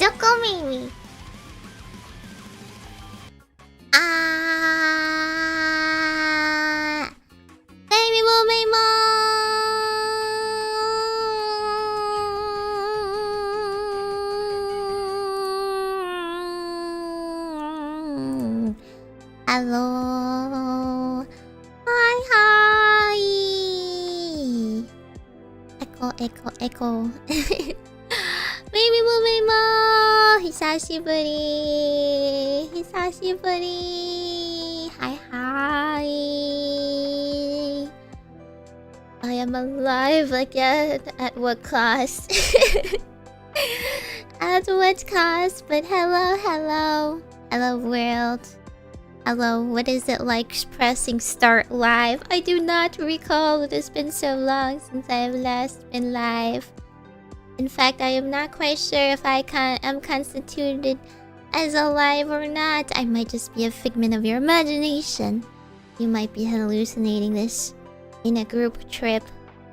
Majokko Meimi. Ah, Meimi mo Meimo. Hello. Hi, hi. Echo. Meimi mo Meimo. Hisashiburi. Hi. I am alive again. At what cost? At what cost? But hello world. Hello, what is it like pressing start live? I do not recall. It has been so long since I have last been live. In fact, I am not quite sure if I am constituted as alive or not. I might just be a figment of your imagination. You might be hallucinating this in a group trip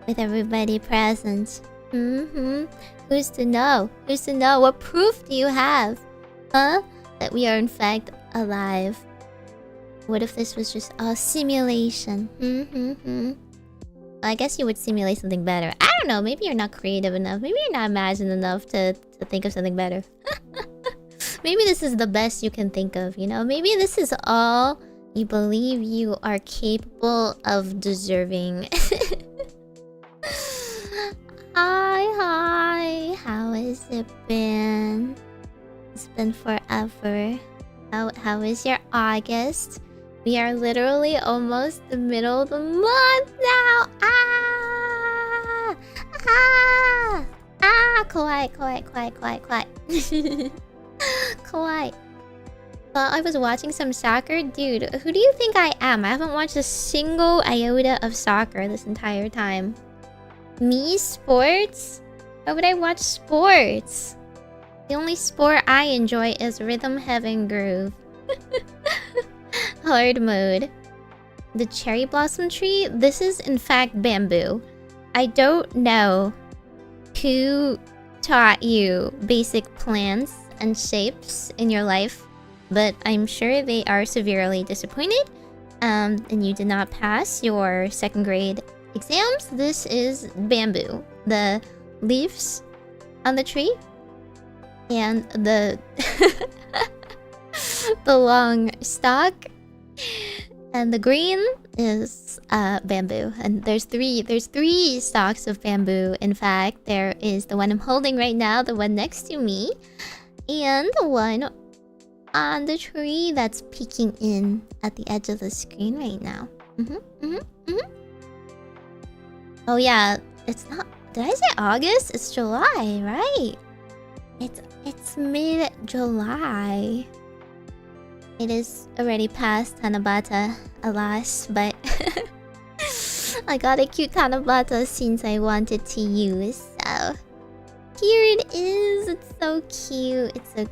with everybody present. Who's to know? What proof do you have? Huh? That we are in fact alive. What if this was just a simulation? I guess you would simulate something better. I don't know, maybe you're not creative enough. Maybe you're not imaginative enough to think of something better. Maybe this is the best you can think of, you know? Maybe this is all you believe you are capable of deserving. Hi. How has it been? It's been forever. How is your August? We are literally almost the middle of the month now. Quiet. Quiet. Well, I was watching some soccer. Dude, who do you think I am? I haven't watched a single iota of soccer this entire time. Me? Sports? Why would I watch sports? The only sport I enjoy is Rhythm Heaven Groove. Hard mode. The cherry blossom tree? This is in fact bamboo. I don't know who taught you basic plants and shapes in your life, but I'm sure they are severely disappointed. And you did not pass your second grade exams. This is bamboo. The leaves on the tree and the the long stalk and the green is bamboo. And there's three stalks of bamboo. In fact, there is the one I'm holding right now, the one next to me, and the one on the tree that's peeking in at the edge of the screen right now. Oh yeah, it's not. Did I say August? It's July, right? It's mid-July. It is already past Tanabata, alas, but I got a cute Tanabata since I wanted to use, so here it is. It's so cute. Isn't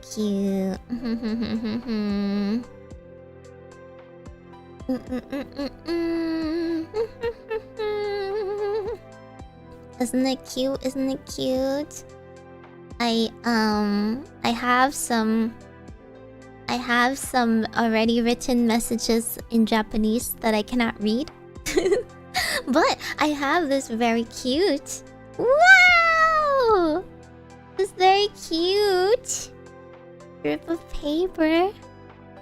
it cute? I have some already written messages in Japanese that I cannot read. But I have this very cute. Wow! This very cute strip of paper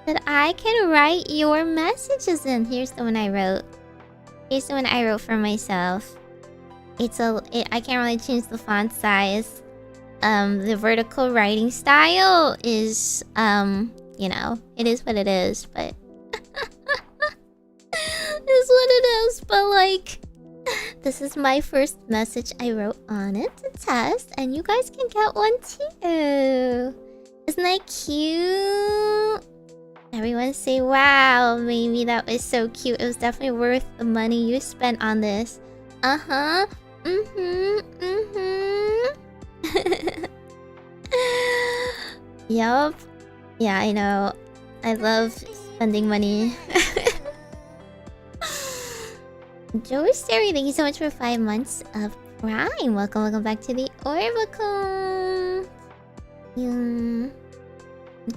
that I can write your messages in. Here's the one I wrote. Here's the one I wrote for myself. I can't really change the font size. The vertical writing style is, you know, it is what it is, but it's what it is, but like, this is my first message I wrote on it to test, and you guys can get one too. Isn't that cute? Everyone say, wow, Meimi, that was so cute. It was definitely worth the money you spent on this. Yup. Yeah, I know. I love spending money. Joe Sterry, thank you so much for 5 months of Prime. Welcome back to the Orbacle. Okay,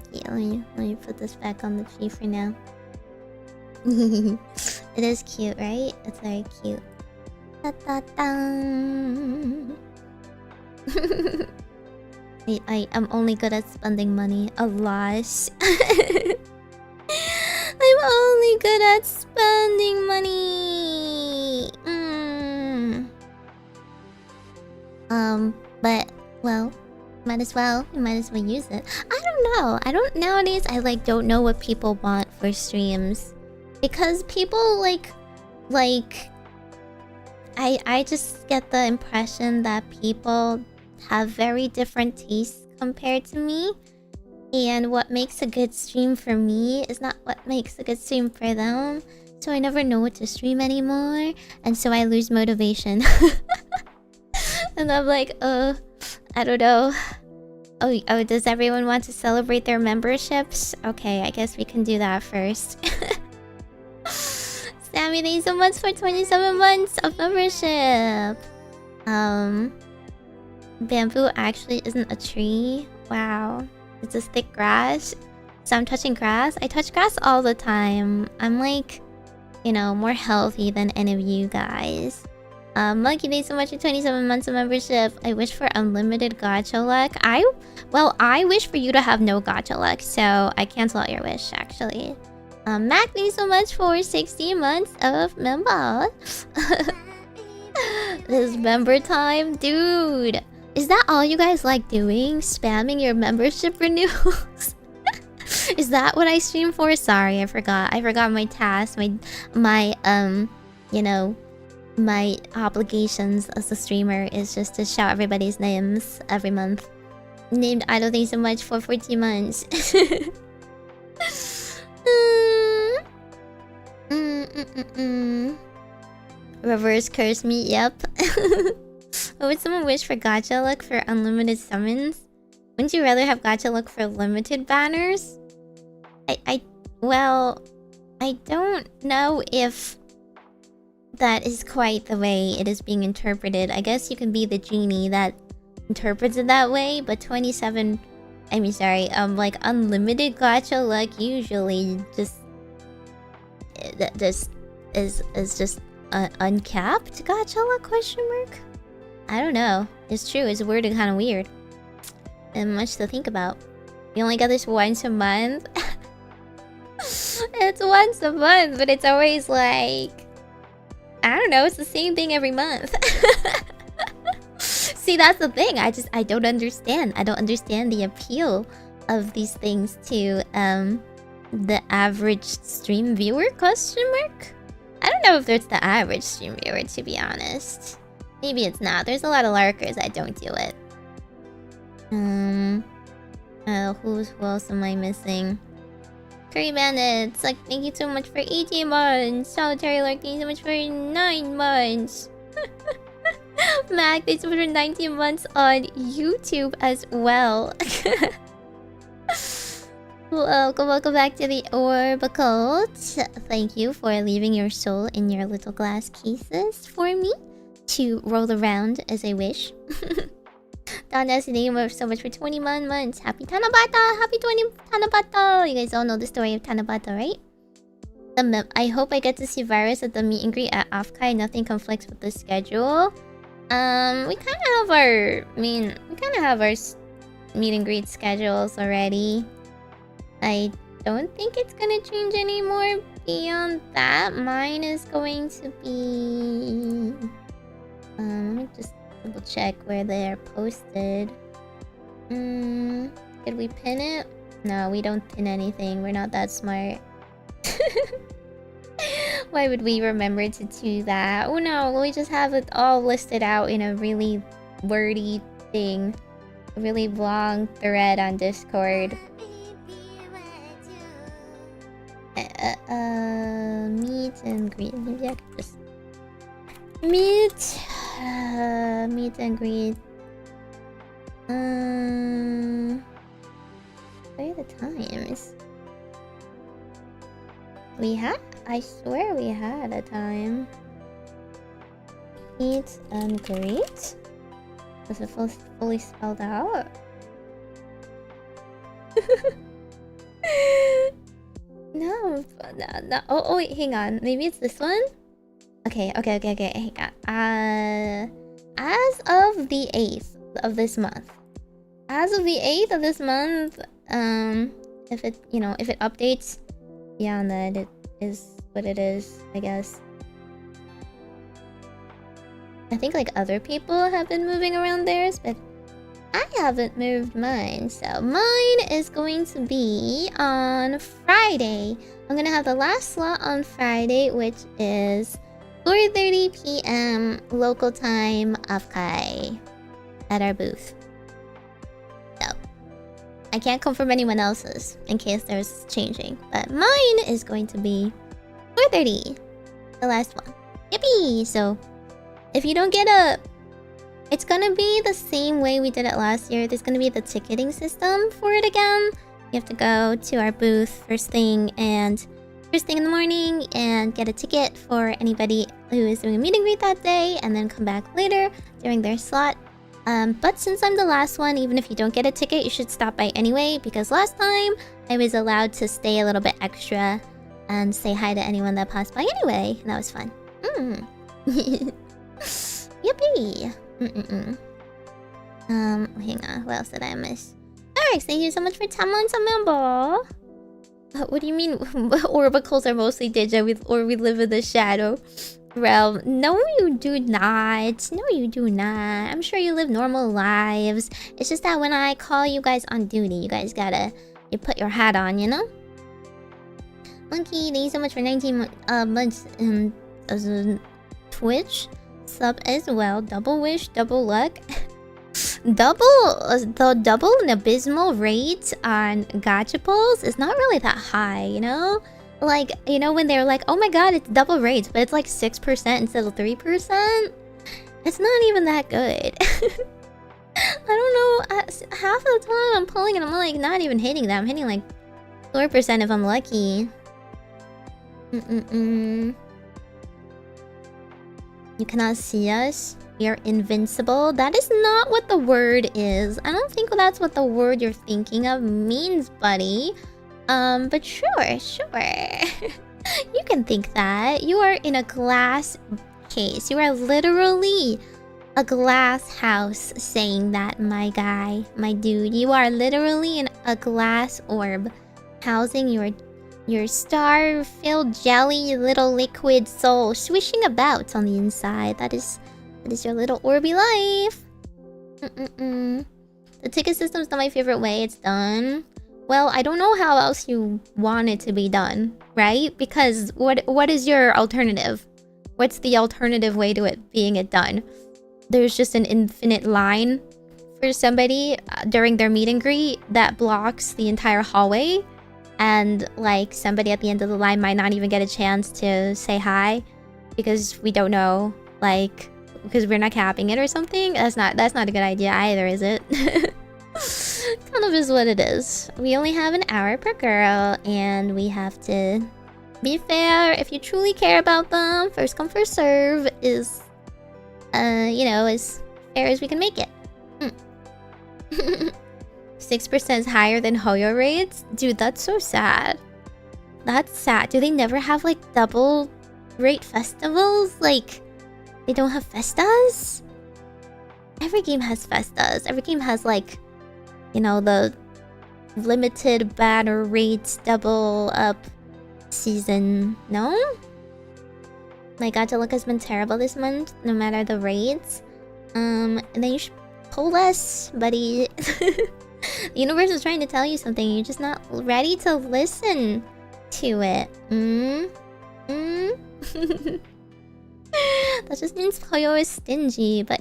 let me put this back on the tree for now. It is cute, right? It's very cute. Da, da, da. I'm only good at spending money. Alas. I'm only good at spending money. But well, might as well use it. I don't know. Nowadays I don't know what people want for streams. Because people I just get the impression that people have very different tastes compared to me. And what makes a good stream for me is not what makes a good stream for them. So I never know what to stream anymore. And so I lose motivation. And I'm like, I don't know. Oh, does everyone want to celebrate their memberships? Okay, I guess we can do that first. Sammy, thank you so much for 27 months of membership. Bamboo actually isn't a tree. Wow. It's just thick grass. So I'm touching grass. I touch grass all the time. I'm more healthy than any of you guys. Monkey, thanks so much for 27 months of membership. I wish for unlimited gacha luck. I wish for you to have no gacha luck, so I cancel out your wish, actually. Mac, thanks so much for 60 months of member. This member time, dude. Is that all you guys like doing? Spamming your membership renewals? Is that what I stream for? Sorry, I forgot. I forgot my task. My obligations as a streamer is just to shout everybody's names every month. Named Idol, thanks so much for 14 months. Reverse curse me, yep. Would someone wish for gacha luck for unlimited summons? Wouldn't you rather have gacha luck for limited banners? Well, I don't know if that is quite the way it is being interpreted. I guess you can be the genie that interprets it that way, but unlimited gacha luck usually just is just uncapped gacha luck question mark? I don't know. It's true, it's worded kind of weird. And much to think about. You only get this once a month? It's once a month, but it's always I don't know, it's the same thing every month. See, that's the thing. I don't understand. I don't understand the appeal of these things to the average stream viewer question mark? I don't know if it's the average stream viewer, to be honest. Maybe it's not. There's a lot of larkers that don't do it. Who else am I missing? Curry Bandits, thank you so much for 18 months. Solitary Lark, thank you so much for 9 months. Mac, thanks so much for 19 months on YouTube as well. Welcome back to the Orbacle. Thank you for leaving your soul in your little glass cases for me to roll around as I wish. Don Destiny, thank you so much for 21 months. Happy Tanabata! Happy 20 Tanabata! You guys all know the story of Tanabata, right? I hope I get to see Virus at the meet and greet at Afkai. Nothing conflicts with the schedule. We kind of have our meet and greet schedules already. I don't think it's gonna change anymore beyond that. Mine is going to be... let me just double check where they're posted. Did we pin it? No, we don't pin anything. We're not that smart. Why would we remember to do that? Oh no, we just have it all listed out in a really wordy thing. A really long thread on Discord. Meet and greet. Maybe I could just... Meet and greet. What are the times? I swear we had a time. Meet and greet? Was it fully spelled out? No, no. Oh, wait, hang on. Maybe it's this one? Okay. Hang on. As of the 8th of this month. As of the 8th of this month, if it updates beyond that, it is what it is, I guess. I think like other people have been moving around theirs, but I haven't moved mine. So mine is going to be on Friday. I'm gonna have the last slot on Friday, which is 4:30 p.m. local time of Kai at our booth. So I can't confirm anyone else's in case there's changing, but mine is going to be 4:30, the last one. Yippee! So if you don't get a, it's gonna be the same way we did it last year. There's gonna be the ticketing system for it again. You have to go to our booth first thing in the morning and get a ticket for anybody who is doing a meet and greet that day, and then come back later during their slot. But since I'm the last one, even if you don't get a ticket, you should stop by anyway, because last time I was allowed to stay a little bit extra and say hi to anyone that passed by anyway, and that was fun. Yippee! Hang on, what else did I miss? Alright, thank you so much for 10 months a member. What do you mean orbacles are mostly digi or we live in the shadow realm? No, you do not. No, you do not. I'm sure you live normal lives. It's just that when I call you guys on duty, you guys you put your hat on, you know? Monkey, thank you so much for 19 months as a Twitch sub as well. Double wish, double luck. The double and abysmal rate on gachapals is not really that high, you know? Like, you know, when they're like, oh my god, it's double rates, but it's like 6% instead of 3%. It's not even that good. I don't know, half of the time I'm pulling and I'm like not even hitting them. I'm hitting like 4% if I'm lucky. You cannot see us. We are invincible. That is not what the word is. I don't think that's what the word you're thinking of means, buddy. But sure. You can think that. You are in a glass case. You are literally a glass house saying that, my guy, my dude. You are literally in a glass orb housing your star-filled jelly little liquid soul swishing about on the inside. That is your little Orby life. The ticket system's not my favorite way it's done. Well, I don't know how else you want it to be done, right? Because what is your alternative? What's the alternative way to it being done? There's just an infinite line for somebody during their meet and greet that blocks the entire hallway, and like somebody at the end of the line might not even get a chance to say hi because we don't know, like, because we're not capping it or something. That's not a good idea either, is it? Kind of is what it is. We only have an hour per girl, and we have to be fair. If you truly care about them, first come first serve is as fair as we can make it. 6% is higher than Hoyo rates? Dude, that's so sad. That's sad. Do they never have like double rate festivals? Like, they don't have festas? Every game has festas. Every game has like, the limited banner rates double up season. No? My gacha luck has been terrible this month, no matter the rates. And then you should pull less, buddy. The universe is trying to tell you something. You're just not ready to listen to it. That just means Hoyo is stingy, but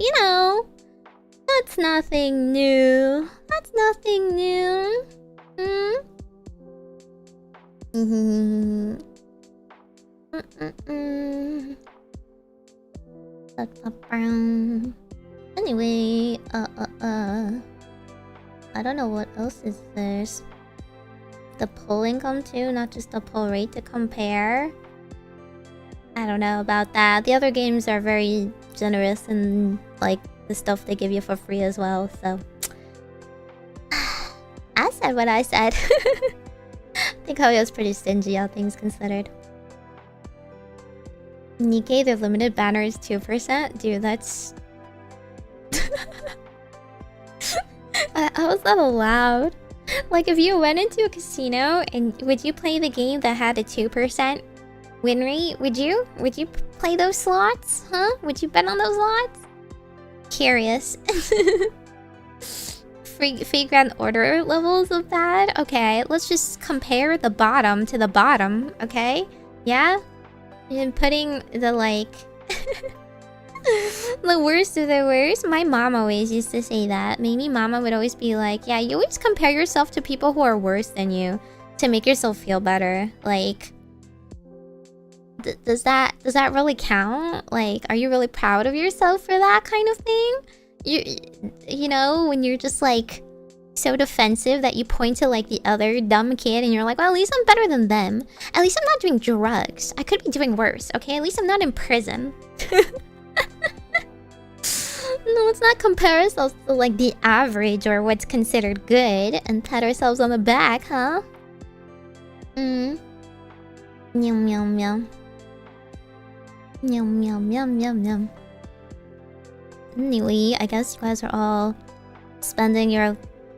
that's nothing new. That's nothing new. Anyway, I don't know what else is there. The pull income too, not just the pull rate to compare. I don't know about that. The other games are very generous in like the stuff they give you for free as well, so. As said what I said. I think Hoyo's pretty stingy, all things considered. Nikkei, their limited banner is 2%. Dude, that's... How is that allowed? Like, if you went into a casino, and would you play the game that had a 2% win rate? Would you? Would you play those slots? Huh? Would you bet on those slots? Curious. Free grand order levels of bad? Okay, let's just compare the bottom to the bottom, okay? Yeah? And putting the, like... the worst of the worst. My mom always used to say that. Maybe mama would always be like, yeah, you always compare yourself to people who are worse than you to make yourself feel better. Like, does that really count? Like, are you really proud of yourself for that kind of thing? You know, when you're just like so defensive that you point to like the other dumb kid and you're like, well, at least I'm better than them. At least I'm not doing drugs. I could be doing worse, okay? At least I'm not in prison. No, let's not compare ourselves to like the average or what's considered good and pat ourselves on the back, huh? Meow meow meow. Meow meow meow meow meow. Anyway, I guess you guys are all spending your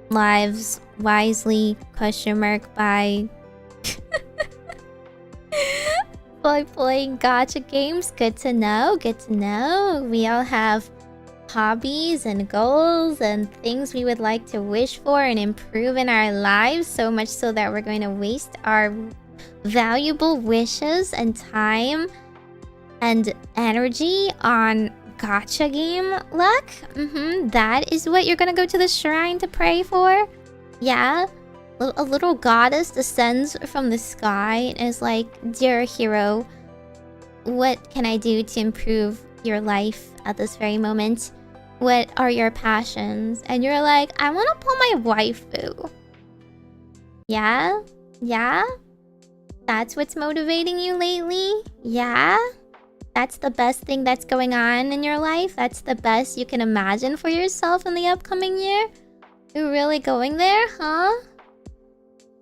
lives wisely, question mark, by by playing gacha games. Good to know, good to know. We all have hobbies and goals and things we would like to wish for and improve in our lives, so much so that we're going to waste our valuable wishes and time and energy on gacha game luck. That is what you're gonna go to the shrine to pray for? Yeah? A little goddess descends from the sky and is like, dear hero, what can I do to improve your life at this very moment? What are your passions? And you're like, I want to pull my waifu. Yeah? Yeah? That's what's motivating you lately? Yeah? That's the best thing that's going on in your life? That's the best you can imagine for yourself in the upcoming year? You're really going there, huh?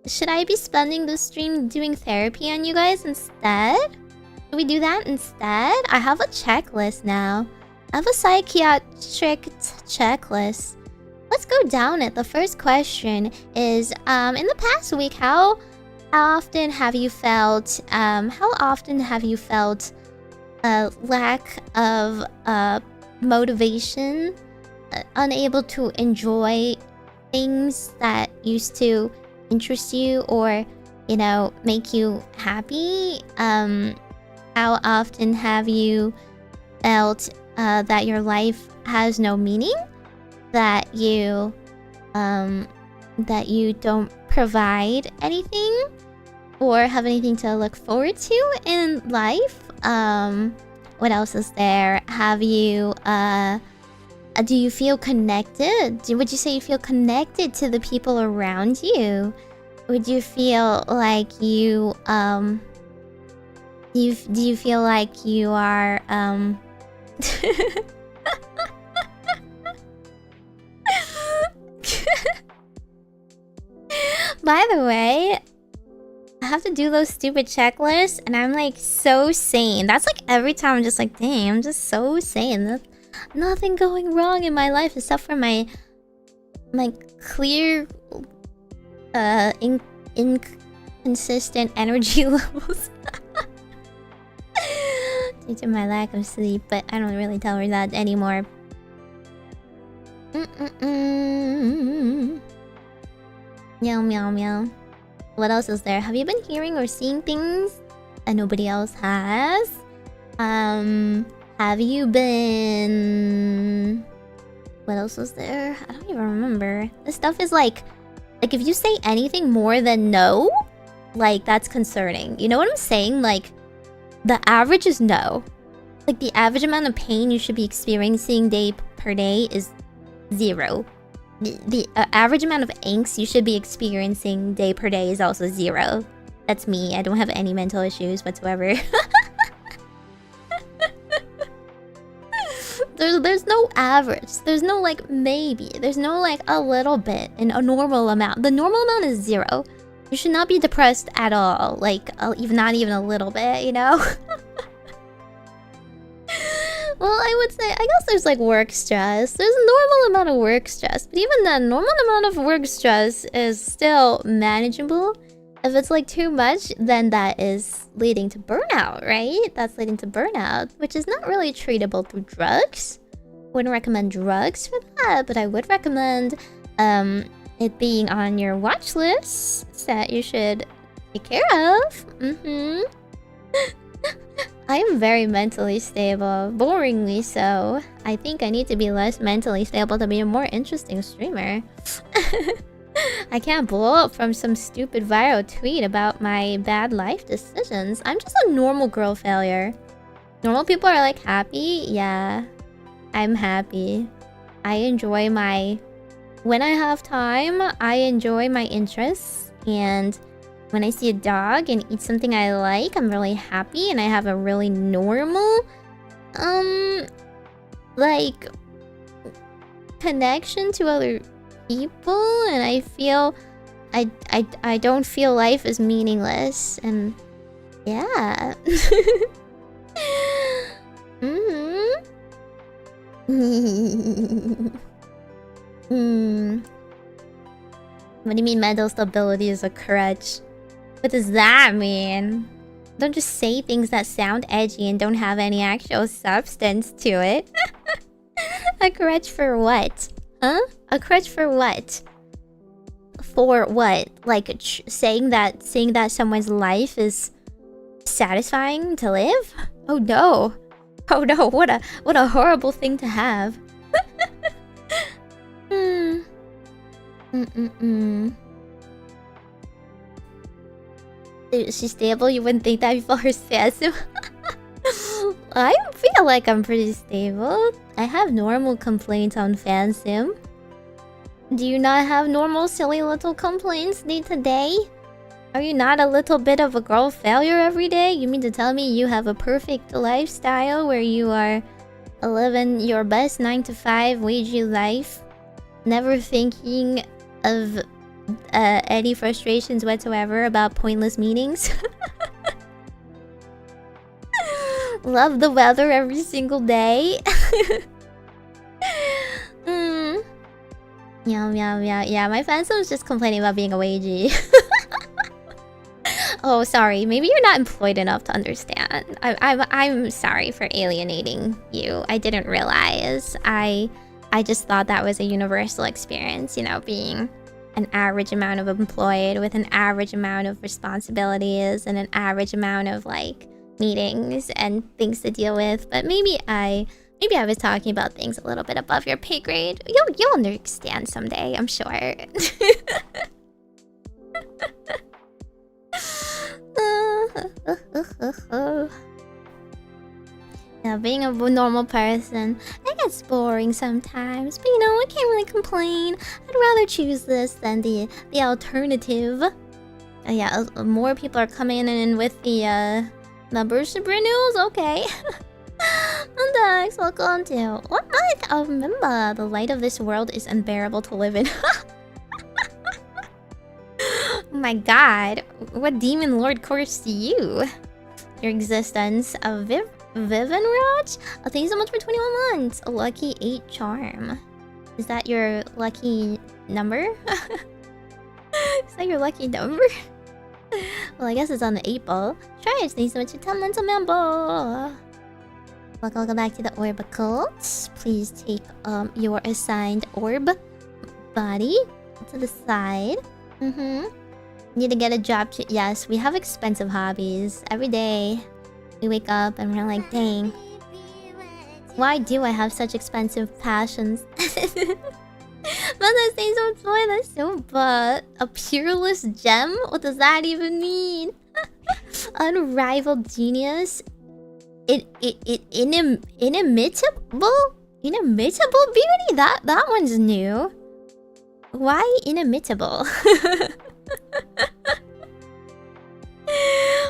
Should I be spending this stream doing therapy on you guys instead? Should we do that instead? I have a checklist now. I have a psychiatric checklist. Let's go down it. The first question is, in the past week, how often have you felt a lack of motivation, unable to enjoy things that used to interest you or, you know, make you happy? How often have you felt that your life has no meaning, that you don't provide anything or have anything to look forward to in life? What else is there? Have you do you feel connected? Would you say you feel connected to the people around you? Would you feel like you do you feel like you are By the way, I have to do those stupid checklists and I'm like so sane. That's like every time I'm just like, dang, I'm just so sane. There's nothing going wrong in my life except for my clear inconsistent energy levels due to my lack of sleep, but I don't really tell her that anymore. Meow meow meow. What else is there? Have you been hearing or seeing things that nobody else has? Have you been... What else was there? I don't even remember. This stuff is like if you say anything more than no, like that's concerning. You know what I'm saying? Like, the average is no. Like, the average amount of pain you should be experiencing day per day is 0. The average amount of angst you should be experiencing day per day is also 0. That's me. I don't have any mental issues whatsoever. there's no average. There's no like maybe. There's no like a little bit in a normal amount. The normal amount is 0. You should not be depressed at all. Like even not even a little bit, you know. Well, I would say, I guess there's like work stress. There's a normal amount of work stress, but even the normal amount of work stress is still manageable. If it's like too much, then that is leading to burnout, right? That's leading to burnout, which is not really treatable through drugs. Wouldn't recommend drugs for that, but I would recommend it being on your watch list that you should take care of. I am very mentally stable, boringly so. I think I need to be less mentally stable to be a more interesting streamer. I can't blow up from some stupid viral tweet about my bad life decisions. I'm just a normal girl failure. Normal people are like happy. Yeah, I'm happy. I enjoy my... When I have time, I enjoy my interests. And when I see a dog and eat something I like, I'm really happy. And I have a really normal... like... connection to other people, and I feel I don't feel life is meaningless, and yeah. What do you mean mental stability is a crutch? What does that mean? Don't just say things that sound edgy and don't have any actual substance to it. A crutch for what? Huh? A crutch for what? For what? Like saying that someone's life is satisfying to live? Oh no. Oh no, what a horrible thing to have. Is she stable? You wouldn't think that before her spasm. I feel like I'm pretty stable. I have normal complaints on FanSim. Do you not have normal silly little complaints day to day? Are you not a little bit of a girl failure every day? You mean to tell me you have a perfect lifestyle where you are living your best 9-to-5 wagey life, never thinking of any frustrations whatsoever about pointless meetings? Love the weather every single day. Yeah, my fansum was just complaining about being a wagey. Oh, sorry. Maybe you're not employed enough to understand. I'm sorry for alienating you. I didn't realize. I just thought that was a universal experience, you know, being an average amount of employed with an average amount of responsibilities and an average amount of like meetings and things to deal with. But maybe I was talking about things a little bit above your pay grade. You'll understand someday, I'm sure. Yeah, being a normal person, it gets boring sometimes, but you know, I can't really complain. I'd rather choose this than the alternative. Yeah, more people are coming in with the membership renewals. Okay. Thanks, welcome to what month? Oh, remember, the light of this world is unbearable to live in. Oh my god, what demon lord cursed you? Your existence of Vivian-Raj? Oh, thank you so much for 21 months. A lucky 8 charm. Is that your lucky number? Is that your lucky number? Well, I guess it's on the 8 ball. Try, thank you so much for 10 months of member. Welcome back to the Orbacle. Please take your assigned orb body to the side. Need to get a job too. Yes, we have expensive hobbies. Every day we wake up and we're like, dang, why do I have such expensive passions? Mother's Day so toy, that's so but a peerless gem? What does that even mean? Unrivaled genius. Inimitable beauty? That one's new. Why inimitable?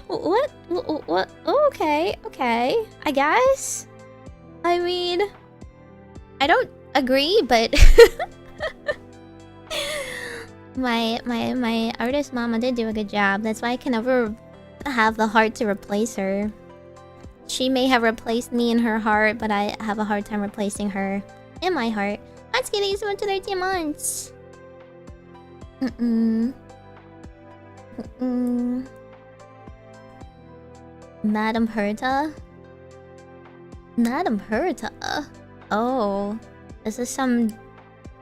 What? Okay. I guess. I mean, I don't agree, but my artist mama did do a good job. That's why I can never have the heart to replace her. She may have replaced me in her heart, but I have a hard time replacing her in my heart. Let's get these one to 13 months. Madam Herta? Madam Herta? Oh, this is some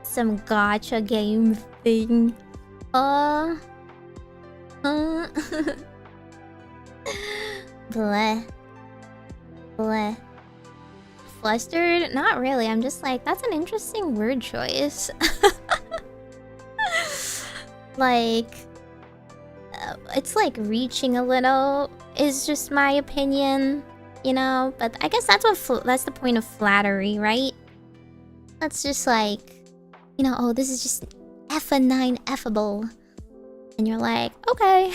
gacha game thing. Bleh. Bleh. Flustered? Not really. I'm just like, that's an interesting word choice. Like, it's like reaching a little, is just my opinion, you know? But I guess that's that's the point of flattery, right? That's just like, you know, oh, this is just F9 effable. And you're like, okay.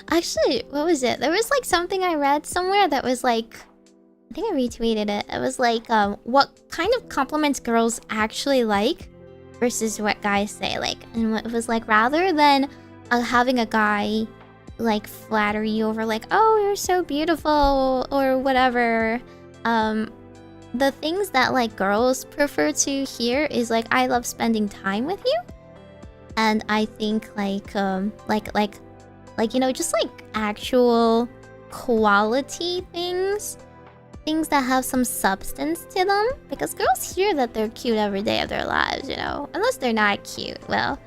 Actually, what was it? There was like something I read somewhere that was like, I think I retweeted it. It was like, what kind of compliments girls actually like versus what guys say. Like, and it was like, rather than having a guy like flatter you over like, oh, you're so beautiful or whatever, the things that like girls prefer to hear is like, I love spending time with you. And I think like you know, just like actual quality things that have some substance to them, because girls hear that they're cute every day of their lives, you know, unless they're not cute. Well,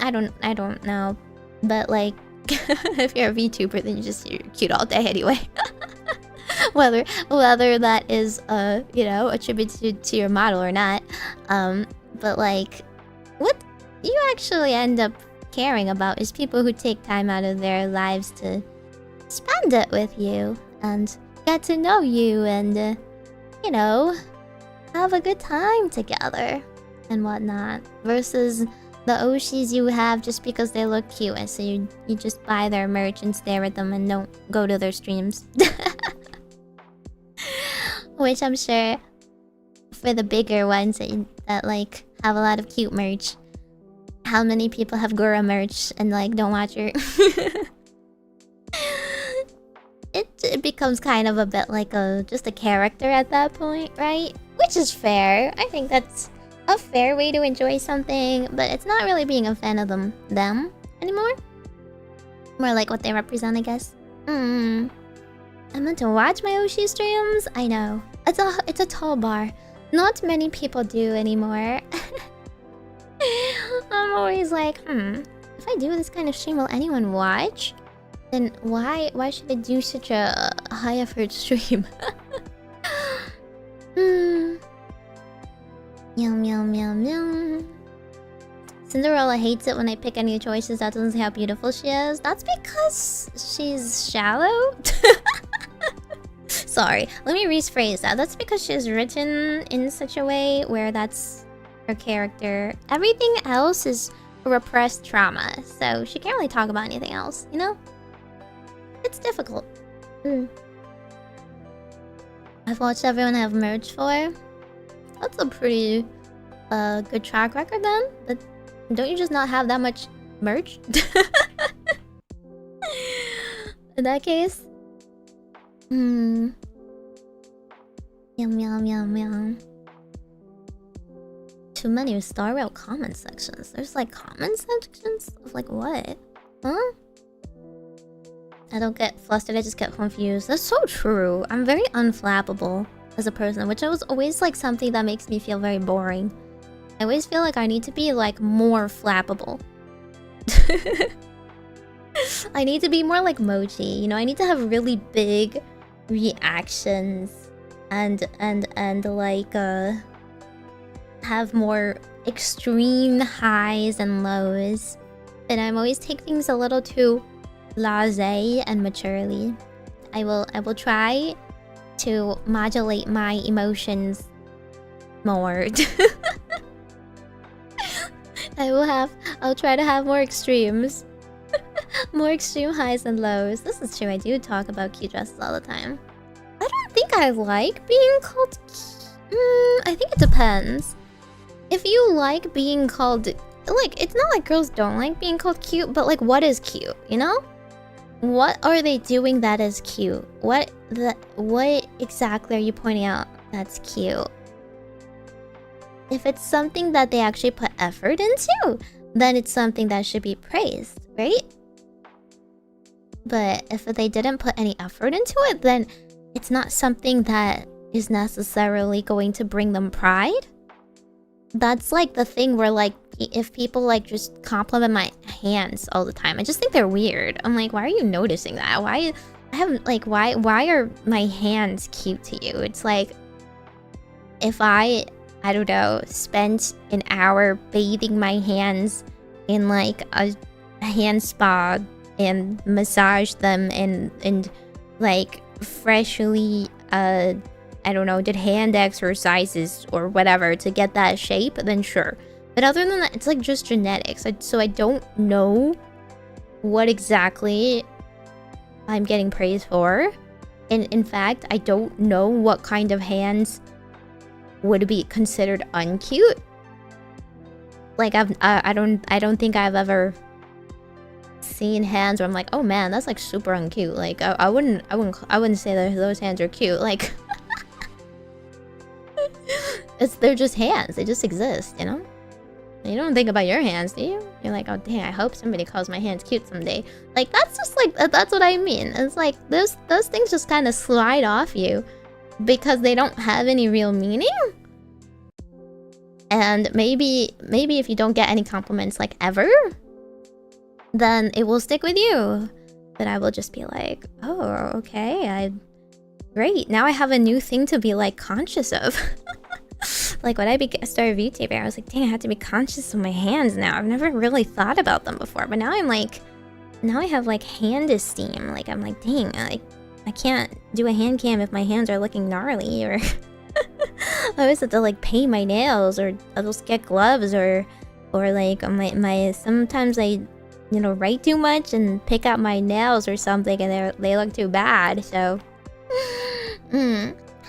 I don't know, but like if you're a VTuber, then you just hear you're cute all day anyway. whether that is you know, attributed to your model or not, but like what you actually end up caring about is people who take time out of their lives to spend it with you and get to know you and you know, have a good time together and whatnot, versus the Oshis you have just because they look cute, and so you just buy their merch and stare at them and don't go to their streams. Which I'm sure for the bigger ones that like have a lot of cute merch, how many people have Gura merch and like don't watch your it becomes kind of a bit like just a character at that point, right? Which is fair. I think that's a fair way to enjoy something, but it's not really being a fan of them anymore. More like what they represent, I guess. I'm meant to watch my Oshi streams. I know it's a tall bar. Not many people do anymore. I'm always like, if I do this kind of stream, will anyone watch? Then why should I do such a high effort stream? Yum yum yum yum. Cinderella hates it when I pick any choices that doesn't say how beautiful she is. That's because she's shallow. Sorry, let me rephrase that. That's because she's written in such a way where that's her character. Everything else is repressed trauma, so she can't really talk about anything else, you know? It's difficult. I've watched everyone have merch for. That's a pretty good track record then. But don't you just not have that much merch? In that case. Yum yum yum yum. Too many Star Rail comment sections. There's like comment sections of like what? Huh? I don't get flustered, I just get confused. That's so true. I'm very unflappable as a person, which was always like something that makes me feel very boring. I always feel like I need to be like more flappable. I need to be more like Mochi, you know, I need to have really big reactions and like have more extreme highs and lows. And I'm always take things a little too blasé and maturely. I will try to modulate my emotions more. I'll try to have more extremes. More extreme highs and lows. This is true, I do talk about cute dresses all the time. I don't think I like being called I think it depends. If you like being called... Like, it's not like girls don't like being called cute, but like, what is cute, you know? What are they doing that is cute? What exactly are you pointing out that's cute? If it's something that they actually put effort into, then it's something that should be praised, right? But if they didn't put any effort into it, then it's not something that is necessarily going to bring them pride. That's like the thing where like if people like just compliment my hands all the time, I just think they're weird. I'm like, why are you noticing that? Why are my hands cute to you? It's like if I don't know, spent an hour bathing my hands in like a hand spa and massage them and like freshly I don't know, did hand exercises or whatever to get that shape, then sure. But other than that, it's like just genetics. So I don't know what exactly I'm getting praised for. And in fact, I don't know what kind of hands would be considered uncute. Like I don't think I've ever seen hands where I'm like, oh man, that's like super uncute. Like I wouldn't say that those hands are cute. Like they're just hands. They just exist, you know? You don't think about your hands, do you? You're like, oh dang, I hope somebody calls my hands cute someday. Like that's just like that's what I mean. It's like those things just kind of slide off you because they don't have any real meaning. And maybe if you don't get any compliments like ever, then it will stick with you. But I will just be like, oh, okay, great. Now I have a new thing to be like conscious of. Like when I started VTubing, I was like, dang, I have to be conscious of my hands now. I've never really thought about them before, but now I'm like, now I have like hand esteem. Like I'm like, dang, I can't do a hand cam if my hands are looking gnarly, or I always have to like paint my nails, or I'll just get gloves, or like my sometimes I write too much and pick out my nails or something, and they look too bad. So.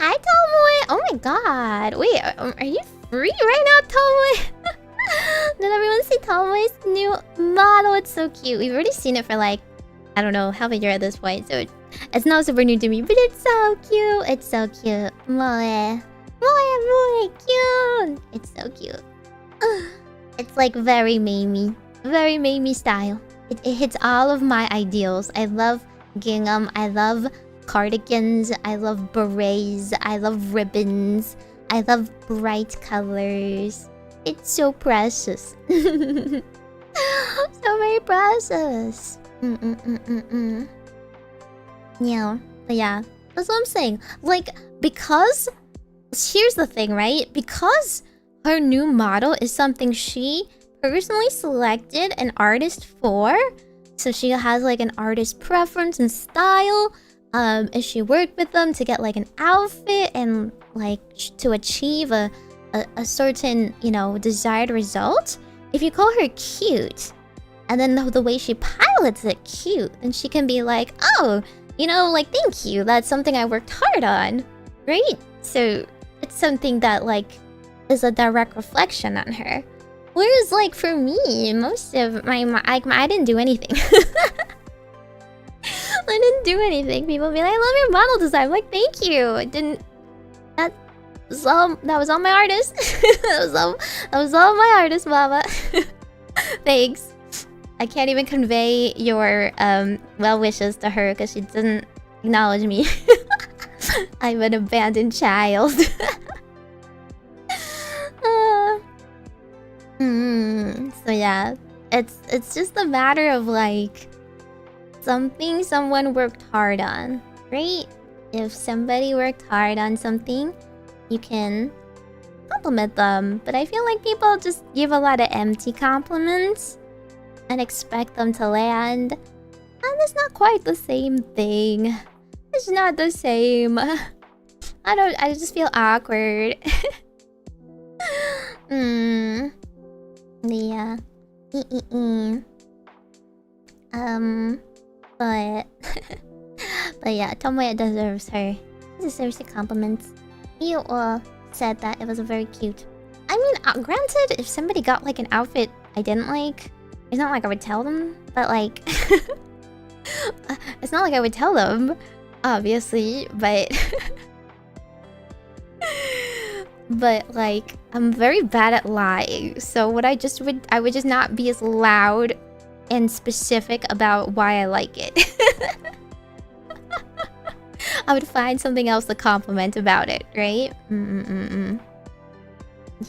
Hi, Tomoe! Oh my god. Wait, are you free right now, Tomoe? Did everyone see Tomoe's new model? It's so cute. We've already seen it for like, I don't know, half a year at this point, so it's not super new to me, but it's so cute. It's so cute. Moe, cute. It's so cute. It's like very Meimi. Very Meimi style. It hits all of my ideals. I love gingham. I love cardigans, I love berets, I love ribbons, I love bright colors. It's so precious. So very precious. Yeah, but yeah, that's what I'm saying. Like, because here's the thing, right? Because her new model is something she personally selected an artist for, so she has like an artist preference and style. And she worked with them to get like an outfit and like to achieve a certain, desired result. If you call her cute, and then the way she pilots it cute, then she can be like, oh, like, thank you, that's something I worked hard on, right? So it's something that like is a direct reflection on her. Whereas like for me, most of I didn't do anything. I didn't do anything. People be like, I love your model design. I'm like, thank you. I didn't. That was all my artist. that was all my artist, mama. Thanks. I can't even convey your well wishes to her because she doesn't acknowledge me. I'm an abandoned child. So yeah, it's just a matter of like something someone worked hard on, right? If somebody worked hard on something, you can compliment them. But I feel like people just give a lot of empty compliments and expect them to land, and it's not quite the same thing. It's not the same. I just feel awkward. Yeah. But yeah, Tomoe deserves her deserves a compliment. You all said that it was very cute. I mean, granted, if somebody got like an outfit I didn't like, it's not like I would tell them, but like, it's not like I would tell them, obviously, but but like, I'm very bad at lying. So what I would just not be as loud and specific about why I like it. I would find something else to compliment about it, right? You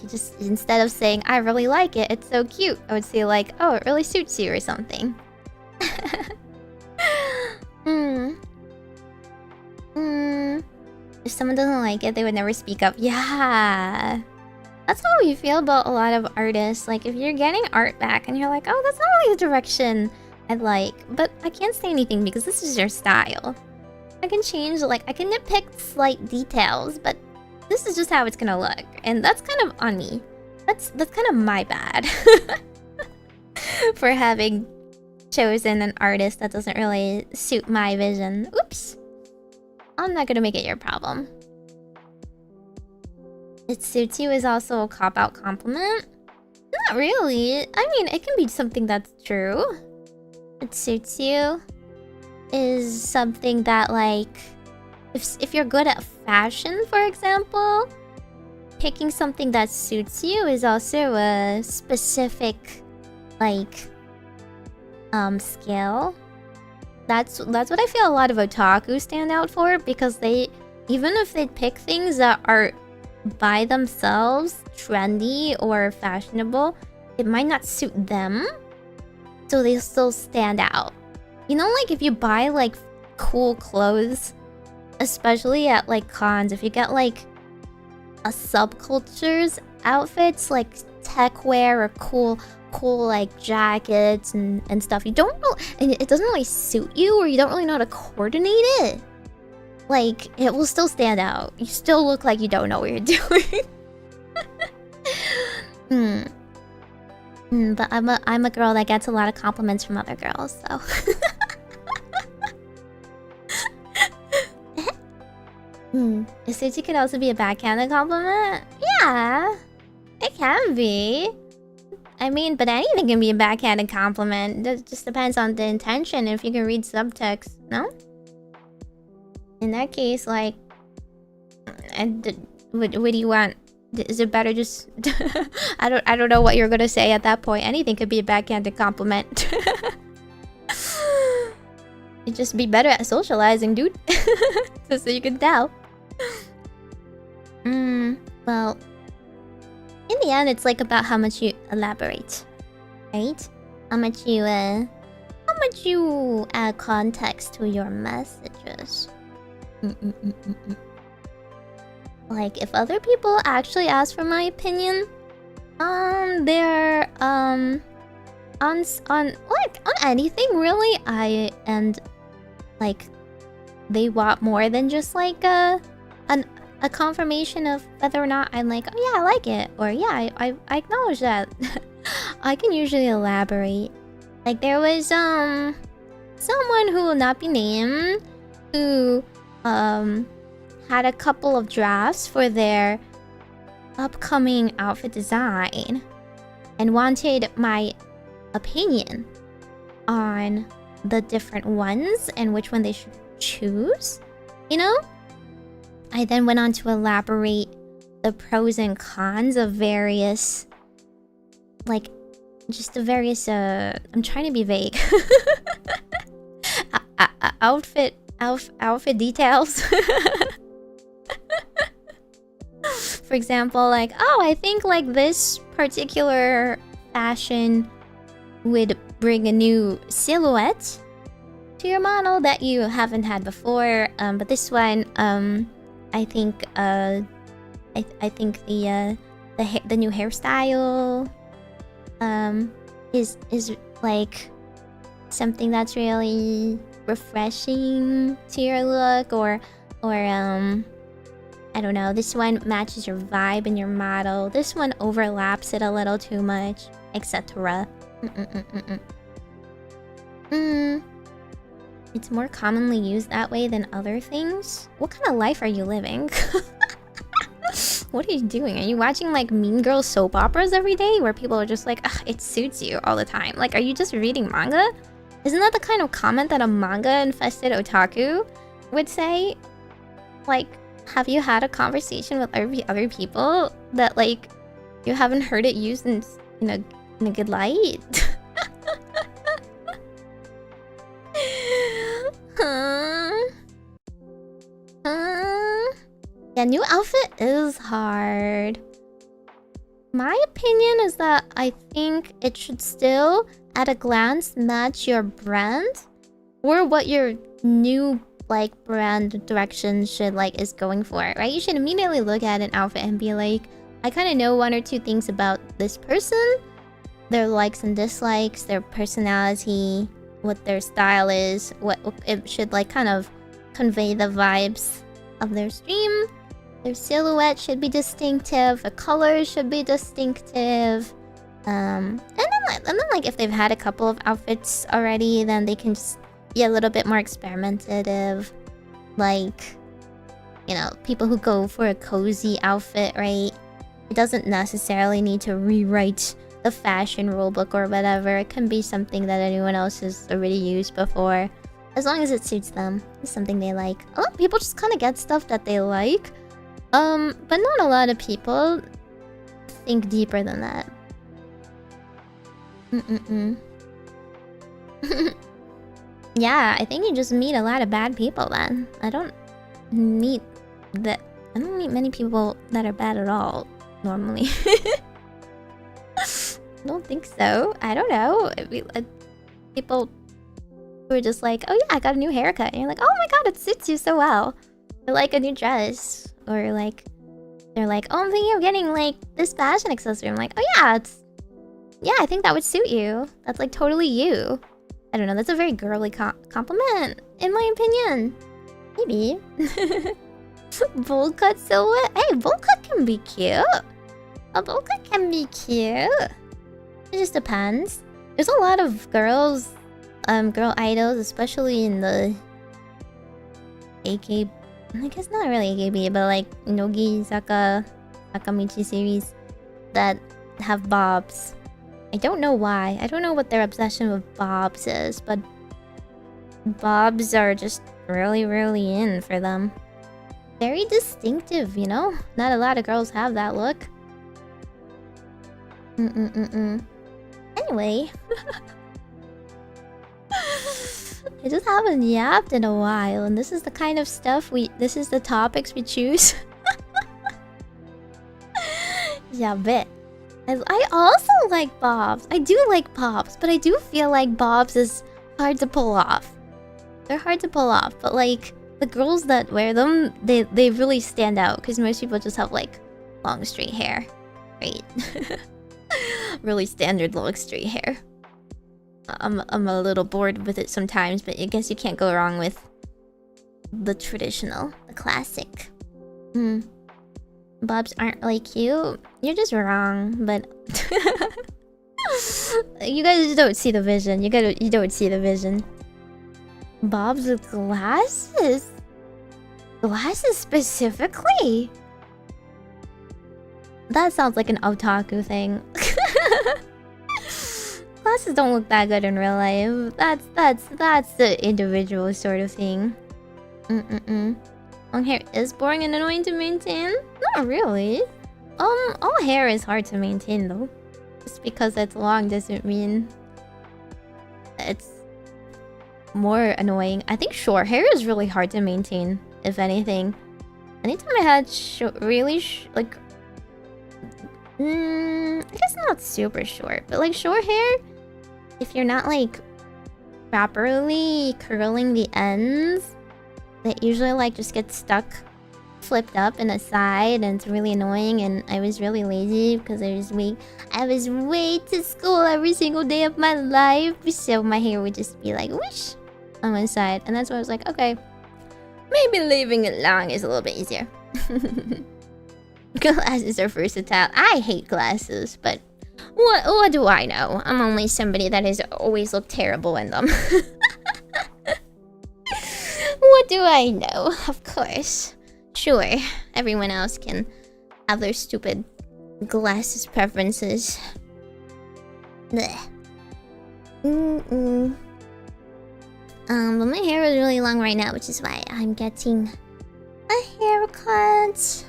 just, instead of saying, I really like it, it's so cute, I would say like, oh, it really suits you or something. If someone doesn't like it, they would never speak up. Yeah. That's how we feel about a lot of artists. Like, if you're getting art back and you're like, oh, that's not really the direction I like, but I can't say anything because this is your style. I can change, like, I can nitpick slight details, but this is just how it's gonna look, and that's kind of on me. That's kind of my bad for having chosen an artist that doesn't really suit my vision. Oops. I'm not gonna make it your problem. It suits you is also a cop-out compliment? Not really. I mean, it can be something that's true. It suits you is something that, like, if you're good at fashion, for example, picking something that suits you is also a specific, like, skill. That's what I feel a lot of otaku stand out for, because they, even if they pick things that are by themselves trendy or fashionable, it might not suit them, so they still stand out. You know, like if you buy like cool clothes, especially at like cons, if you get like a subculture's outfits, like tech wear or cool like jackets and stuff, you don't know, and it doesn't really suit you, or you don't really know how to coordinate it, like it will still stand out. You still look like you don't know what you're doing. But I'm a girl that gets a lot of compliments from other girls, so. Isuchi could also be a backhanded compliment? Yeah, it can be. I mean, but anything can be a backhanded compliment. It just depends on the intention, if you can read subtext, no? In that case, like, what do you want? Is it better just... I don't know what you're gonna say at that point. Anything could be a backhanded compliment. You'd just be better at socializing, dude. So you can tell. Well, in the end, it's like about how much you elaborate, right? How much you add context to your messages. Like, if other people actually ask for my opinion on their on anything really, and like they want more than just like a confirmation of whether or not I'm like, oh yeah, I like it, or yeah, I acknowledge that. I can usually elaborate. Like, there was someone who will not be named who had a couple of drafts for their upcoming outfit design and wanted my opinion on the different ones and which one they should choose, you know? I then went on to elaborate the pros and cons of various, like, just the various, I'm trying to be vague. Outfit details. For example, like, oh, I think like this particular fashion would bring a new silhouette to your model that you haven't had before. But this one, I think the new hairstyle is like something that's really refreshing to your look, or I don't know, this one matches your vibe and your model, this one overlaps it a little too much, it's more commonly used that way than other things. What kind of life are you living? What are you doing? Are you watching like Mean Girl soap operas every day where people are just like, ugh, it suits you all the time? Like, are you just reading manga? Isn't that the kind of comment that a manga-infested otaku would say? Like, have you had a conversation with other people that like you haven't heard it used in a good light? Yeah, new outfit is hard. My opinion is that I think it should still, at a glance, match your brand or what your new like brand direction should like is going for, right? You should immediately look at an outfit and be like, I kind of know one or two things about this person, their likes and dislikes, their personality, what their style is, what it should like kind of convey the vibes of their stream. Their silhouette should be distinctive, the colors should be distinctive. And then like if they've had a couple of outfits already, then they can just be a little bit more experimentative. Like, you know, people who go for a cozy outfit, right? It doesn't necessarily need to rewrite the fashion rulebook or whatever. It can be something that anyone else has already used before. As long as it suits them. It's something they like. A lot of people just kind of get stuff that they like. But not a lot of people think deeper than that. Yeah, I think you just meet a lot of bad people then. I don't meet many people that are bad at all, normally. I don't think so. I don't know. People who are just like, oh yeah, I got a new haircut. And you're like, oh my god, it suits you so well. Or like a new dress. Or like, they're like, oh, I'm thinking of getting like this fashion accessory. I'm like, oh yeah, yeah, I think that would suit you. That's like totally you. I don't know, that's a very girly compliment, in my opinion. Maybe. Bowl cut silhouette? Hey, bowl cut can be cute. A bowl cut can be cute. It just depends. There's a lot of girl idols, especially in the AK, I guess not really AKB, but like Nogi Sakamichi series that have bobs. I don't know why. I don't know what their obsession with bobs is, but bobs are just really, really in for them. Very distinctive, you know? Not a lot of girls have that look. Anyway. I just haven't yapped in a while, and this is the kind of stuff this is the topics we choose. Yeah, bet. I also like bobs. I do like bobs, but I do feel like bobs is hard to pull off. They're hard to pull off, but like the girls that wear them, they really stand out because most people just have like long straight hair, right? Really standard long straight hair. I'm a little bored with it sometimes, but I guess you can't go wrong with the traditional, the classic. Bobs aren't really cute. You're just wrong, but you guys don't see the vision. You don't see the vision. Bobs with glasses. Glasses specifically. That sounds like an otaku thing. Glasses don't look that good in real life. That's the individual sort of thing. Long hair is boring and annoying to maintain? Not really. All hair is hard to maintain though. Just because it's long doesn't mean it's more annoying. I think short hair is really hard to maintain, if anything. Anytime I had I guess not super short, but like short hair, if you're not like properly curling the ends, that usually like just gets stuck, flipped up in a side, and it's really annoying. And I was really lazy because I was way to school every single day of my life, so my hair would just be like whoosh on one side, and that's why I was like, okay, maybe leaving it long is a little bit easier. Glasses are versatile. I hate glasses, but what do I know? I'm only somebody that has always looked terrible in them. do I know? Of course. Sure, everyone else can have their stupid glasses preferences. Blech. But my hair is really long right now, which is why I'm getting a haircut.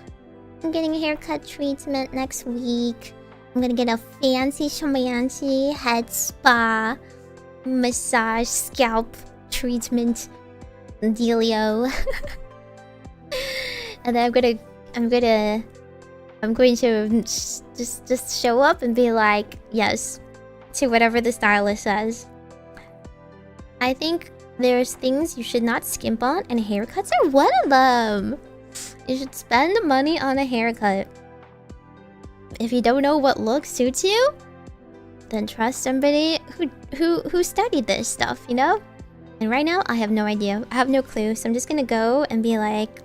I'm getting a haircut treatment next week. I'm gonna get a fancy schmancy head spa massage scalp treatment dealio. And then I'm going to just show up and be like, yes, to whatever the stylist says. I think there's things you should not skimp on, and haircuts are one of them. You should spend money on a haircut. If you don't know what look suits you, then trust somebody who studied this stuff, you know? And right now, I have no idea. I have no clue, so I'm just gonna go and be like,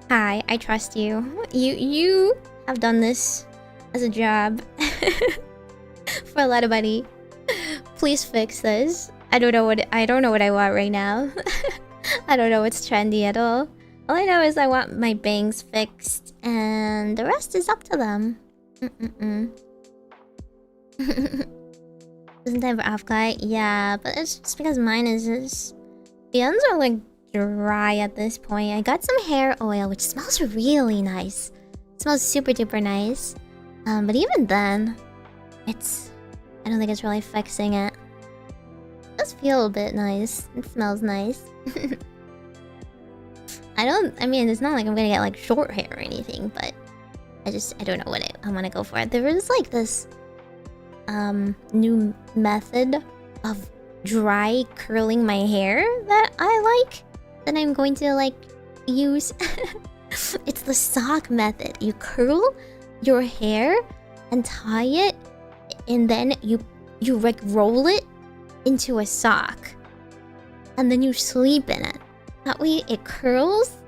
hi, I trust you. You have done this as a job for a lot of money. Please fix this. I don't know what I want right now. I don't know what's trendy at all. All I know is I want my bangs fixed, and the rest is up to them. Isn't time for off-cut? Yeah, but it's just because mine is just... The ends are like dry at this point. I got some hair oil, which smells really nice. It smells super duper nice. But even then, I don't think it's really fixing it. It does feel a bit nice. It smells nice. I mean, it's not like I'm gonna get like short hair or anything, but I don't know what I want to go for. There is like this new method of dry curling my hair that I like, that I'm going to like use. It's the sock method. You curl your hair and tie it, and then you like roll it into a sock, and then you sleep in it. That way it curls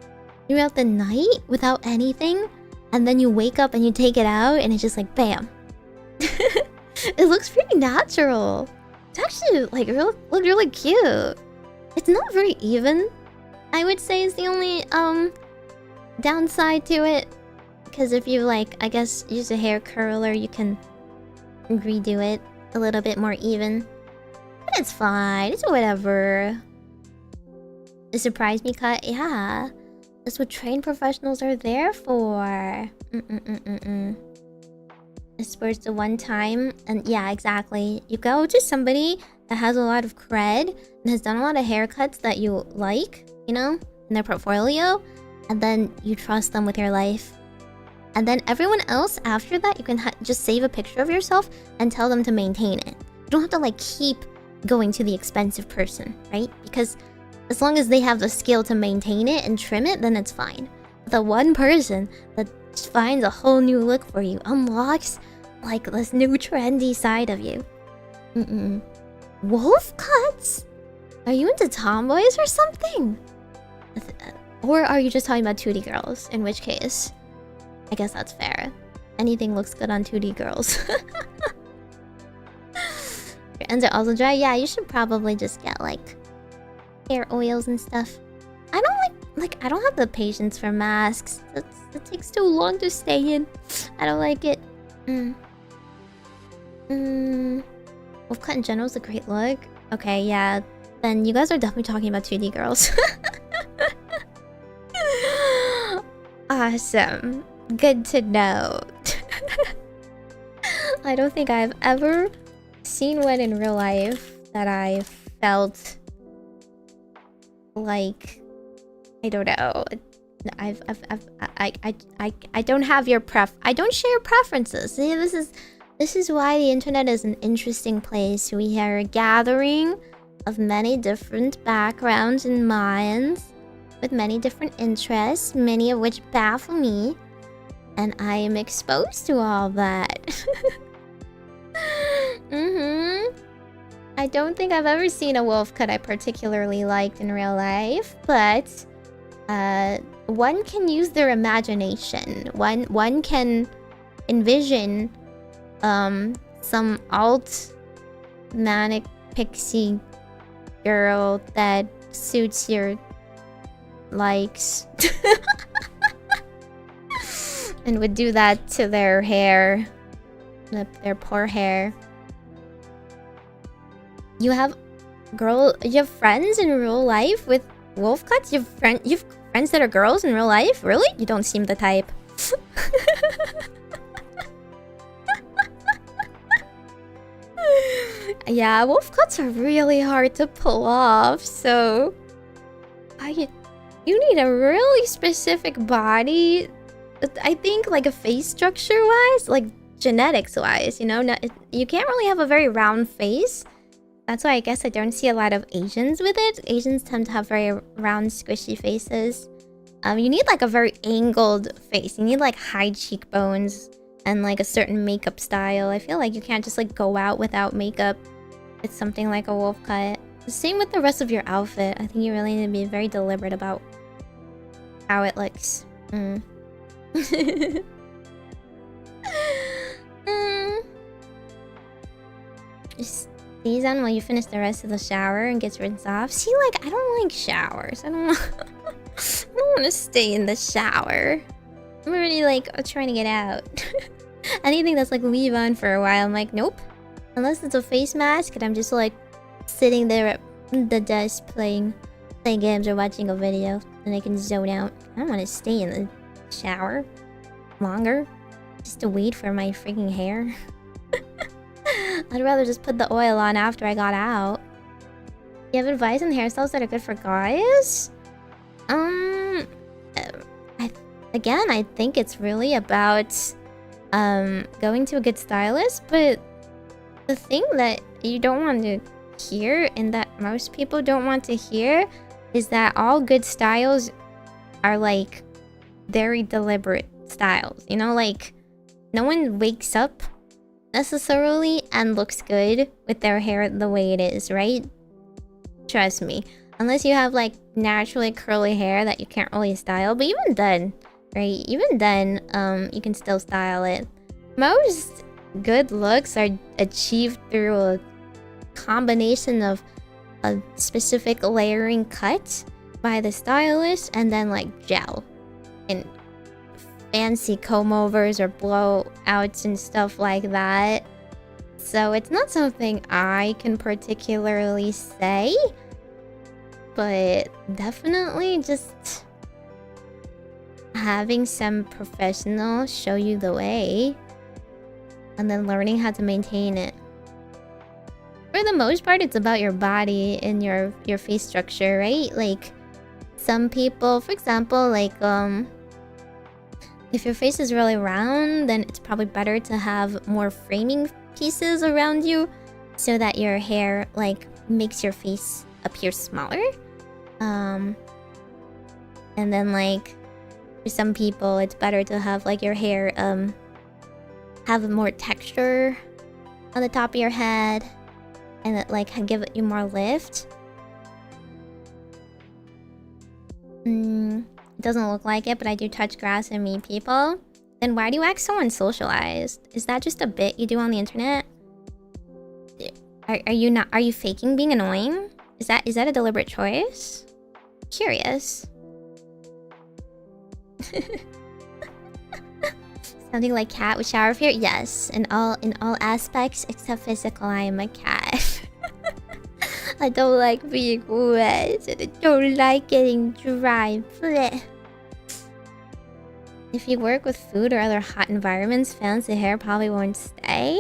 throughout the night without anything, and then you wake up and you take it out and it's just like bam. It looks pretty natural. It's actually like look really cute. It's not very even, I would say, is the only downside to it, because if you like, I guess, use a hair curler, you can redo it a little bit more even. But it's fine, it's whatever. The surprise me cut, yeah, that's what trained professionals are there for. It's worth the one time, and yeah, exactly. You go to somebody that has a lot of cred and has done a lot of haircuts that you like, you know, in their portfolio, and then you trust them with your life. And then everyone else after that, you can just save a picture of yourself and tell them to maintain it. You don't have to like keep going to the expensive person, right? Because as long as they have the skill to maintain it and trim it, then it's fine. But the one person that finds a whole new look for you, unlocks like this new trendy side of you. Wolf cuts? Are you into tomboys or something? Or are you just talking about 2D girls? In which case, I guess that's fair. Anything looks good on 2D girls. Your ends are also dry? Yeah, you should probably just get like hair oils and stuff. I don't I don't have the patience for masks. It takes too long to stay in. I don't like it. Wolf cut in general is a great look. Okay, yeah. Then you guys are definitely talking about 2D girls. Awesome. Good to know. I don't think I've ever seen one in real life that I felt like, I don't know. I don't have your I don't share preferences. See, this is why the internet is an interesting place. We are a gathering of many different backgrounds and minds with many different interests, many of which baffle me, and I am exposed to all that. I don't think I've ever seen a wolf cut I particularly liked in real life, but one can use their imagination. One can envision some alt manic pixie girl that suits your likes. And would do that to their hair. Their poor hair. You have friends in real life with wolf cuts? You've friends that are girls in real life? Really? You don't seem the type. Yeah, wolf cuts are really hard to pull off, so you need a really specific body. I think like a face structure wise, like genetics wise, you know, you can't really have a very round face. That's why I guess I don't see a lot of Asians with it. Asians tend to have very round, squishy faces. You need like a very angled face. You need like high cheekbones and like a certain makeup style. I feel like you can't just like go out without makeup. It's something like a wolf cut. Same with the rest of your outfit. I think you really need to be very deliberate about how it looks. Just stays on while you finish the rest of the shower and gets rinsed off. See, like, I don't like showers. I don't want to stay in the shower. I'm already like trying to get out. Anything that's like leave on for a while, I'm like, nope. Unless it's a face mask and I'm just like sitting there at the desk playing games or watching a video, and I can zone out. I don't want to stay in the shower longer just to wait for my freaking hair. I'd rather just put the oil on after I got out. You have advice on hairstyles that are good for guys? I think it's really about going to a good stylist, but the thing that you don't want to hear and that most people don't want to hear is that all good styles are like very deliberate styles. You know, like no one wakes up necessarily and looks good with their hair the way it is, right? Trust me. Unless you have like naturally curly hair that you can't really style, but even then, right? Even then, you can still style it. Most good looks are achieved through a combination of a specific layering cut by the stylist and then like gel and fancy comb overs or blowouts and stuff like that. So it's not something I can particularly say, but definitely just having some professional show you the way and then learning how to maintain it. For the most part, it's about your body and your face structure, right? Like some people, for example, like if your face is really round, then it's probably better to have more framing pieces around you so that your hair like makes your face appear smaller. And then like for some people, it's better to have like your hair have more texture on the top of your head and it like give it you more lift. It doesn't look like it, but I do touch grass and meet people. Then why do you act so unsocialized? Is that just a bit you do on the internet? Are you faking being annoying? Is that a deliberate choice? Curious. Something like cat with shower fear? Yes, in all aspects except physical, I am a cat. I don't like being wet and I don't like getting dry. Blech. If you work with food or other hot environments, fancy hair probably won't stay.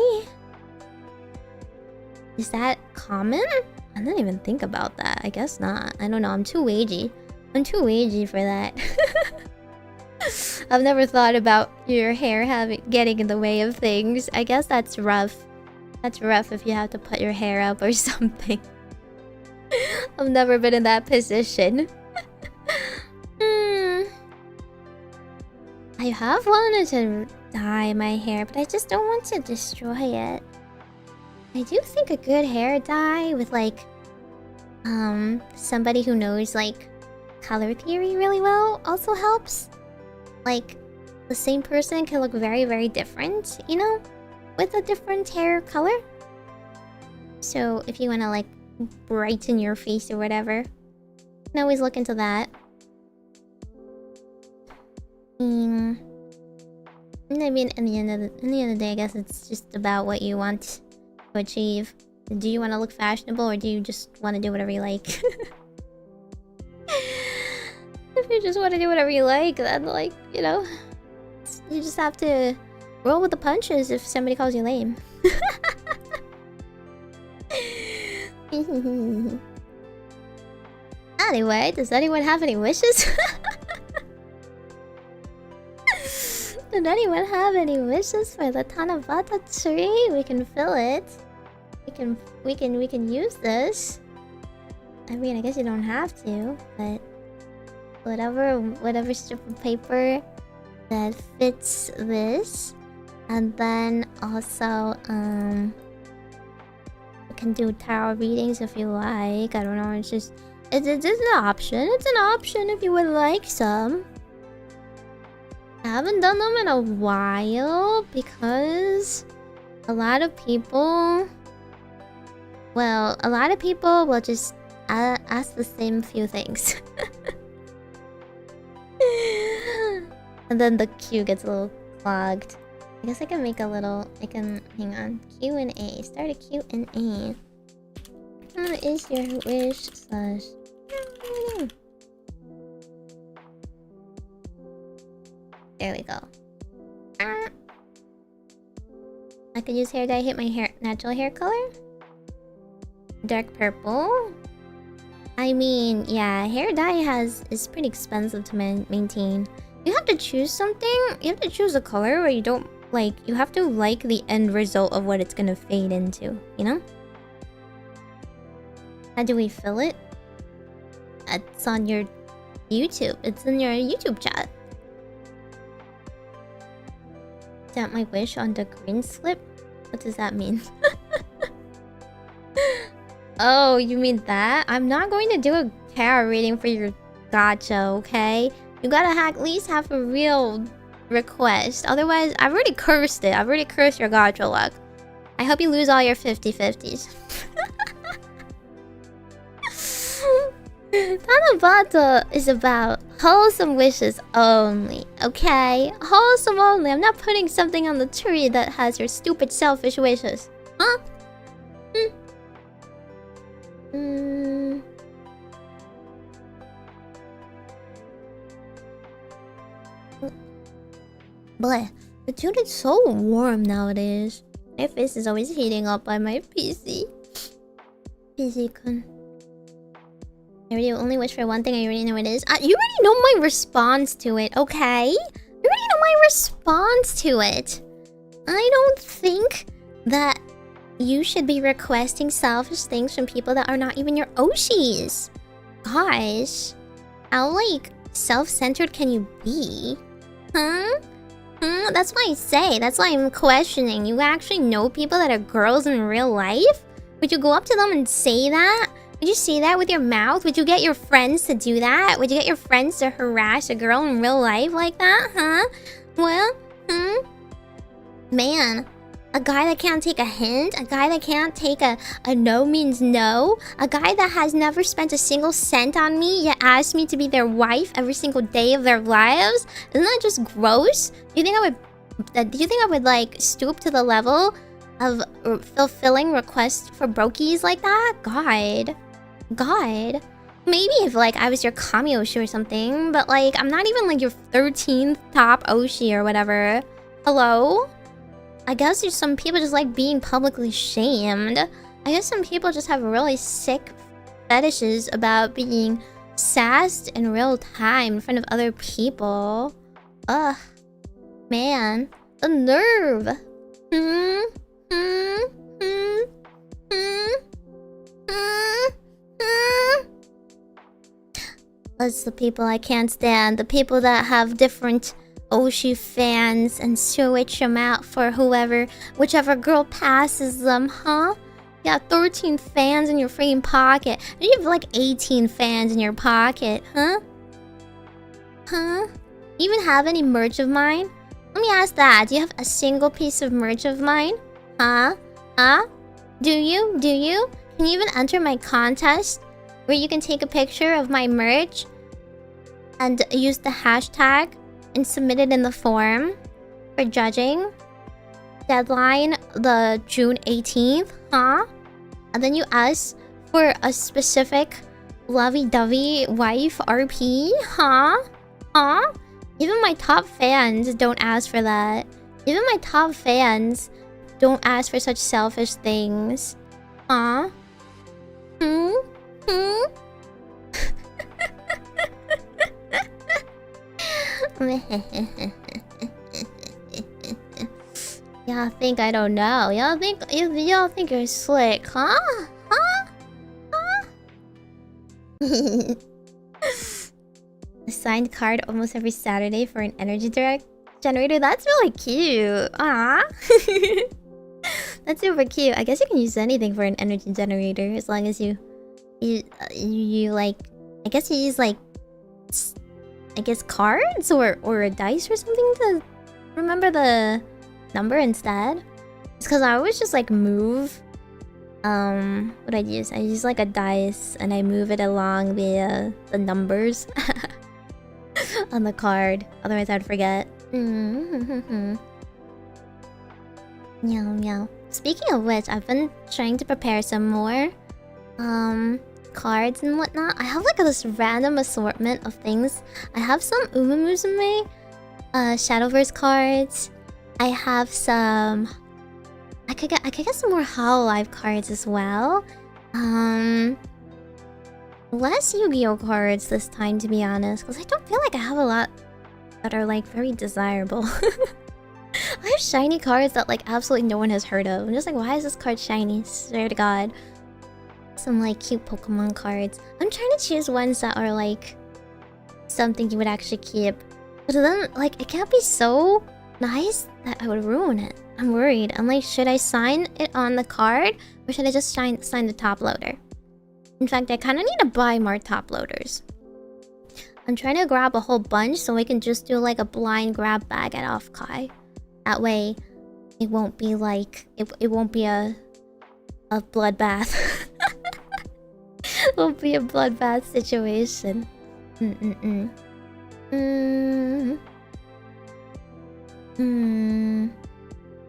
Is that common? I didn't even think about that. I guess not. I don't know. I'm too wagey. I'm too wagey for that. I've never thought about your hair getting in the way of things. I guess that's rough. That's rough if you have to put your hair up or something. I've never been in that position. I have wanted to dye my hair, but I just don't want to destroy it. I do think a good hair dye with like somebody who knows like color theory really well also helps. Like the same person can look very, very different, you know, with a different hair color. So if you want to like brighten your face or whatever, you can always look into that. I mean, in the end of the day, I guess it's just about what you want to achieve. Do you want to look fashionable, or do you just want to do whatever you like? If you just want to do whatever you like, then, like, you know, you just have to roll with the punches if somebody calls you lame. Anyway, does anyone have any wishes? Did anyone have any wishes for the Tanabata tree? We can fill it. We can use this. I mean, I guess you don't have to, but whatever strip of paper that fits this, and then also you can do tarot readings if you like. I don't know. It's just it's an option. It's an option if you would like some. I haven't done them in a while because a lot of people will just ask the same few things. And then the queue gets a little clogged. I guess I can make a little... hang on. Q&A. Start a Q&A. What is your wish slash... There we go. I could use hair dye, hit my hair natural hair color. Dark purple. I mean, yeah, hair dye is pretty expensive to maintain. You have to choose something. You have to choose a color where you don't like. You have to like the end result of what it's gonna fade into. You know? How do we fill it? It's on your YouTube. It's in your YouTube chat. Stamp my wish on the green slip? What does that mean? Oh, you mean that? I'm not going to do a tarot reading for your gacha, okay? You gotta at least have a real request. Otherwise, I've already cursed it. I've already cursed your gacha luck. I hope you lose all your 50-50s. Tanabata is about wholesome wishes only, okay? Wholesome only. I'm not putting something on the tree that has your stupid selfish wishes. Huh? Bleh. The dude is so warm nowadays. My face is always heating up by my PC. PC-kun. I already only wish for one thing. I already know what it is. You already know my response to it, okay? You already know my response to it. I don't think that you should be requesting selfish things from people that are not even your Oshis. Gosh. How, like, self-centered can you be? Huh? That's why I say. That's why I'm questioning. You actually know people that are girls in real life? Would you go up to them and say that? Would you say that with your mouth? Would you get your friends to do that? Would you get your friends to harass a girl in real life like that? Huh? Well, Man, a guy that can't take a hint? A guy that can't take a no means no? A guy that has never spent a single cent on me yet asked me to be their wife every single day of their lives? Isn't that just gross? Do you think I would like stoop to the level of fulfilling requests for brokies like that? God. Maybe if like I was your kami Oshi or something, but like I'm not even like your 13th top Oshi or whatever. Hello? I guess there's some people just like being publicly shamed. I guess some people just have really sick fetishes about being sassed in real time in front of other people. Ugh. Man. The nerve. That's the people I can't stand. The people that have different Oshi fans and switch them out for whichever girl passes them, huh? You got 13 fans in your freaking pocket. And you have like 18 fans in your pocket, huh? Huh? Do you even have any merch of mine? Let me ask that. Do you have a single piece of merch of mine? Huh? Huh? Do you? Can you even enter my contest? Where you can take a picture of my merch and use the hashtag and submit it in the form for judging. Deadline the June 18th, huh? And then you ask for a specific lovey-dovey wife RP, huh? Huh? Even my top fans don't ask for that. Even my top fans don't ask for such selfish things. Huh? Hmm? Hmm? Y'all think I don't know. Y'all think you're slick, huh? Huh? Huh? A signed card almost every Saturday for an energy generator. That's really cute. Ah. That's super cute. I guess you can use anything for an energy generator as long as you like. I guess you use like, I guess cards or a dice or something to remember the number instead. It's because I always just like move. What I use? I use like a dice and I move it along the numbers on the card. Otherwise, I'd forget. Meow meow. Speaking of which, I've been trying to prepare some more cards and whatnot. I have like this random assortment of things. I have some Umumusume Shadowverse cards. I have some. I could get some more Hololive cards as well. Less Yu-Gi-Oh cards this time, to be honest, because I don't feel like I have a lot that are like very desirable. I have shiny cards that like absolutely no one has heard of. I'm just like, why is this card shiny? Swear to God. Some like cute Pokemon cards. I'm trying to choose ones that are like something you would actually keep. But then like it can't be so nice that I would ruin it. I'm worried. I'm like, should I sign it on the card or should I just sign the top loader? In fact, I kind of need to buy more top loaders. I'm trying to grab a whole bunch so we can just do like a blind grab bag at Offkai. That way, it won't be like it won't be a bloodbath. It won't be a bloodbath situation.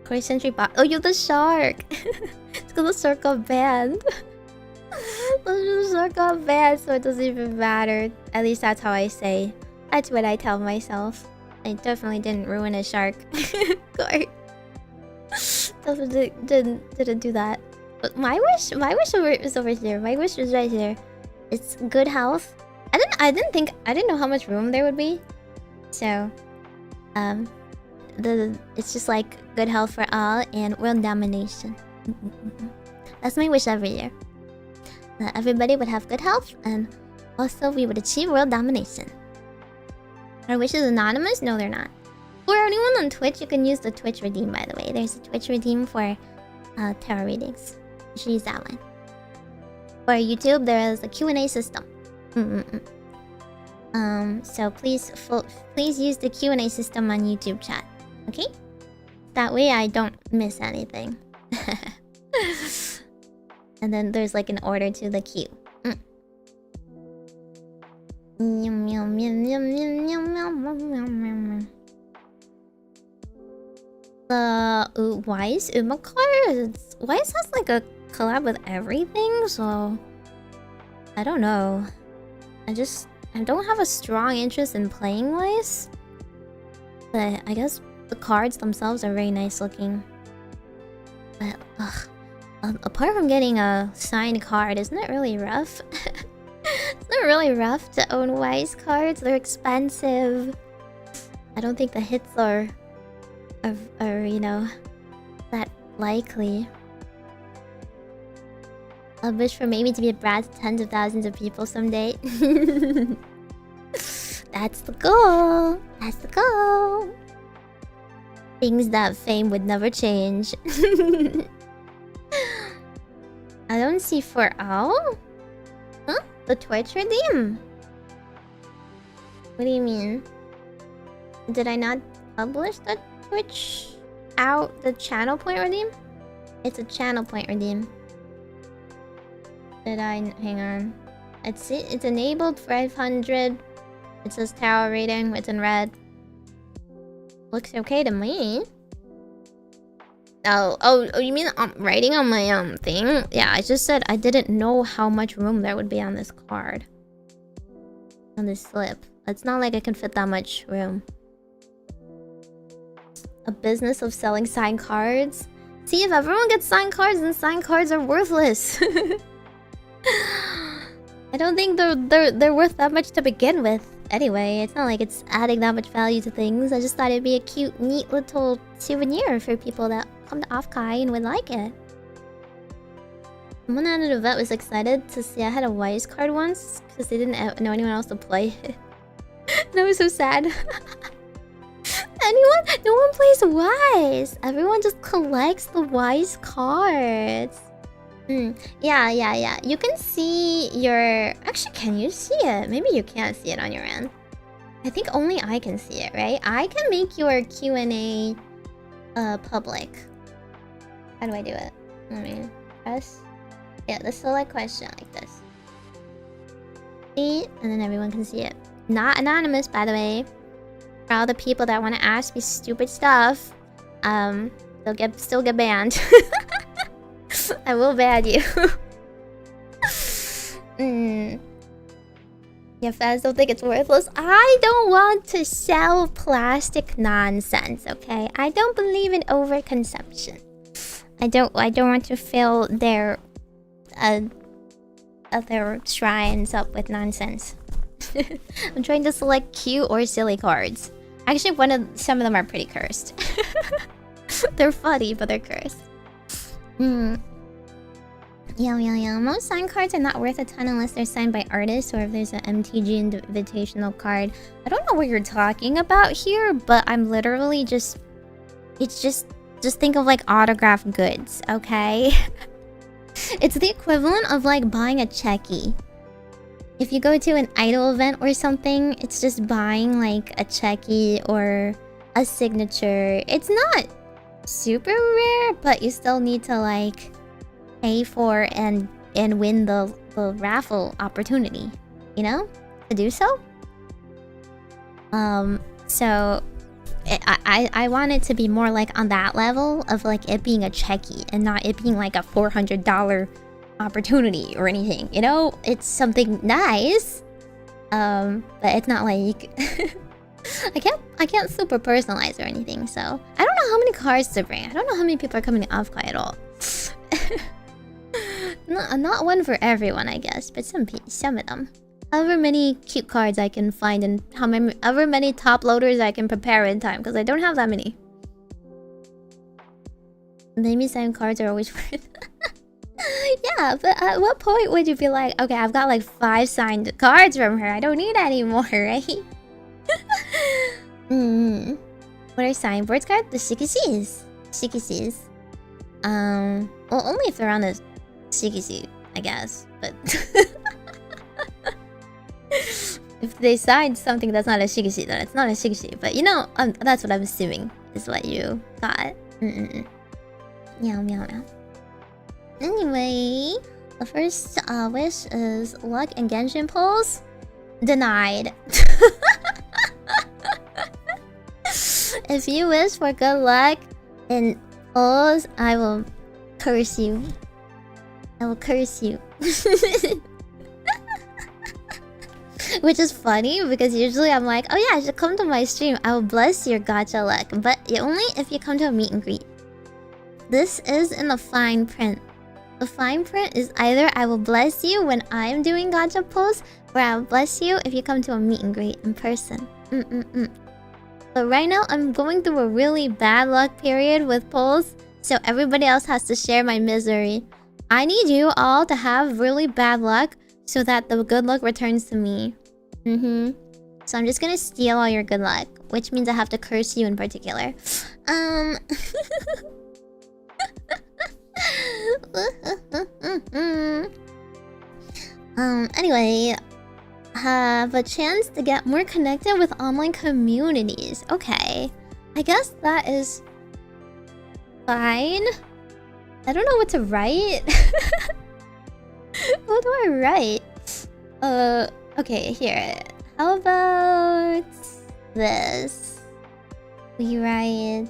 Croy Sentry bot. Oh, you're the shark. It's called the shark got banned. The shark got banned, so it doesn't even matter. At least that's how I say. That's what I tell myself. I definitely didn't ruin a shark card. Definitely didn't do that. But my wish is over here. My wish is right here. It's good health. I didn't know how much room there would be. So, it's just like good health for all and world domination. That's my wish every year. That everybody would have good health and also we would achieve world domination. Our wishes anonymous? No, they're not. For anyone on Twitch, you can use the Twitch redeem, by the way. There's a Twitch redeem for tarot readings. You should use that one. For YouTube, there is a Q&A system. So please use the Q&A system on YouTube chat. Okay? That way I don't miss anything. And then there's like an order to the queue. Wise Uma cards. Wise has like a collab with everything, so I don't know. I don't have a strong interest in playing Wise, but I guess the cards themselves are very nice looking. But apart from getting a signed card, isn't it really rough? Isn't it really rough to own Wise cards? They're expensive. I don't think the hits are you know, that likely. I wish for Meimi to be a brat to tens of thousands of people someday. That's the goal. That's the goal. Things that fame would never change. I don't see for all. Huh? The Twitch redeem? What do you mean? Did I not publish the Twitch out the channel point redeem? It's a channel point redeem. Did I? Hang on. It's enabled 500. It says tower rating. It's in red. Looks okay to me. Oh, you mean writing on my thing? Yeah, I just said I didn't know how much room there would be on this card. On this slip. It's not like I can fit that much room. A business of selling signed cards? See, if everyone gets signed cards, then signed cards are worthless. I don't think they're worth that much to begin with. Anyway, it's not like it's adding that much value to things. I just thought it'd be a cute, neat little souvenir for people that come to Offkai and would like it. Someone at an event was excited to see I had a Wise card once because they didn't know anyone else to play it. That was so sad. Anyone? No one plays Wise. Everyone just collects the Wise cards. Yeah. You can see your... Actually, can you see it? Maybe you can't see it on your end. I think only I can see it, right? I can make your Q&A public. How do I do it? Let me press... Yeah, the select question like this. See? And then everyone can see it. Not anonymous, by the way. For all the people that want to ask me stupid stuff, they'll still get banned. I will ban you. Your fans don't think it's worthless. I don't want to sell plastic nonsense, okay? I don't believe in overconsumption. I don't want to fill their shrines up with nonsense. I'm trying to select cute or silly cards. Actually, some of them are pretty cursed. They're funny, but they're cursed. Yeah. Most signed cards are not worth a ton unless they're signed by artists or if there's an MTG invitational card. I don't know what you're talking about here, but I'm literally just... It's just think of like autographed goods, okay? It's the equivalent of like buying a checky. If you go to an idol event or something, it's just buying like a checky or a signature. It's not super rare, but you still need to like pay for and win the raffle opportunity, you know, to do so. So I want it to be more like on that level of like it being a checky and not it being like a $400 opportunity or anything, you know. It's something nice, but it's not like I can't super personalize or anything. So I don't know how many cards to bring. I don't know how many people are coming to Offkai at all. Not one for everyone, I guess, but some of them. However many cute cards I can find and however many top loaders I can prepare in time, because I don't have that many. Maybe signed cards are always worth. Yeah, but at what point would you be like, okay, I've got like 5 signed cards from her, I don't need any more, right? What are signboards cards? The Shikishis. Well, only if they're on the Shikishi, I guess, but... If they signed something that's not a Shikishi, then it's not a Shikishi. But you know, that's what I'm assuming is what you got. Meow. Anyway, the first wish is luck and Genshin pulls. Denied. If you wish for good luck in pulls, I will curse you. Which is funny because usually I'm like, oh yeah, I should come to my stream. I will bless your gacha luck, but only if you come to a meet and greet. This is in the fine print. The fine print is either I will bless you when I'm doing gacha pulls, or I will bless you if you come to a meet and greet in person. But right now I'm going through a really bad luck period with pulls, so everybody else has to share my misery. I need you all to have really bad luck so that the good luck returns to me. So I'm just gonna steal all your good luck, which means I have to curse you in particular. Anyway, have a chance to get more connected with online communities. Okay, I guess that is fine. I don't know what to write. What do I write? Okay, here. How about this? We right.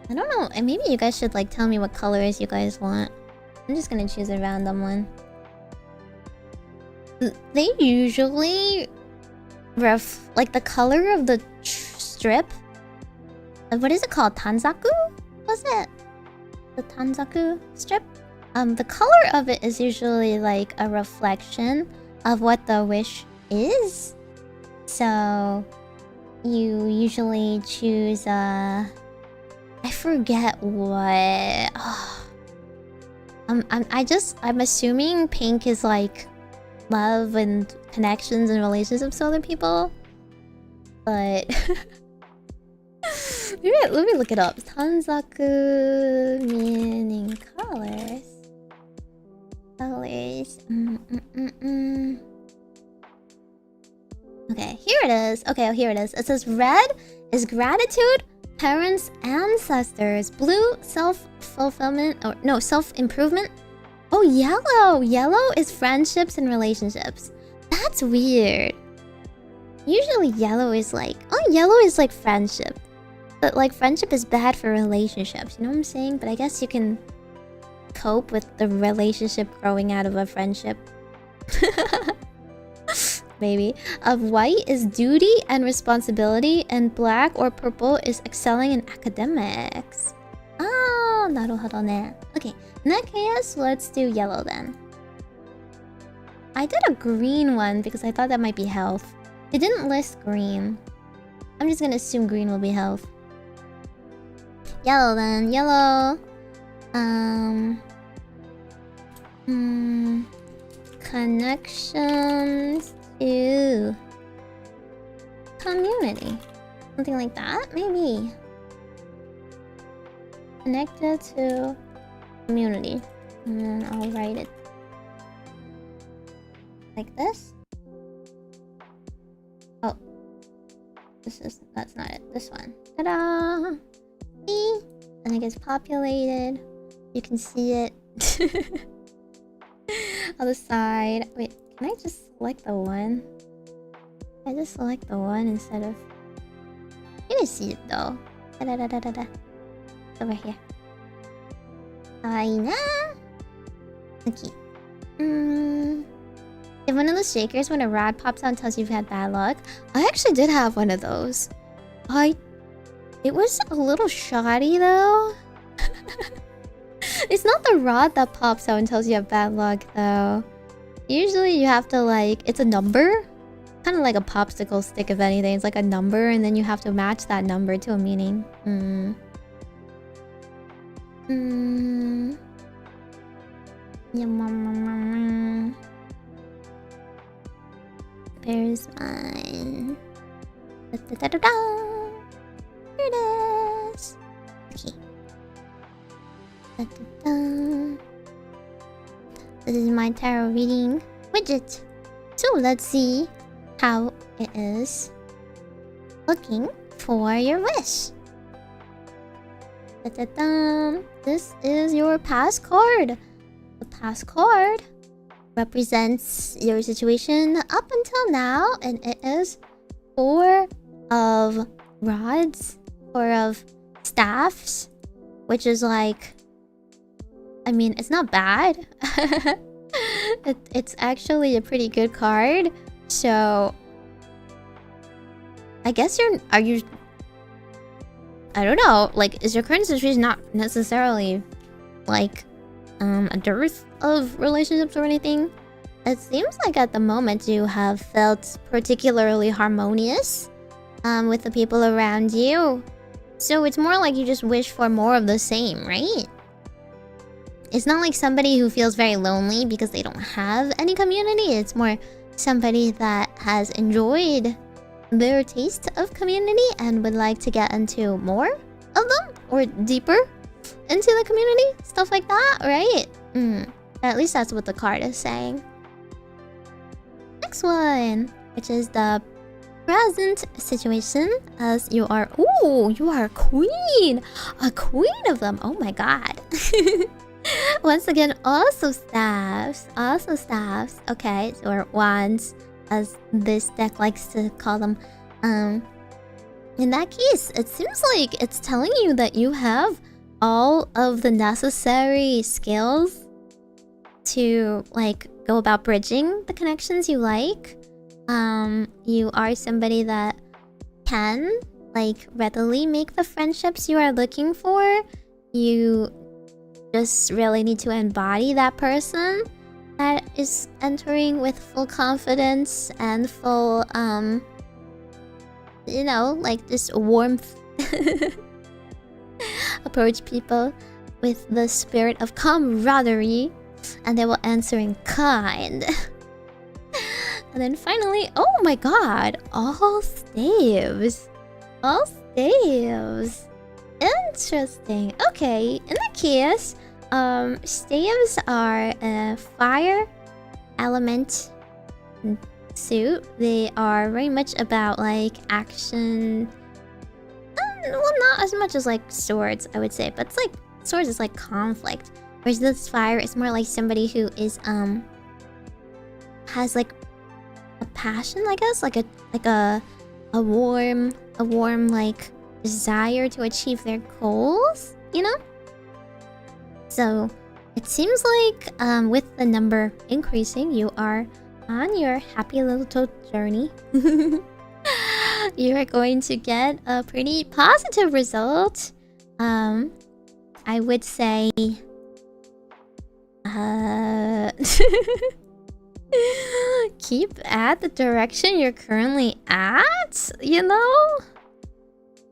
I don't know. And maybe you guys should like tell me what colors you guys want. I'm just gonna choose a random one. They usually like the color of the strip. What is it called? Tanzaku? Was it the tanzaku strip? The color of it is usually like a reflection of what the wish is. So you usually choose I forget what. Oh. I'm assuming pink is like love and connections and relationships with other people. But let me look it up. Tanzaku meaning colors. Colors. Okay, here it is. Okay, here it is. It says red is gratitude, parents, ancestors. Blue, self-fulfillment, or no, self-improvement. Oh, yellow. Yellow is friendships and relationships. That's weird. Usually yellow is like... Oh, yellow is like friendship. But like friendship is bad for relationships. You know what I'm saying? But I guess you can cope with the relationship growing out of a friendship. Maybe. White is duty and responsibility. And black or purple is excelling in academics. Oh, naruhodo ne. Okay, in that case, let's do yellow then. I did a green one because I thought that might be health. It didn't list green. I'm just gonna assume green will be health. Yellow then. Yellow. Connections to community. Something like that, maybe. Connected to community. And then I'll write it like this. Oh. That's not it. This one. Ta-da! See? And it gets populated. You can see it. On the side. Wait, can I just select the one? I just select the one instead of... You can see it though. Da-da-da-da-da-da. Over here. Aina. Okay. If one of those shakers when a rod pops out and tells you you've had bad luck. I actually did have one of those. It was a little shoddy though. It's not the rod that pops out and tells you have bad luck though. Usually you have to like... It's a number. Kind of like a popsicle stick if anything. It's like a number and then you have to match that number to a meaning. There's mine. Da-da-da-da-da. Here it is. Okay. Da-da-da. This is my tarot reading widget. So let's see how it is looking for your wish. Da-da-da. This is your past card. The past card represents your situation up until now, and it is 4 of rods, 4 of staffs, which is like, I mean, it's not bad. It's actually a pretty good card. So I guess I don't know, like, is your current situation not necessarily like a dearth of relationships or anything? It seems like at the moment you have felt particularly harmonious with the people around you. So it's more like you just wish for more of the same, right? It's not like somebody who feels very lonely because they don't have any community. It's more somebody that has enjoyed their taste of community and would like to get into more of them or deeper into the community, stuff like that, right? At least that's what the card is saying. Next one, which is the present situation, as you are... Ooh, you are a queen of them. Oh my god. Once again, also staffs. Okay, or wands, as this deck likes to call them. In that case, it seems like it's telling you that you have all of the necessary skills to like go about bridging the connections you like. You are somebody that can like readily make the friendships you are looking for. You just really need to embody that person that is entering with full confidence and full you know, like this warmth. Approach people with the spirit of camaraderie, and they will answer in kind. And then finally, oh my god, all staves. All staves. Interesting. Okay, in that case, staves are a fire element suit. They are very much about like action. Well, not as much as like swords, I would say, but it's like swords is like conflict. Whereas this fire is more like somebody who is has like a passion, I guess, like a warm like desire to achieve their goals, you know? So it seems like with the number increasing, you are on your happy little journey. You are going to get a pretty positive result. I would say keep at the direction you're currently at, you know?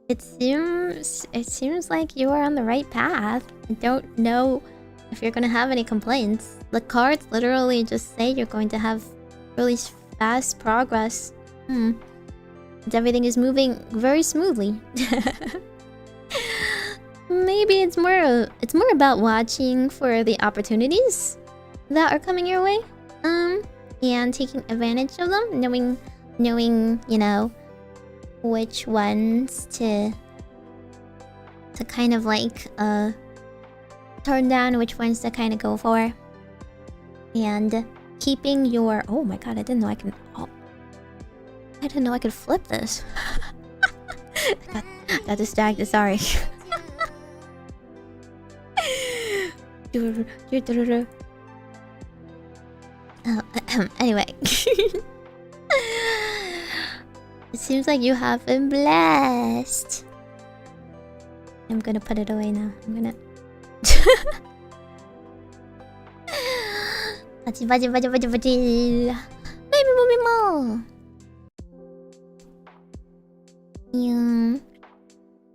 It seems like you are on the right path. I don't know if you're gonna have any complaints. The cards literally just say you're going to have really fast progress. Everything is moving very smoothly. Maybe it's more about watching for the opportunities that are coming your way, and taking advantage of them, knowing, you know, which ones to kind of like turn down, which ones to kind of go for, and keeping your oh my god, I didn't know I could flip this. got distracted, sorry. Anyway. It seems like you have been blessed. I'm gonna put it away now. I'm gonna Baji. Baby.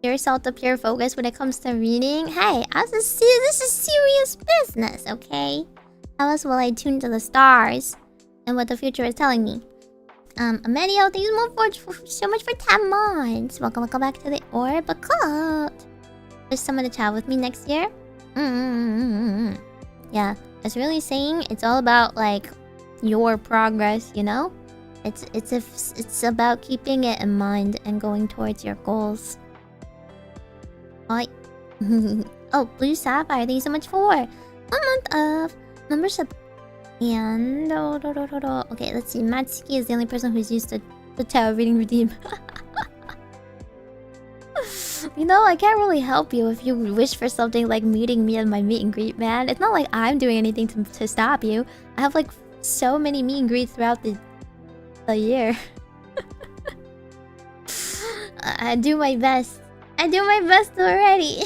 Pure salt of pure focus when it comes to reading. Hey, this is serious business, okay? How else will I tune to the stars and what the future is telling me? Amedio, thank you so much for 10 months. Welcome back to the Orbacle. There's someone to chat with me next year. Yeah, it's really saying it's all about like your progress, you know? It's about keeping it in mind and going towards your goals. Oi. Oh, Blue Sapphire, thank you so much for 1 month of membership. And okay, let's see. Matsuki is the only person who's used the tarot reading routine. You know, I can't really help you if you wish for something like meeting me at my meet and greet, man. It's not like I'm doing anything to stop you. I have like so many meet and greets throughout the year. I do my best. I do my best already.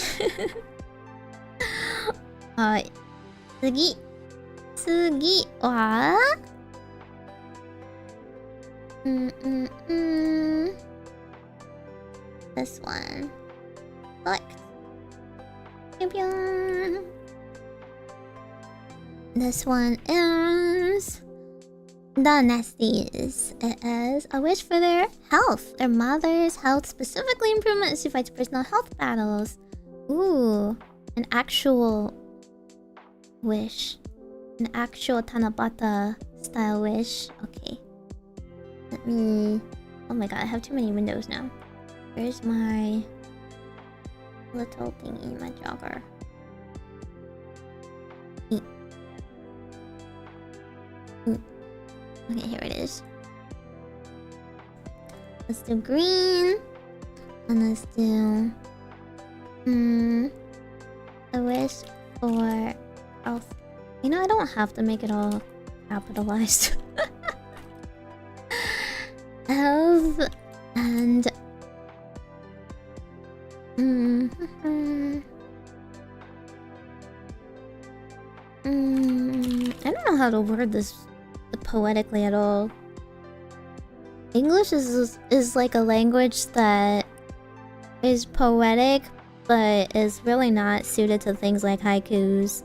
Tsugi wa this one. Select. This one is the Nasties. It is a wish for their health. Their mother's health, specifically improvements to fight personal health battles. Ooh, an actual wish. An actual Tanabata style wish. Okay. Let me... Oh my god, I have too many windows now. Where's my little thingy, my jogger? Okay, here it is. Let's do green. And let's do a wish for health. You know, I don't have to make it all capitalized. Health and I don't know how to word this poetically at all. English is like a language that is poetic, but is really not suited to things like haikus.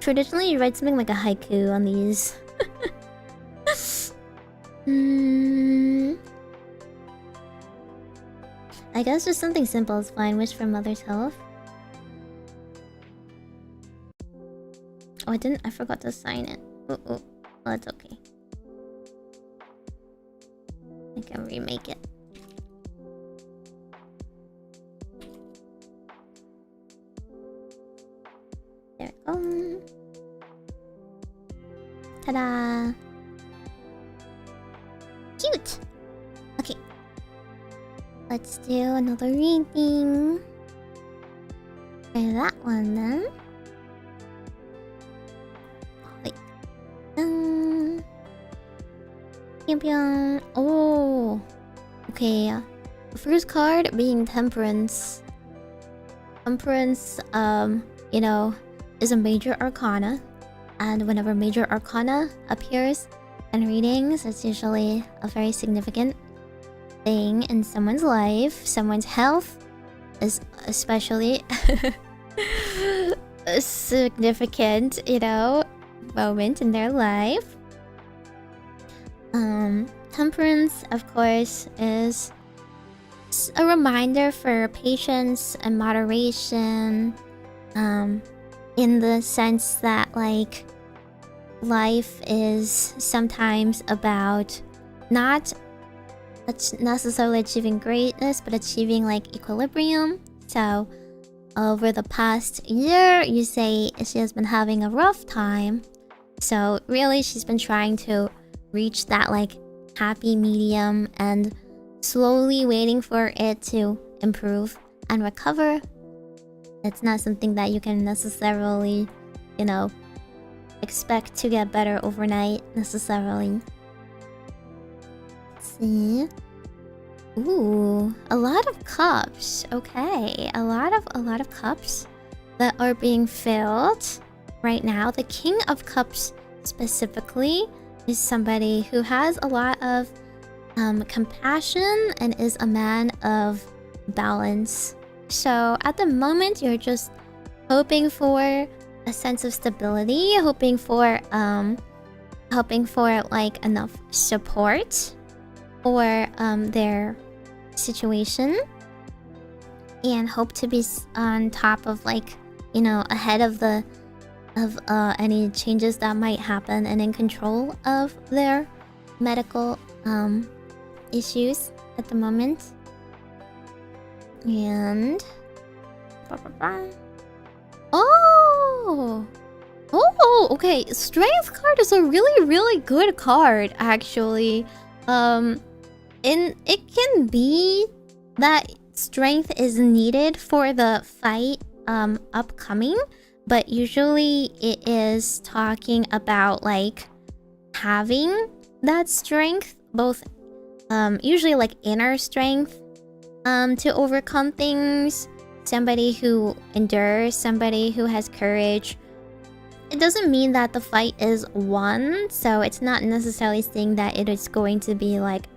Traditionally, you write something like a haiku on these. I guess just something simple is fine. Wish for mother's health. Oh, I forgot to sign it. Oh, well, that's okay. I can remake it. There we go. Ta-da! Cute! Okay. Let's do another reading. Try that one then. Wait. Champion. Oh. Okay. The first card being Temperance. Temperance, you know, is a major arcana. And whenever major arcana appears in readings, it's usually a very significant thing in someone's life. Someone's health is especially a significant, you know, moment in their life. Temperance, of course, is a reminder for patience and moderation, in the sense that, like, life is sometimes about not necessarily achieving greatness, but achieving, like, equilibrium. So, over the past year, you say she has been having a rough time. So, really, she's been trying to reach that, like, happy medium and slowly waiting for it to improve and recover. It's not something that you can necessarily, you know, expect to get better overnight necessarily. Let's see. Ooh, a lot of cups. Okay, a lot of cups that are being filled right now. The King of Cups specifically is somebody who has a lot of compassion and is a man of balance. So at the moment, you're just hoping for a sense of stability, hoping for like enough support for their situation, and hope to be on top of, like, you know, ahead of any changes that might happen and in control of their medical issues at the moment. And oh, okay. Strength card is a really good card, actually. And it can be that strength is needed for the fight upcoming, but usually it is talking about, like, having that strength, both usually like inner strength to overcome things, somebody who endures, somebody who has courage. It doesn't mean that the fight is won, so it's not necessarily saying that it is going to be, like,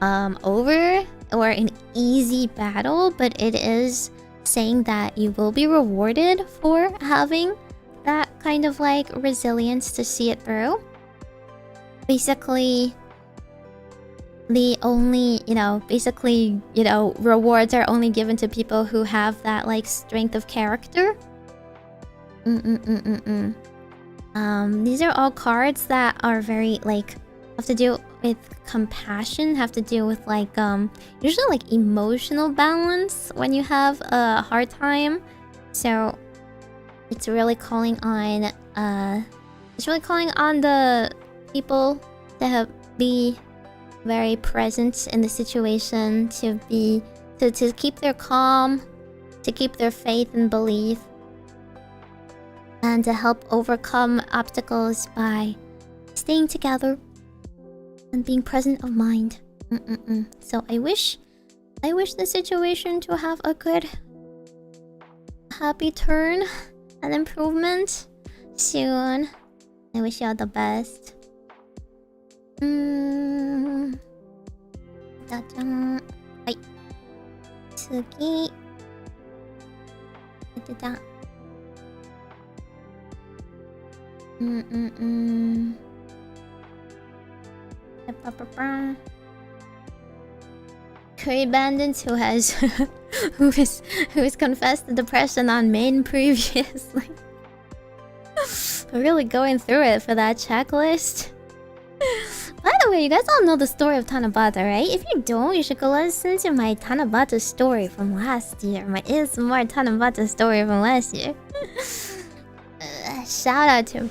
over or an easy battle, but it is saying that you will be rewarded for having that kind of, like, resilience to see it through. Basically, the only, rewards are only given to people who have that, like, strength of character. These are all cards that are very, like, have to do with compassion, have to do with, like, usually, like, emotional balance when you have a hard time. So it's really calling on the people to be very present in the situation, to keep their calm, to keep their faith and belief, and to help overcome obstacles by staying together and being present of mind. So I wish the situation to have a good, happy turn and improvement soon. I wish y'all the best. Hai. Tsugi. Curry Bandits who has who has confessed the depression on main previously. We're really going through it for that checklist. By the way, you guys all know the story of Tanabata, right? If you don't, you should go listen to my Tanabata story from last year. My ASMR Tanabata story from last year. Shout out to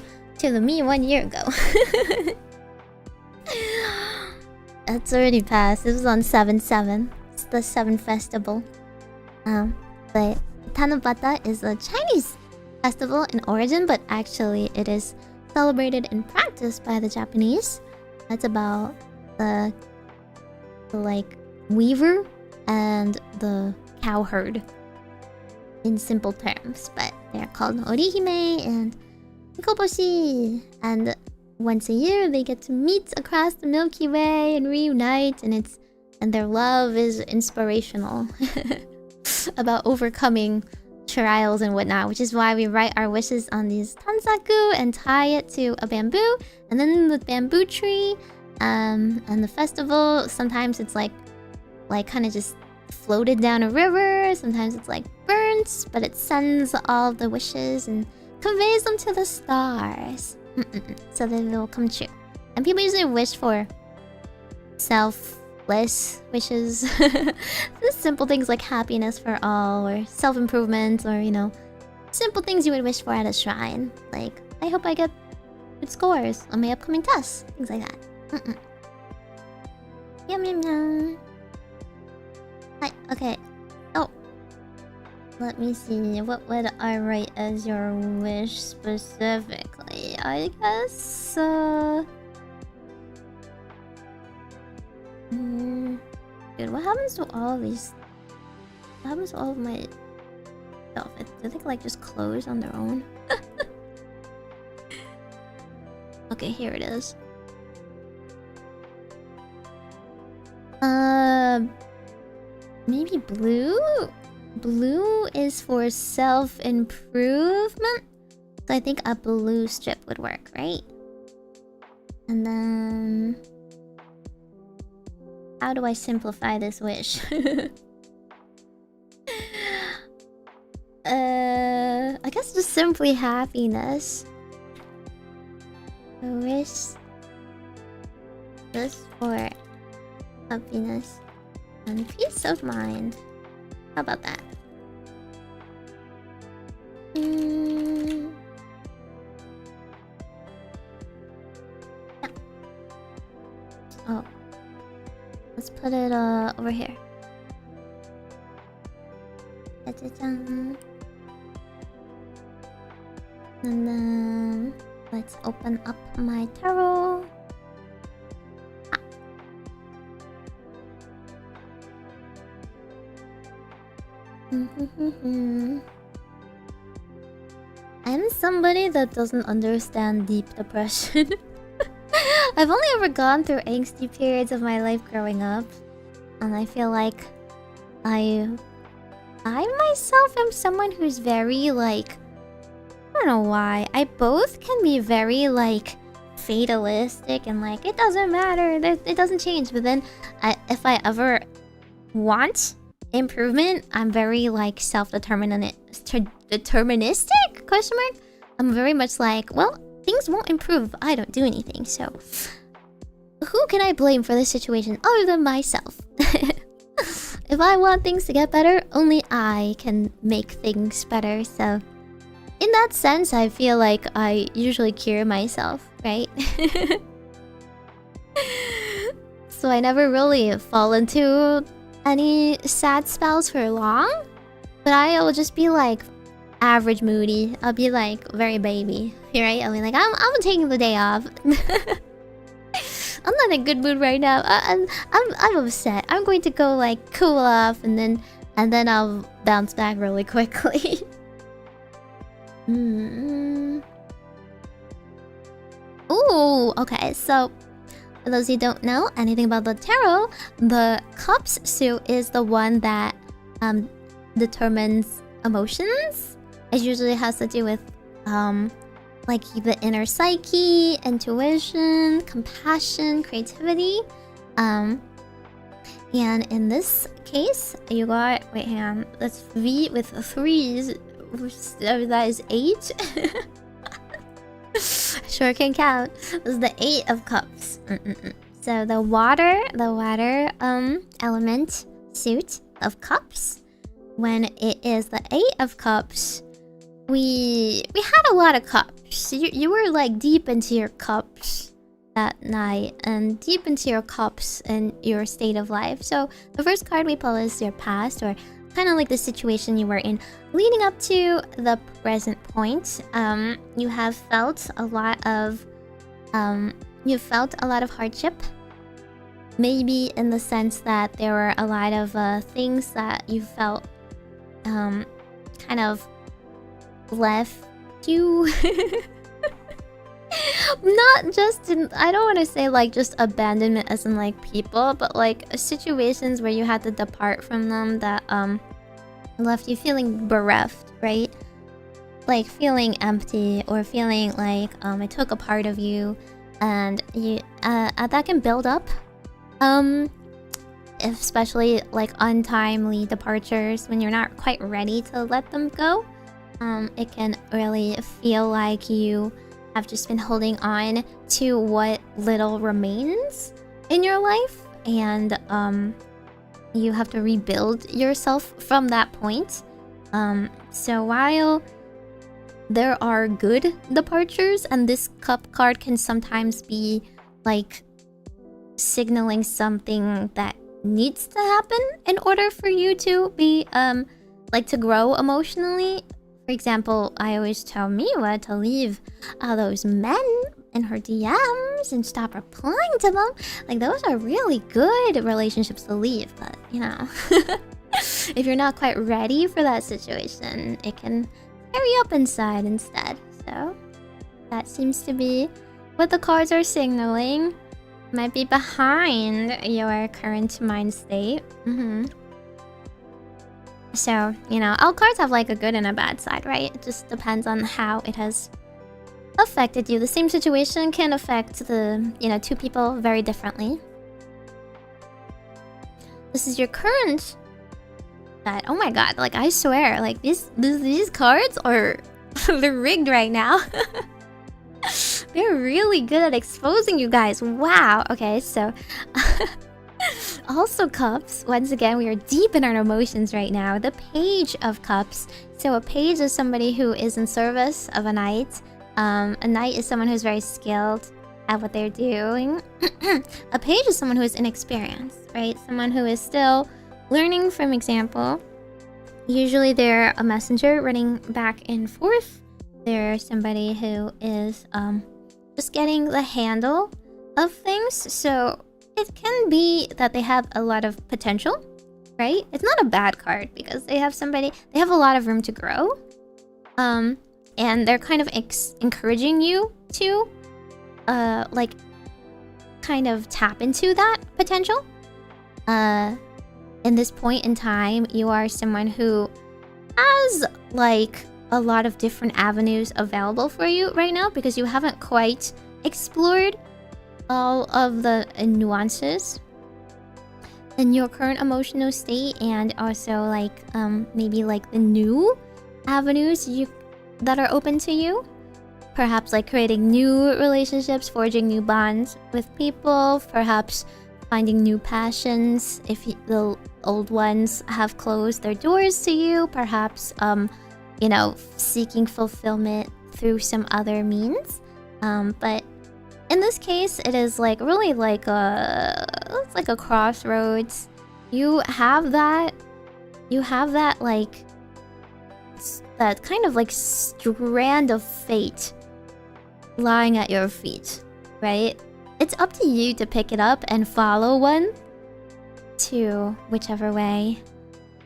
the me 1 year ago. It's already passed. It was on 7/7. It's the 7 festival. But Tanabata is a Chinese festival in origin, but actually it is celebrated and practiced by the Japanese. That's about the like weaver and the cowherd in simple terms, but they're called Orihime and Hikoboshi, and once a year they get to meet across the Milky Way and reunite, and their love is inspirational about overcoming trials and whatnot, which is why we write our wishes on these tanzaku and tie it to a bamboo, and then the bamboo tree, and the festival, sometimes it's like kind of just floated down a river, sometimes it's like burnt, but it sends all the wishes and conveys them to the stars, so that they will come true. And people usually wish for selfless wishes. Just simple things like happiness for all, or self-improvement, or simple things you would wish for at a shrine, like I hope I get good scores on my upcoming tests, things like that. Yum yum yum. Hi, okay. Oh, let me see, what would I write as your wish specifically? I guess dude, what happens to all these? What happens to all of my stuff? Do they like just close on their own? Okay, here it is. Maybe blue? Blue is for self-improvement, so I think a blue strip would work, right? And then how do I simplify this wish? I guess just simply happiness. I wish this for happiness and peace of mind. How about that? Yeah. Oh, let's put it over here. And then let's open up my tarot. I'm somebody that doesn't understand deep depression. I've only ever gone through angsty periods of my life growing up, and I feel like I myself am someone who's very like, I don't know why, I both can be very like fatalistic and like it doesn't matter, it doesn't change, but then if I ever want improvement, I'm very like deterministic? Question mark? I'm very much like, well, things won't improve if I don't do anything, so who can I blame for this situation other than myself? If I want things to get better, only I can make things better, so in that sense, I feel like I usually cure myself, right? So I never really fall into any sad spells for long. But I'll just be like average moody. I'll be like very baby. Right? I'll be like, I'm taking the day off. I'm not in a good mood right now. I'm upset. I'm going to go like cool off and then I'll bounce back really quickly. Ooh, okay, so for those who don't know anything about the tarot, the Cups suit is the one that determines emotions. It usually has to do with like the inner psyche, intuition, compassion, creativity. And in this case, you got, wait, hang on, that's V with threes. That is 8. Sure can count. This is the 8 of Cups. So the water element suit of Cups. When it is the 8 of Cups, we had a lot of cups. You were like deep into your cups that night and deep into your cups and your state of life. So the first card we pull is your past, or kind of like the situation you were in leading up to the present point. You have felt a lot of hardship. Maybe in the sense that there were a lot of things that you felt kind of left you. Not just in, I don't want to say like just abandonment as in like people, but like situations where you had to depart from them that left you feeling bereft, right? Like feeling empty or feeling like it took a part of you, and you that can build up. Especially like untimely departures when you're not quite ready to let them go. It can really feel like you have just been holding on to what little remains in your life, and you have to rebuild yourself from that point. So while there are good departures, and this cup card can sometimes be like signaling something that needs to happen in order for you to be like to grow emotionally. For example, I always tell Miwa to leave those men in her DMs and stop replying to them. Like, those are really good relationships to leave, but you know, if you're not quite ready for that situation, it can tear you up inside instead. So that seems to be what the cards are signaling. Might be behind your current mind state. So, you know, all cards have like a good and a bad side, right? It just depends on how it has affected you. The same situation can affect the, you know, two people very differently. This is your current side. Oh my god, like I swear, like these cards are they're rigged right now. They're really good at exposing you guys. Wow. Okay, so also Cups. Once again, we are deep in our emotions right now. The Page of Cups. So a page is somebody who is in service of a knight. A knight is someone who's very skilled at what they're doing. A page is someone who is inexperienced, right? Someone who is still learning from example. Usually they're a messenger running back and forth. They're somebody who is just getting the handle of things. So it can be that they have a lot of potential, right? It's not a bad card because they have a lot of room to grow. And they're kind of encouraging you to like kind of tap into that potential. In this point in time, you are someone who has like a lot of different avenues available for you right now because you haven't quite explored all of the nuances in your current emotional state, and also like maybe like the new avenues that are open to you. Perhaps like creating new relationships, forging new bonds with people, perhaps finding new passions if the old ones have closed their doors to you, perhaps you know, seeking fulfillment through some other means. But in this case, it is like really like it's like a crossroads. You have that like that kind of like strand of fate lying at your feet, right? It's up to you to pick it up and follow one to whichever way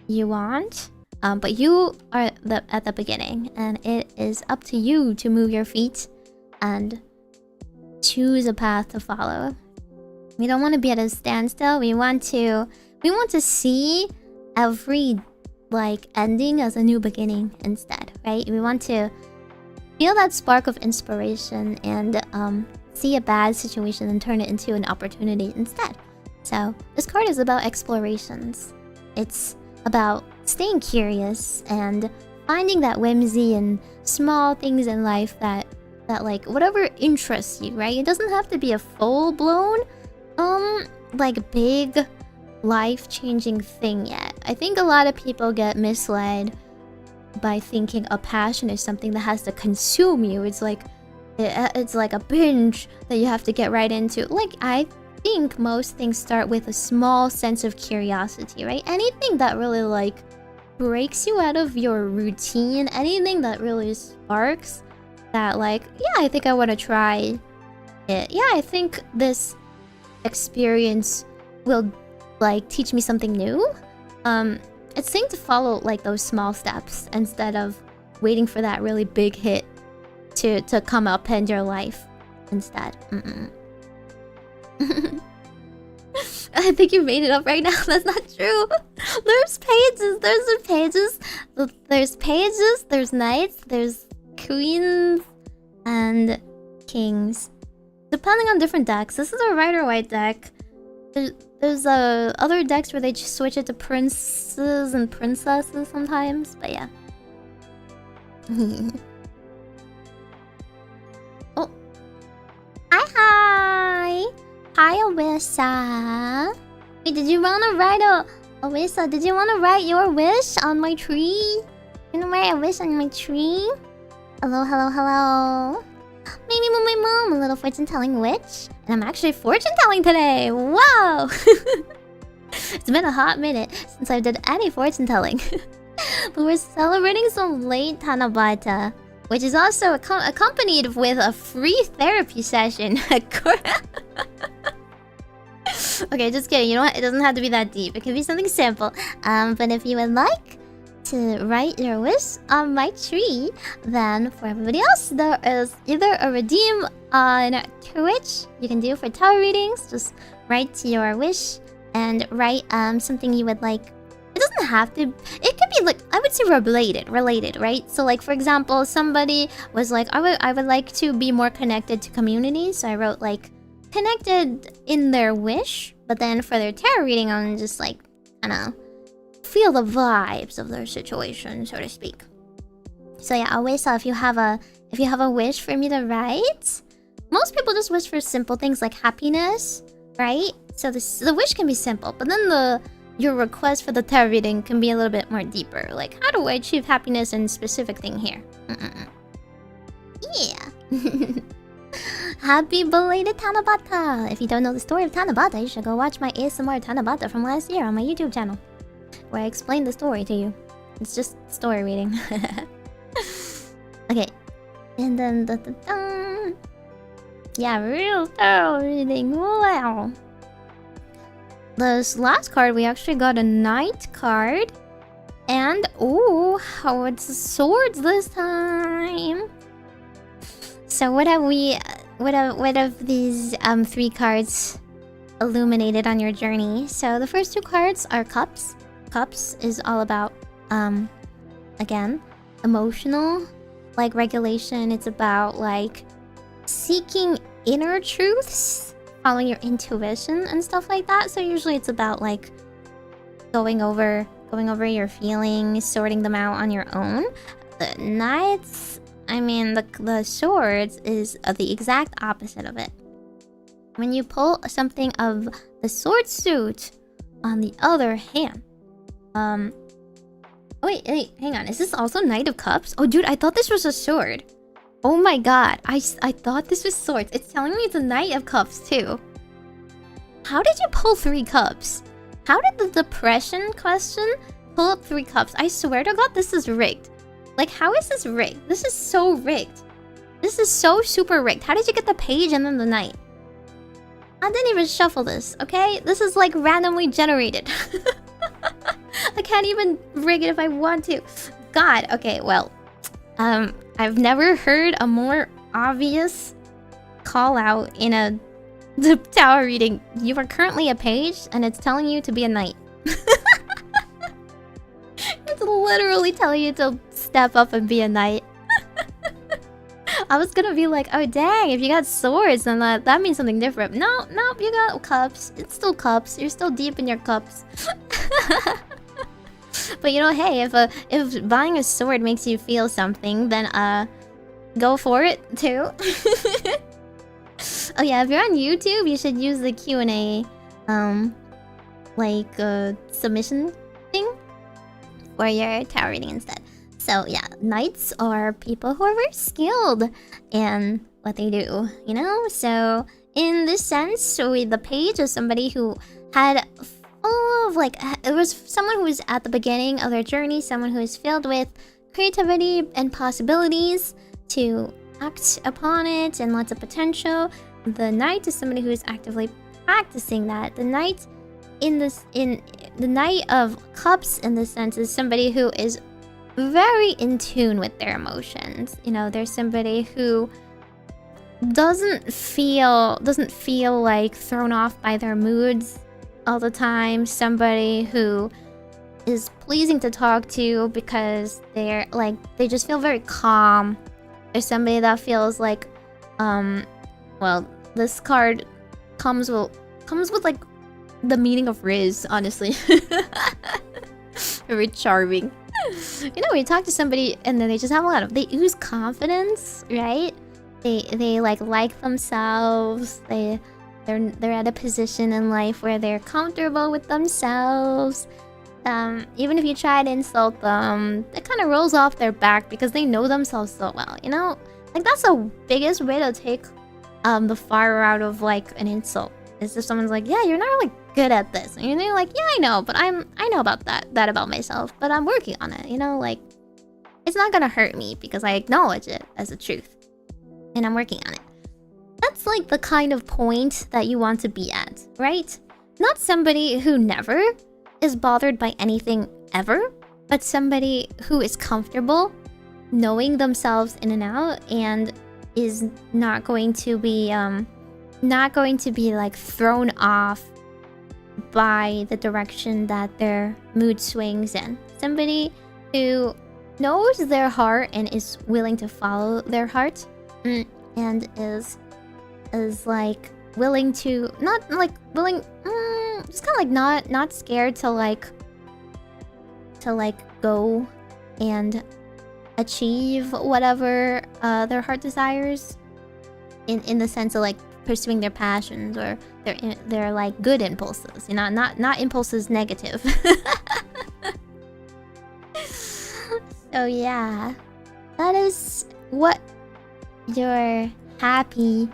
you want. But you are at the beginning, and it is up to you to move your feet and choose a path to follow. We don't want to be at a standstill. We want to see every like ending as a new beginning instead, right? We want to feel that spark of inspiration and see a bad situation and turn it into an opportunity instead. So this card is about explorations. It's about staying curious and finding that whimsy and small things in life that like whatever interests you, right? It doesn't have to be a full-blown like big life-changing thing yet. I think a lot of people get misled by thinking a passion is something that has to consume you. It's like a binge that you have to get right into. Like, I think most things start with a small sense of curiosity, right? Anything that really like breaks you out of your routine, anything that really sparks that like, yeah, I think I want to try it. Yeah, I think this experience will like teach me something new. It's saying to follow like those small steps instead of waiting for that really big hit to come up in your life instead. I think you made it up right now. That's not true. There's pages. There's pages. There's knights. There's queens and kings. Depending on different decks. This is a red or white deck. There's other decks where they just switch it to princes and princesses sometimes. But yeah. Oh. Hi. Hi, Awisa. Wait, did you want to write Awisa, did you want to write your wish on my tree? You want to write a wish on my tree? Hello, hello, hello. Maybe with my mom, a little fortune-telling witch. And I'm actually fortune-telling today. Wow! It's been a hot minute since I did any fortune-telling. But we're celebrating some late Tanabata, which is also accompanied with a free therapy session. Okay, just kidding. You know what? It doesn't have to be that deep. It can be something simple. But if you would like to write your wish on my tree, then for everybody else, there is either a redeem on Twitch you can do for tarot readings. Just write your wish and write something you would like. It doesn't have to. It could be like, I would say related, right? So like, for example, somebody was like, I would like to be more connected to community. So I wrote like connected in their wish, but then for their tarot reading, I'm just like, I don't know, feel the vibes of their situation, so to speak. So yeah, always if you have a wish for me to write, most people just wish for simple things like happiness, right? So the wish can be simple, but then your request for the tarot reading can be a little bit more deeper. Like, how do I achieve happiness in a specific thing here? Yeah. Happy belated Tanabata! If you don't know the story of Tanabata, you should go watch my ASMR Tanabata from last year on my YouTube channel, where I explained the story to you. It's just story reading. Okay. And then yeah, real tarot reading. Wow. This last card, we actually got a knight card. And oh, how it's swords this time. So what have these three cards illuminated on your journey? So the first two cards are cups. Cups is all about again, emotional like regulation. It's about like seeking inner truths, following your intuition and stuff like that. So usually it's about like going over your feelings, sorting them out on your own. The knights, I mean, the swords is the exact opposite of it. When you pull something of the sword suit, on the other hand, wait, hang on. Is this also Knight of Cups? Oh, dude, I thought this was a sword. Oh my god, I thought this was swords. It's telling me it's a Knight of Cups too. How did you pull 3 cups? How did the depression question pull up 3 cups? I swear to god, this is rigged. Like, how is this rigged? This is so rigged. This is so super rigged. How did you get the page and then the Knight? I didn't even shuffle this, okay? This is like randomly generated. I can't even rig it if I want to. God, okay, well. I've never heard a more obvious call out in a tower reading. You are currently a page and it's telling you to be a knight. It's literally telling you to step up and be a knight. I was gonna be like, oh dang, if you got swords then that means something different. No, you got cups. It's still cups. You're still deep in your cups. But you know, hey, if buying a sword makes you feel something, then go for it too. Oh yeah, if you're on YouTube, you should use the Q&A submission thing for your tower reading instead. So yeah, knights are people who are very skilled in what they do, you know? So in this sense, the page is somebody who had full of it was someone who was at the beginning of their journey, someone who is filled with creativity and possibilities to act upon it and lots of potential. The knight is somebody who is actively practicing that. The knight the Knight of Cups in this sense is somebody who is very in tune with their emotions. You know, there's somebody who doesn't feel like thrown off by their moods all the time. Somebody who is pleasing to talk to because they just feel very calm. There's somebody that feels like well, this card comes with like the meaning of Riz, honestly. Very charming. You know, when you talk to somebody and then they just have they ooze confidence, right? They like themselves. They're at a position in life where they're comfortable with themselves. Even if you try to insult them, it kind of rolls off their back because they know themselves so well, you know? Like, that's the biggest way to take the fire out of like an insult. Is if someone's like, yeah, you're not really good at this. And you're like, yeah, I know, but I know about that about myself, but I'm working on it, you know? Like, it's not gonna hurt me because I acknowledge it as a truth. And I'm working on it. That's like the kind of point that you want to be at, right? Not somebody who never is bothered by anything ever, but somebody who is comfortable knowing themselves in and out and is not going to be like thrown off by the direction that their mood swings in. Somebody who knows their heart and is willing to follow their heart, and is like willing to just kind of like not scared to like go and achieve whatever their heart desires, in the sense of like pursuing their passions or their like good impulses, you know, not impulses negative. So yeah, that is what your happy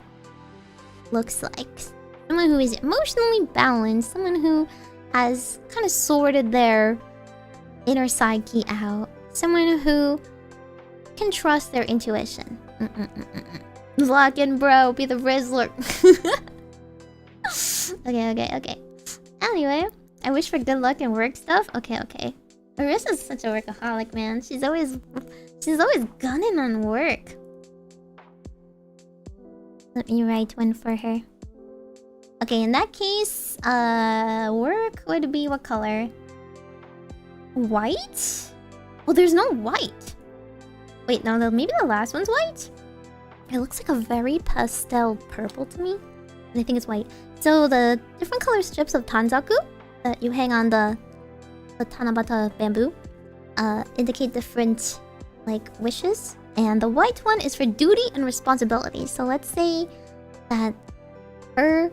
looks like. Someone who is emotionally balanced, someone who has kind of sorted their inner psyche out, someone who can trust their intuition. Lock in, bro. Be the Rizzler. Okay. Anyway, I wish for good luck and work stuff. Okay. Arissa's such a workaholic, man. She's always gunning on work. Let me write one for her. Okay, in that case, work would be what color? White? Well, there's no white. Wait, no, maybe the last one's white? It looks like a very pastel purple to me, and I think it's white. So the different color strips of tanzaku that you hang on the Tanabata bamboo indicate different like wishes, and the white one is for duty and responsibility. So let's say that her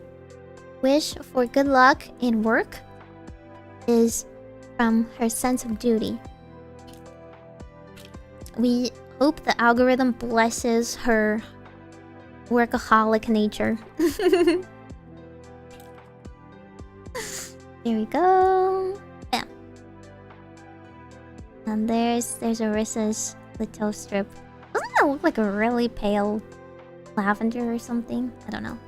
wish for good luck in work is from her sense of duty. We Hope the algorithm blesses her workaholic nature. There we go. Bam. And there's Arissa's little strip. Doesn't that look like a really pale lavender or something? I don't know.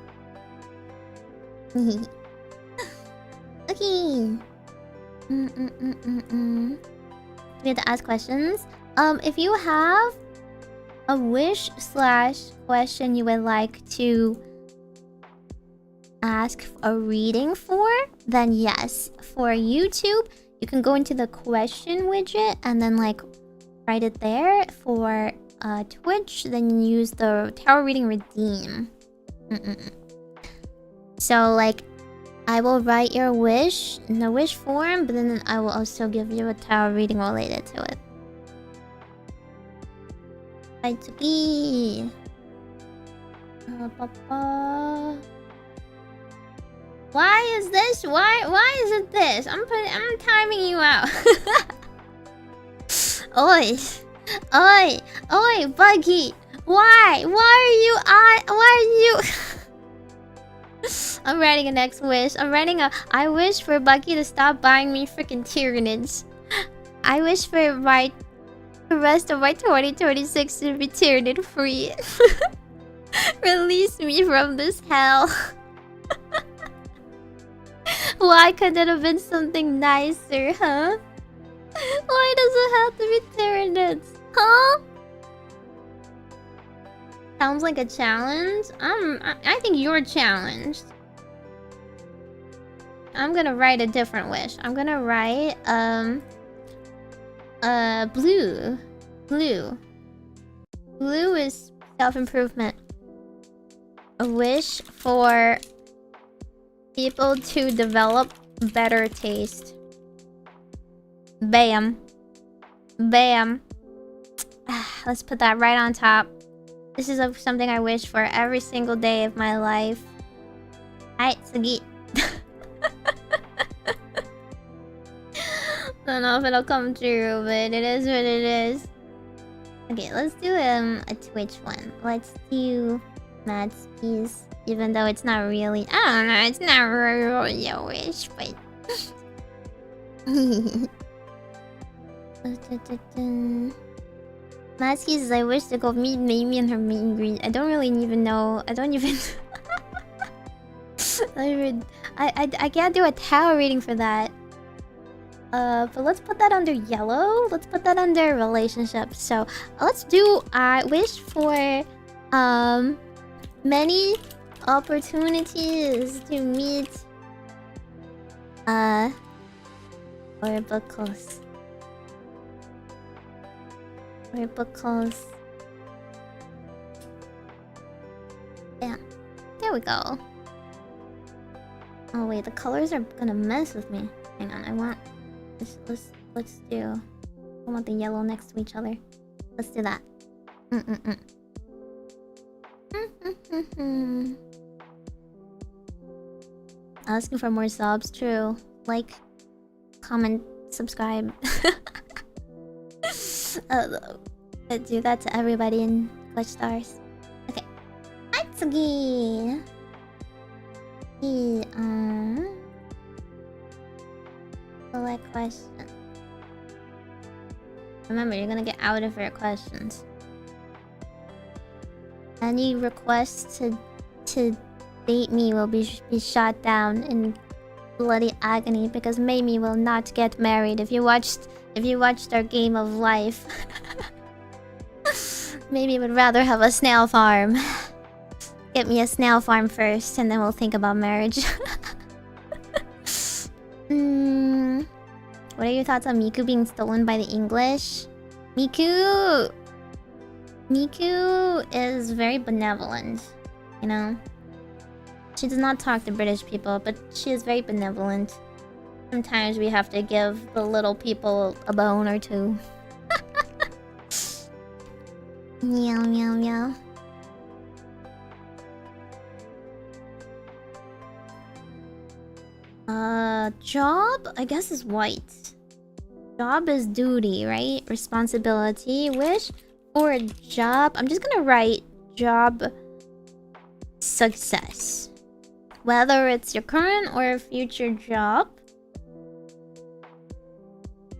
Okay. We have to ask questions. If you have a wish / question you would like to ask a reading for, then yes. For YouTube, you can go into the question widget and then like write it there. For Twitch, then you use the tarot reading redeem. So like, I will write your wish in the wish form, but then I will also give you a tarot reading related to it. Aitsuki. Why is this? Why is it this? I'm timing you out. Oi, Buggy. Why are you? I'm writing a next wish. I wish for Bucky to stop buying me freaking Tyranids. I wish for the rest of my 2026 to be Tyranid free. Release me from this hell. Why couldn't it have been something nicer, huh? Why does it have to be Tyranids? Huh? Sounds like a challenge. I think you're challenged. I'm gonna write a different wish. I'm gonna write blue. Blue is self-improvement. A wish for people to develop better taste. Bam. Let's put that right on top. This is something I wish for every single day of my life. Alright, Sugi. Don't know if it'll come true, but it is what it is. Okay, let's do a Twitch one. Let's do Matsky's, even though it's not really... I don't know, it's not really a wish, but... Matsky's is I wish to go meet Meimi and her meet and greet. I don't really even know. I don't even... I can't do a tarot reading for that. But let's put that under yellow. Let's put that under relationships. So let's do I wish for many opportunities to meet Orbacles. Bam. There we go. Oh wait, the colors are gonna mess with me. Hang on, I want let's do. I want the yellow next to each other. Let's do that. Asking for more subs, true. Like, comment, subscribe. Do that to everybody in Clutch Stars. Okay. Atsugi! Select question. Remember, you're gonna get out of your questions. Any requests to date me will be shot down in bloody agony because Meimi will not get married. If you watched our game of life, Meimi would rather have a snail farm. Get me a snail farm first, and then we'll think about marriage. What are your thoughts on Miku being stolen by the English? Miku is very benevolent, you know? She does not talk to British people, but she is very benevolent. Sometimes we have to give the little people a bone or two. Meow, meow, meow. Job, I guess, is white. Job is duty, right? Responsibility. Wish or job. I'm just gonna write job success. Whether it's your current or future job,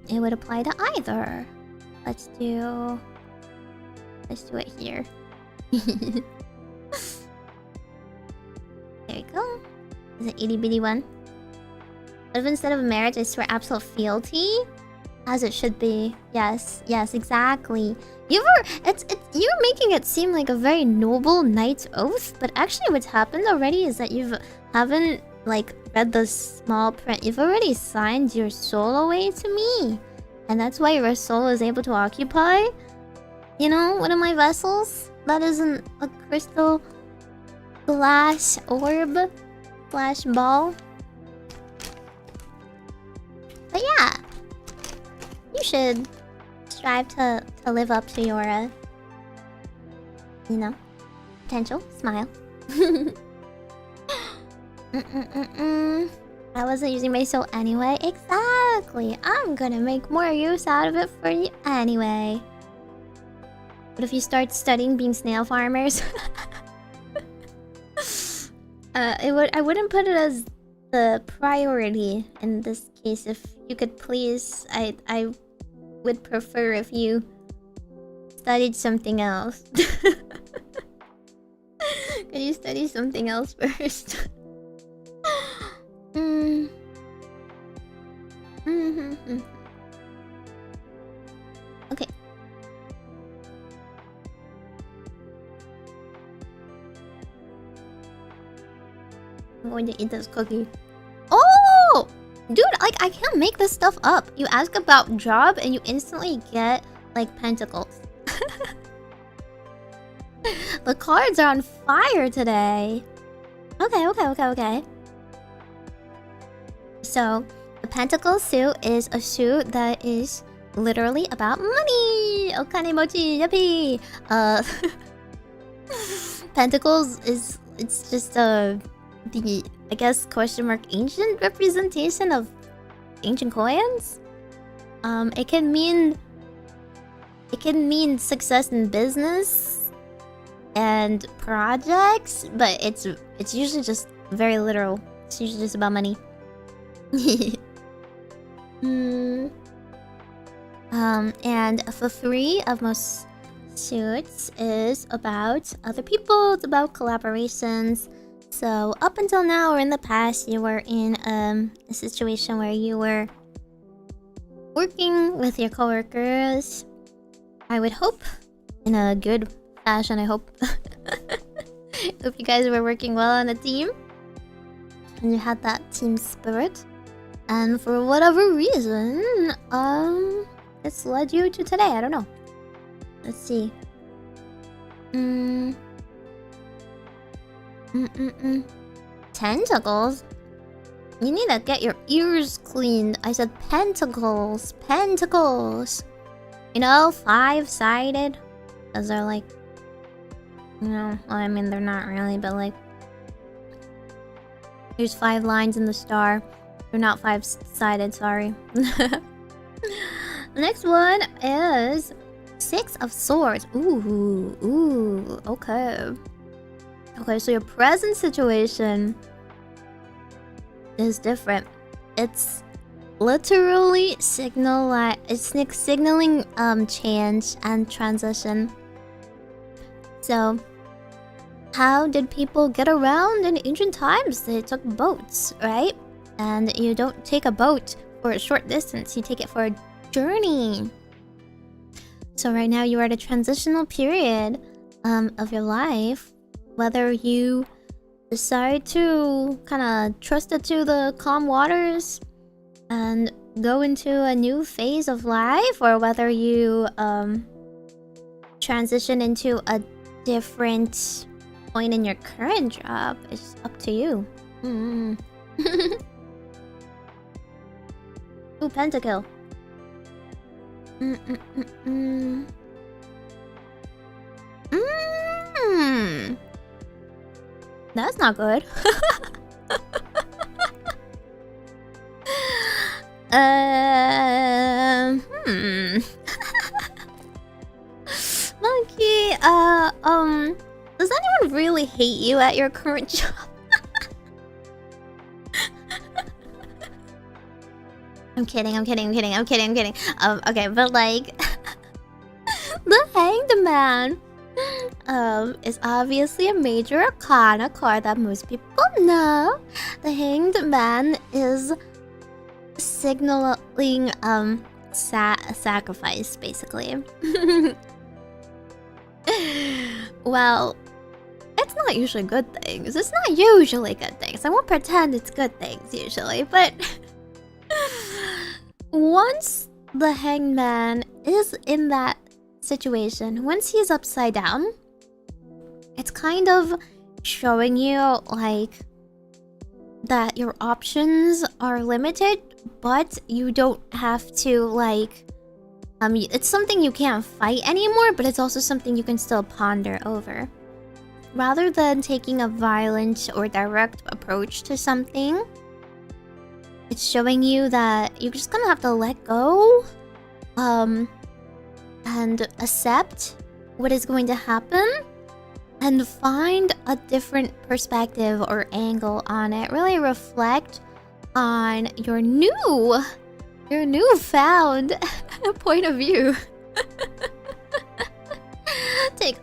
it would apply to either. Let's do it here. There we go. Is it itty bitty one? But if instead of marriage I swear absolute fealty? As it should be. Yes, exactly. You're making it seem like a very noble knight's oath, but actually what's happened already is that you haven't like read the small print. You've already signed your soul away to me. And that's why your soul is able to occupy, you know, one of my vessels that isn't a crystal glass orb slash ball. But yeah, you should strive to live up to your, you know, potential. Smile. I wasn't using my soul anyway. Exactly. I'm gonna make more use out of it for you anyway. What if you start studying being snail farmers? I wouldn't put it as the priority in this case. If you could please, I would prefer if you studied something else. Could you study something else first? Okay. I'm going to eat this cookie. Oh! Dude, like, I can't make this stuff up. You ask about job and you instantly get, like, pentacles. The cards are on fire today. Okay. So, the pentacle suit is a suit that is literally about money. Okane mochi, yippee. Pentacles is, it's just the, I guess, question mark ancient representation of ancient coins. It can mean success in business and projects, but it's usually just very literal. It's usually just about money. And for 3 of most suits is about other people. It's about collaborations. So up until now or in the past, you were in a situation where you were working with your coworkers. I would hope in a good fashion. I hope hope you guys were working well on a team and you had that team spirit. And for whatever reason, it's led you to today. I don't know. Let's see. Tentacles? You need to get your ears cleaned. I said pentacles. Pentacles. You know, 5-sided. Because they're like... You know, well, I mean, they're not really, but like... There's 5 lines in the star. They're not 5-sided, sorry. The next one is 6 of Swords. Ooh, okay. Okay, so your present situation is different. It's literally signaling change and transition. So, how did people get around in ancient times? They took boats, right? And you don't take a boat for a short distance, you take it for a journey. So right now you are at a transitional period of your life. Whether you decide to kind of trust it to the calm waters and go into a new phase of life, or whether you transition into a different point in your current job, is up to you. Ooh, pentakill. That's not good. Well, hate you at your current job. I'm kidding. Okay, but like the Hanged Man is obviously a major arcana card that most people know. The Hanged Man is signaling sacrifice, basically. Well, it's not usually good things. It's not usually good things. I won't pretend it's good things usually, but once the Hanged Man is in that situation, once he's upside down, it's kind of showing you like that your options are limited, but you don't have to like it's something you can't fight anymore, but it's also something you can still ponder over. Rather than taking a violent or direct approach to something, it's showing you that you're just gonna have to let go and accept what is going to happen and find a different perspective or angle on it. Really reflect on your newfound point of view. Take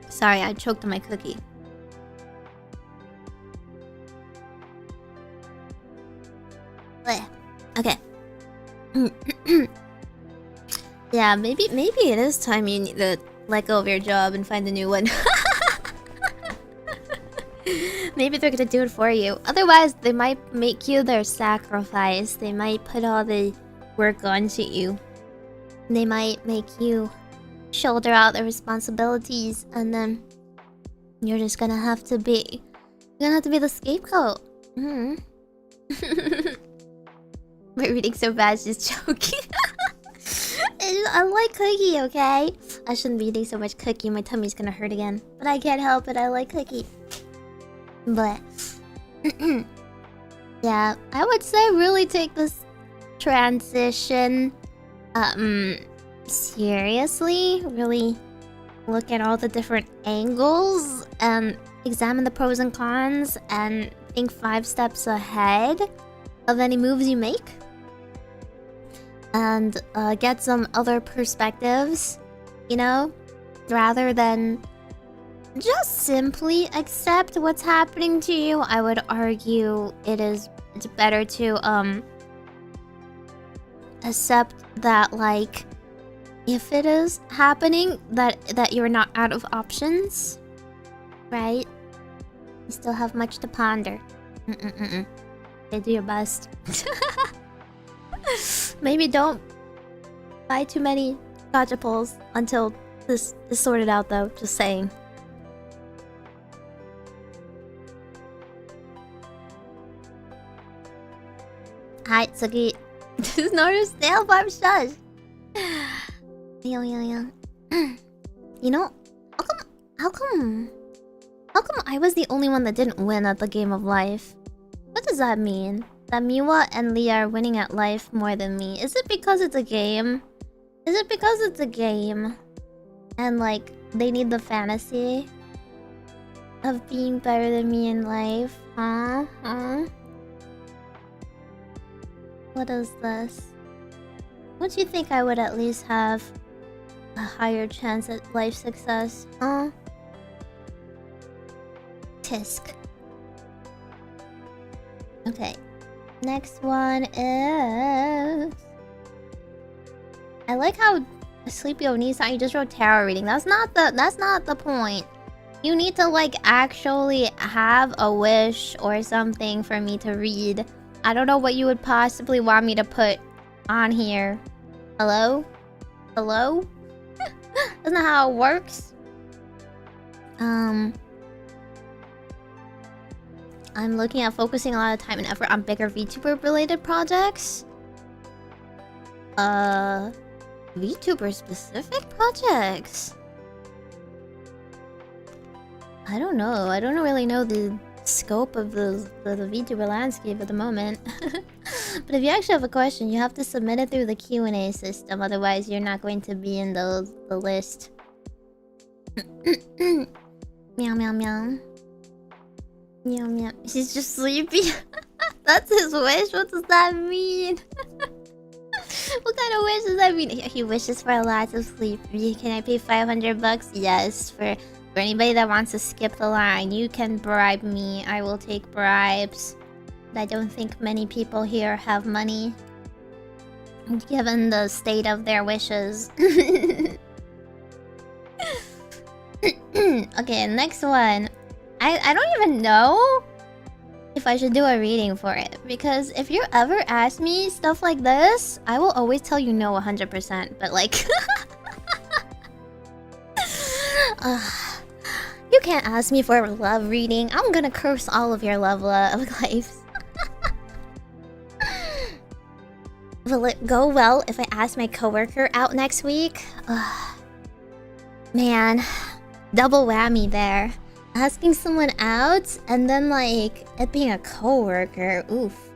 sorry, I choked on my cookie. Okay. Yeah, maybe it is time you need to let go of your job and find a new one. Maybe they're gonna do it for you. Otherwise, they might make you their sacrifice. They might put all the work onto you. They might make you shoulder out the responsibilities, and then you're just gonna have to be the scapegoat. My reading's so bad, she's joking. I like cookie, okay? I shouldn't be eating so much cookie, my tummy's gonna hurt again. But I can't help it, I like cookie. But yeah, I would say really take this transition seriously. Really look at all the different angles and examine the pros and cons and think 5 steps ahead of any moves you make. And get some other perspectives, you know, rather than just simply accept what's happening to you. I would argue it's better to accept that, like, if it is happening, that you're not out of options, right? You still have much to ponder. Okay, do your best. Maybe don't buy too many gacha pulls until this is sorted out, though. Just saying. Hi, Tsuki. Just noticed nail barb shush. Yeah. You know, how come I was the only one that didn't win at the game of life? What does that mean? That Miwa and Lee are winning at life more than me? Is it because it's a game? Is it because it's a game? And like, they need the fantasy of being better than me in life? Huh? What is this? Don't you think I would at least have a higher chance at life success? Huh? Tisk. Okay. Next one is... I like how Sleepy Onisa, you just wrote tarot reading. That's not the point. You need to like actually have a wish or something for me to read. I don't know what you would possibly want me to put on here. Hello? Hello? Isn't that how it works? I'm looking at focusing a lot of time and effort on bigger VTuber related projects. VTuber specific projects? I don't know. I don't really know the scope of the VTuber landscape at the moment. But if you actually have a question, you have to submit it through the Q&A system. Otherwise, you're not going to be in the list. Meow, meow, meow. Meow, meow. He's just sleepy. That's his wish? What does that mean? What kind of wish does that mean? He wishes for lots of sleep. Can I pay $500? Yes. For anybody that wants to skip the line, you can bribe me. I will take bribes. I don't think many people here have money, given the state of their wishes. Okay, next one. I don't even know if I should do a reading for it, because if you ever ask me stuff like this, I will always tell you no 100%, but like... you can't ask me for a love reading. I'm gonna curse all of your love lives. Will it go well if I ask my coworker out next week? Man, double whammy there. Asking someone out and then like it being a coworker. Oof.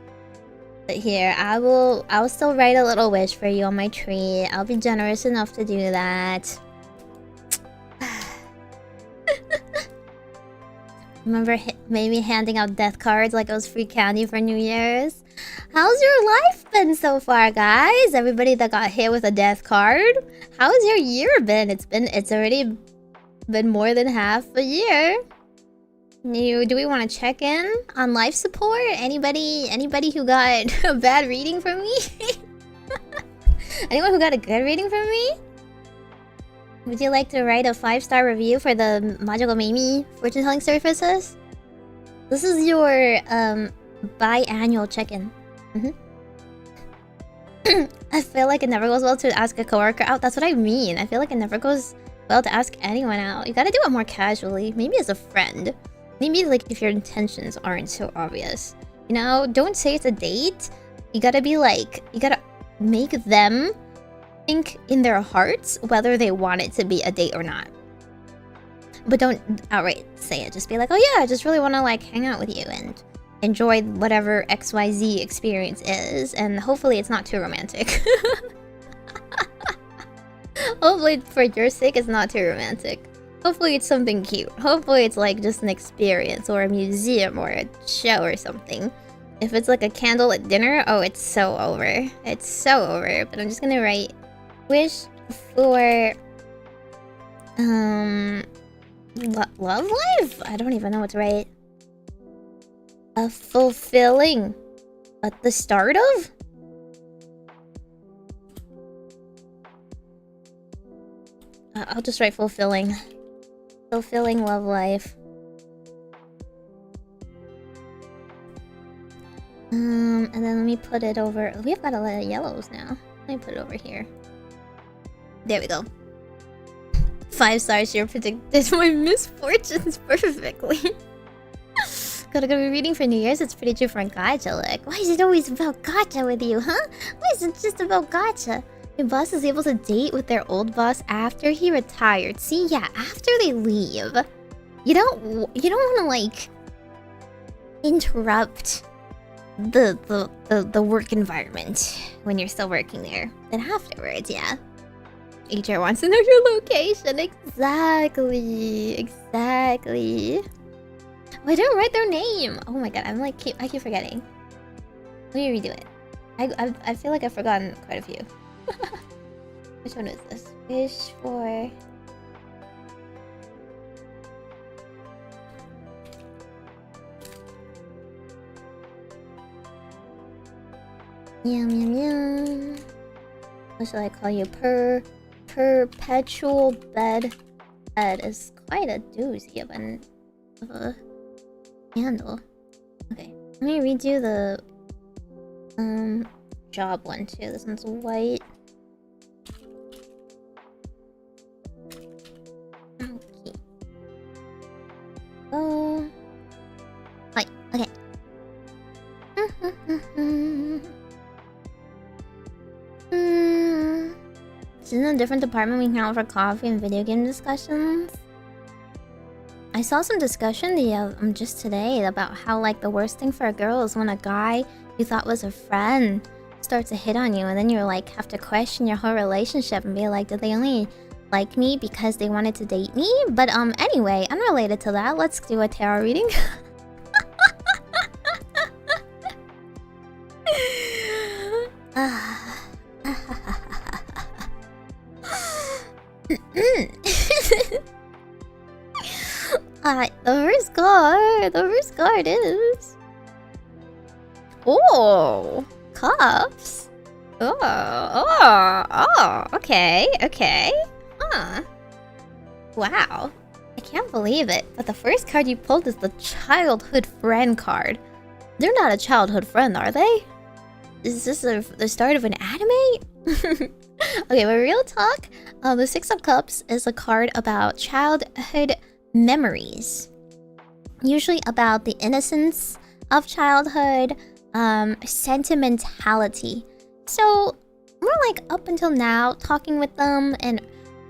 But here, I'll still write a little wish for you on my tree. I'll be generous enough to do that. Remember maybe handing out death cards like it was free candy for New Year's? How's your life been so far, guys? Everybody that got hit with a death card? How's your year been? It's already been more than half a year. Do we want to check in on life support? Anybody who got a bad reading from me? Anyone who got a good reading from me? Would you like to write a 5-star review for the Majokko Meimi fortune telling services? This is your biannual check-in. I feel like it never goes well to ask a coworker out. That's what I mean. I feel like it never goes well to ask anyone out. You gotta do it more casually. Maybe as a friend. Maybe like if your intentions aren't so obvious. You know, don't say it's a date. You gotta be like, you gotta make them think in their hearts whether they want it to be a date or not. But don't outright say it. Just be like, oh yeah, I just really want to like hang out with you and enjoy whatever XYZ experience is. And hopefully it's not too romantic. Hopefully for your sake it's not too romantic. Hopefully it's something cute. Hopefully it's like just an experience or a museum or a show or something. If it's like a candlelit dinner, oh, it's so over. It's so over. But I'm just gonna write wish for love life? I don't even know what to write. A fulfilling at the start of? I'll just write fulfilling. Fulfilling love life. And then let me put it over. We've got a lot of yellows now. Let me put it over here. There we go. 5 stars. You predicted my misfortunes perfectly. Gotta be reading for New Year's. It's pretty true for gacha. Like, why is it always about gacha with you, huh? Why is it just about gacha? Your boss is able to date with their old boss after he retired. See, yeah, after they leave. You don't want to like interrupt the work environment when you're still working there. Then afterwards, yeah. HR wants to know your location. Exactly. Why don't write their name? Oh my god, I keep forgetting. Let me redo it. I feel like I've forgotten quite a few. Which one is this? Wish for... Meow. What should I call you? Perpetual bed. Bed is quite a doozy of a handle. Okay, let me redo the job one too. This one's white. Okay. Oh. Right. Okay. Is in a different department we can out for coffee and video game discussions? I I saw some discussion just today about how like the worst thing for a girl is when a guy you thought was a friend starts to hit on you, and then you're like have to question your whole relationship and be like, did they only like me because they wanted to date me? But anyway, unrelated to that, let's do a tarot reading. Alright, the first card is... Oh! Cups? Oh, okay. Huh. Wow. I can't believe it, but the first card you pulled is the childhood friend card. They're not a childhood friend, are they? Is this the start of an anime? Okay, but real talk, the Six of Cups is a card about childhood memories. Usually about the innocence of childhood, sentimentality. So, more like up until now, talking with them and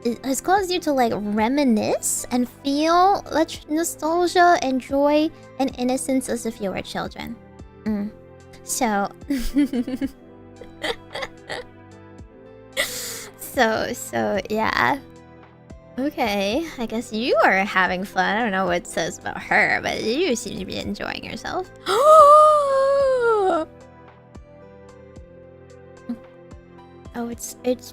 it has caused you to like reminisce and feel nostalgia and joy and innocence as if you were children. So... So yeah. Okay, I guess you are having fun. I don't know what it says about her, but you seem to be enjoying yourself. Oh, it's it's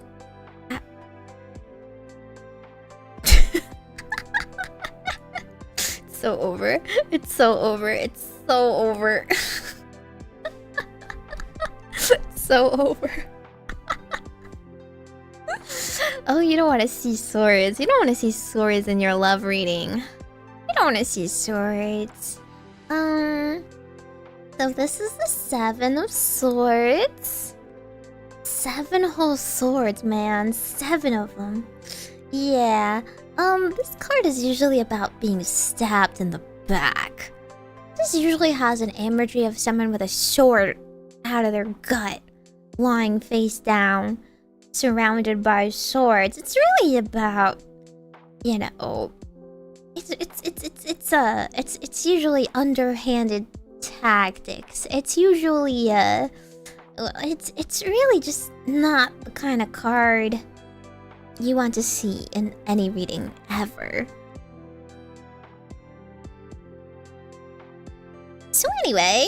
so over. It's so over. It's so over. It's so over. Oh, you don't want to see swords. You don't want to see swords in your love reading. You don't want to see swords. So this is the Seven of Swords. 7 whole swords, man. 7 of them. Yeah. This card is usually about being stabbed in the back. This usually has an imagery of someone with a sword out of their gut, lying face down, surrounded by swords. It's really about, you know, it's usually underhanded tactics. It's usually it's really just not the kind of card you want to see in any reading ever. So anyway,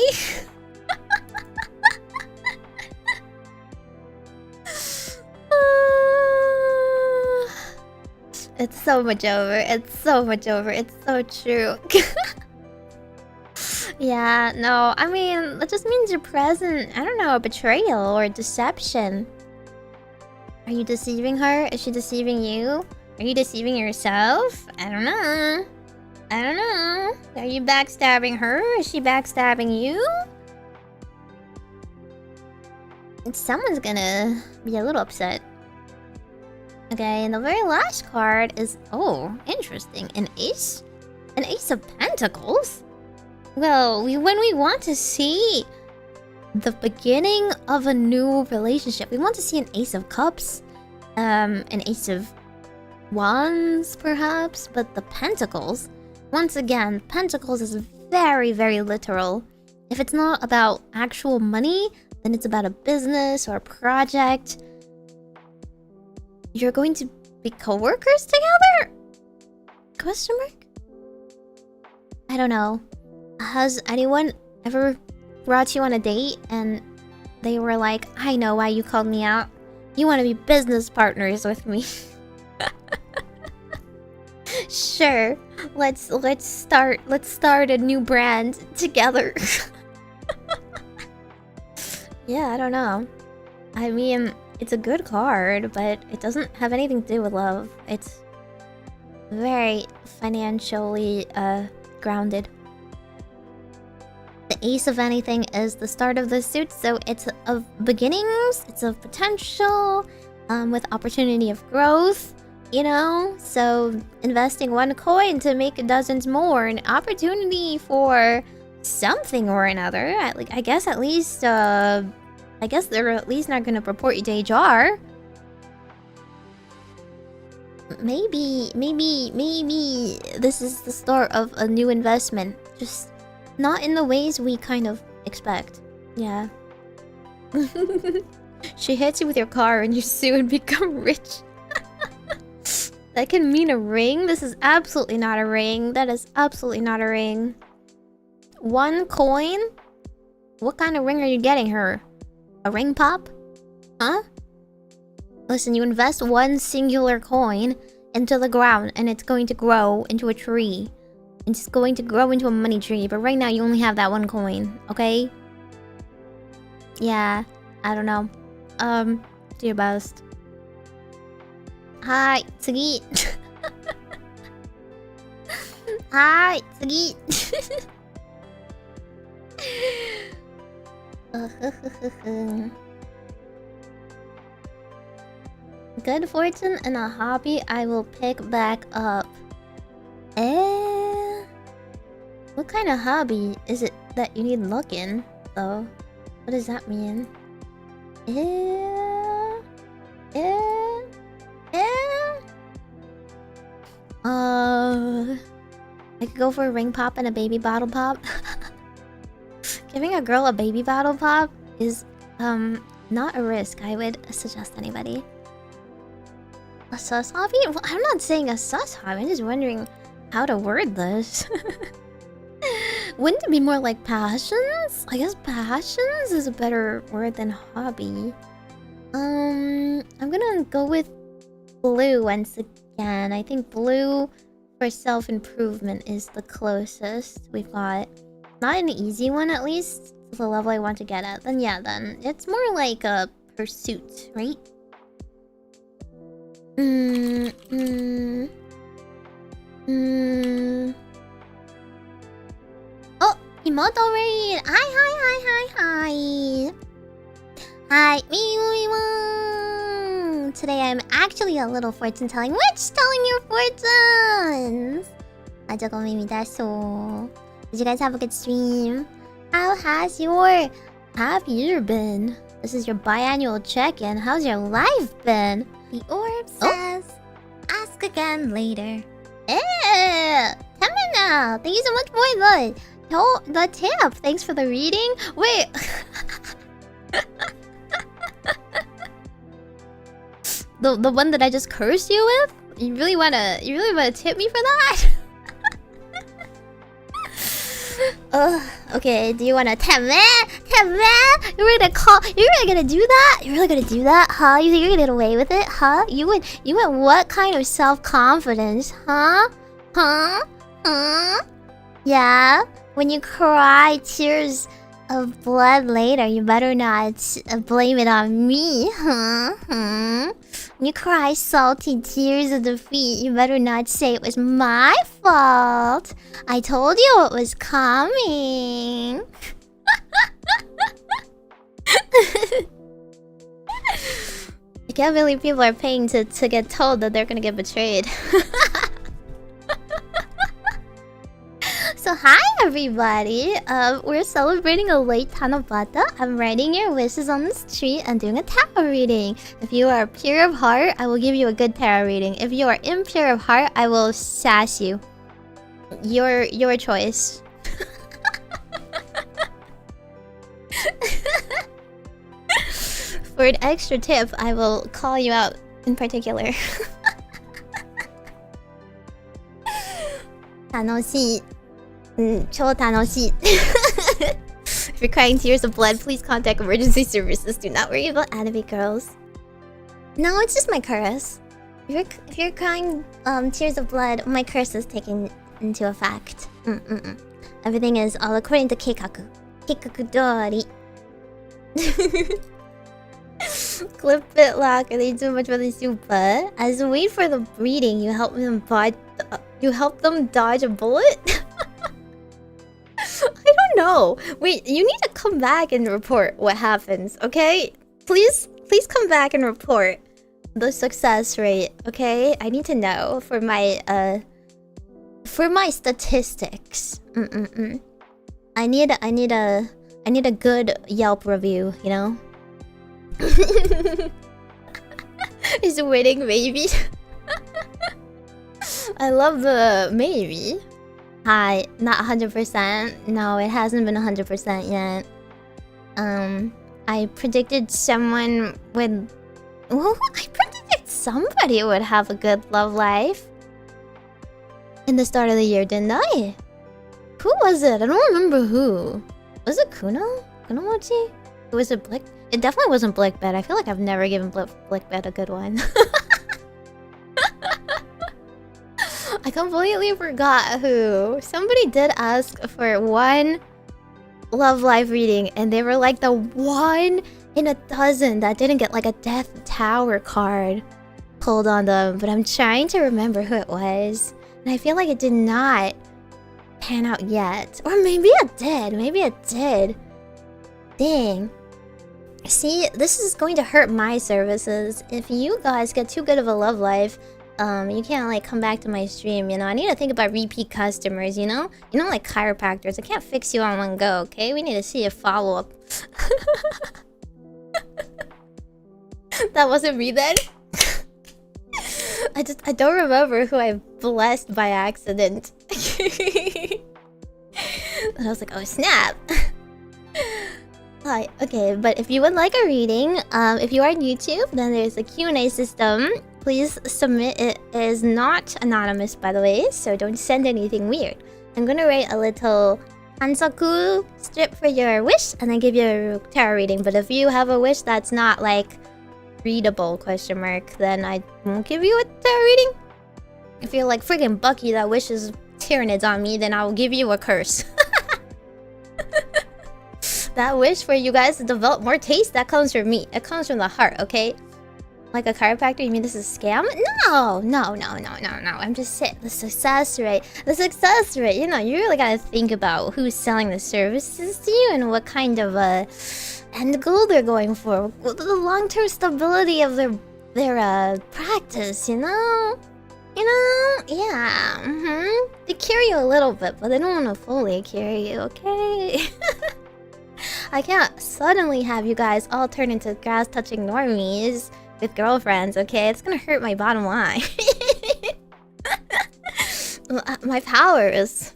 it's so much over. It's so much over. It's so true. Yeah, no, I mean, that just means you're present. I don't know, a betrayal or deception. Are you deceiving her? Is she deceiving you? Are you deceiving yourself? I don't know. I don't know. Are you backstabbing her? Is she backstabbing you? Someone's gonna be a little upset. Okay, and the very last card is... Oh, interesting. An ace? An ace of pentacles? Well, when we want to see the beginning of a new relationship, we want to see an ace of cups, an ace of wands, perhaps, but the pentacles... Once again, pentacles is very, very literal. If it's not about actual money, then it's about a business or a project. You're going to be co-workers together? Question mark? I don't know. Has anyone ever brought you on a date and they were like, I know why you called me out. You want to be business partners with me. Sure. Let's start a new brand together. Yeah, I don't know. I mean, it's a good card, but it doesn't have anything to do with love. It's very financially grounded. The ace of anything is the start of the suit, so it's of beginnings, it's of potential, with opportunity of growth, you know? So investing 1 coin to make dozens more, an opportunity for something or another. I guess at least, I guess they're at least not gonna report you to HR. Maybe this is the start of a new investment. Just not in the ways we kind of expect. Yeah. She hits you with your car and you soon become rich. That can mean a ring? This is absolutely not a ring. That is absolutely not a ring. 1 coin? What kind of ring are you getting her? A ring pop? Huh? Listen, you invest 1 singular coin into the ground and it's going to grow into a tree. It's going to grow into a money tree, but right now you only have that 1 coin, okay? Yeah, I don't know. Do your best. Hi, tsugi. Hi, tsugi. Good fortune and a hobby I will pick back up. What kind of hobby is it that you need luck in, though? What does that mean? I could go for a ring pop and a baby bottle pop. Giving a girl a baby bottle pop is not a risk I would suggest anybody. A sus hobby? Well, I'm not saying a sus hobby, I'm just wondering how to word this. Wouldn't it be more like passions? I guess passions is a better word than hobby. I'm gonna go with blue once again. I think blue for self-improvement is the closest we've got. Not an easy one, at least, to the level I want to get at. Then yeah, then it's more like a pursuit, right? Oh, Imoto raid! Hi! Hi, Meimi. Today I'm actually a little fortune telling witch telling your fortunes! Majokko Meimi desu. Did you guys have a good stream? How has your year been? This is your biannual check-in. How's your life been? The orb says, ask again later. Temina! Thank you so much for the tip. Thanks for the reading. Wait. the one that I just cursed you with? You really wanna tip me for that? Okay, do you wanna tip me? You're really gonna do that? You're really gonna do that? Huh? You think you're gonna get away with it? Huh? You went what kind of self-confidence? Huh? Yeah? When you cry tears of blood later, you better not blame it on me, huh? When you cry salty tears of defeat, you better not say it was my fault. I told you it was coming. I can't believe people are paying to get told that they're gonna get betrayed. So hi everybody, we're celebrating a late Tanabata. I'm writing your wishes on this tree and doing a tarot reading. If you are pure of heart, I will give you a good tarot reading. If you are impure of heart, I will sass you. Your choice. For an extra tip, I will call you out in particular. Tanoshii. Cho tanoshii. If you're crying tears of blood, please contact emergency services. Do not worry about anime girls. No, it's just my curse. If you're crying tears of blood, my curse is taken into effect. Everything is all according to keikaku. Keikaku dori. Clip it, lock. Are they too much for the super? As we wait for the breeding, you help them dodge a bullet. I don't know. Wait, you need to come back and report what happens, okay? Please come back and report the success rate, okay? I need to know for my statistics. I need a good Yelp review, you know? Is waiting, maybe. I love the Meimi. Hi, not 100%. No, it hasn't been 100% yet. I predicted someone would... Well, I predicted somebody would have a good love life. In the start of the year, didn't I? Who was it? I don't remember who. Was it Kuno? Kunomochi? Was it Blick? It definitely wasn't Blickbed. I feel like I've never given Blickbed a good one. I completely forgot who. Somebody did ask for one love life reading, and they were like the one in a dozen that didn't get like a Death Tower card pulled on them. But I'm trying to remember who it was, and I feel like it did not pan out yet. Or maybe it did. Maybe it did. Dang. See, this is going to hurt my services. If you guys get too good of a love life, you can't like come back to my stream, you know? I need to think about repeat customers, you know? You know, like chiropractors. I can't fix you on one go, okay? We need to see a follow-up. That wasn't me then? I don't remember who I blessed by accident. And I was like, oh snap. Hi, okay, but if you would like a reading, if you are on YouTube, then there's a Q&A system. Please submit. It is not anonymous, by the way, so don't send anything weird. I'm gonna write a little tanzaku strip for your wish, and then give you a tarot reading. But if you have a wish that's not, like, readable, question mark, then I won't give you a tarot reading. If you're like friggin' Bucky that wishes Tyranids on me, then I will give you a curse. That wish for you guys to develop more taste, that comes from me. It comes from the heart, okay? Like a chiropractor, you mean this is a scam? No. I'm just saying, the success rate. The success rate, you know, you really gotta think about who's selling the services to you and what kind of end goal they're going for. The long-term stability of their practice, you know? You know? Yeah, They cure you a little bit, but they don't want to fully cure you, okay? I can't suddenly have you guys all turn into grass-touching normies with girlfriends, okay? It's gonna hurt my bottom line. My powers,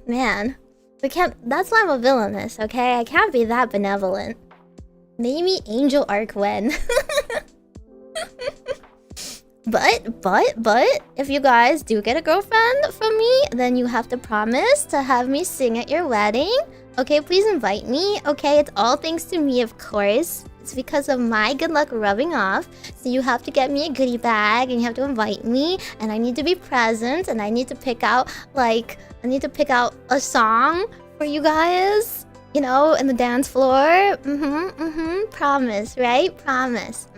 man. We can't. That's why I'm a villainess, okay? I can't be that benevolent. Maybe Angel Arc when. But if you guys do get a girlfriend from me, then you have to promise to have me sing at your wedding. Okay, please invite me. Okay, it's all thanks to me, of course. It's because of my good luck rubbing off. So you have to get me a goodie bag, and you have to invite me, and I need to be present, and I need to pick out a song for you guys, you know, in the dance floor. Promise, right? Promise.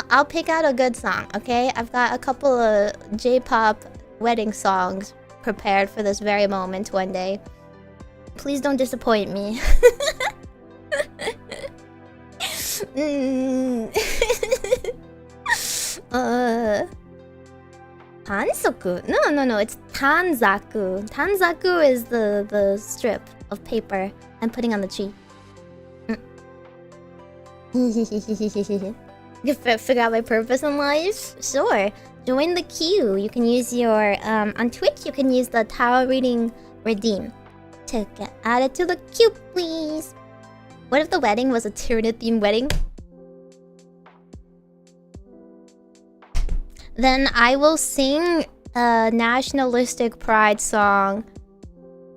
I'll pick out a good song, okay? I've got a couple of J-pop wedding songs prepared for this very moment one day. Please don't disappoint me. Tanzaku? No, it's tanzaku. Tanzaku is the strip of paper I'm putting on the tree. You can figure out my purpose in life? Sure. Join the queue. You can use your, on Twitch, you can use the tarot reading redeem to get added to the queue, please. What if the wedding was a Tyranid-themed wedding? Then I will sing a nationalistic pride song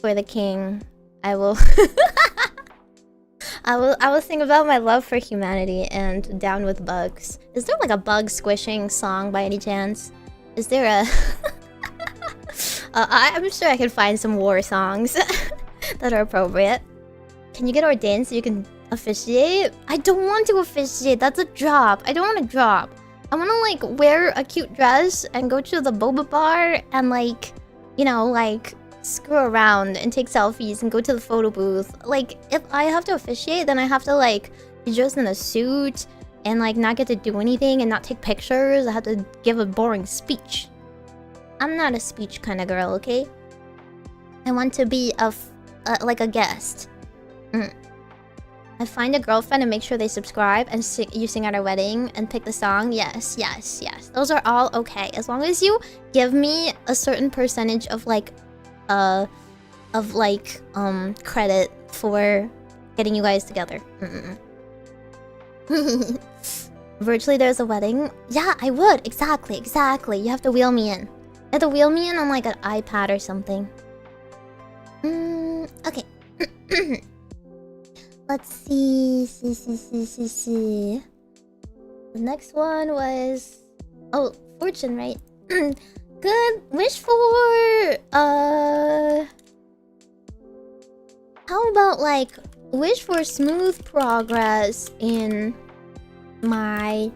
for the king. I will... I will sing about my love for humanity and down with bugs. Is there like a bug squishing song by any chance? Is there a... I'm sure I can find some war songs that are appropriate. Can you get ordained so you can officiate? I don't want to officiate. That's a job. I don't want to drop. I want to like wear a cute dress and go to the boba bar and like, you know, like screw around and take selfies and go to the photo booth. Like, if I have to officiate, then I have to like be dressed in a suit and like not get to do anything and not take pictures. I have to give a boring speech. I'm not a speech kind of girl, okay? I want to be like a guest. I find a girlfriend and make sure they subscribe and you sing at our wedding and pick the song. Yes. Those are all okay. As long as you give me a certain percentage of credit for getting you guys together. Virtually there's a wedding. Yeah, I would. Exactly. You have to wheel me in. You have to wheel me in on like an iPad or something. Okay. Let's see. The next one was... Oh, fortune, right? Good. Wish for... How about, like, wish for smooth progress in my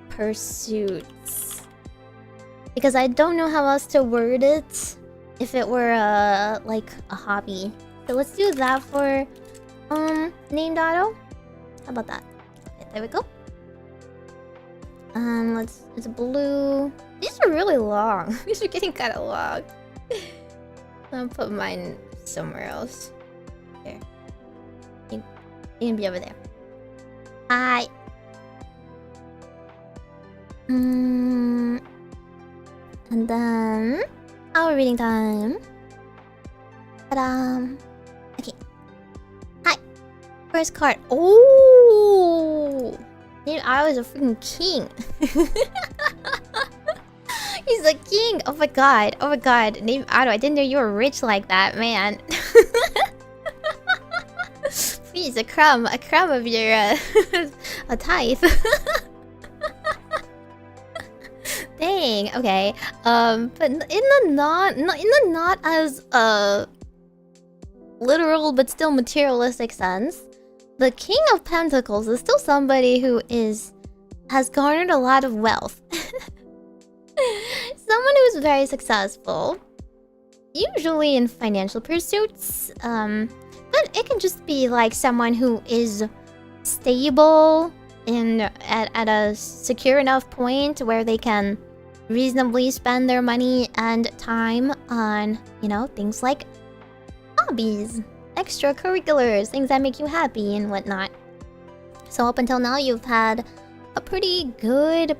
pursuits. Because I don't know how else to word it if it were, like, a hobby. So let's do that for... named auto. How about that? Okay, there we go. It's blue. These are really long. These are getting kind of long. I'll put mine somewhere else. Here. You can be over there. Hi. And then our reading time. Ta-da. Okay. Hi. First card. Oh, I was a freaking king. He's a king. Oh my god. Name Otto. I didn't know you were rich like that, man. Please, a crumb of your a tithe. Dang. Okay. But in the not as literal but still materialistic sense, the King of Pentacles is still somebody who has garnered a lot of wealth. Someone who's very successful, usually in financial pursuits, but it can just be like someone who is stable at a secure enough point where they can reasonably spend their money and time on, you know, things like hobbies, extracurriculars, things that make you happy and whatnot. So up until now, you've had a pretty good,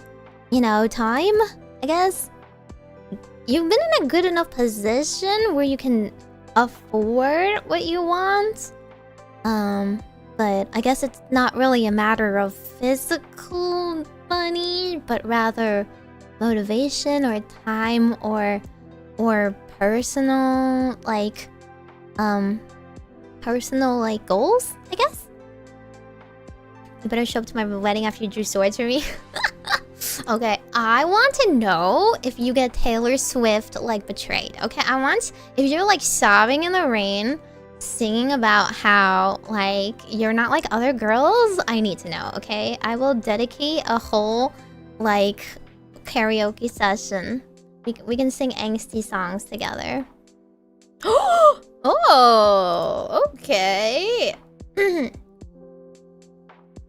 you know, time, I guess. You've been in a good enough position where you can afford what you want. But I guess it's not really a matter of physical money, but rather motivation or time or personal goals, I guess. You better show up to my wedding after you drew swords for me. Okay, I want to know if you get Taylor Swift, like, betrayed. Okay, if you're, like, sobbing in the rain, singing about how, like, you're not like other girls, I need to know, okay? I will dedicate a whole, like, karaoke session. We can sing angsty songs together. Oh, okay.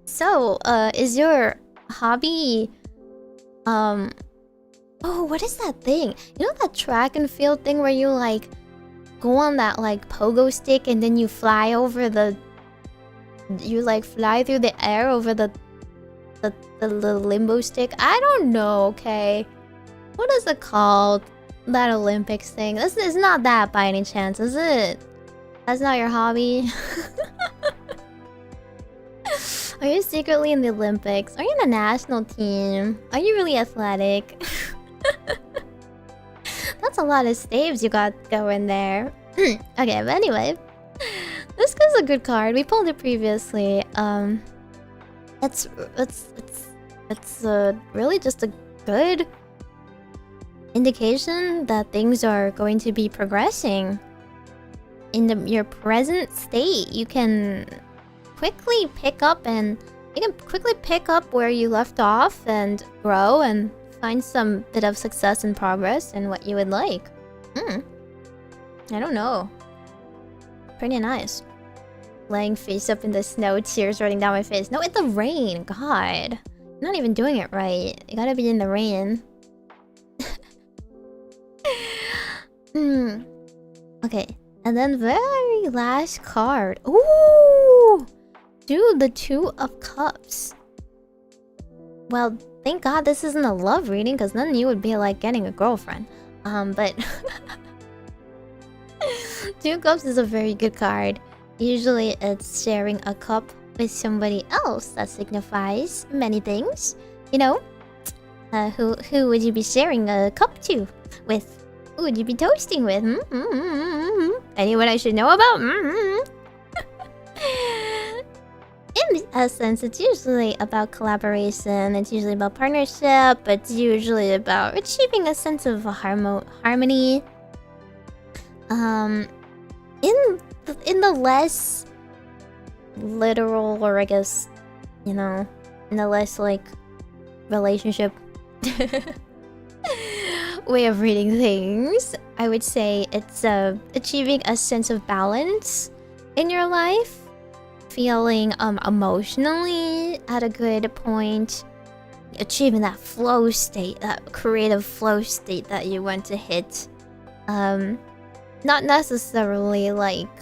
So, is your hobby... Oh, what is that thing? You know that track and field thing where you, like, go on that, like, pogo stick and then you fly over the... You, like, fly through the air over the limbo stick? I don't know, okay? What is it called? That Olympics thing. This is not that by any chance, is it? That's not your hobby? Are you secretly in the Olympics? Are you in the national team? Are you really athletic? That's a lot of staves you got going there. Okay, but anyway. This is a good card. We pulled it previously. It's really just a good indication that things are going to be progressing. In your present state, you can quickly pick up where you left off and grow and find some bit of success and progress in what you would like. I don't know. Pretty nice. Laying face up in the snow, tears running down my face. No, it's the rain. God. I'm not even doing it right. You gotta be in the rain. Okay. And then very last card. Ooh! do the Two of Cups. Well, thank God this isn't a love reading, because then you would be like getting a girlfriend. But Two of Cups is a very good card. Usually it's sharing a cup with somebody else that signifies many things. You know? Who would you be sharing a cup to with? Who would you be toasting with? Anyone I should know about? In essence, it's usually about collaboration. It's usually about partnership. It's usually about achieving a sense of harmony. In the less literal, or I guess, you know, in the less like relationship way of reading things, I would say it's achieving a sense of balance in your life, feeling emotionally at a good point, achieving that flow state, that creative flow state that you want to hit. Not necessarily like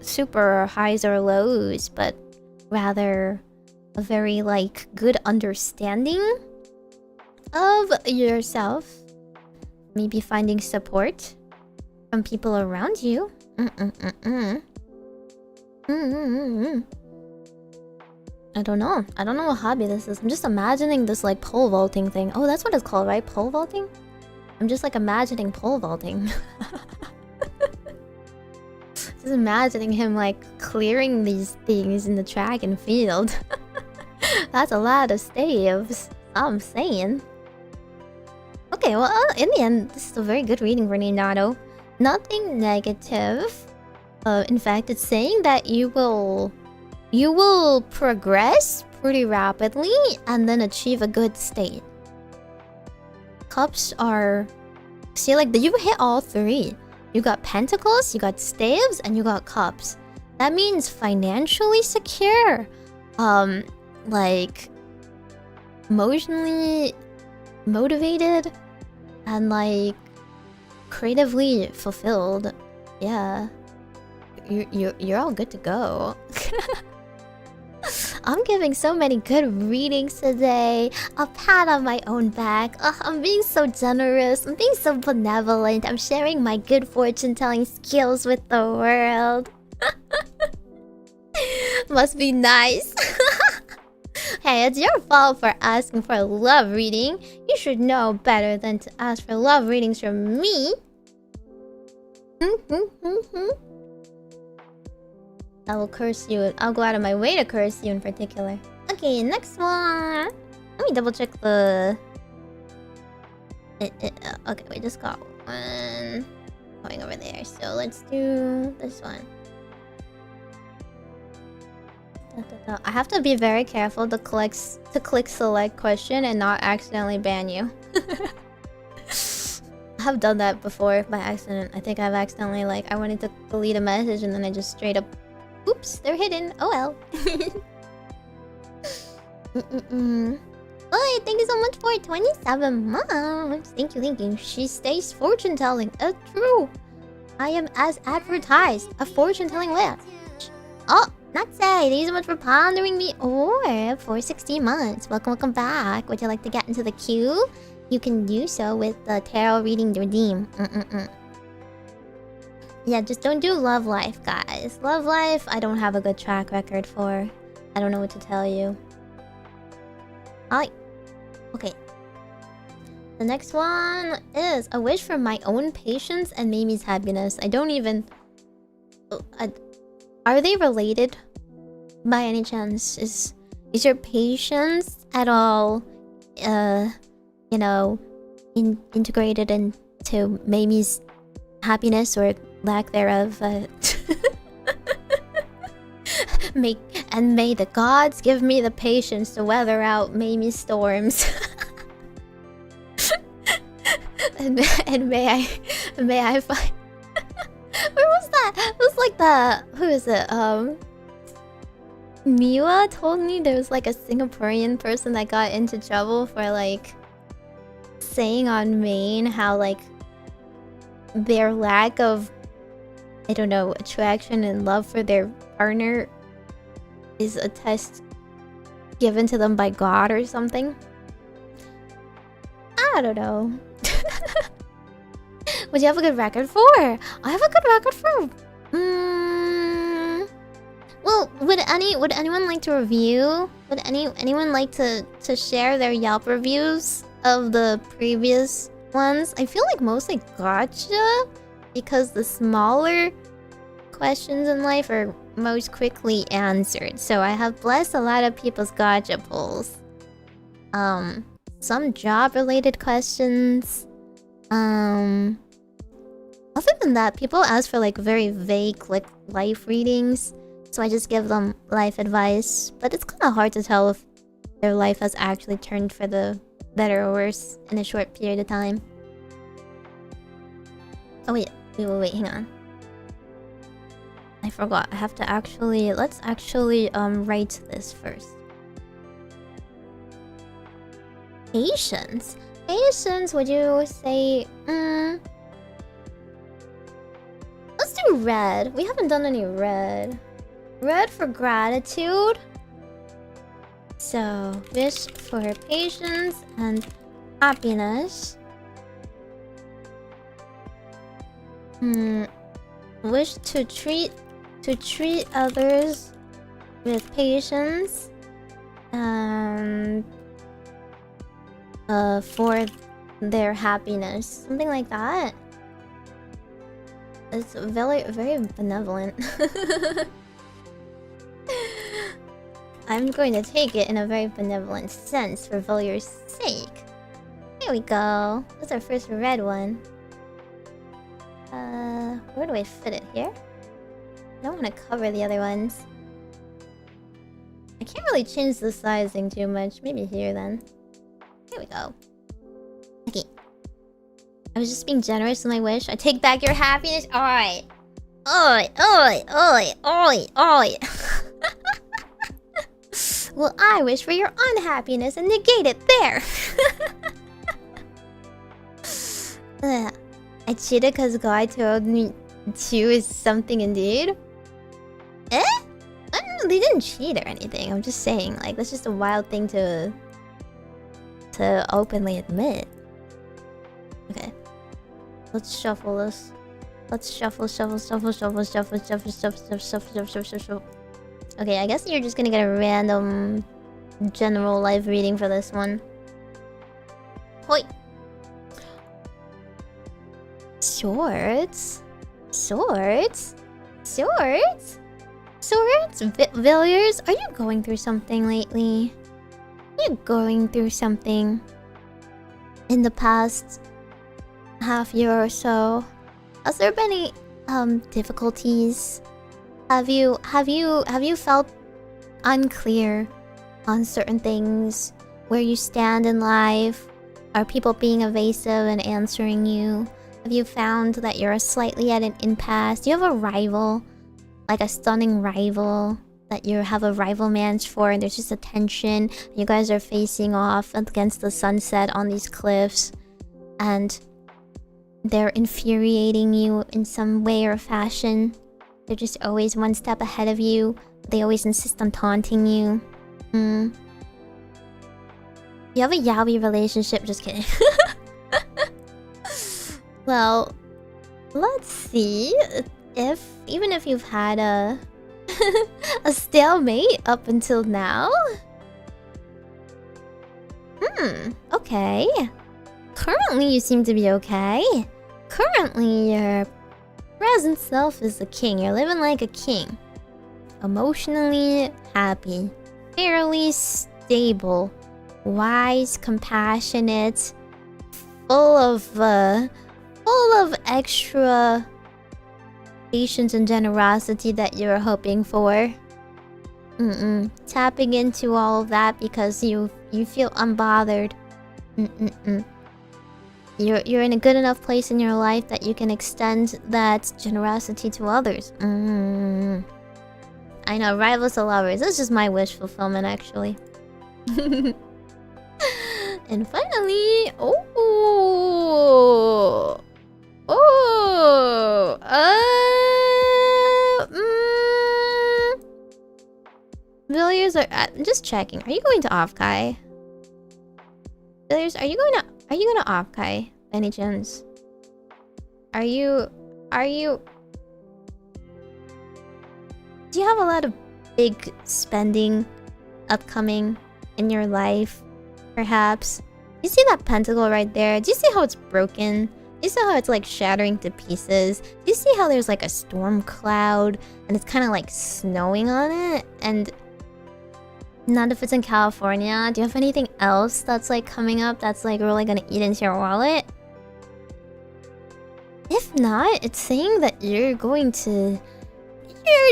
super highs or lows, but rather a very like good understanding of yourself. Maybe finding support from people around you. I don't know. I don't know what hobby this is. I'm just imagining this like pole vaulting thing. Oh, that's what it's called, right? Pole vaulting? I'm just like imagining pole vaulting. Just imagining him like clearing these things in the track and field. That's a lot of staves. I'm saying. Okay, well, in the end, this is a very good reading for Ninato. Nothing negative. In fact, it's saying that you will progress pretty rapidly and then achieve a good state. Cups are... See, like, you hit all three. You got pentacles, you got staves, and you got cups. That means financially secure. Like... emotionally motivated. And, like... creatively fulfilled. Yeah. You're all good to go. I'm giving so many good readings today. A pat on my own back. I'm being so generous. I'm being so benevolent. I'm sharing my good fortune telling skills with the world. Must be nice. Hey, it's your fault for asking for a love reading. You should know better than to ask for love readings from me. I will curse you. I'll go out of my way to curse you in particular. Okay, next one. Let me double check the... okay, we just got one going over there. So let's do this one. I have to be very careful to click select question and not accidentally ban you. I have done that before by accident. I think I've accidentally I wanted to delete a message and then I just straight up... Oops, they're hidden. Oh well. Oh, thank you so much for 27 months. Thank you. She stays fortune telling. True. I am as advertised. A fortune telling witch. Oh, not say. Thank you so much for pondering me or for 16 months. Welcome back. Would you like to get into the queue? You can do so with the tarot reading redeem. Yeah, just don't do love life, guys. Love life, I don't have a good track record for. I don't know what to tell you. Okay. The next one is a wish for my own patience and Meimi's happiness. I don't even... Are they related? By any chance? Is your patience at all, you know, integrated into Meimi's happiness or lack thereof? May the gods give me the patience to weather out Meimi's storms. and may I find... Where was that? It was like the... Who is it? Miwa told me there was like a Singaporean person that got into trouble for like saying on Maine how like their lack of, I don't know, attraction and love for their partner is a test given to them by God or something? I don't know. What do you have a good record for? I have a good record for... Well, would anyone like to review? Would anyone like to share their Yelp reviews of the previous ones? I feel like mostly gotcha, because the smaller questions in life are most quickly answered. So I have blessed a lot of people's gotcha pulls. Some job-related questions. Other than that, people ask for like very vague like life readings, so I just give them life advice. But it's kind of hard to tell if their life has actually turned for the better or worse in a short period of time. Oh wait, hang on. I forgot. I have to actually... Let's actually write this first. Patience. Patience, would you say... Let's do red. We haven't done any red. Red for gratitude. So, wish for patience and happiness. Wish to treat others with patience and for their happiness. Something like that. It's very, very benevolent. I'm going to take it in a very benevolent sense for Villiers' sake. Here we go. That's our first red one. Where do I fit it? Here? I don't want to cover the other ones. I can't really change the sizing too much. Maybe here then. Here we go. Okay. I was just being generous with my wish. I take back your happiness. Alright. Oi. Well, I wish for your unhappiness and negate it there. I cheated because God told me to is something indeed. Eh? I don't know, they didn't cheat or anything. I'm just saying, like, that's just a wild thing to openly admit. Okay. Let's shuffle this. Let's shuffle. Okay, I guess you're just gonna get a random general life reading for this one. Hoi! Swords? Villiers, are you going through something lately? Are you going through something in the past half year or so? Has there been any difficulties? Have you felt unclear on certain things, where you stand in life? Are people being evasive and answering you? Have you found that you're slightly at an impasse? Do you have a rival? Like a stunning rival that you have a rival match for, and there's just a tension. You guys are facing off against the sunset on these cliffs, and they're infuriating you in some way or fashion. They're just always one step ahead of you. They always insist on taunting you. You have a yaoi relationship. Just kidding. Well, let's see if even if you've had a a stalemate up until now. Okay. Currently, you seem to be okay. Currently, your present self is the king. You're living like a king. Emotionally happy. Fairly stable. Wise, compassionate. Full of extra patience and generosity that you're hoping for. Tapping into all of that because you feel unbothered. You're in a good enough place in your life that you can extend that generosity to others. I know, rivals to lovers. That's just my wish fulfillment, actually. And finally, Villiers are... I'm just checking. Are you going to Offkai? Villiers, are you going to Offkai? By any chance? Are you... Do you have a lot of big spending upcoming in your life? Perhaps? You see that pentacle right there? Do you see how it's broken? Do you see how it's like shattering to pieces? Do you see how there's like a storm cloud and it's kind of like snowing on it? And none of it's in California. Do you have anything else that's like coming up that's like really gonna eat into your wallet? If not, it's saying that you're going to...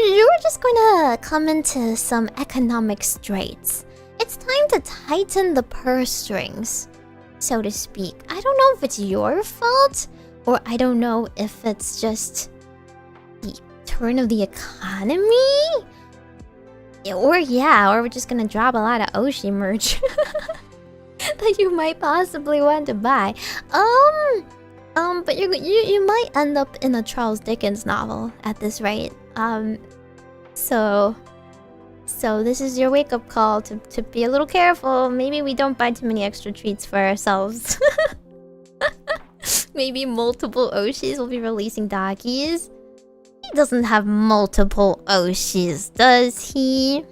You're just gonna come into some economic straits. It's time to tighten the purse strings, so to speak. I don't know if it's your fault, or I don't know if it's just the turn of the economy. Or we're just gonna drop a lot of Oshi merch that you might possibly want to buy. But you might end up in a Charles Dickens novel at this rate. So this is your wake-up call to be a little careful. Maybe we don't buy too many extra treats for ourselves. Maybe multiple Oshis will be releasing Dakis. He doesn't have multiple Oshis, does he?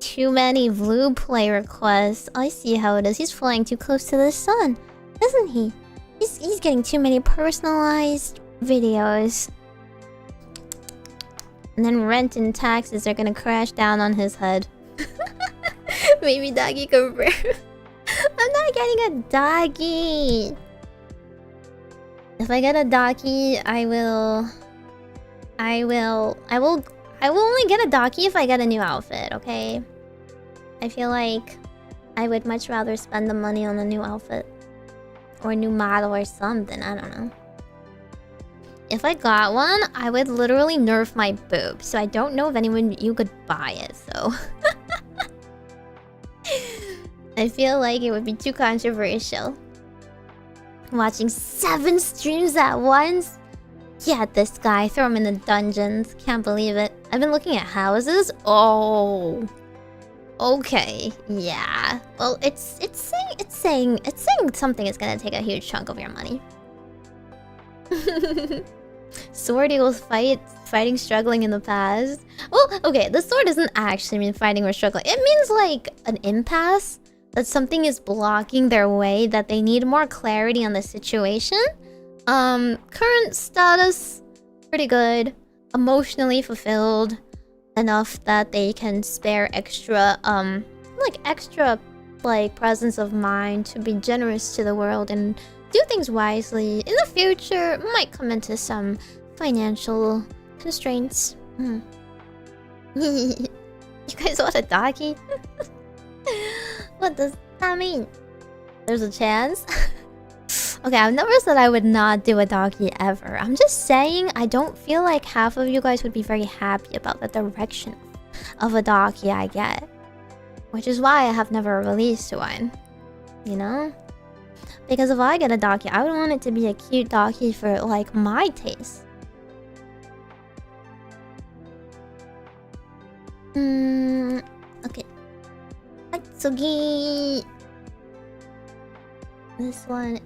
Too many blue play requests. I see how it is. He's flying too close to the sun, isn't he? He's getting too many personalized videos. And then rent and taxes are gonna crash down on his head. Maybe doggy confirm. I'm not getting a doggy. If I get a doggy, I will only get a doggy if I get a new outfit, okay? I feel like I would much rather spend the money on a new outfit. Or a new model or something, I don't know. If I got one, I would literally nerf my boob. So I don't know if you could buy it, so... I feel like it would be too controversial. Watching 7 streams at once? Yeah, this guy, throw him in the dungeons. Can't believe it. I've been looking at houses. Oh... Okay, yeah. Well, it's saying something is gonna take a huge chunk of your money. Sword equals fighting struggling in the past. Well, okay, the sword doesn't actually mean fighting or struggling. It means like an impasse, that something is blocking their way, that they need more clarity on the situation. Current status, pretty good. Emotionally fulfilled. Enough that they can spare extra presence of mind to be generous to the world and do things wisely. In the future, might come into some financial constraints. You guys want a doggy? What does that mean? There's a chance? Okay, I've never said I would not do a doggy ever. I'm just saying I don't feel like half of you guys would be very happy about the direction of a doggy I get. Which is why I have never released one. You know? Because if I get a doggy, I would want it to be a cute doggy for like my taste. Okay. Hatsugi. This one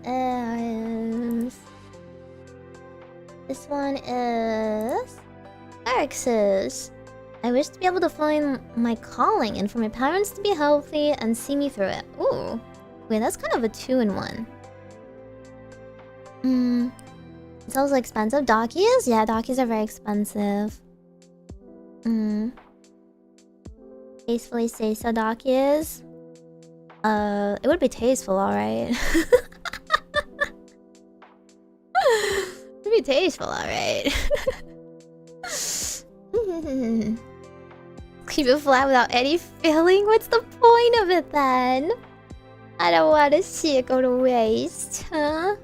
is Alex's. I wish to be able to find my calling and for my parents to be healthy and see me through it. Ooh. Wait, that's kind of a 2-in-1. It's also expensive. Dockies? Yeah, dockies are very expensive. Tastefully say so, dockies. It would be tasteful, alright. It'd be tasteful, alright. Keep it flat without any filling? What's the point of it then? I don't want to see it go to waste, huh?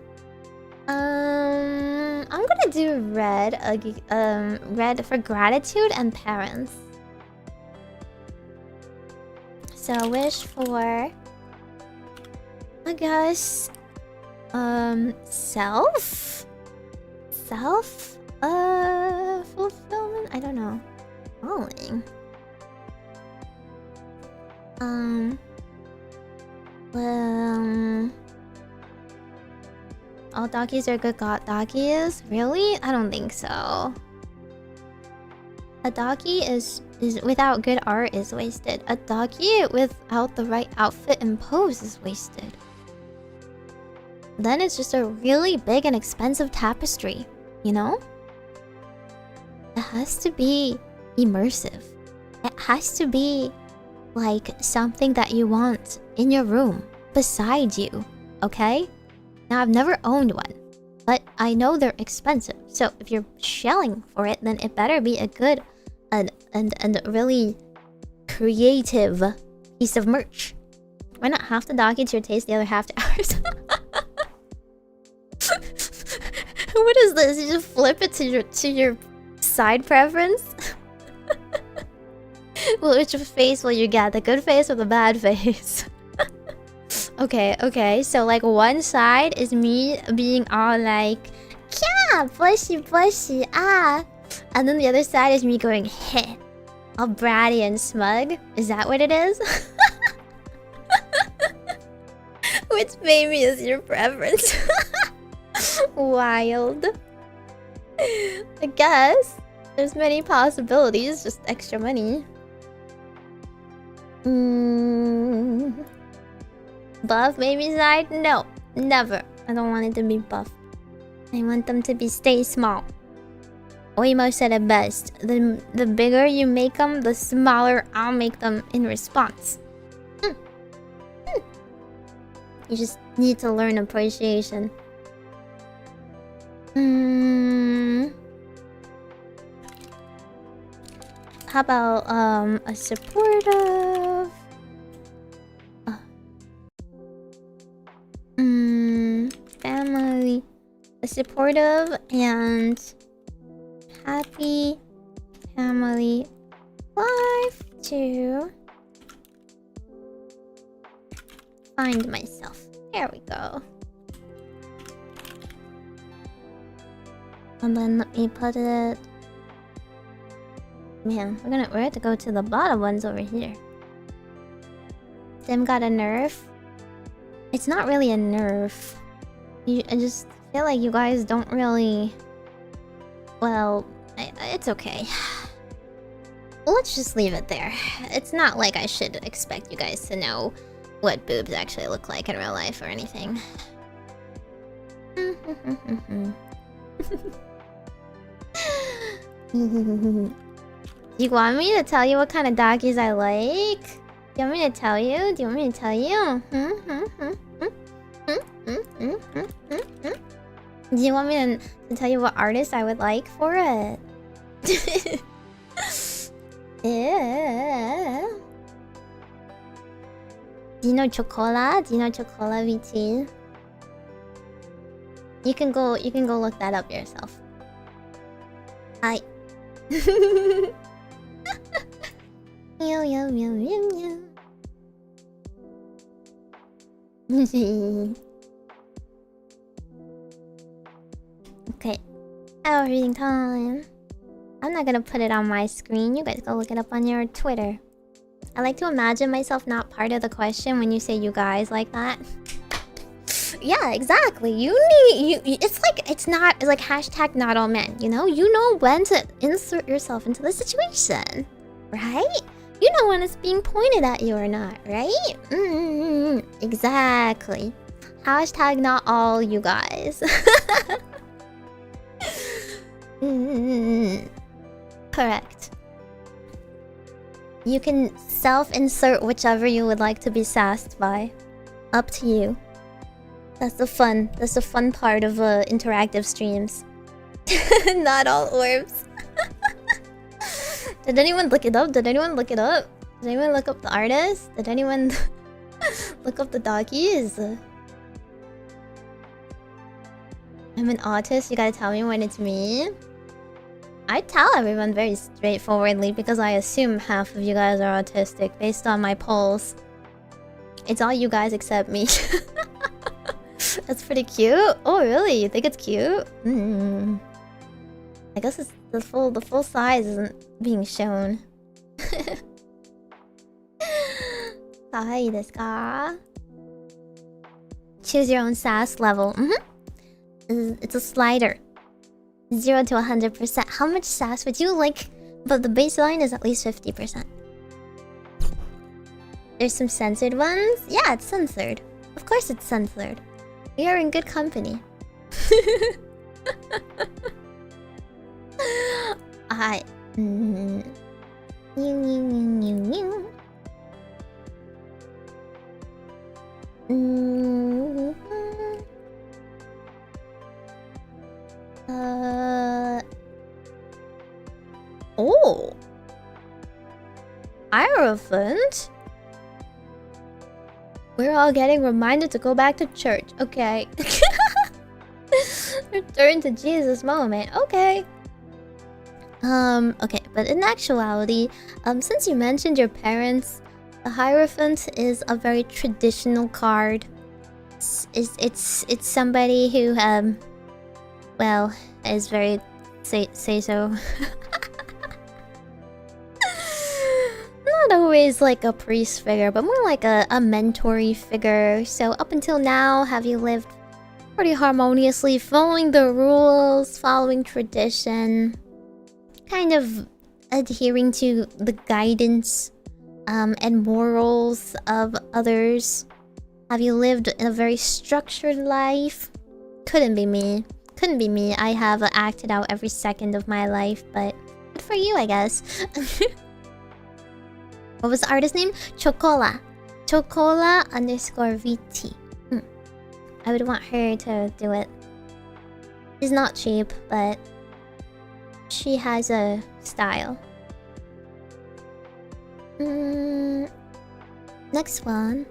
I'm gonna do red. Red for gratitude and parents. So wish for, I guess, self fulfillment. Well, all doggies are good doggies? Really? I don't think so. A doggy is without good art is wasted. A doggy without the right outfit and pose is wasted. Then it's just a really big and expensive tapestry, you know? It has to be immersive. It has to be like something that you want in your room beside you, okay? Now, I've never owned one, but I know they're expensive. So if you're shelling for it, then it better be a good and really creative piece of merch. Why not half the doggy to your taste, the other half to ours? What is this? You just flip it to your side preference? Well, which face will you get? The good face or the bad face? Okay. So like one side is me being all like, yeah, bushy, ah. And then the other side is me going, heh. All bratty and smug. Is that what it is? Which Meimi is your preference? Wild. I guess. There's many possibilities, just extra money. Buff baby side? No, never. I don't want it to be buff. I want them to stay small. Oimo said it best. The bigger you make them, the smaller I'll make them in response. You just need to learn appreciation. How about a supportive? Family, a supportive and happy family life to find myself. There we go. And then let me put it. Man, we have to go to the bottom ones over here. Sim got a nerf. It's not really a nerf. I just feel like you guys don't really. Well, it's okay. Let's just leave it there. It's not like I should expect you guys to know what boobs actually look like in real life or anything. You want me to tell you what kind of doggies I like? Do you want me to tell you? Do you want me to tell you? Do you want me to tell you what artist I would like for it? Yeah. Do you know Chocola? Do you know Chocola VT? You can go look that up yourself. Hi. Meow meow meow meow meow. Okay. Our reading time. I'm not gonna put it on my screen. You guys go look it up on your Twitter. I like to imagine myself not part of the question when you say you guys like that. Yeah, exactly. It's like hashtag not all men, you know? You know when to insert yourself into the situation, right? You know when it's being pointed at you or not, right? Exactly. Hashtag not all you guys. Correct. You can self-insert whichever you would like to be sassed by. Up to you. That's the fun part of interactive streams. Not all orbs. Did anyone look it up? Did anyone look it up? Did anyone look up the artist? Did anyone look up the doggies? I'm an autist, you gotta tell me when it's me. I tell everyone very straightforwardly because I assume half of you guys are autistic based on my polls. It's all you guys except me. That's pretty cute. Oh really? You think it's cute? I guess it's the full size isn't being shown. Kawaii desu ka? Choose your own sass level. It's a slider. 0 to 100%. How much sass would you like? But the baseline is at least 50%. There's some censored ones. Yeah, it's censored. Of course it's censored. We are in good company. I... Oh! Hierophant? We're all getting reminded to go back to church. Okay. Return to Jesus moment. Okay. Okay, but in actuality, since you mentioned your parents, the Hierophant is a very traditional card. It's somebody who well, is very say so. Not always like a priest figure, but more like a mentor-y figure. So up until now, have you lived pretty harmoniously, following the rules, following tradition, kind of adhering to the guidance and morals of others? Have you lived in a very structured life? Couldn't be me. Couldn't be me. I have acted out every second of my life, but good for you, I guess. What was the artist name? Chocola. Chocola_VT. I would want her to do it. She's not cheap, but she has a style. Next one.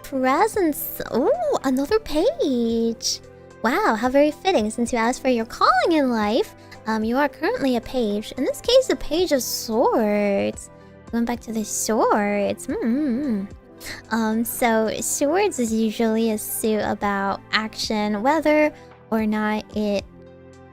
Presents. Oh, another page. Wow, how very fitting. Since you asked for your calling in life, you are currently a page. In this case, a page of swords. Going back to the swords. So swords is usually a suit about action, whether or not it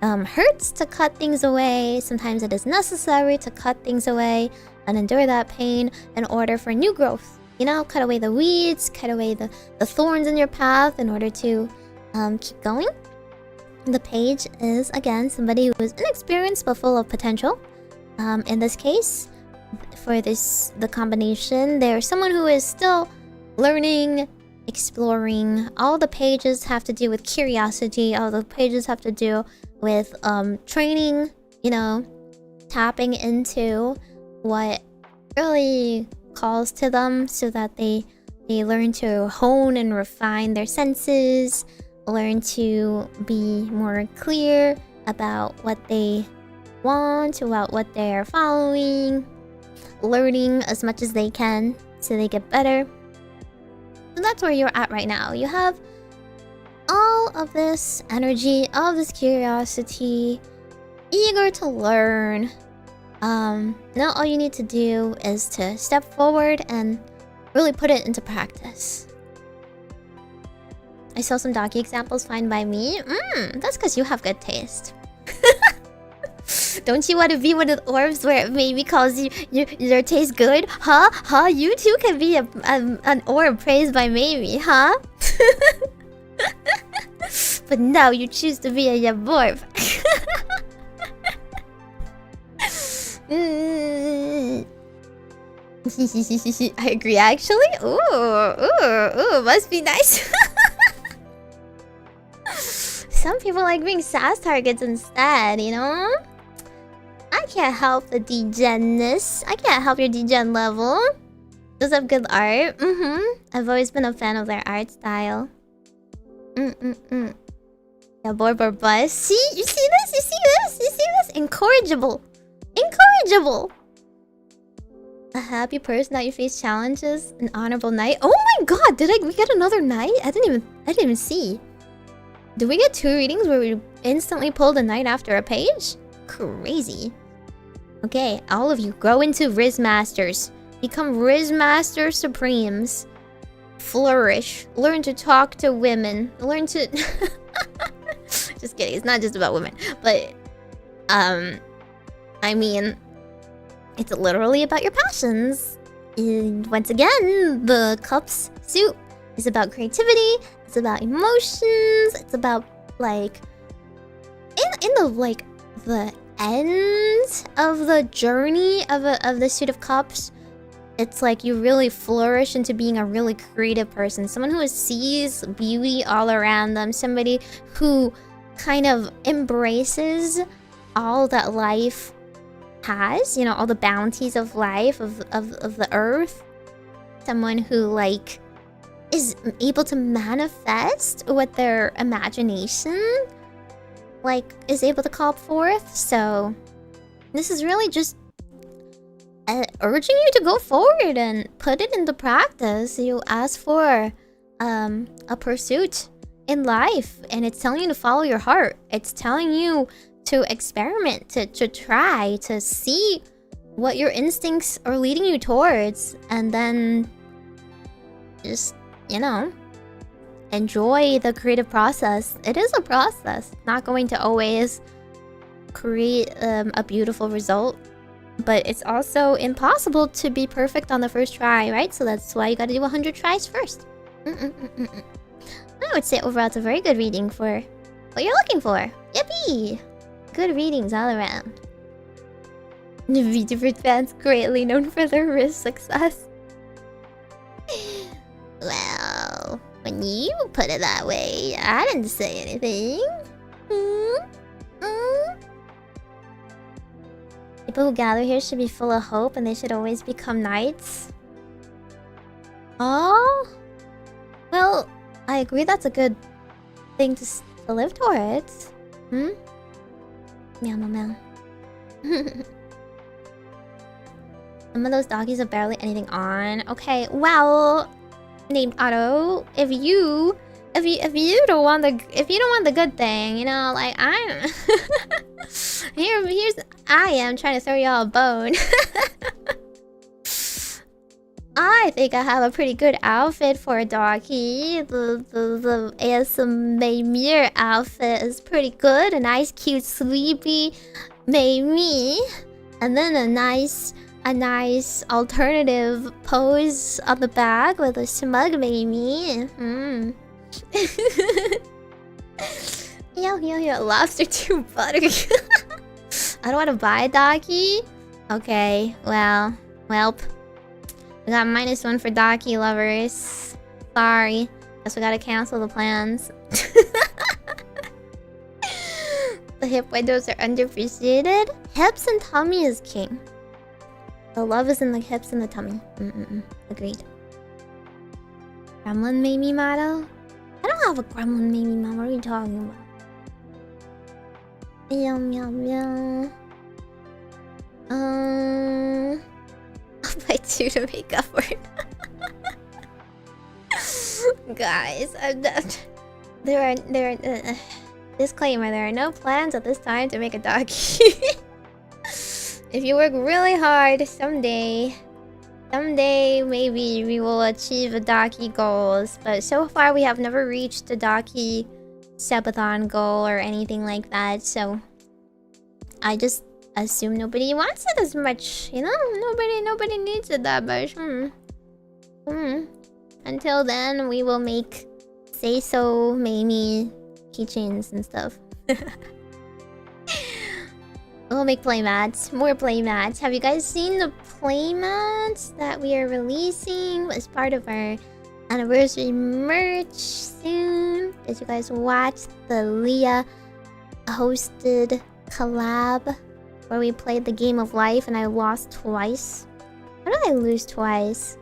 hurts to cut things away. Sometimes it is necessary to cut things away and endure that pain in order for new growth. You know, cut away the weeds, cut away the thorns in your path in order to keep going. The page is, again, somebody who is inexperienced but full of potential. In this case, for the combination, there's someone who is still learning, exploring. All the pages have to do with curiosity. All the pages have to do with training, you know, tapping into what really calls to them so that they learn to hone and refine their senses, learn to be more clear about what they want, about what they're following, learning as much as they can so they get better. So that's where you're at right now. You have all of this energy, all of this curiosity, eager to learn. Now all you need to do is to step forward and really put it into practice. I saw some doggy examples fine by me. That's because you have good taste. Don't you want to be one of the orbs where it maybe calls your taste good? Huh? You too can be an orb praised by Meimi, huh? But now you choose to be a yaborb. I agree, actually. Ooh, must be nice. Some people like being sass targets instead, you know? I can't help the degen-ness. I can't help your degen level. Those have good art. I've always been a fan of their art style. Yeah, boy, bus. See? You see this? You see this? You see this? Incorrigible. Incorrigible. A happy person that you face challenges. An honorable knight. Oh my god! Did we get another knight? I didn't even see. Did we get 2 readings where we instantly pulled a knight after a page? Crazy. Okay, all of you, grow into Riz Masters. Become Riz Master Supremes. Flourish. Learn to talk to women. Learn to... Just kidding, it's not just about women. But, I mean... It's literally about your passions. And once again, the cups suit is about creativity. It's about emotions. It's about like in the like the end of the journey of the suit of cups. It's like you really flourish into being a really creative person. Someone who sees beauty all around them. Somebody who kind of embraces all that life has. You know, all the bounties of life, of the earth. Someone who, like, is able to manifest what their imagination, like, is able to call forth. So, this is really just urging you to go forward and put it into practice. You ask for a pursuit in life, and it's telling you to follow your heart. It's telling you to experiment, to try, to see what your instincts are leading you towards, and then just, you know, enjoy the creative process. It is a process. It's not going to always create a beautiful result. But it's also impossible to be perfect on the first try, right? So that's why you gotta do 100 tries first. I would say overall it's a very good reading for what you're looking for. Yippee! Good readings all around. The vtuber fans greatly known for their risk success. Well, when you put it that way, I didn't say anything. People who gather here should be full of hope, and they should always become knights. Oh? Well, I agree that's a good thing to live towards. Meow meow meow. Some of those doggies have barely anything on. Okay, well, named Otto, if you don't want the good thing, you know, like I'm here's I am trying to throw y'all a bone. I think I have a pretty good outfit for a doggy. The ASM Meimi outfit is pretty good. A nice, cute, sleepy Meimi, and then a nice alternative pose on the back with a smug Meimi. Yo, lobster too buttery. I don't want to buy a doggy. Okay, well, welp. We got -1 for doggy lovers. Sorry, guess we gotta cancel the plans. The hip windows are underappreciated. Hips and tummy is king. The love is in the hips and the tummy. Agreed. Gremlin Meimi model? I don't have a gremlin Meimi model. What are you talking about? Meow meow meow. I'll buy 2 to make up for it. Guys, I'm not. There are disclaimer. There are no plans at this time to make a doggy. If you work really hard, someday maybe we will achieve the doggy goals. But so far we have never reached the doggy subathon goal or anything like that. So I just assume nobody wants it as much. You know, nobody needs it that much. Until then, we will make say so Meimi keychains and stuff. We'll make playmats. More playmats. Have you guys seen the playmats that we are releasing as part of our anniversary merch soon? Did you guys watch the Leah hosted collab where we played the game of life and I lost twice? How did I lose twice?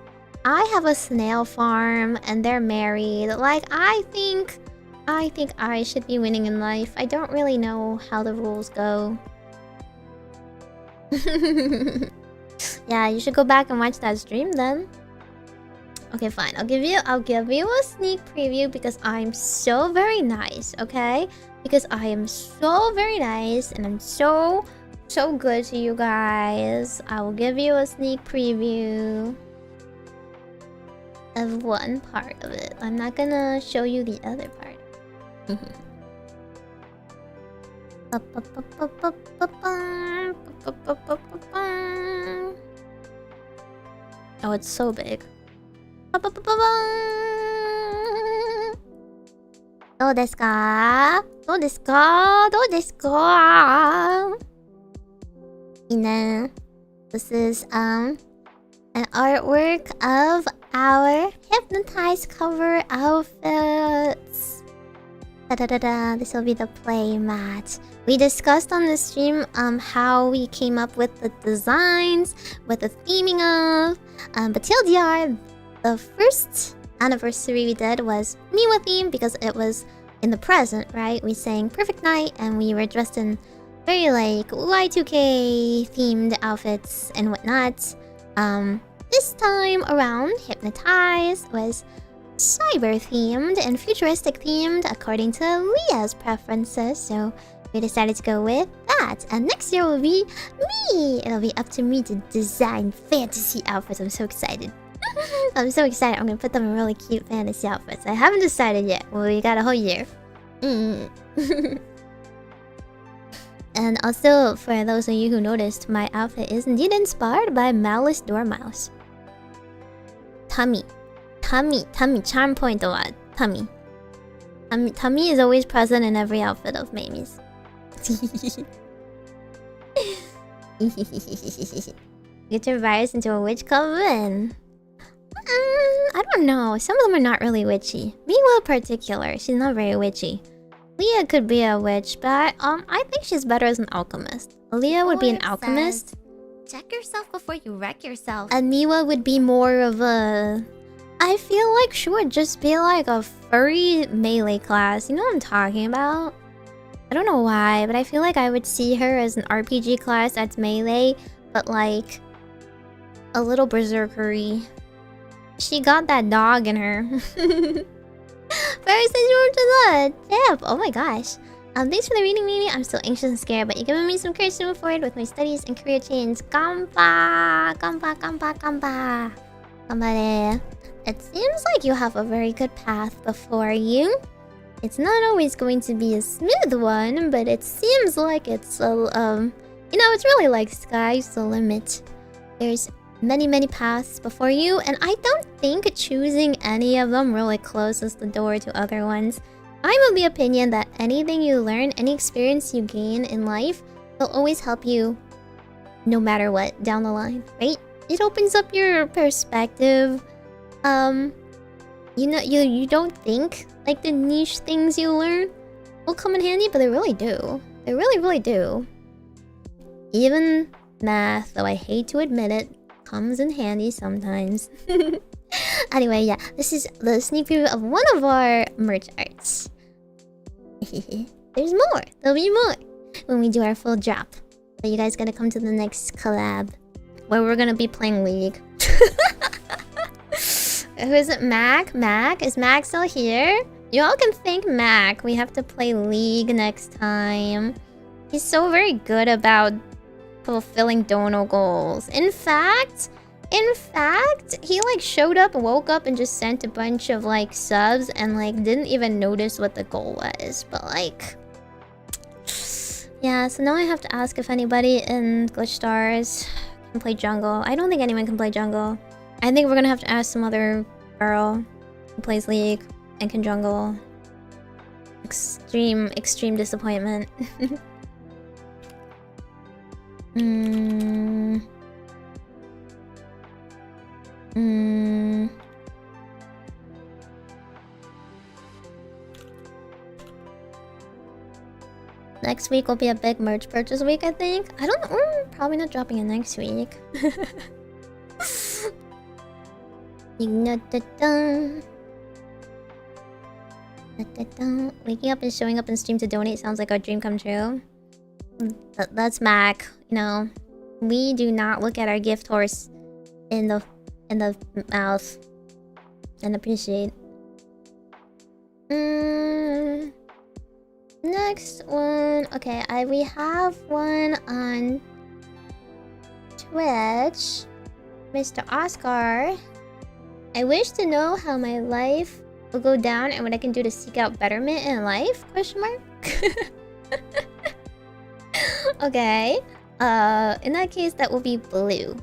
I have a snail farm and they're married. Like, I think I should be winning in life. I don't really know how the rules go. Yeah, you should go back and watch that stream then. Okay, fine. I'll give you a sneak preview because I'm so very nice, okay? Because I am so very nice and I'm so good to you guys. I will give you a sneak preview of one part of it. I'm not gonna show you the other part. Oh, it's so big. Do desu ka? Do desu ka? Do desu ka? You know, this is an artwork of our hypnotized cover outfits. This will be the play mat. We discussed on the stream how we came up with the designs, with the theming of. But TLDR, the first anniversary we did was Miwa theme because it was in the present, right? We sang Perfect Night and we were dressed in very like Y2K themed outfits and whatnot. This time around, Hypnotized was cyber themed and futuristic themed according to Leah's preferences, so we decided to go with that. And next year will be me. It'll be up to me to design fantasy outfits. I'm so excited. I'm so excited. I'm gonna put them in really cute fantasy outfits. I haven't decided yet. Well, we got a whole year. And also, for those of you who noticed, my outfit is indeed inspired by Malice Dormouse. Tummy, charm point a lot. Tummy is always present in every outfit of Meimi's. Get your virus into a witch coven. I don't know. Some of them are not really witchy. Miwa in particular, she's not very witchy. Leah could be a witch, but I think she's better as an alchemist. Leah would be an alchemist. Check yourself before you wreck yourself. And Miwa would be more of a... I feel like she would just be like a furry melee class. You know what I'm talking about? I don't know why, but I feel like I would see her as an RPG class that's melee, but like a little berserkery. She got that dog in her. Very sensual to the tip. Oh my gosh. Thanks for the reading, Meimi. I'm still anxious and scared, but you're giving me some courage to move forward with my studies and career change. Ganpa! Ganpare. It seems like you have a very good path before you. It's not always going to be a smooth one, but it seems like it's a, it's really like sky's the limit. There's many paths before you, and I don't think choosing any of them really closes the door to other ones. I'm of the opinion that anything you learn, any experience you gain in life will always help you no matter what down the line, right? It opens up your perspective. You don't think like the niche things you learn will come in handy, but they really do. They really do. Even math, though I hate to admit it, comes in handy sometimes. Anyway, yeah, this is the sneak preview of one of our merch arts. There's more. There'll be more when we do our full drop. So you guys gotta come to the next collab where we're gonna be playing League. Who is it? Mac? Is Mac still here? You all can thank Mac. We have to play League next time. He's so very good about fulfilling dono goals. In fact, he like showed up, woke up, and just sent a bunch of like subs and like didn't even notice what the goal was. But like, yeah. So now I have to ask if anybody in Glitch Stars can play jungle. I don't think anyone can play jungle. I think we're gonna have to ask some other girl who plays League and can jungle. Extreme disappointment. Next week will be a big merch purchase week, I think. I don't know. Probably not dropping it next week. Waking up and showing up in stream to donate sounds like our dream come true. That's Mac. You know, we do not look at our gift horse in the mouth and appreciate. Next one. Okay, we have one on Twitch. Mr. Oscar. I wish to know how my life will go down and what I can do to seek out betterment in life? Question mark. Okay. In that case, that will be blue.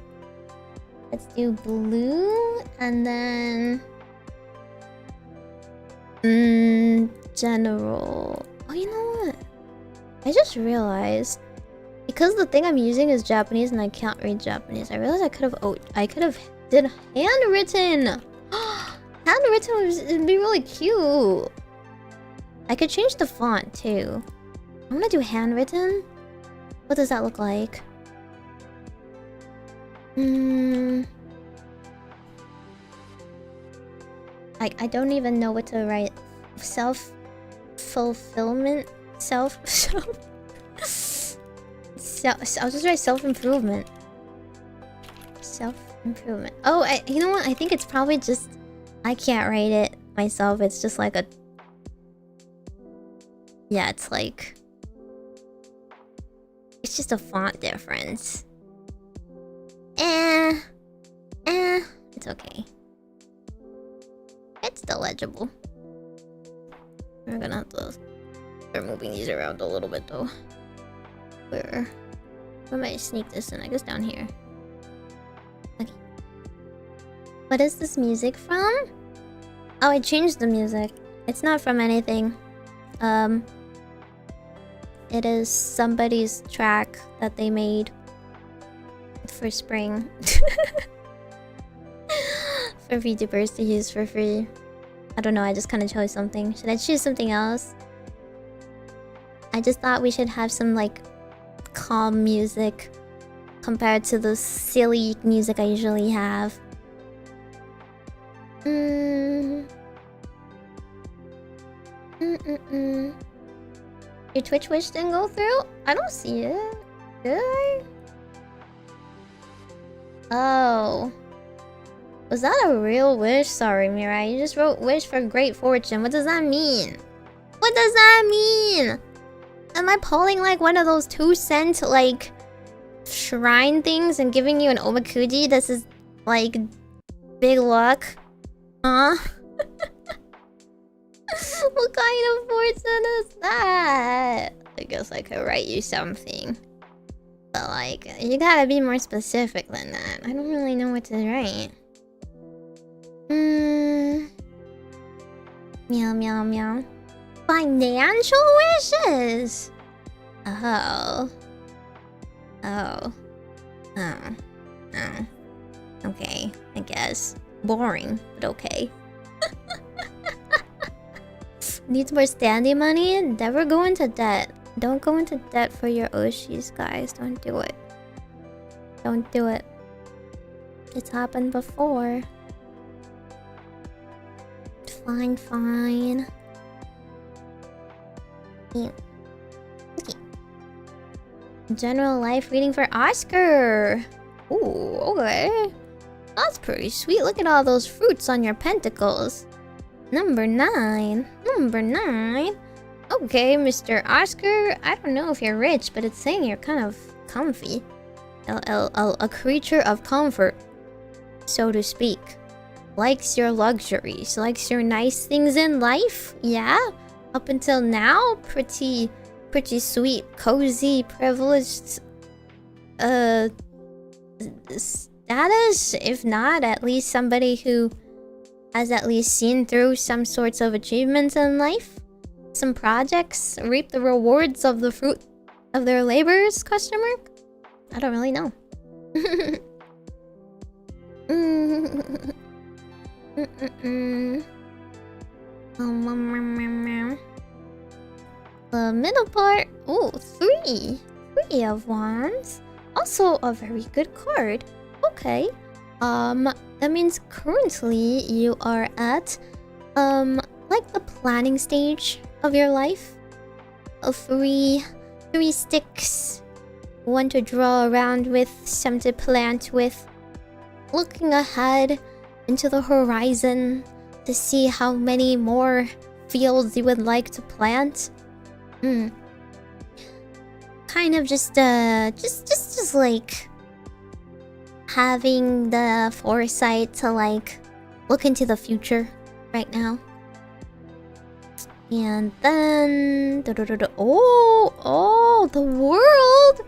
Let's do blue and then general. Oh, you know what? I just realized because the thing I'm using is Japanese and I can't read Japanese. I realized I could have did handwritten. Handwritten would be really cute. I could change the font too. I'm gonna do handwritten. What does that look like? I don't even know what to write. Self-fulfillment? I'll just write self-improvement. Self-improvement. Oh, you know what? I think it's probably just... I can't write it myself. It's just like a... Yeah, it's like... It's just a font difference. It's okay. It's still legible. We're gonna have to start moving these around a little bit though. Where might I sneak this in? I guess down here. Okay. What is this music from? Oh, I changed the music. It's not from anything. It is somebody's track that they made for spring. For vtubers to use for free. I don't know, I just kind of chose something. Should I choose something else? I just thought we should have some like calm music compared to the silly music I usually have. Your Twitch wish didn't go through? I don't see it. Did I? Oh. Was that a real wish? Sorry, Mirai. You just wrote wish for great fortune. What does that mean? What does that mean? Am I pulling like one of those 2-cent like shrine things and giving you an omakuji? This is like big luck. Huh? What kind of fortune is that? I guess I could write you something. But like, you gotta be more specific than that. I don't really know what to write. Meow meow meow. Financial wishes? Oh. Okay, I guess. Boring, but okay. Needs more standing money? Never go into debt. Don't go into debt for your Oshis, guys. Don't do it. Don't do it. It's happened before. Fine. Yeah. Okay. General life reading for Oscar. Ooh, okay. That's pretty sweet. Look at all those fruits on your pentacles. Number 9. Okay, Mr. Oscar. I don't know if you're rich, but it's saying you're kind of comfy. A creature of comfort, so to speak. Likes your luxuries, likes your nice things in life. Yeah, up until now, pretty sweet, cozy, privileged status. If not, at least somebody who has at least seen through some sorts of achievements in life, some projects, reap the rewards of the fruit of their labors, question mark? I don't really know. The middle part. Oh, 3 of wands. Also a very good card. Okay. That means currently you are at like the planning stage of your life. Three sticks. One to draw around with, some to plant with. Looking ahead into the horizon to see how many more fields you would like to plant. Kind of just like having the foresight to like look into the future right now. And then oh, the world.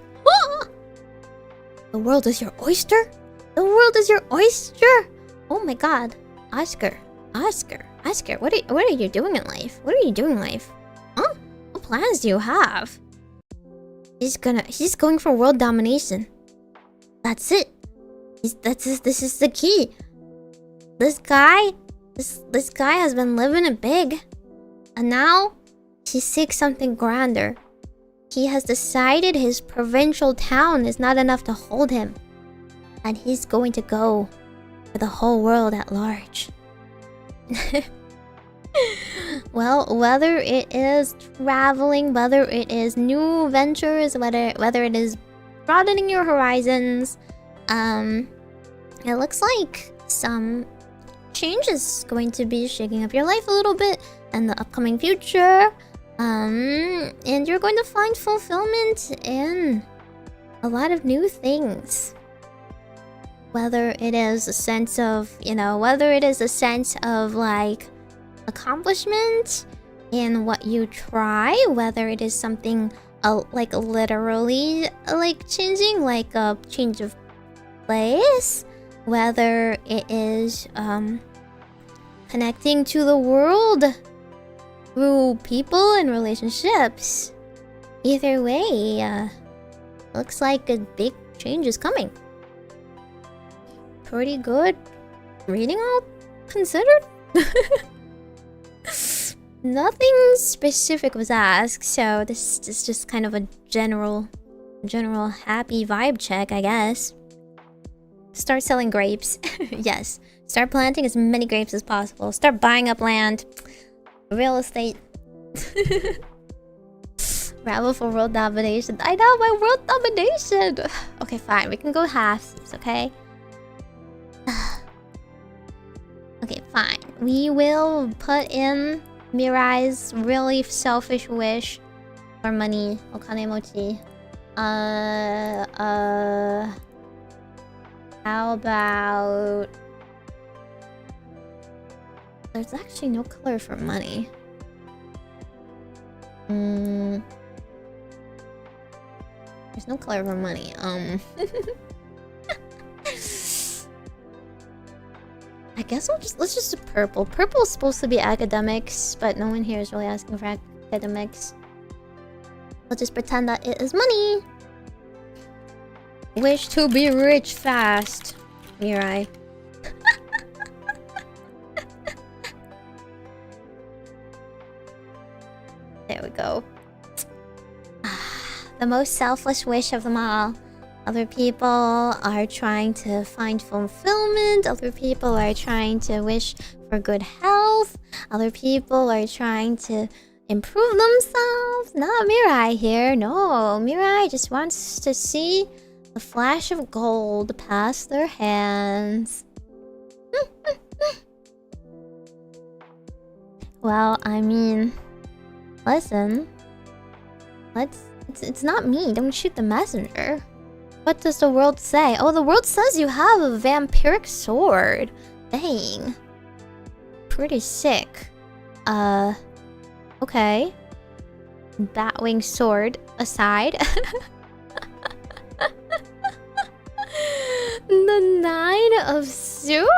The world is your oyster? The world is your oyster. Oh my god. Oscar. What are you doing in life? Huh? What plans do you have? He's going for world domination. That's it. This is the key. This guy has been living it big. And now he seeks something grander. He has decided his provincial town is not enough to hold him. And he's going to go for the whole world at large. Well, whether it is traveling, whether it is new ventures, whether it is broadening your horizons, it looks like some changes going to be shaking up your life a little bit in the upcoming future. And you're going to find fulfillment in a lot of new things. Whether it is a sense of, like accomplishment in what you try, whether it is something like literally like changing, like a change of place, whether it is connecting to the world through people and relationships. Either way, looks like a big change is coming. Pretty good reading, all considered. Nothing specific was asked, so this is just kind of a general happy vibe check, I guess. Start selling grapes. Yes. Start planting as many grapes as possible. Start buying up land. Real estate. Ravel for world domination. I know, my world domination. Okay, fine. We can go halves, okay? Okay, fine. We will put in Mirai's really selfish wish for money. Okane mochi. How about... There's actually no color for money. There's no color for money. I guess let's just do purple. Purple is supposed to be academics, but no one here is really asking for academics. We'll just pretend that it is money. Wish to be rich fast, Mirai. There we go. The most selfless wish of them all. Other people are trying to find fulfillment. Other people are trying to wish for good health. Other people are trying to improve themselves. Not Mirai here. No, Mirai just wants to see the flash of gold pass their hands. Well, I mean, listen. It's not me. Don't shoot the messenger. What does the world say? Oh, the world says you have a vampiric sword. Dang. Pretty sick. Okay. Batwing sword aside. The Nine of Swords.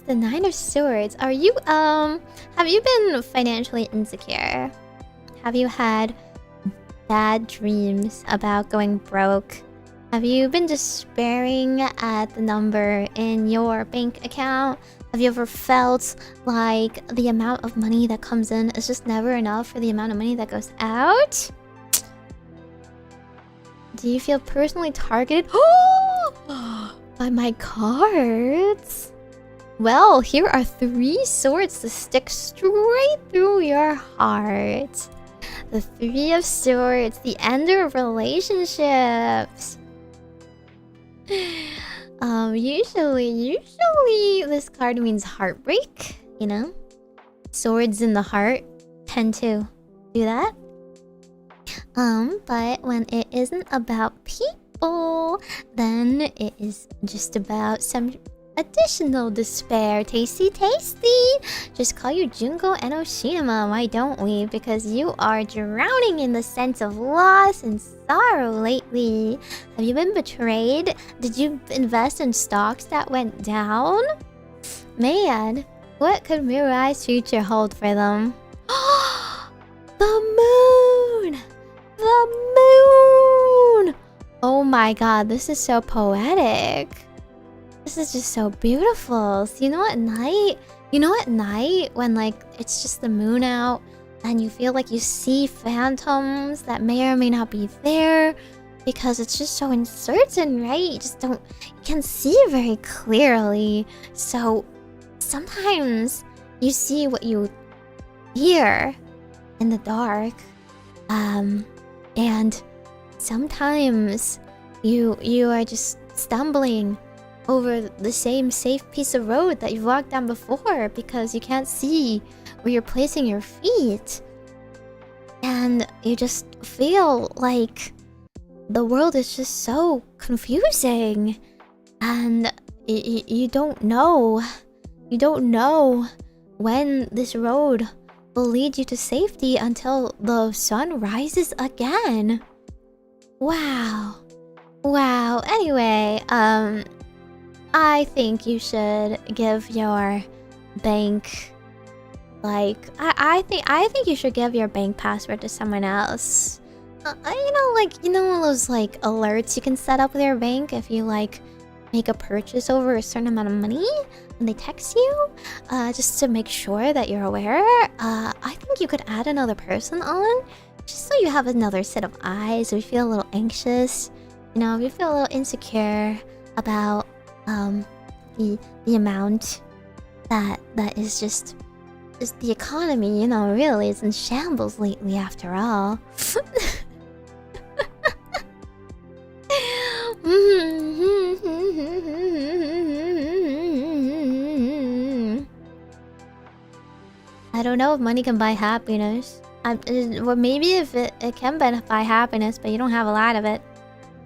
The Nine of Swords. Are you, have you been financially insecure? Have you had bad dreams about going broke? Have you been despairing at the number in your bank account? Have you ever felt like the amount of money that comes in is just never enough for the amount of money that goes out? Do you feel personally targeted by my cards? Well, here are 3 swords to stick straight through your heart. The 3 of Swords, the ender of relationships. Usually this card means heartbreak, you know? Swords in the heart tend to do that. But when it isn't about people, then it is just about some Additional despair. Tasty, tasty. Just call you Junko and Oshinama, why don't we? Because you are drowning in the sense of loss and sorrow lately. Have you been betrayed? Did you invest in stocks that went down? Man, what could Mirai's future hold for them? The moon! The moon! Oh my god, this is so poetic. This is just so beautiful. So you know at night? You know at night when like it's just the moon out and you feel like you see phantoms that may or may not be there because it's just so uncertain, right? You just don't... You can see very clearly. So sometimes you see what you hear in the dark. And sometimes you are just stumbling over the same safe piece of road that you've walked down before because you can't see where you're placing your feet. And you just feel like the world is just so confusing. And you don't know. You don't know when this road will lead you to safety until the sun rises again. Wow. Wow. Anyway, I think you should give your bank, like, I think you should give your bank password to someone else. You know those like alerts you can set up with your bank if you like make a purchase over a certain amount of money and they text you, just to make sure that you're aware. I think you could add another person on, just so you have another set of eyes. If you feel a little anxious, you know, if you feel a little insecure about the amount that is just the economy, you know, really is in shambles lately after all. I don't know if money can buy happiness. Well, maybe if it can buy happiness, but you don't have a lot of it.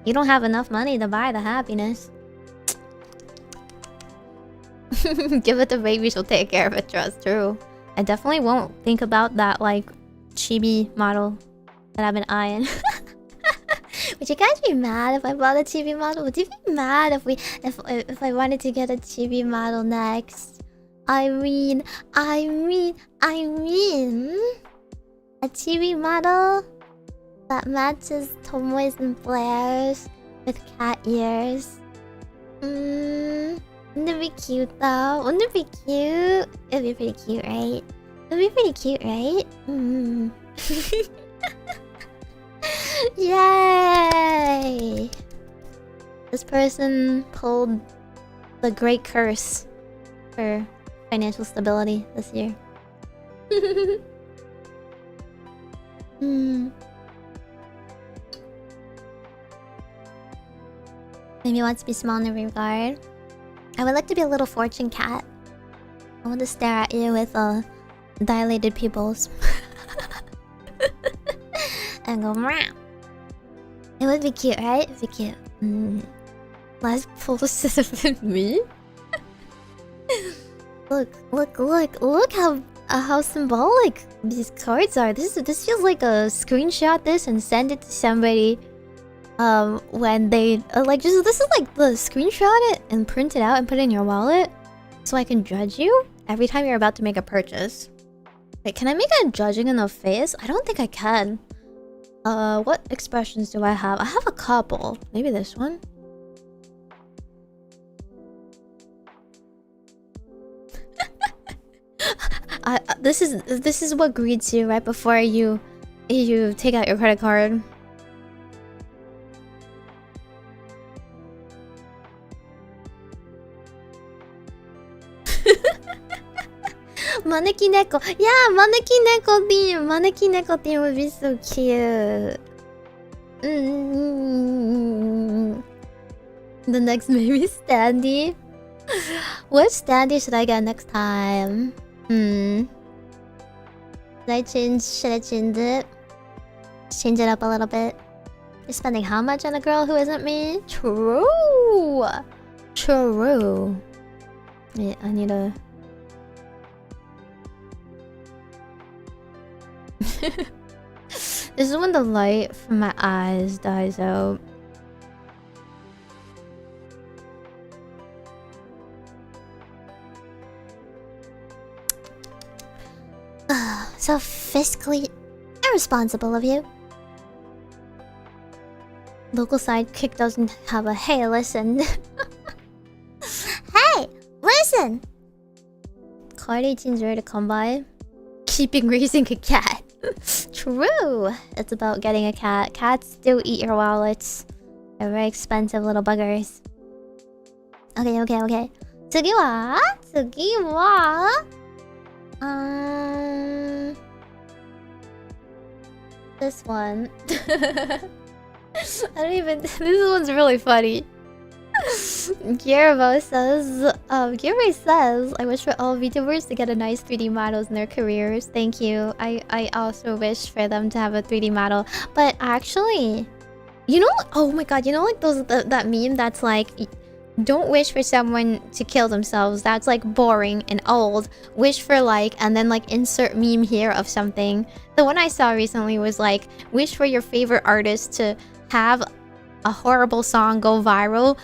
You don't have enough money to buy the happiness. Give it to baby, she'll take care of it, trust. True. I definitely won't think about that, like, chibi model that I've been eyeing. Would you guys be mad if I bought a chibi model? Would you be mad if I wanted to get a chibi model next? I mean, a chibi model that matches Tomoe's and Blair's with cat ears. Wouldn't it be cute though? Wouldn't it be cute? It'd be pretty cute, right? It'd be pretty cute, right? Yay! This person pulled the great curse for financial stability this year. Maybe wants to be small in every regard. I would like to be a little fortune cat. I want to stare at you with dilated pupils. And go meow. It would be cute, right? It'd be cute. Let's pull this with me. Look how symbolic these cards are. This feels like a screenshot this and send it to somebody. When they this is like the screenshot it and print it out and put it in your wallet, so I can judge you every time you're about to make a purchase. Wait, can I make a judging in the face? I don't think I can. What expressions do I have? I have a couple. Maybe this one. This is what greets you right before you take out your credit card. Maneki Neko. Yeah, Maneki Neko theme. Maneki Neko theme would be so cute. The next maybe standee. What standee should I get next time? Should I change it? Change it up a little bit. You're spending how much on a girl who isn't me? True. Yeah, I need a... This is when the light from my eyes dies out. So fiscally irresponsible of you. Local sidekick doesn't have a hey, listen. Hey, listen! Card 18's ready to come by. Keeping raising a cat. True. It's about getting a cat. Cats do eat your wallets. They're very expensive little buggers. Okay. Tsugi wa? This one. I don't even... This one's really funny. Giro says, I wish for all VTubers to get a nice 3D models in their careers. Thank you. I also wish for them to have a 3D model. But actually, you know, oh my god, you know, like those that meme that's like, don't wish for someone to kill themselves. That's like boring and old. Wish for like, and then like insert meme here of something. The one I saw recently was like, wish for your favorite artist to have a horrible song go viral,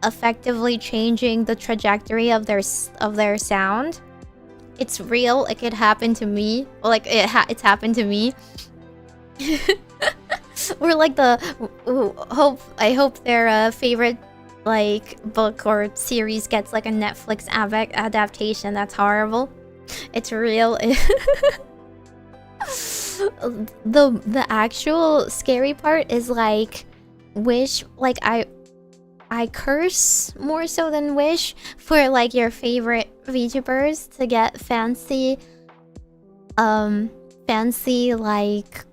effectively changing the trajectory of their sound. It's real. It could happen to me. Well, like it's happened to me. Or like I hope their favorite like book or series gets like a Netflix adaptation. That's horrible. It's real. The actual scary part is like wish, like I curse more so than wish for like your favorite VTubers to get fancy like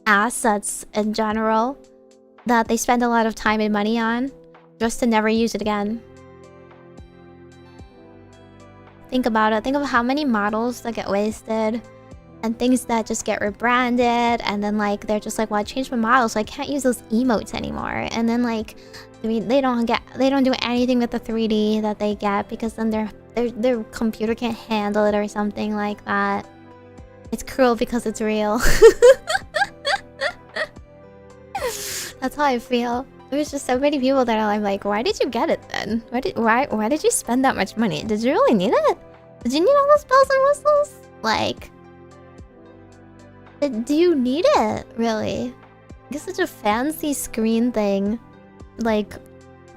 assets in general that they spend a lot of time and money on just to never use it again. Think about it. Think of how many models that get wasted and things that just get rebranded, and then like they're just like, well, I changed my model so I can't use those emotes anymore, and then like they don't do anything with the 3D that they get because then their computer can't handle it or something like that. It's cruel because it's real. That's how I feel. There's just so many people that are like, why did you get it then? Why did you spend that much money? Did you really need it? Did you need all those bells and whistles? Like, do you need it really? It's such a fancy screen thing, like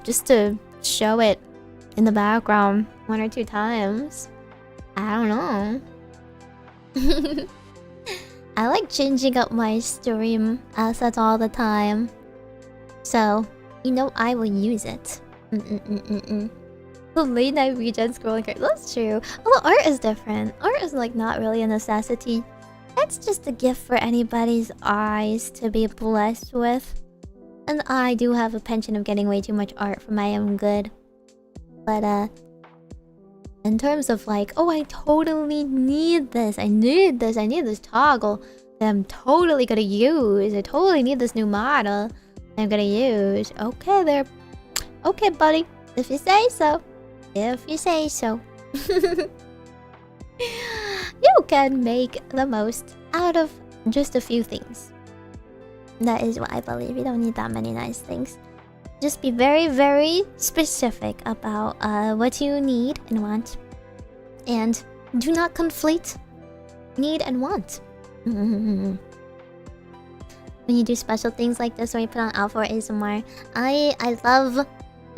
just to show it in the background 1 or 2 times. I don't know. I like changing up my stream assets all the time, so you know I will use it. The late night regen scrolling card. That's true. Although art is different. Art is like not really a necessity. It's just a gift for anybody's eyes to be blessed with. And I do have a penchant of getting way too much art for my own good. But in terms of like, oh, I totally need this. I need this toggle that I'm totally gonna use. I totally need this new model I'm gonna use. Okay there. Okay, buddy. If you say so. If you say so. You can make the most out of just a few things. That is what I believe. You don't need that many nice things. Just be very, very specific about what you need and want. And do not conflate need and want. When you do special things like this, when you put on Alpha or ASMR, I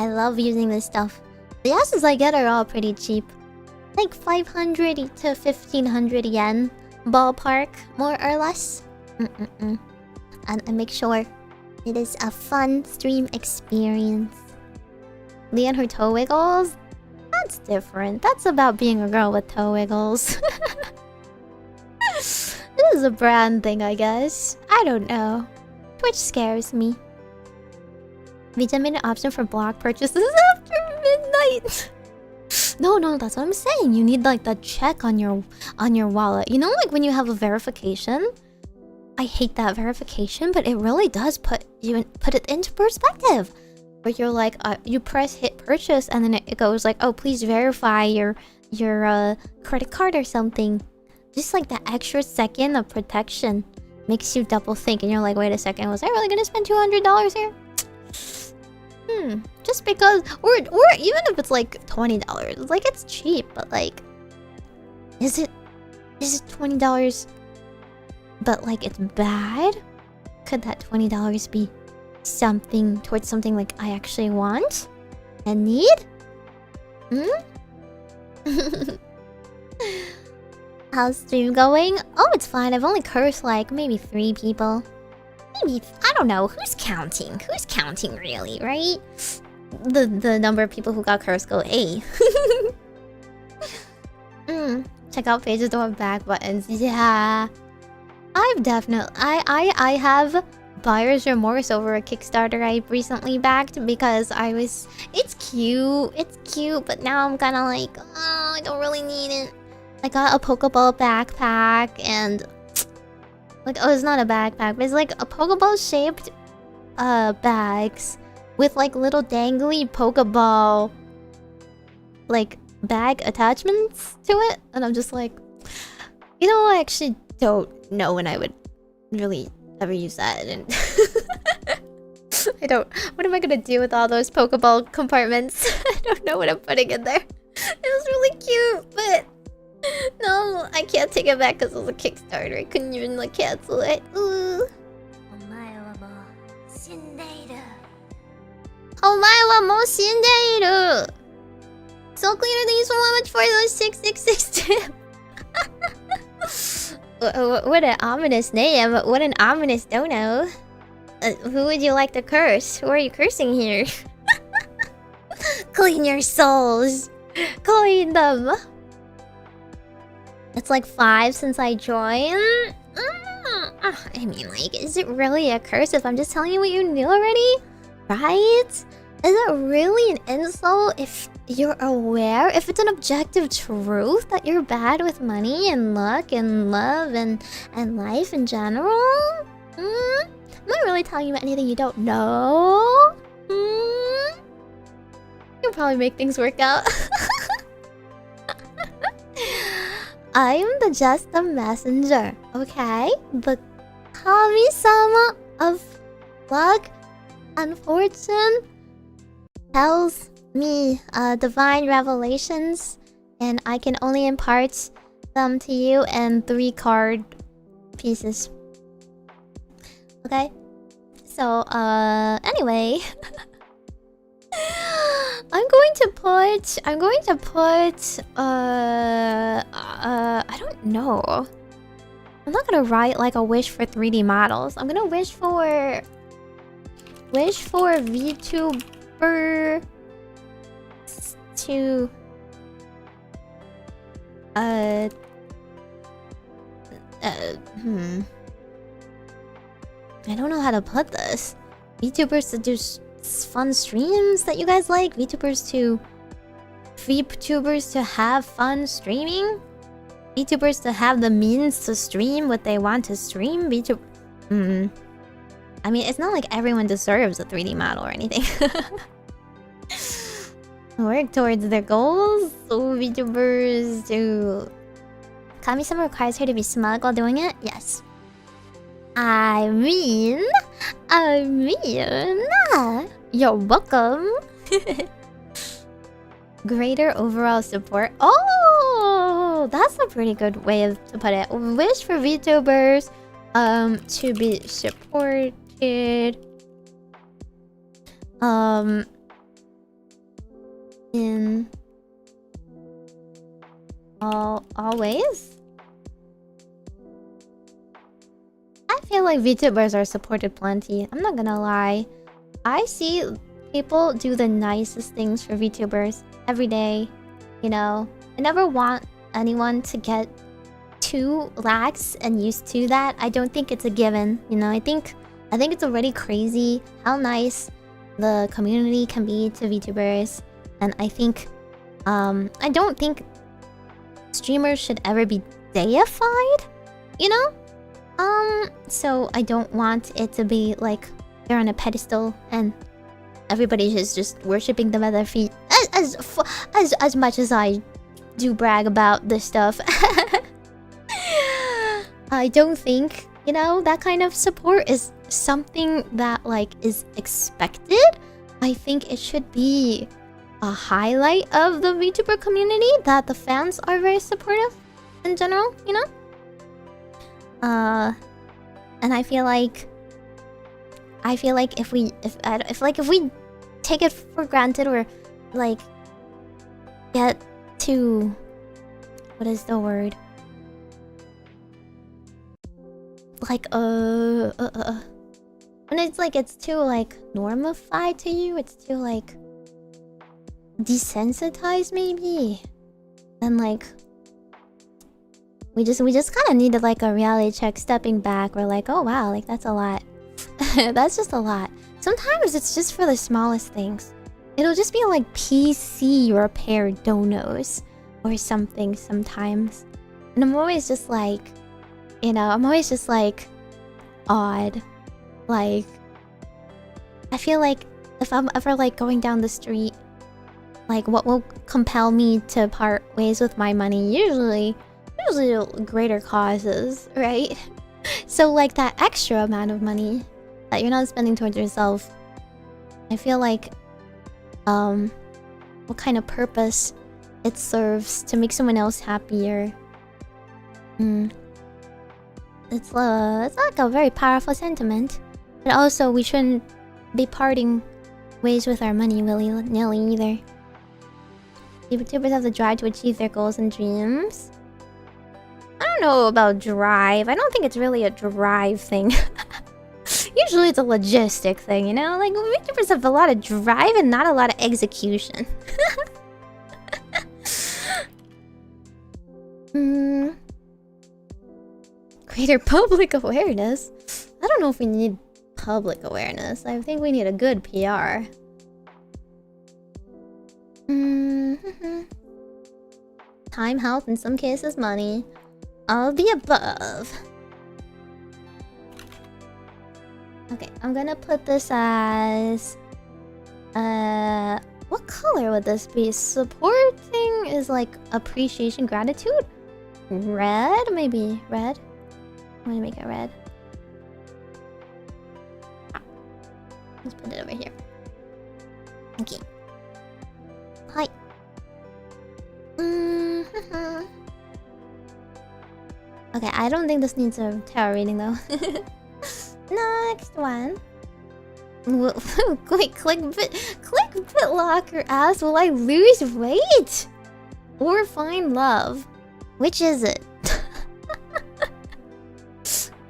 love using this stuff. The assets I get are all pretty cheap. Like 500 to 1500 yen ballpark, more or less. And I make sure it is a fun stream experience. Lee and her toe wiggles? That's different. That's about being a girl with toe wiggles. This is a brand thing, I guess. I don't know. Twitch scares me. Vita made an option for block purchases after midnight. No, that's what I'm saying. You need like the check on your wallet. You know, like when you have a verification. I hate that verification, but it really does put it into perspective. where you're like, you press hit purchase and then it goes like, oh, please verify your credit card or something. Just like that extra second of protection makes you double think, and you're like, wait a second, was I really gonna spend $200 here? Just because, or even if it's like $20, like it's cheap, but like, is it $20? But like it's bad? Could that $20 be something towards something like I actually want and need? How's stream going? Oh, it's fine. I've only cursed like maybe 3 people. Maybe, I don't know. Who's counting? Who's counting really, right? The number of people who got cursed go, hey. Check out pages don't have back buttons. Yeah. I've definitely I have buyer's remorse over a Kickstarter I recently backed because it's cute, but now I'm kinda like, oh, I don't really need it. I got a Pokeball backpack and like, oh, it's not a backpack, but it's like a Pokeball shaped bags with like little dangly Pokeball like bag attachments to it, and I'm just like, you know, I actually don't know when I would really ever use that, and what am I gonna do with all those Pokeball compartments? I don't know what I'm putting in there. It was really cute, but no, I can't take it back because it was a Kickstarter. I couldn't even like cancel it. Ooh. Omae wa mou shindeiru. So clear, thank you so much for those 666 tip. What an ominous name. What an ominous dono. Who would you like to curse? Who are you cursing here? Clean your souls. Clean them. It's like 5 since I joined. I mean, like, is it really a curse if I'm just telling you what you knew already? Right? Is it really an insult if you're aware? If it's an objective truth that you're bad with money and luck and love and life in general? Am I really telling you anything you don't know? You'll probably make things work out. I'm just a messenger, okay? The Kami-sama of luck and fortune tells me divine revelations, and I can only impart them to you in 3 card pieces. Okay? So, anyway. I'm going to put I don't know. I'm not gonna write like a wish for 3D models. I'm gonna wish for VTuber to I don't know how to put this. VTubers to do fun streams that you guys like. VTubers to have fun streaming. VTubers to have the means to stream what they want to stream. I mean, it's not like everyone deserves a 3D model or anything. Work towards their goals. So VTubers to... Kami-sama requires her to be smug while doing it? Yes. I mean, you're welcome. Greater overall support. Oh, that's a pretty good way to put it. Wish for VTubers to be supported in all ways. I feel like VTubers are supported plenty. I'm not gonna lie. I see people do the nicest things for VTubers every day. You know, I never want anyone to get too lax and used to that. I don't think it's a given. You know, I think it's already crazy how nice the community can be to VTubers, and I think I don't think streamers should ever be deified. You know. So I don't want it to be like they're on a pedestal and everybody's just worshipping them at their feet. As much as I do brag about this stuff, I don't think, you know, that kind of support is something that like is expected. I think it should be a highlight of the VTuber community that the fans are very supportive in general, you know? And I feel like if we take it for granted or like get to, what is the word? Like when it's like it's too like normified to you, it's too like desensitized maybe. And like we just kind of needed like a reality check, stepping back. We're like, oh wow, like that's a lot. That's just a lot. Sometimes it's just for the smallest things. It'll just be like PC repair donos or something sometimes. And I'm always just like, you know, I'm always just like odd. Like I feel like if I'm ever like going down the street, like what will compel me to part ways with my money? Usually greater causes, right? So like that extra amount of money that you're not spending towards yourself, I feel like what kind of purpose it serves to make someone else happier. It's like a very powerful sentiment. But also we shouldn't be parting ways with our money willy-nilly either. YouTubers have the drive to achieve their goals and dreams. I don't know about drive. I don't think it's really a drive thing. Usually it's a logistic thing, you know? Like, YouTubers have a lot of drive and not a lot of execution. Greater public awareness? I don't know if we need public awareness. I think we need a good PR. Time, health, in some cases money. All of the above. Okay, I'm gonna put this as... what color would this be? Supporting is like appreciation, gratitude? Red? Maybe red? I'm gonna make it red. Let's put it over here. Okay. Hi. Okay, I don't think this needs a tarot reading though. Next one. Wait, clickbit locker asks, will I lose weight or find love? Which is it?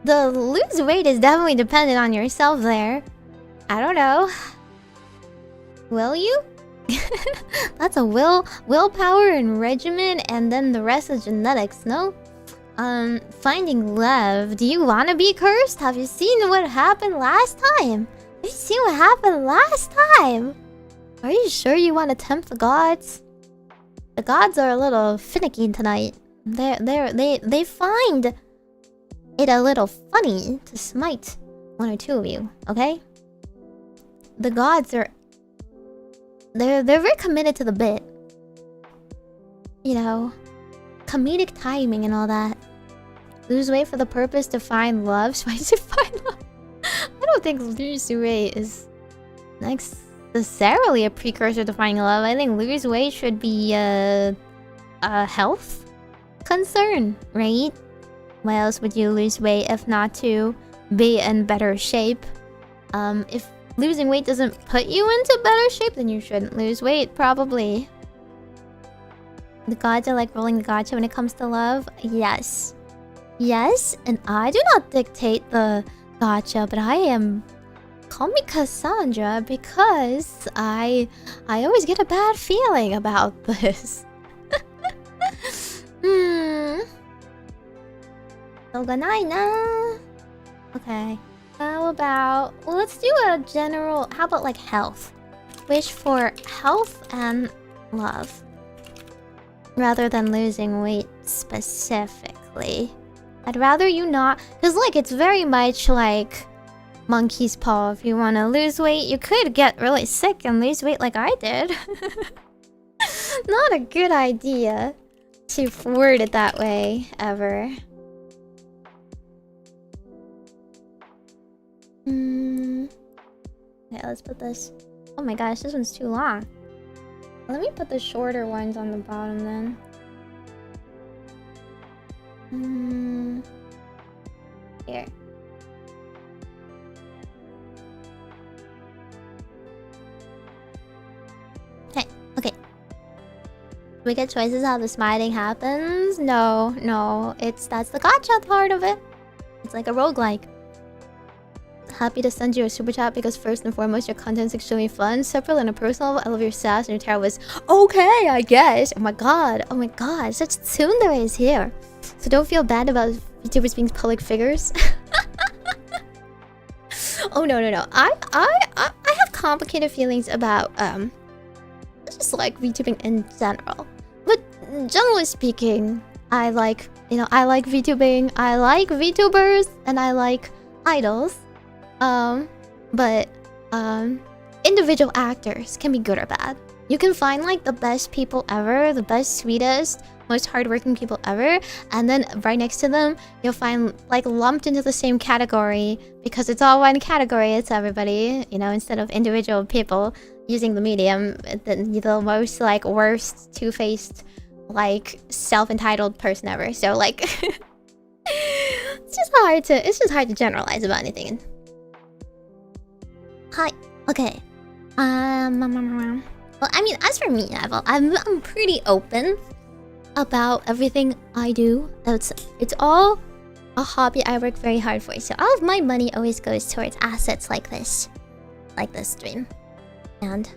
The lose weight is definitely dependent on yourself there. I don't know. Will you? That's a willpower and regimen, and then the rest is genetics, no? Finding love. Do you want to be cursed? Have you seen what happened last time? Have you seen what happened last time? Are you sure you want to tempt the gods? The gods are a little finicky tonight. They find it a little funny to smite one or two of you, okay? The gods are... They're very committed to the bit. You know, comedic timing and all that. Lose weight for the purpose to find love. So I should find love. I don't think lose weight is necessarily a precursor to finding love. I think lose weight should be a health concern, right? Why else would you lose weight if not to be in better shape? If losing weight doesn't put you into better shape, then you shouldn't lose weight, probably. The gods are like rolling the gacha when it comes to love. Yes. Yes, and I do not dictate the gacha, but I am... Call me Cassandra because I always get a bad feeling about this. So good night now. Okay. How about... Well, let's do a general... How about like health? Wish for health and love. Rather than losing weight specifically. I'd rather you not... Because like it's very much like... monkey's paw. If you want to lose weight, you could get really sick and lose weight like I did. Not a good idea to word it that way, ever. Okay, let's put this... Oh my gosh, this one's too long. Let me put the shorter ones on the bottom then. Here. Hey, okay. We get choices how the smiting happens? No, that's the gacha part of it. It's like a roguelike. Happy to send you a super chat because first and foremost your content's extremely fun. Separate and a personal level, I love your sass and your tarot was okay, I guess. Oh my god, such tsundere is here. So don't feel bad about VTubers being public figures. Oh no. I have complicated feelings about just like VTubing in general. But generally speaking, I like VTubing, I like VTubers, and I like idols. But individual actors can be good or bad. You can find like the best people ever, the best, sweetest, most hardworking people ever, and then right next to them, you'll find like lumped into the same category because it's all one category. It's everybody, you know, instead of individual people using the medium, the most like worst, two-faced, like self-entitled person ever. So like, it's just hard to generalize about anything. Hi. Okay. Well, I mean, as for me, I'm pretty open about everything I do. It's all a hobby I work very hard for. So all of my money always goes towards assets like this stream, and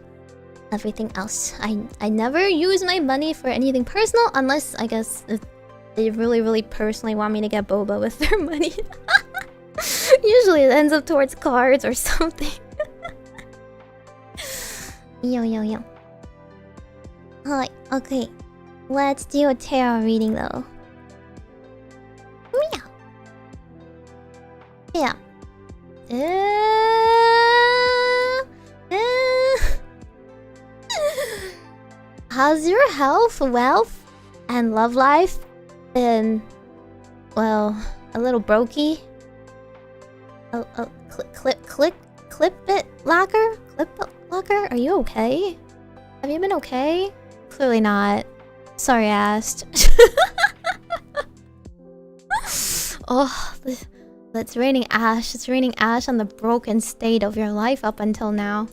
everything else. I never use my money for anything personal unless I guess if they really personally want me to get boba with their money. Usually it ends up towards cards or something. Yo. Alright, okay. Let's do a tarot reading though. Yeah. How's your health, wealth, and love life been, well, a little brokey? Clip it locker? Are you okay? Have you been okay? Clearly not. Sorry I asked. Oh, it's raining ash. It's raining ash on the broken state of your life up until now.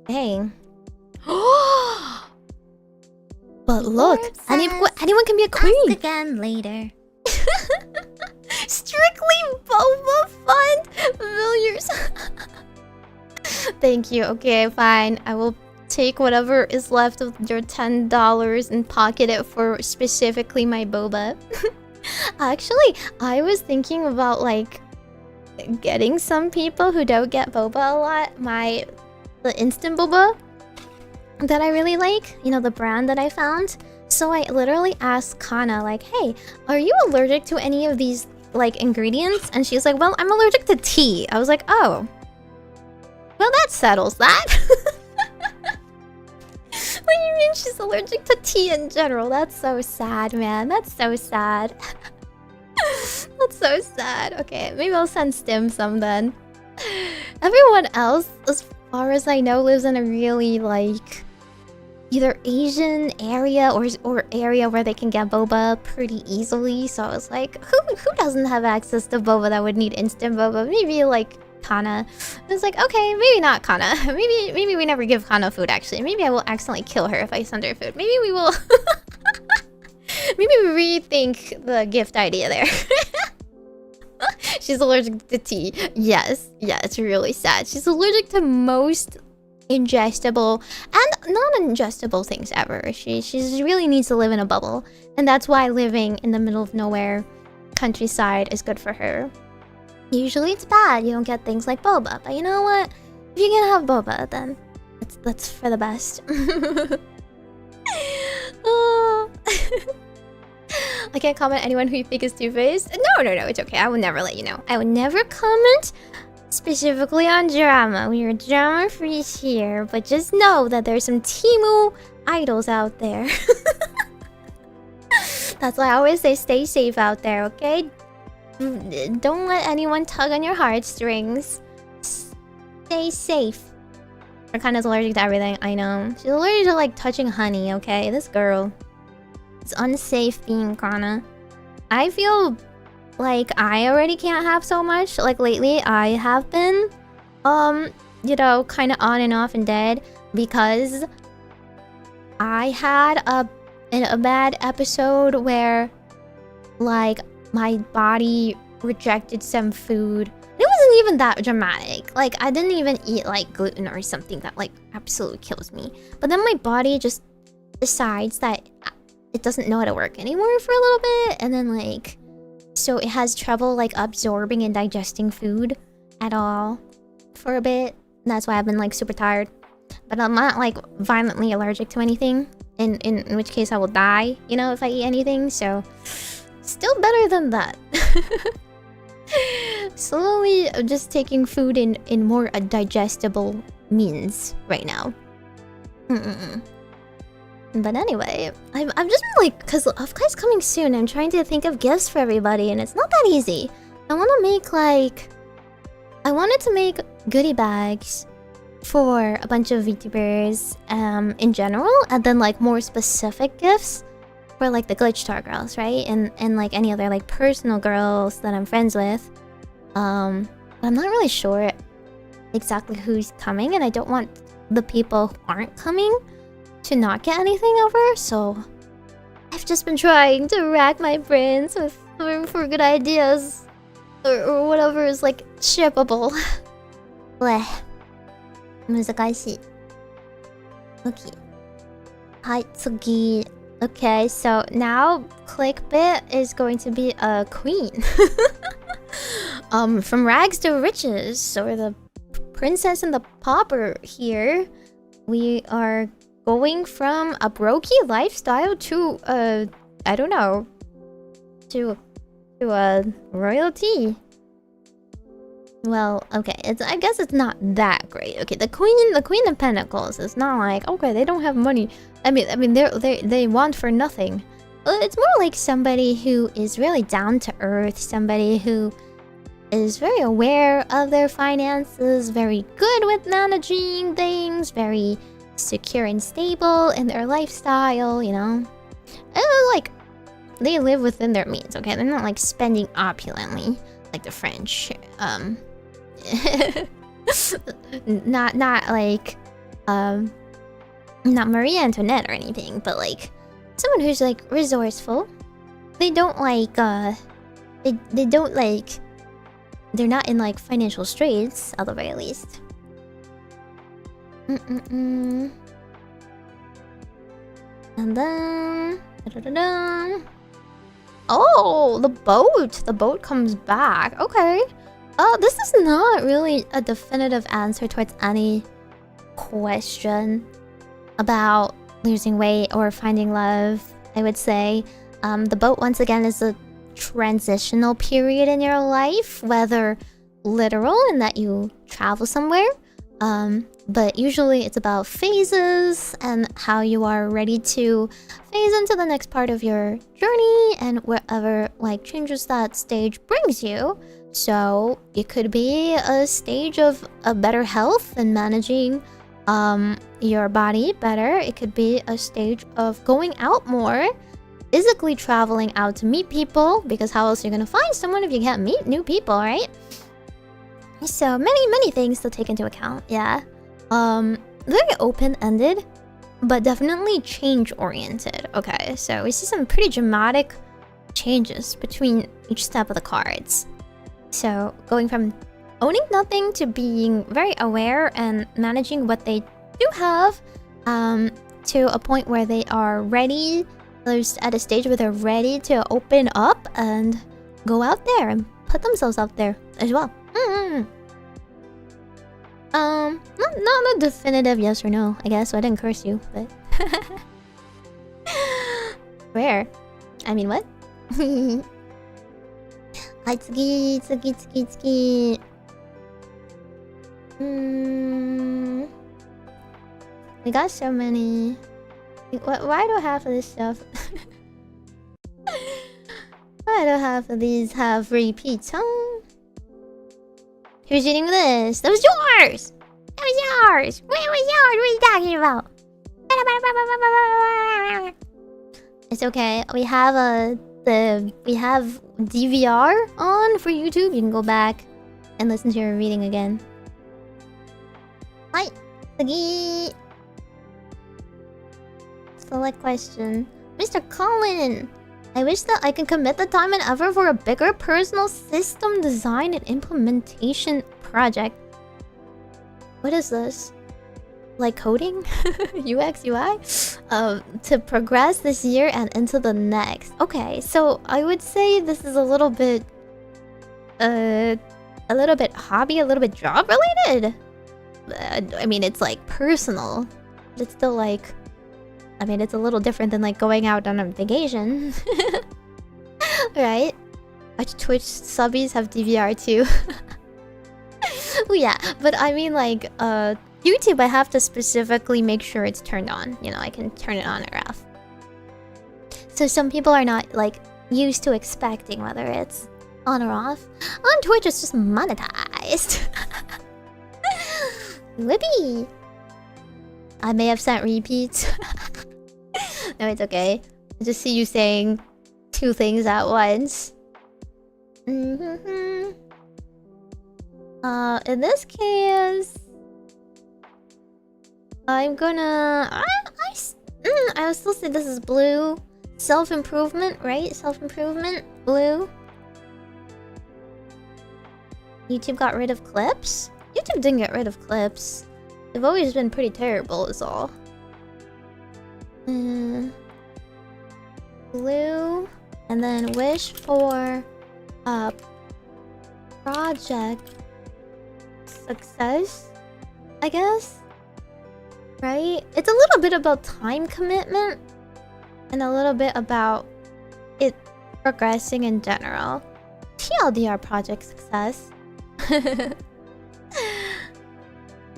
Dang. But look, anyone can be a queen. Ask again later. Strictly boba fund millions. Thank you. Okay, fine. I will take whatever is left of your $10 and pocket it for specifically my boba. Actually, I was thinking about like getting some people who don't get boba a lot the instant boba that I really like, you know, the brand that I found. So I literally asked Kana like, hey, are you allergic to any of these like ingredients? And she's like, well, I'm allergic to tea. I was like, oh, well, that settles that. What do you mean she's allergic to tea in general? That's so sad, man. That's so sad. That's so sad. Okay, maybe I'll send Stim some then. Everyone else, as far as I know, lives in a really like either Asian area or area where they can get boba pretty easily. So I was like, who doesn't have access to boba that would need instant boba? Maybe like Kana. I was like, okay, maybe not Kana. Maybe we never give Kana food actually. Maybe I will accidentally kill her if I send her food. Maybe we will maybe we rethink the gift idea there. She's allergic to tea. Yes, yeah, it's really sad. She's allergic to most ingestible and non-ingestible things ever. She really needs to live in a bubble, and that's why living in the middle of nowhere countryside is good for her. Usually it's bad, you don't get things like boba, but you know what? If you can have boba, then that's for the best. Oh. I can't comment anyone who you think is two-faced. No, it's okay. I would never let you know. I would never comment specifically on drama. We are drama free here, but just know that there's some Timu idols out there. That's why I always say stay safe out there, okay? Don't let anyone tug on your heartstrings. Stay safe. Her kind of allergic to everything, I know. She's allergic to like touching honey, okay? This girl. It's unsafe being Kana. I feel like I already can't have so much. Like lately, I have been, you know, kind of on and off and dead because I had a bad episode where, like, my body rejected some food. It wasn't even that dramatic. Like, I didn't even eat like gluten or something that like absolutely kills me. But then my body just decides that it doesn't know how to work anymore for a little bit, and then like, so it has trouble like absorbing and digesting food at all for a bit. And that's why I've been like super tired. But I'm not like violently allergic to anything, in which case I will die, you know, if I eat anything. So still better than that. Slowly just taking food in more digestible means right now. But anyway, I've just been like, because Off-Kai's coming soon, I'm trying to think of gifts for everybody, and it's not that easy. I wanted to make goodie bags for a bunch of VTubers in general, and then like more specific gifts for like the Glitch Star girls, right? And like any other like personal girls that I'm friends with. But I'm not really sure exactly who's coming, and I don't want the people who aren't coming to not get anything over, so I've just been trying to rack my brains for good ideas or whatever is like shippable. Bleh. 難しい. Okay. はい、次. Okay, so now clickbait is going to be a queen. From rags to riches, or the princess and the pauper here. We are going from a brokey lifestyle to I don't know, to a royalty. Well, okay, I guess it's not that great. Okay, the queen of pentacles is not like, okay, they don't have money. I mean they want for nothing. It's more like somebody who is really down to earth, somebody who is very aware of their finances, very good with managing things, very secure and stable in their lifestyle, you know. And like, they live within their means, okay? They're not like spending opulently like the French. Not like not Marie Antoinette or anything, but like someone who's like resourceful. They don't like they don't like, they're not in like financial straits at the very least. And then oh, the boat comes back. Okay. This is not really a definitive answer towards any question about losing weight or finding love, I would say. The boat, once again, is a transitional period in your life, whether literal in that you travel somewhere, but usually it's about phases and how you are ready to phase into the next part of your journey and wherever like changes that stage brings you. So it could be a stage of a better health and managing your body better. It could be a stage of going out more, physically traveling out to meet people, because how else are you gonna find someone if you can't meet new people, right? So many things to take into account. Yeah. Very open-ended, but definitely change-oriented. Okay, so we see some pretty dramatic changes between each step of the cards. So going from owning nothing to being very aware and managing what they do have, to a point where they are ready. There's at a stage where they're ready to open up and go out there and put themselves out there as well. Not a definitive yes or no, I guess, so I didn't curse you, but where? I mean, what? Hi, tsugi. We got so many. Why do half of this stuff? Why do half of these have repeats, huh? Who's eating this? That was yours! That was yours! Where was yours? What are you talking about? It's okay. We have we have DVR on for YouTube. You can go back and listen to your reading again. Hi, Sagi. Select question, Mr. Colin. I wish that I could commit the time and effort for a bigger personal system design and implementation project. What is this? Like coding? UX, UI? To progress this year and into the next. Okay, so I would say this is a little bit hobby, a little bit job related. I mean, it's like personal, but it's still like, I mean, it's a little different than like going out on a vacation. Right? Twitch subbies have DVR too. Oh yeah, but I mean like YouTube, I have to specifically make sure it's turned on. You know, I can turn it on or off. So some people are not like used to expecting whether it's on or off. On Twitch, it's just monetized. Whippy! I may have sent repeats. No, it's okay. I just see you saying two things at once. In this case, I'm gonna... I will still say this is blue. Self-improvement, right? Self-improvement, blue. YouTube got rid of clips? YouTube didn't get rid of clips. They've always been pretty terrible is all. Blue. And then wish for project success, I guess. Right? It's a little bit about time commitment and a little bit about it progressing in general. TLDR project success.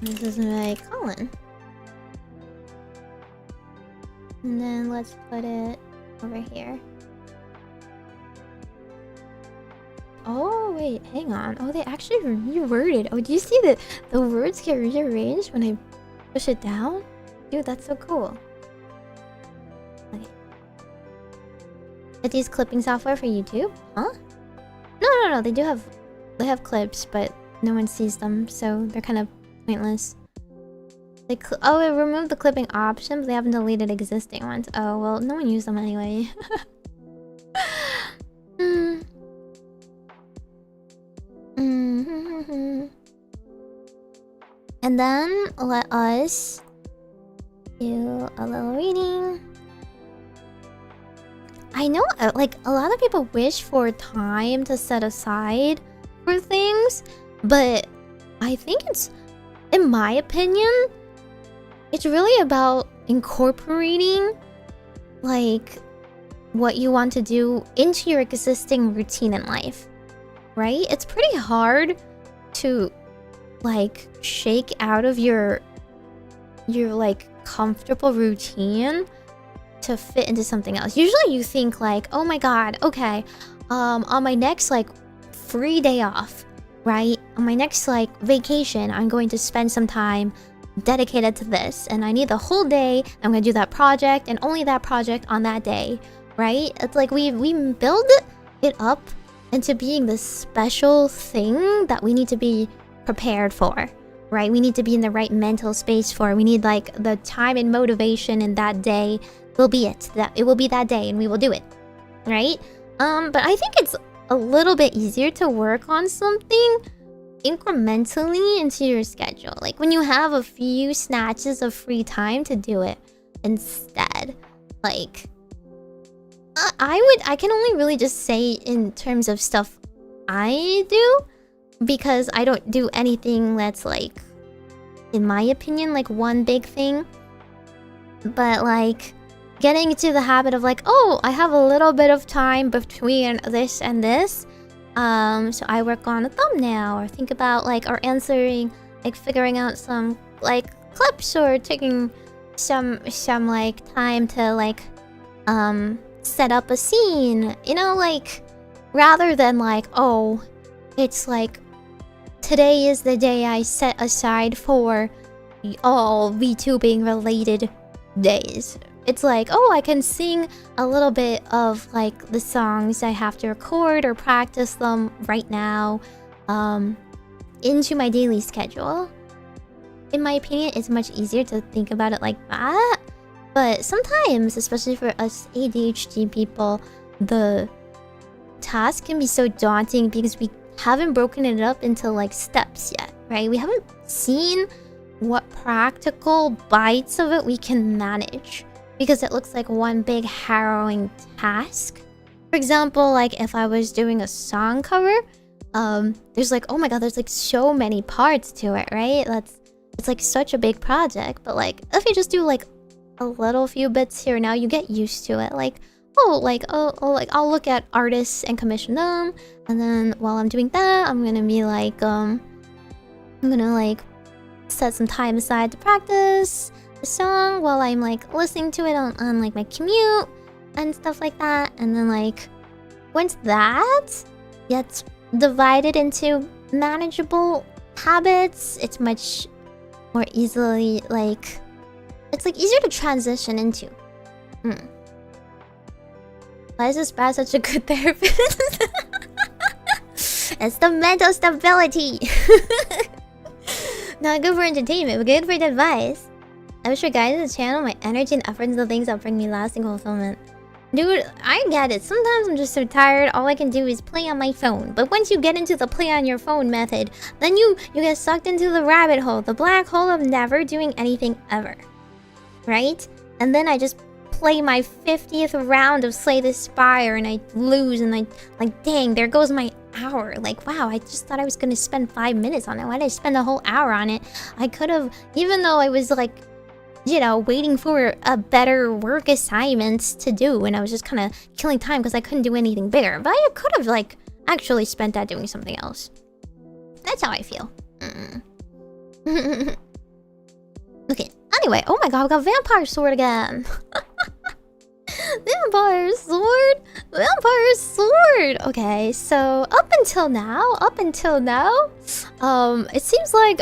This is my Colin. And then let's put it over here. Oh wait, hang on. Oh, they actually reworded. Oh, do you see that the words get rearranged when I push it down? Dude, that's so cool. Okay. But these clipping software for YouTube? Huh? No. They have clips, but no one sees them, so they're kind of pointless. They it removed the clipping option, but they haven't deleted existing ones. Oh well, no one used them anyway. And then let us do a little reading. I know, like, a lot of people wish for time to set aside for things, but I think it's, in my opinion, it's really about incorporating, like, what you want to do into your existing routine in life, right? It's pretty hard to, like, shake out of your like, comfortable routine to fit into something else. Usually you think like, oh my god, okay, on my next like free day off, right? On my next like vacation, I'm going to spend some time dedicated to this, and I need the whole day. I'm gonna do that project and only that project on that day, right? It's like we build it up into being this special thing that we need to be prepared for, right? We need to be in the right mental space for. We need like the time and motivation in that day will be it. That it will be that day and we will do it, right? But I think it's a little bit easier to work on something incrementally into your schedule. Like when you have a few snatches of free time to do it instead. Like I can only really just say in terms of stuff I do, because I don't do anything that's like, in my opinion, like one big thing. But like getting into the habit of like, oh, I have a little bit of time between this and this, so I work on a thumbnail or think about like, or answering like figuring out some like clips or taking some like time to like set up a scene, you know, like rather than like, oh, it's like today is the day I set aside for all VTubing related days. It's like, oh, I can sing a little bit of like the songs I have to record or practice them right now into my daily schedule. In my opinion, it's much easier to think about it like that. But sometimes, especially for us ADHD people, the task can be so daunting because we haven't broken it up into like steps yet, right? We haven't seen what practical bites of it we can manage because it looks like one big harrowing task. For example, like if I was doing a song cover, there's like, oh my god, there's like so many parts to it, right? It's like such a big project. But like if you just do like a little few bits here now, you get used to it. Like, I'll look at artists and commission them, and then while I'm doing that, I'm gonna be like, I'm gonna like set some time aside to practice the song while I'm like listening to it on like my commute and stuff like that. And then like once that gets divided into manageable habits, it's much more easily like, it's like easier to transition into. Why is this bad such a good therapist? It's the mental stability. Not good for entertainment, but good for advice. I wish for guidance to channel my energy and effort into things that bring me lasting fulfillment. Dude, I get it. Sometimes I'm just so tired, all I can do is play on my phone. But once you get into the play on your phone method, then you get sucked into the rabbit hole, the black hole of never doing anything ever. Right? And then I just play my 50th round of Slay the Spire and I lose and I like, dang, there goes my hour. Like, wow, I just thought I was gonna spend 5 minutes on it. Why did I spend a whole hour on it? I could have, even though I was like, you know, waiting for a better work assignment to do, and I was just kind of killing time because I couldn't do anything bigger. But I could have like actually spent that doing something else. That's how I feel. Okay. Anyway, oh my god, we got Vampire Sword again. Vampire Sword! Vampire Sword! Okay, so up until now, it seems like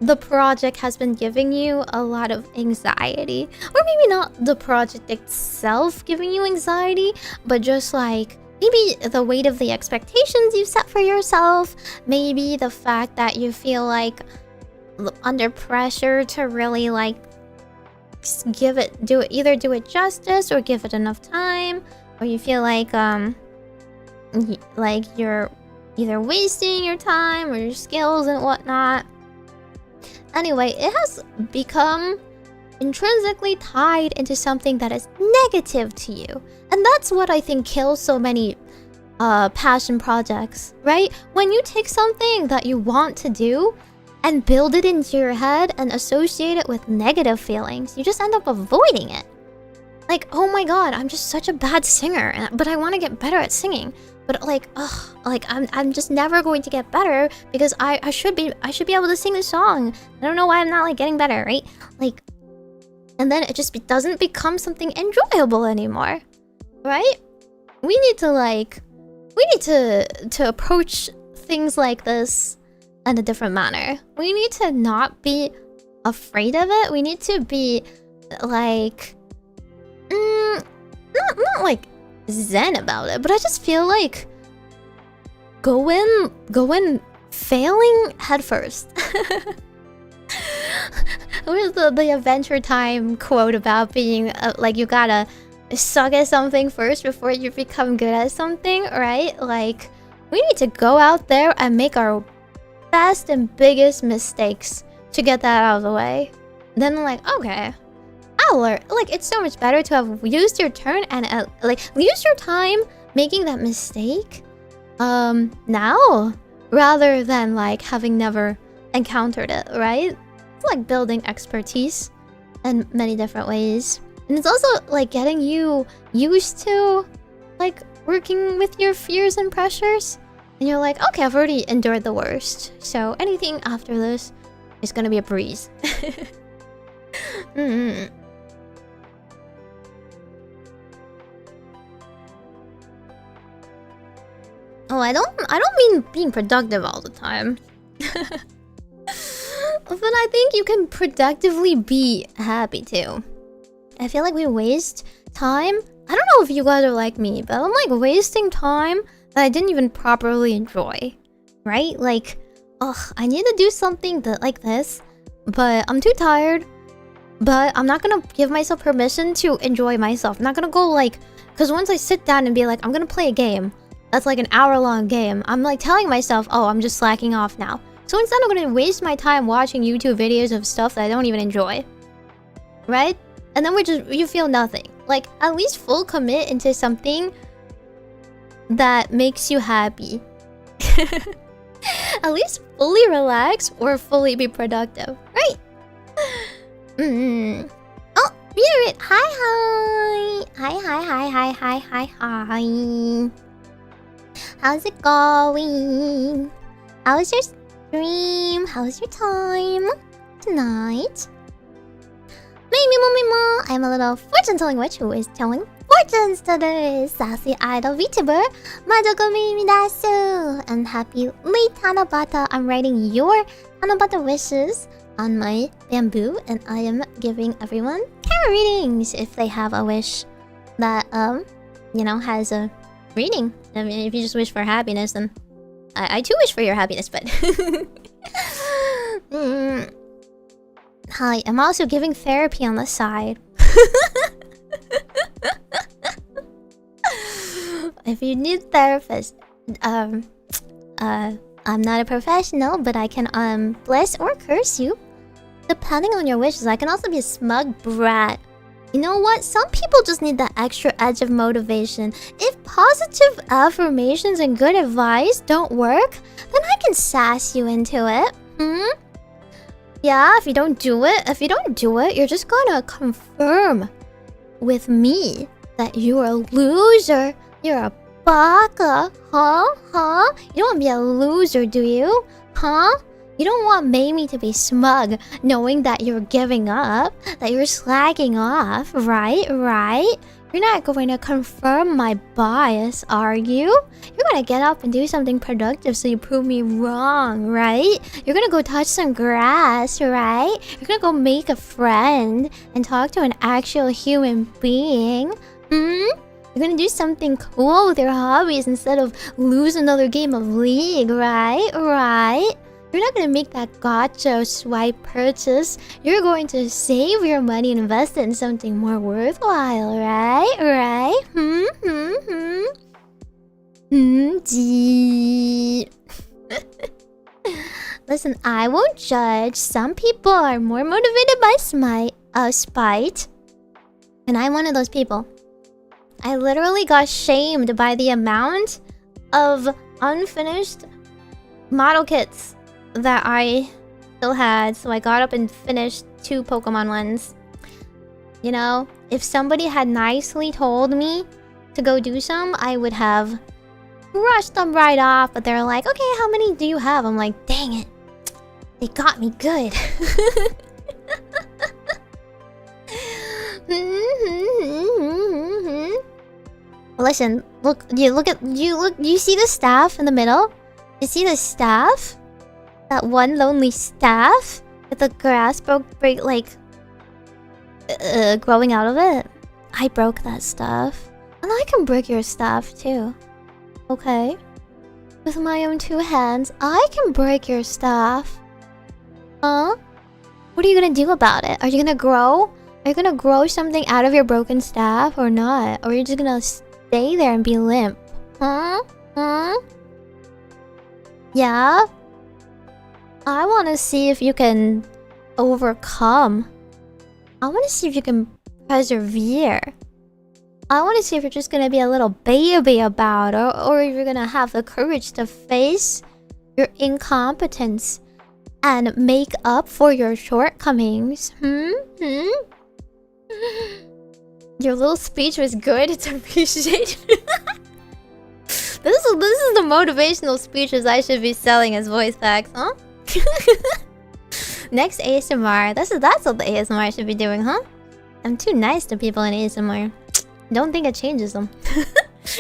the project has been giving you a lot of anxiety. Or maybe not the project itself giving you anxiety, but just like maybe the weight of the expectations you set for yourself, maybe the fact that you feel like under pressure to really like either do it justice or give it enough time, or you feel like you're either wasting your time or your skills and whatnot. Anyway, it has become intrinsically tied into something that is negative to you, and that's what I think kills so many passion projects, right? When you take something that you want to do and build it into your head and associate it with negative feelings, you just end up avoiding it. Like, oh my god, I'm just such a bad singer, but I want to get better at singing. But like, ugh, like I'm just never going to get better because I should be able to sing the song. I don't know why I'm not like getting better, right? Like, and then it just doesn't become something enjoyable anymore, right? We need to approach things like this in a different manner. We need to not be afraid of it. We need to be like, not like zen about it, but I just feel like go in failing headfirst. Where's the Adventure Time quote about being like you gotta suck at something first before you become good at something, right? Like, we need to go out there and make our best and biggest mistakes to get that out of the way. Then like, okay, I'll learn. Like, it's so much better to have used your turn and like used your time making that mistake now rather than like having never encountered it, right? It's like building expertise in many different ways. And it's also like getting you used to like working with your fears and pressures. And you're like, okay, I've already endured the worst, so anything after this It's gonna be a breeze. Oh, I don't mean being productive all the time. But I think you can productively be happy too. I feel like we waste time. I don't know if you guys are like me, but I'm like wasting time that I didn't even properly enjoy. Right? Like, ugh, I need to do something that like this, but I'm too tired. But I'm not gonna give myself permission to enjoy myself. I'm not gonna go like, because once I sit down and be like, I'm gonna play a game, that's like an hour-long game, I'm like telling myself, oh, I'm just slacking off now. So instead I'm gonna waste my time watching YouTube videos of stuff that I don't even enjoy. Right? And then you feel nothing. Like, at least full commit into something that makes you happy. At least fully relax or fully be productive, right? Oh, Meteorite! Hi! Hi! How's it going? How's your stream? How's your time tonight? Meimi, I'm a little fortune-telling witch who is telling fortunes to the sassy idol vtuber Majokko Meimi dasu. And happy late Tanabata. I'm writing your Tanabata wishes on my bamboo, and I am giving everyone tarot readings if they have a wish that you know, has a reading. I mean, if you just wish for happiness, then I too wish for your happiness, but Hi, I'm also giving therapy on the side. If you need therapist, I'm not a professional, but I can bless or curse you depending on your wishes. I can also be a smug brat. You know what? Some people just need that extra edge of motivation. If positive affirmations and good advice don't work, then I can sass you into it. Yeah, if you don't do it, you're just gonna confirm with me that you're a loser. You're a baka. Huh? You don't want to be a loser, do you? Huh? You don't want Meimi to be smug, knowing that you're giving up, that you're slacking off, right? You're not going to confirm my bias, are you? You're going to get up and do something productive so you prove me wrong, right? You're going to go touch some grass, right? You're going to go make a friend and talk to an actual human being. You're going to do something cool with your hobbies instead of lose another game of League, right? You're not going to make that gacha swipe purchase. You're going to save your money and invest it in something more worthwhile, right? Gee. Listen, I won't judge. Some people are more motivated by spite. And I'm one of those people. I literally got shamed by the amount of unfinished model kits that I still had, so I got up and finished 2 Pokemon ones. You know, if somebody had nicely told me to go do some, I would have brushed them right off, but they're like, okay, how many do you have? I'm like, dang it, they got me good. Listen, you see the staff in the middle? You see the staff? That one lonely staff with the grass growing out of it. I broke that stuff. And I can break your staff too. Okay? With my own 2 hands, I can break your staff. Huh? What are you gonna do about it? Are you gonna grow? Are you gonna grow something out of your broken staff or not? Or are you just gonna stay there and be limp? Huh? Yeah? I want to see if you can overcome. I want to see if you can persevere. I want to see if you're just going to be a little baby about it, or if you're going to have the courage to face your incompetence and make up for your shortcomings. Your little speech was good. It's appreciated. This is the motivational speeches I should be selling as voice packs, huh? Next ASMR. That's what the ASMR should be doing, huh? I'm too nice to people in ASMR. Don't think it changes them.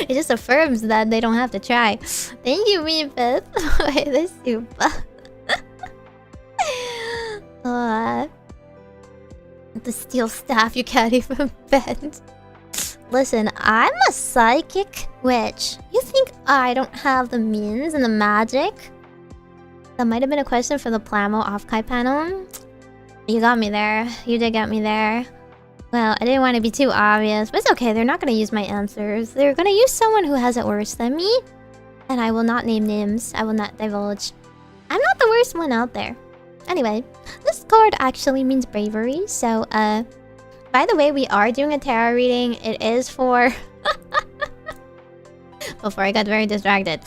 It just affirms that they don't have to try. Thank you, Meepith. Wait, this super. The steel staff you can't even bend. Listen, I'm a psychic witch. You think I don't have the means and the magic? That might have been a question for the Plamo Offkai panel. You got me there. You did get me there. Well, I didn't want to be too obvious, but it's okay. They're not going to use my answers. They're going to use someone who has it worse than me. And I will not name names. I will not divulge. I'm not the worst one out there. Anyway, this card actually means bravery. So, by the way, we are doing a tarot reading. It is for... Before I got very distracted.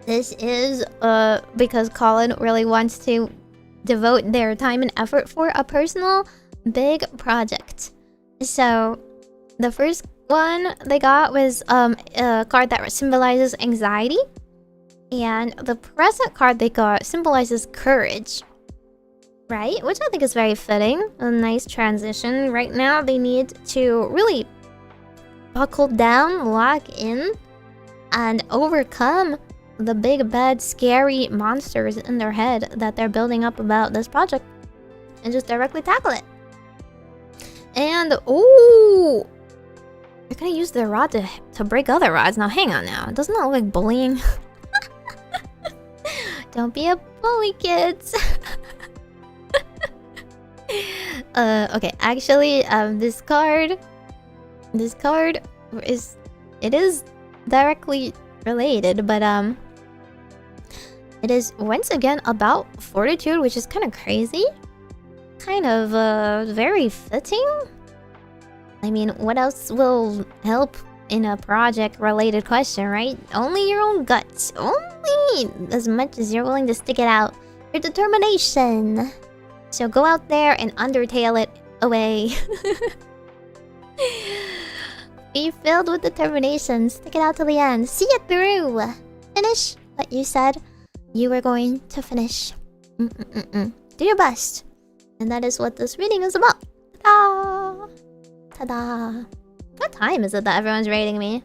This is, because Colin really wants to devote their time and effort for a personal big project. So, the first one they got was, a card that symbolizes anxiety. And the present card they got symbolizes courage. Right? Which I think is very fitting. A nice transition. Right now, they need to really buckle down, lock in, and overcome the big, bad, scary monsters in their head that they're building up about this project. And just directly tackle it. And, ooh! They're gonna use their rod to break other rods. Now, hang on now. Doesn't that look like bullying? Don't be a bully, kids. Okay, actually, this card is directly related, but it is once again about fortitude, which is kind of crazy, kind of very fitting. I mean, what else will help in a project-related question, right? Only your own guts, only as much as you're willing to stick it out. Your determination. So go out there and undertale it away. Be filled with determination. Stick it out to the end. See it through. Finish what you said you were going to finish. Do your best. And that is what this reading is about. Ta-da! Ta-da! What time is it that everyone's rating me?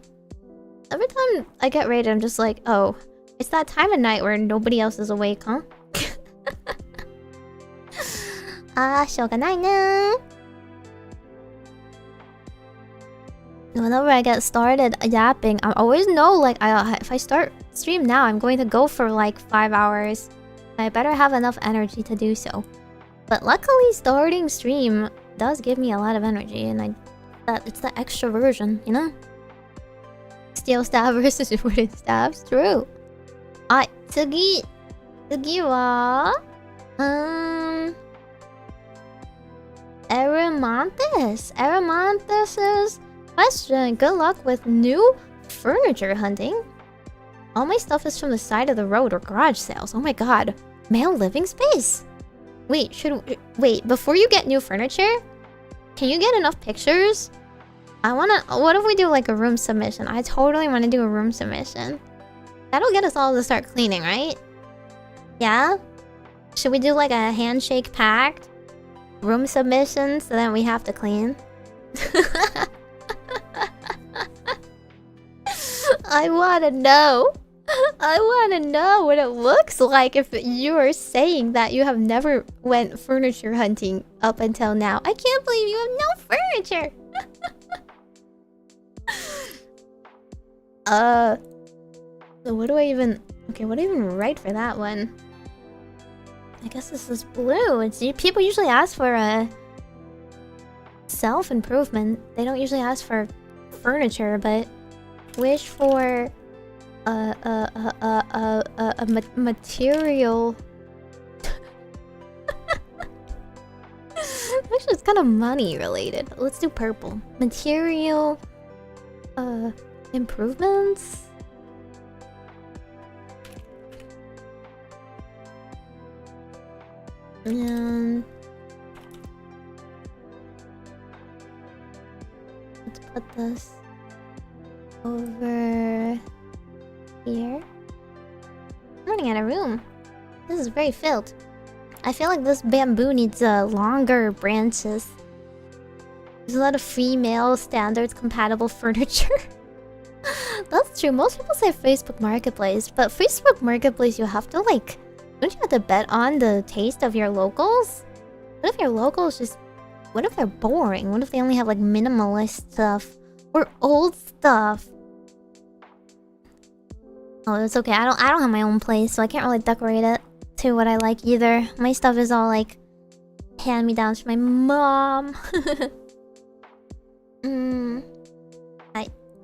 Every time I get rated, I'm just like, oh, it's that time of night where nobody else is awake, huh? Shogunai no. Whenever I get started yapping, I always know, like, if I start stream now, I'm going to go for like 5 hours. I better have enough energy to do so. But luckily, starting stream does give me a lot of energy, and it's the extra version, you know? Steel staff versus wooden staffs, true. Alright, tsugi wa... Eramanthus's question. Good luck with new furniture hunting. All my stuff is from the side of the road or garage sales. Oh my god. Male living space. Wait, before you get new furniture, can you get enough pictures? What if we do like a room submission? I totally want to do a room submission. That'll get us all to start cleaning, right? Yeah? Should we do like a handshake pact? Room submission so then we have to clean? I wanna know. I wanna know what it looks like if you are saying that you have never went furniture hunting up until now. I can't believe you have no furniture. So what do I even... Okay, what do I even write for that one? I guess this is blue. People usually ask for self-improvement. They don't usually ask for furniture, but wish for material. Actually, it's kind of money related. Let's do purple. Material improvements. And let's put this over here. I'm running out of room. This is very filled. I feel like this bamboo needs longer branches. There's a lot of female standards compatible furniture. That's true. Most people say Facebook Marketplace, but Facebook Marketplace you have to like... Don't you have to bet on the taste of your locals? What if your locals just... What if they're boring? What if they only have like minimalist stuff? Or old stuff? Oh, it's okay. I don't have my own place, so I can't really decorate it to what I like either. My stuff is all like hand-me-downs from my mom.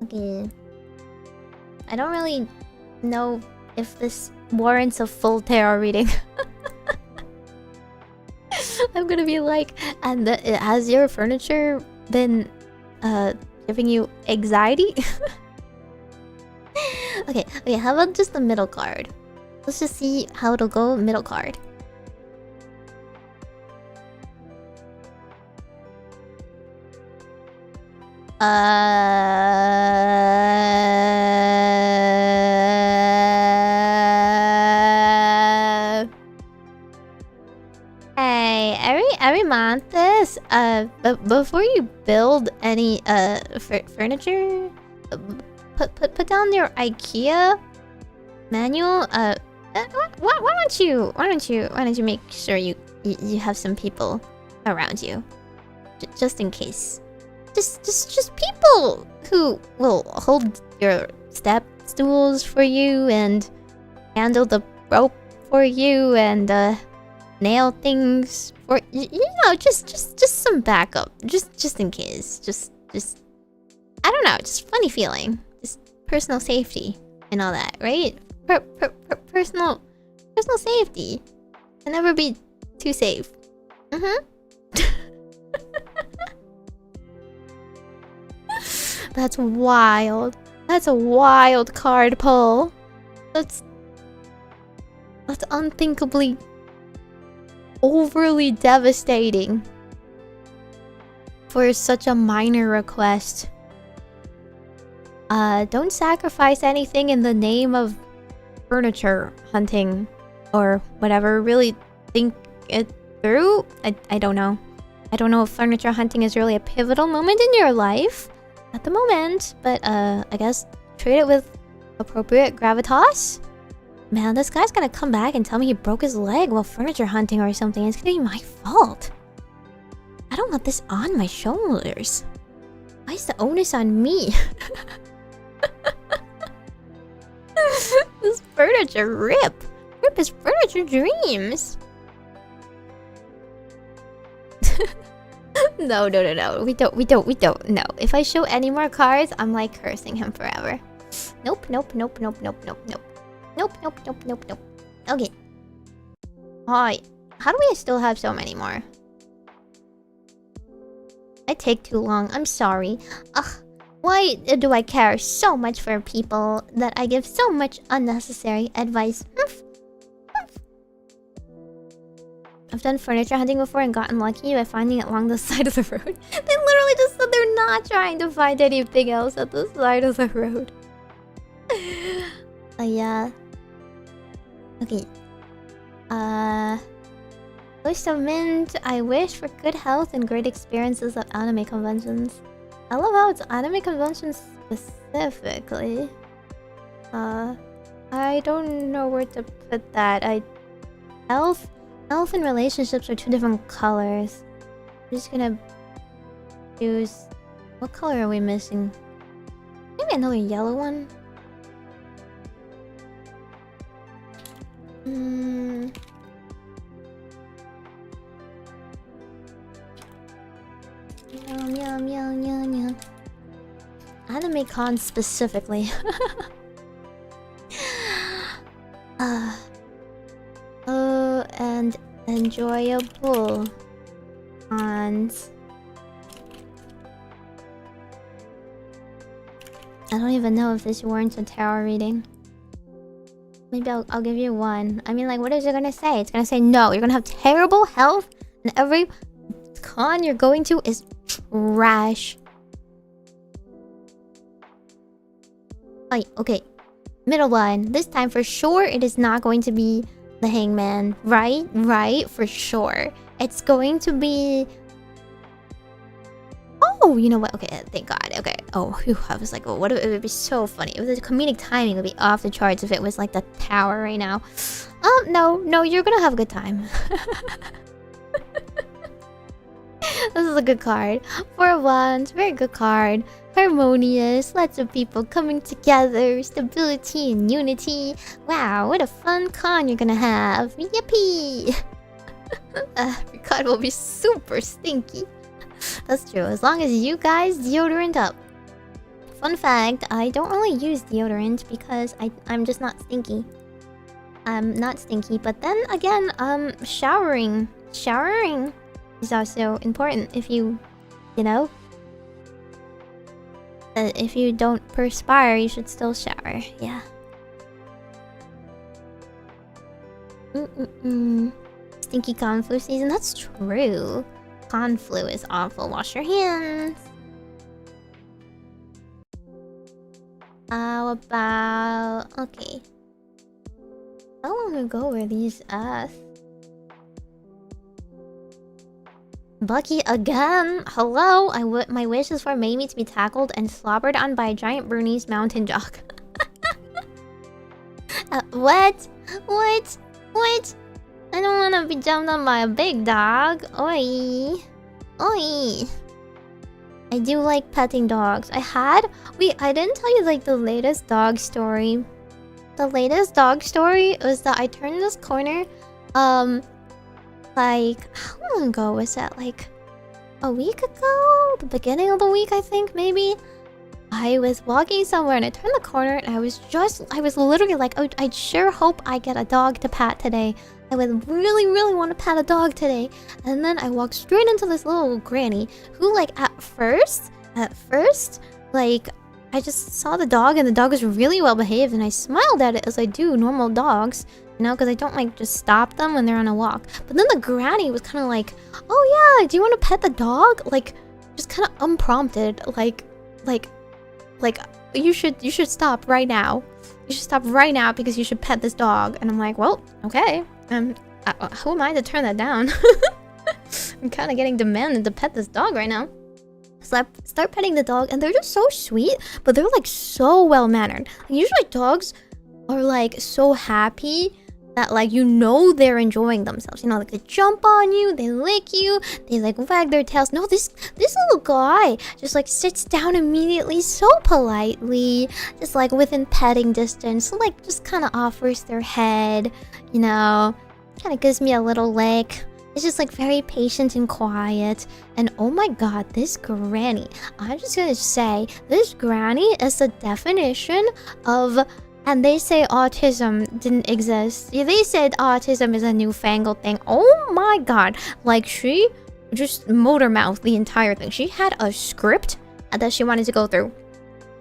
Okay. I don't really know if this warrants a full tarot reading. I'm gonna be like, and has your furniture been giving you anxiety? Okay, how about just the middle card? Let's just see how it'll go. Middle card. Hey, every month before you build any furniture, put down your IKEA manual. Why don't you make sure you have some people around you, just in case. Just people who will hold your step stools for you and handle the rope for you and nail things for you know, just some backup, just in case. Just I don't know, just funny feeling, just personal safety and all that, right? Personal safety can never be too safe. That's wild. That's a wild card pull. That's unthinkably overly devastating for such a minor request. Don't sacrifice anything in the name of furniture hunting or whatever. Really think it through. I don't know. I don't know if furniture hunting is really a pivotal moment in your life at the moment, but I guess treat it with appropriate gravitas. Man, this guy's gonna come back and tell me he broke his leg while furniture hunting or something. It's gonna be my fault. I don't want this on my shoulders. Why is the onus on me? This furniture rip his furniture dreams. No. We don't. No. If I show any more cards, I'm like cursing him forever. Nope. Okay. Hi. How do we still have so many more? I take too long. I'm sorry. Ugh. Why do I care so much for people that I give so much unnecessary advice? I've done furniture hunting before and gotten lucky by finding it along the side of the road. They literally just said they're not trying to find anything else at the side of the road. Yeah. Okay. Wish to mint. I wish for good health and great experiences at anime conventions. I love how it's anime conventions specifically. I don't know where to put that. Health and relationships are two different colors. I'm just gonna choose... What color are we missing? Maybe another yellow one? Yum. Anime con specifically. And enjoyable cons. I don't even know if this warrants a tarot reading. Maybe I'll give you one. I mean, like, what is it gonna say? It's gonna say no, you're gonna have terrible health and every con you're going to is trash. Okay. Middle one. This time for sure it is not going to be the hangman. Right, for sure. It's going to be... Oh, you know what? Okay, thank God. Okay. Oh, whew, I was like, oh, what? It would be so funny. It was the comedic timing would be off the charts if it was like the tower right now. No, you're gonna have a good time. This is a good card. For once, very good card. Harmonious, lots of people coming together, stability and unity. Wow, what a fun con you're gonna have. Yippee! Your con will be super stinky. That's true, as long as you guys deodorant up. Fun fact, I don't really use deodorant because I'm just not stinky. I'm not stinky, but then again, showering is also important if you know. If you don't perspire, you should still shower. Yeah. Stinky conflu season. That's true. Conflu is awful. Wash your hands. How about... Okay. How long ago were these Bucky again? Hello? My wish is for Meimi to be tackled and slobbered on by a giant Bernese mountain dog. What? What? I don't want to be jumped on by a big dog. Oi. I do like petting dogs. Wait, I didn't tell you like the latest dog story. The latest dog story was that I turned this corner, like, how long ago was that? Like, a week ago? The beginning of the week, I think, maybe? I was walking somewhere and I turned the corner and I was literally like, oh, I sure hope I get a dog to pat today. I would really want to pat a dog today. And then I walked straight into this little granny who, like, at first, like, I just saw the dog and the dog was really well behaved and I smiled at it as I do normal dogs, you know, because I don't like just stop them when they're on a walk. But then the granny was kind of like, oh yeah, do you want to pet the dog? Like, just kind of unprompted, like you should stop right now. You should stop right now because you should pet this dog. And I'm like, well, okay. Who am I to turn that down? I'm kind of getting demanded to pet this dog right now. So I start petting the dog and they're just so sweet, but they're like so well mannered. Usually dogs are like so happy that, like, you know, they're enjoying themselves. You know, like they jump on you, they lick you, they like wag their tails. No, this little guy just like sits down immediately, so politely, just like within petting distance, like just kind of offers their head, you know, kind of gives me a little lick. It's just like very patient and quiet. And oh my god, this granny, I'm just gonna say, this granny is the definition of... And they say autism didn't exist. Yeah, they said autism is a newfangled thing. Oh my god. Like, she just motor mouthed the entire thing. She had a script that she wanted to go through.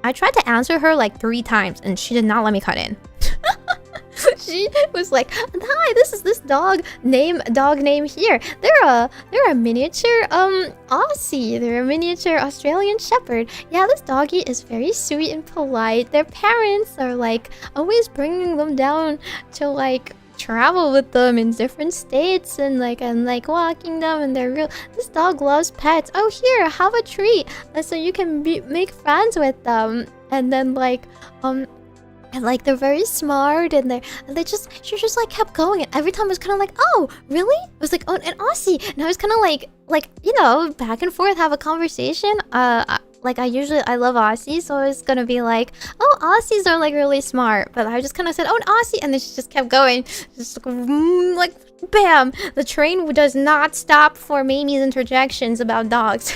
I tried to answer her like 3 times and she did not let me cut in. She was like, hi, this is this dog name here. They're a miniature Aussie. They're a miniature Australian Shepherd. Yeah, this doggy is very sweet and polite. Their parents are like always bringing them down to like travel with them in different states and like walking them, and they're real. This dog loves pets. Oh, here, have a treat so you can make friends with them. And then and like they're very smart, and she just like kept going, and every time I was kind of like, oh really? I was like, oh, an Aussie, and I was kind of like, you know, back and forth, have a conversation. Like I love Aussies, so I was gonna be like, oh, Aussies are like really smart, but I just kind of said, oh, an Aussie, and then she just kept going, just like bam, the train does not stop for Meimi's interjections about dogs.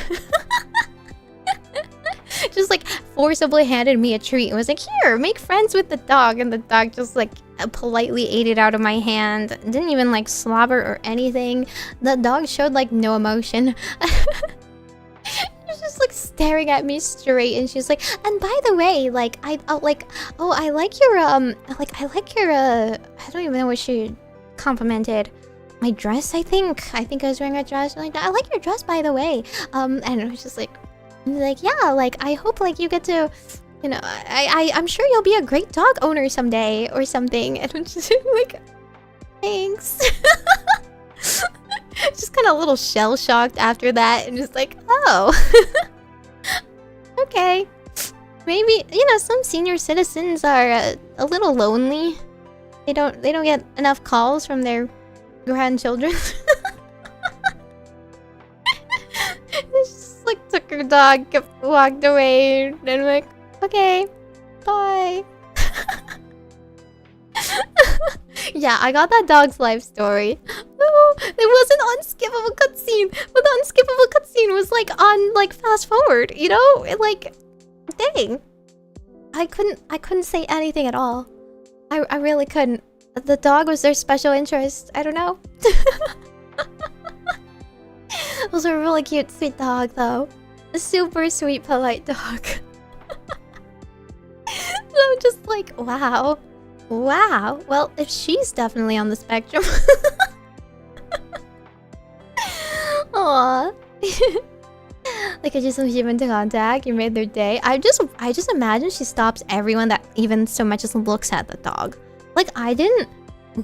Just like forcibly handed me a treat and was like, here, make friends with the dog. And the dog just like politely ate it out of my hand. Didn't even like slobber or anything. The dog showed like no emotion. She was just like staring at me straight, and she was like, and by the way, like I like your I don't even know what she complimented. My dress, I think I was wearing a dress like that. I like your dress, by the way. And it was just like yeah, like I hope like you get to, you know, I'm sure you'll be a great dog owner someday or something. And I'm just like, Thanks. Just kind of a little shell shocked after that, and just like, oh, okay. Maybe, you know, some senior citizens are a little lonely. They don't get enough calls from their grandchildren. Just like took her dog, walked away, and I'm like, okay, bye. Yeah, I got that dog's life story. Oh, it was an unskippable cutscene, but the unskippable cutscene was like on like fast forward, you know? Like, dang, I couldn't say anything at all. I really couldn't. The dog was their special interest. I don't know. It was a really cute, sweet dog, though. A super sweet, polite dog. So I'm just like, wow. Wow. Well, if she's definitely on the spectrum. Aww. Like, I just some human to contact. You made their day. I just imagine she stops everyone that even so much as looks at the dog. Like, I didn't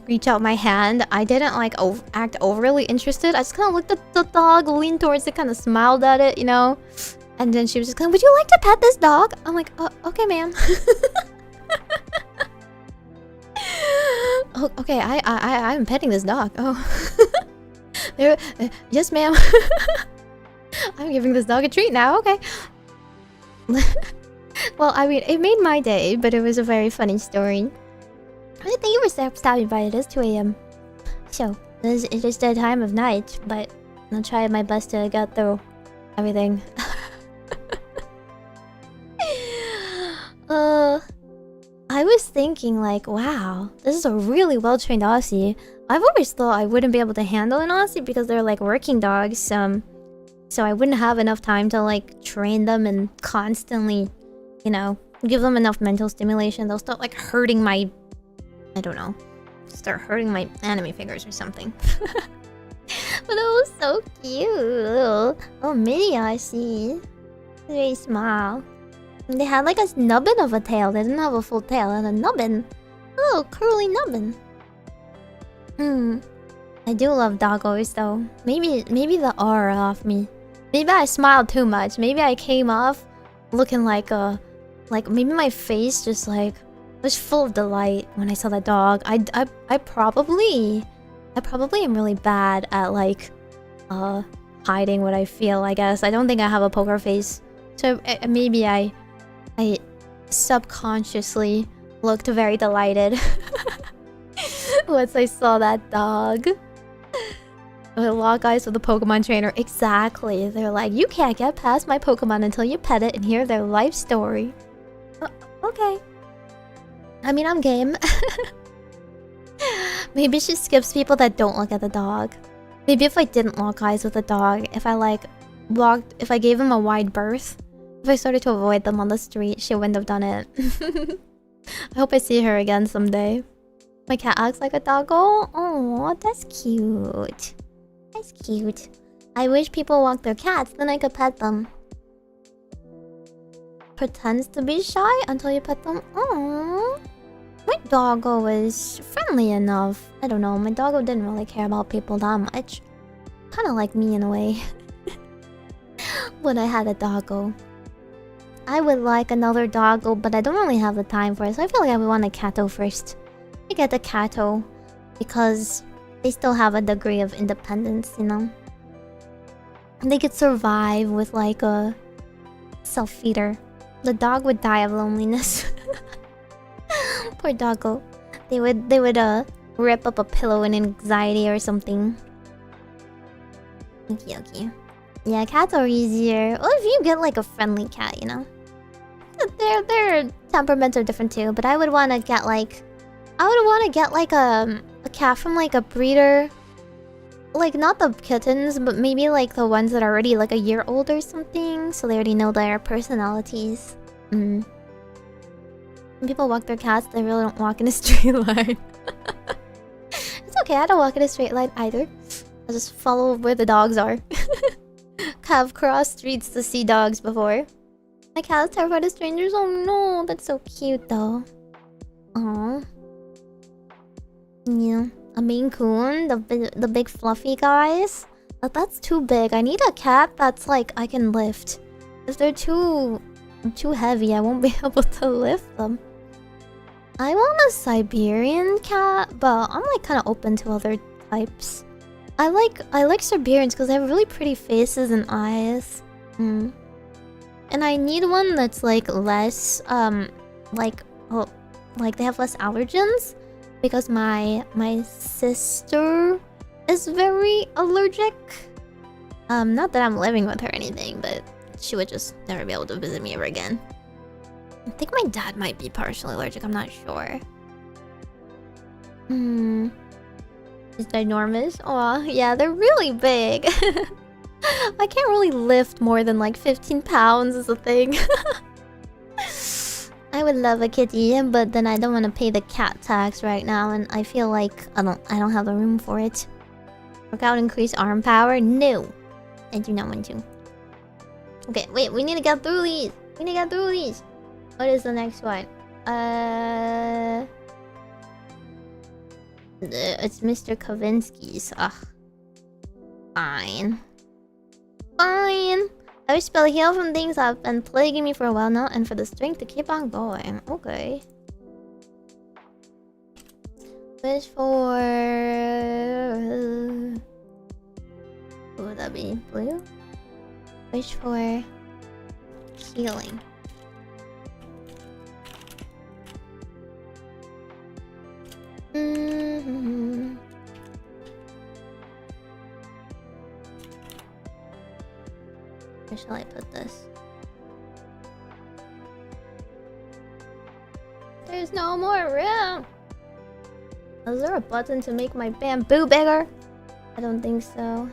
reach out my hand. I didn't like act overly interested. I just kind of looked at the dog, leaned towards it, kind of smiled at it, you know. And then she was just kind of, would you like to pet this dog? I'm like, okay, ma'am. Oh, okay, I'm petting this dog. Oh, yes, ma'am. I'm giving this dog a treat now. Okay. Well, I mean, it made my day, but it was a very funny story. I think you were stopping by. It is 2 a.m. So it's just a time of night, but I'll try my best to get through everything. I was thinking like, wow, this is a really well-trained Aussie. I've always thought I wouldn't be able to handle an Aussie because they're like working dogs. So I wouldn't have enough time to like train them and constantly, you know, give them enough mental stimulation. They'll start like hurting my, I don't know, start hurting my anime fingers or something. But it was so cute. Oh, mini Aussie. Very small. They had like a nubbin of a tail. They didn't have a full tail and a nubbin. Oh, curly nubbin. I do love doggos though. Maybe the aura off me. Maybe I smiled too much. Maybe I came off looking like maybe my face just like was full of delight when I saw that dog. I probably am really bad at like hiding what I feel, I guess. I don't think I have a poker face. So maybe I subconsciously looked very delighted once I saw that dog. I lock eyes with the Pokemon trainer. Exactly. They're like, you can't get past my Pokemon until you pet it and hear their life story. Okay. I mean, I'm game. Maybe she skips people that don't look at the dog. Maybe if I didn't lock eyes with the dog, if I gave him a wide berth, if I started to avoid them on the street, she wouldn't have done it. I hope I see her again someday. My cat acts like a doggo. Oh, that's cute. That's cute. I wish people walked their cats, then I could pet them. Pretends to be shy until you pet them. Oh, my doggo was friendly enough. I don't know, my doggo didn't really care about people that much. Kind of like me in a way. When I had a doggo. I would like another doggo, but I don't really have the time for it, so I feel like I would want a catto first. I get the catto because they still have a degree of independence, you know? And they could survive with like a self-feeder. The dog would die of loneliness. Poor doggo. They would rip up a pillow in anxiety or something. Okay. Yeah, cats are easier. Well, if you get like a friendly cat, you know? Their temperaments are different too, but I would want to get like a cat from like a breeder. Like not the kittens, but maybe like the ones that are already like a year old or something, so they already know their personalities. When people walk their cats, they really don't walk in a straight line. It's okay, I don't walk in a straight line either. I just follow where the dogs are. Have crossed streets to see dogs before. My cat is terrified of strangers. Oh no, that's so cute though. Aww. Yeah. A Maine Coon, the big fluffy guys. But that's too big. I need a cat that's like I can lift. If they're too heavy, I won't be able to lift them. I want a Siberian cat, but I'm like kind of open to other types. I like Siberians because they have really pretty faces and eyes. And I need one that's like less like they have less allergens, because my sister is very allergic. Not that I'm living with her or anything, but she would just never be able to visit me ever again. I think my dad might be partially allergic, I'm not sure. Is that enormous? Aw, yeah, they're really big. I can't really lift more than like 15 pounds is the thing. I would love a kitty, but then I don't want to pay the cat tax right now, and I feel like I don't have the room for it. Work out, increase arm power? No, I do not want to. Okay, wait, we need to get through these. What is the next one? It's Mr. Kavinsky's. Ugh. Fine. I wish spell heal from things that have been plaguing me for a while now, and for the strength to keep on going. Okay. Wish for... What would that be? Blue? Wish for... healing. Where shall I put this? There's no more room! Is there a button to make my bamboo bigger? I don't think so.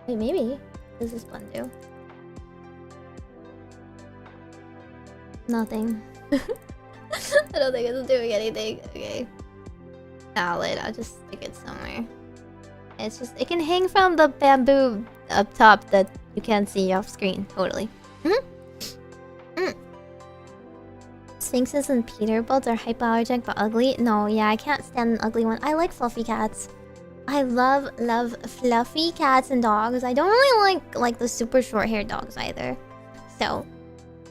Wait, maybe. Does this one do? Nothing. I don't think it's doing anything. Okay. Valid. I'll just stick it somewhere. It's just, it can hang from the bamboo up top that you can't see off screen. Totally. Sphinxes and Peterbilts are hypoallergenic but ugly. No, yeah, I can't stand an ugly one. I like fluffy cats. I love fluffy cats and dogs. I don't really like the super short haired dogs either. So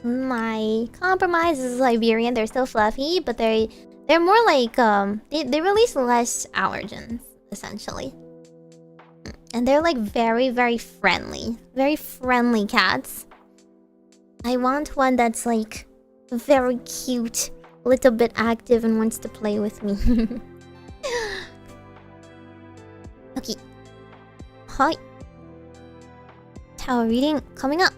my compromise is Siberian. They're still fluffy, but they're more like they release less allergens essentially. And they're like very friendly. Very friendly cats. I want one that's like very cute, a little bit active, and wants to play with me. Okay. Hi. Tower reading coming up.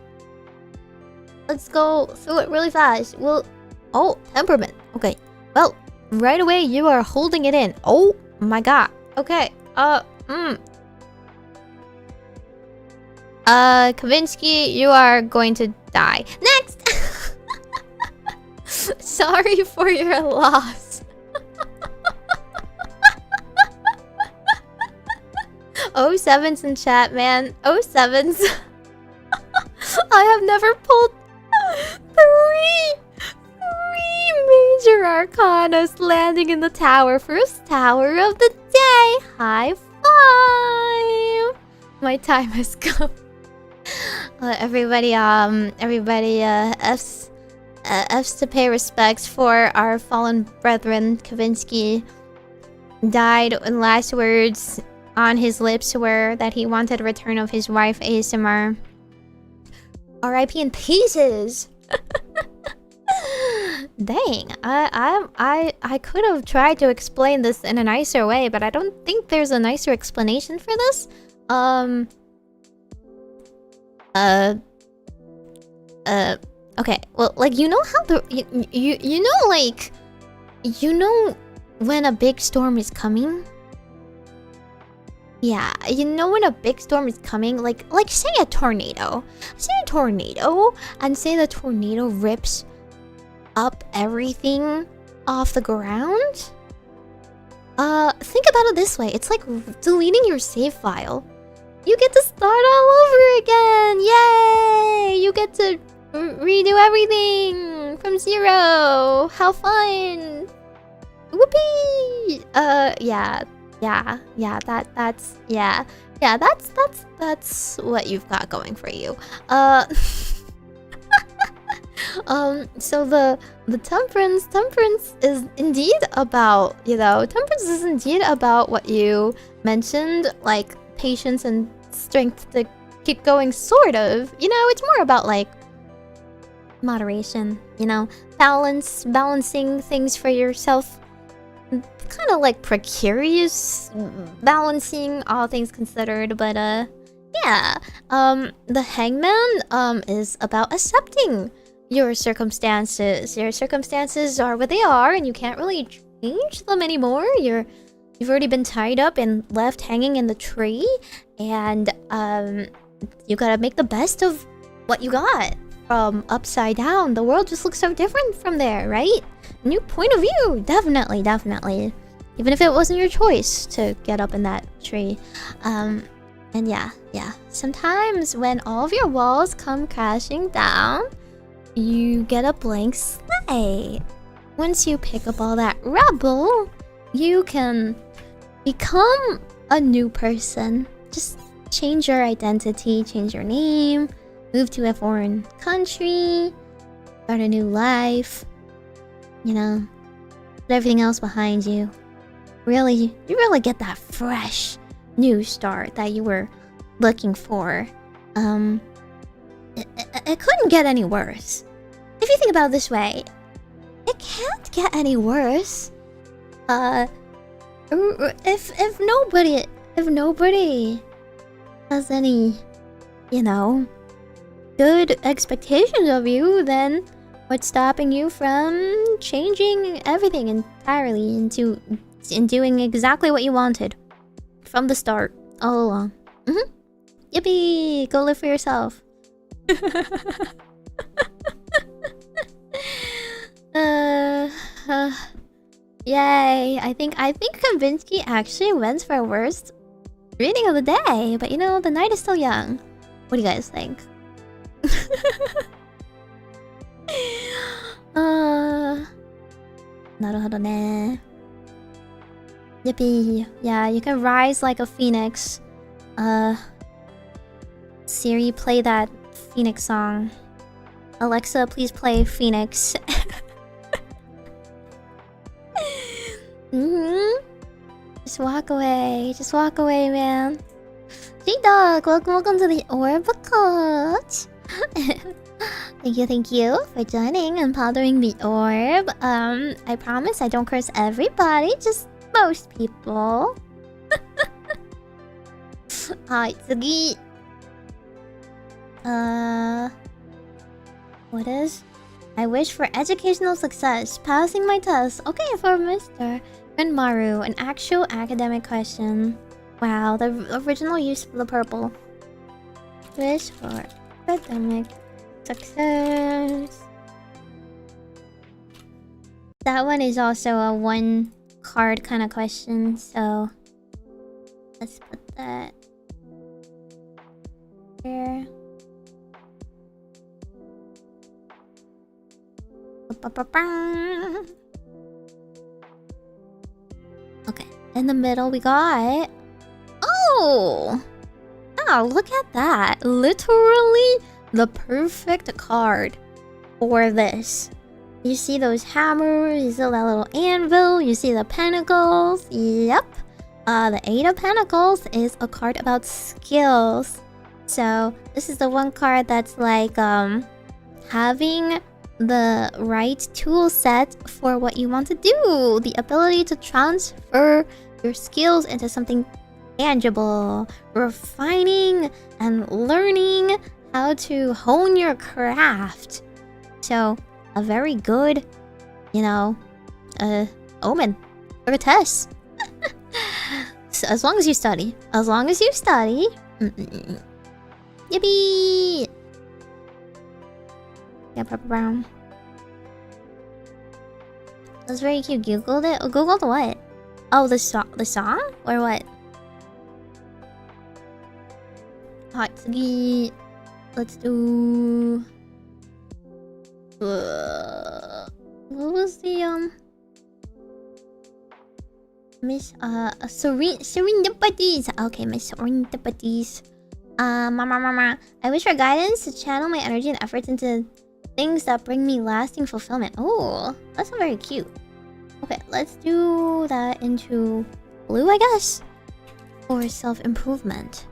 Let's go through it really fast. Oh, temperament. Okay. Well, right away you are holding it in. Oh my god. Okay. Kavinsky, you are going to die. Next! Sorry for your loss. Oh, sevens in chat, man. Oh, sevens. I have never pulled three major arcanas landing in the tower. First tower of the day. High five. My time has come. Everybody F's to pay respects for our fallen brethren. Kavinsky died, and last words on his lips were that he wanted a return of his wife ASMR. R.I.P. in pieces. Dang, I could have tried to explain this in a nicer way, but I don't think there's a nicer explanation for this. Okay, well, like, you know how you know, like, you know when a big storm is coming? Yeah, you know when a big storm is coming, like say a tornado. Say a tornado, and say the tornado rips up everything off the ground? Think about it this way. It's like deleting your save file. You get to start all over again! Yay! You get to redo everything from zero! How fun! Whoopee! That's what you've got going for you. So the temperance is indeed about, temperance is indeed about what you mentioned, like patience and strength to keep going, sort of. It's more about like moderation, balancing things for yourself. Kind of like precarious balancing, all things considered, but yeah. The hangman is about accepting your circumstances. Your circumstances are what they are, and you can't really change them anymore. You've already been tied up and left hanging in the tree, and you gotta make the best of what you got. From upside down, the world just looks so different from there, right? New point of view, definitely. Even if it wasn't your choice to get up in that tree. And yeah. Sometimes when all of your walls come crashing down, you get a blank slate. Once you pick up all that rubble, you can become a new person. Just change your identity, change your name, move to a foreign country, start a new life, put everything else behind you. You really get that fresh new start that you were looking for. It couldn't get any worse. If you think about it this way, it can't get any worse. If nobody has any, good expectations of you, then what's stopping you from changing everything entirely into doing exactly what you wanted from the start, all along? Yippee! Go live for yourself. Yay! I think Kavinsky actually went for worst reading of the day, but the night is still young. What do you guys think? Naruhodo ne. Yippee. Yeah, you can rise like a phoenix. Siri, play that Phoenix song. Alexa, please play Phoenix. Just walk away, man. G-Dog, welcome to the Orbacle. Thank you for joining and powdering the orb. I promise I don't curse everybody, just most people. Alright, tsugi. What is? I wish for educational success, passing my test. Okay, for Mr. Renmaru, an actual academic question. Wow, the original use of the purple. Wish for academic success. That one is also a one card kind of question, so let's put that here. Okay, in the middle we got... Oh! Oh, look at that. Literally the perfect card for this. You see those hammers, you see that little anvil, you see the pentacles. Yep. The Eight of Pentacles is a card about skills. So this is the one card that's like having the right tool set for what you want to do. The ability to transfer your skills into something tangible. Refining and learning how to hone your craft. So a very good, omen for a test. So as long as you study. Yippee! Yeah, Pepper Brown. That's very cute. Googled it? Googled what? Oh, the song? Or what? Hatsugi. Let's do... what was the, Miss Serendipities. Okay, Miss Serendipities. Mama. I wish for guidance to channel my energy and efforts into things that bring me lasting fulfillment. Oh, that's very cute. Okay, let's do that into blue, I guess. For self-improvement.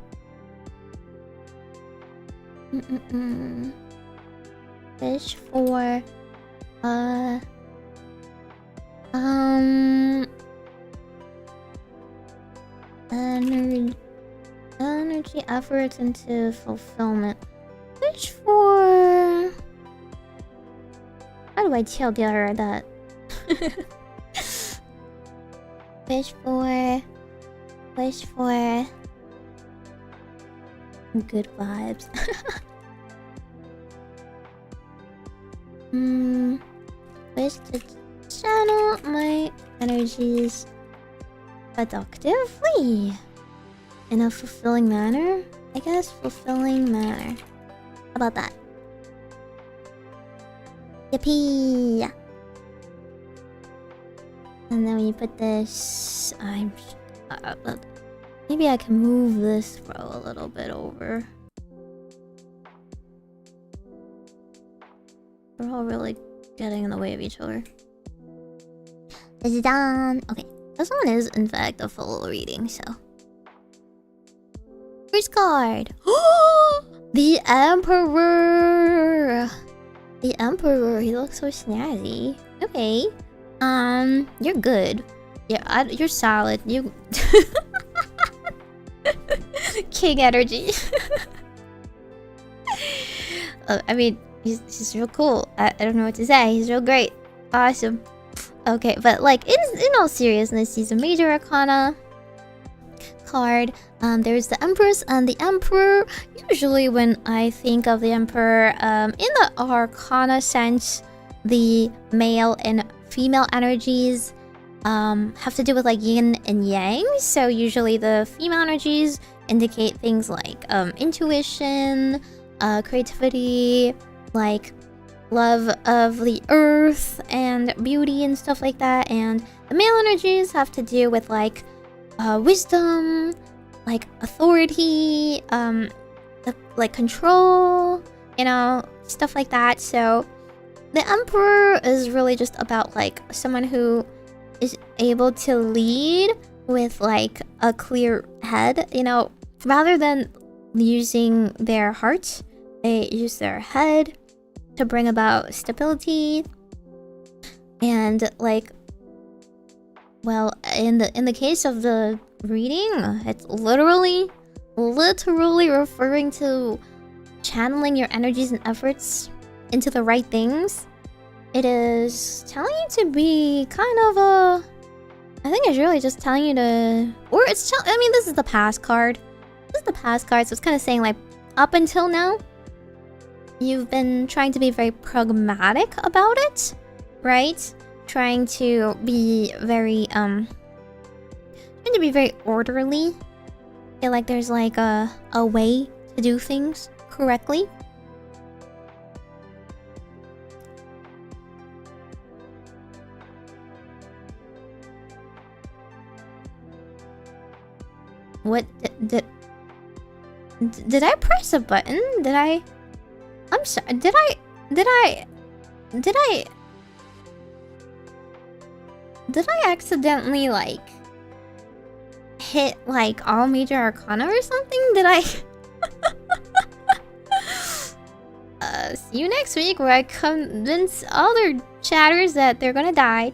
Wish for energy efforts into fulfillment. Wish for... How do I tell her that? Wish for good vibes. Wish to channel my energies productively in a fulfilling manner. I guess fulfilling manner. How about that? Yippee! And then when you put this, maybe I can move this row a little bit over. We're all really getting in the way of each other. This is done. Okay, this one is in fact a full reading, so. First card. The Emperor. The Emperor. He looks so snazzy. Okay. You're good. Yeah, you're solid. You. King energy. I mean, he's real cool. I don't know what to say. He's real great. Awesome. Okay, but like in all seriousness, he's a major arcana card. There's the Empress and the Emperor. Usually when I think of the Emperor, in the arcana sense, the male and female energies have to do with like yin and yang. So usually the female energies indicate things like intuition, creativity, like love of the earth and beauty and stuff like that. And the male energies have to do with like wisdom, like authority, like control, you know, stuff like that. So the Emperor is really just about like someone who is able to lead with like a clear head, you know, rather than using their heart, they use their head to bring about stability. And like, well, in the case of the reading, it's literally referring to channeling your energies and efforts into the right things. It is telling you to be kind of a... I think it's really just telling you to... Or it's... I mean, this is the past card. This is the past card, so it's kind of saying like, up until now, you've been trying to be very pragmatic about it, right? Trying to be very, trying to be very orderly. Feel like there's like a way to do things correctly. What did I press a button? Did I? I'm sorry. Did I accidentally like hit like all major arcana or something? Did I? See you next week where I convince all their chatters that they're gonna die.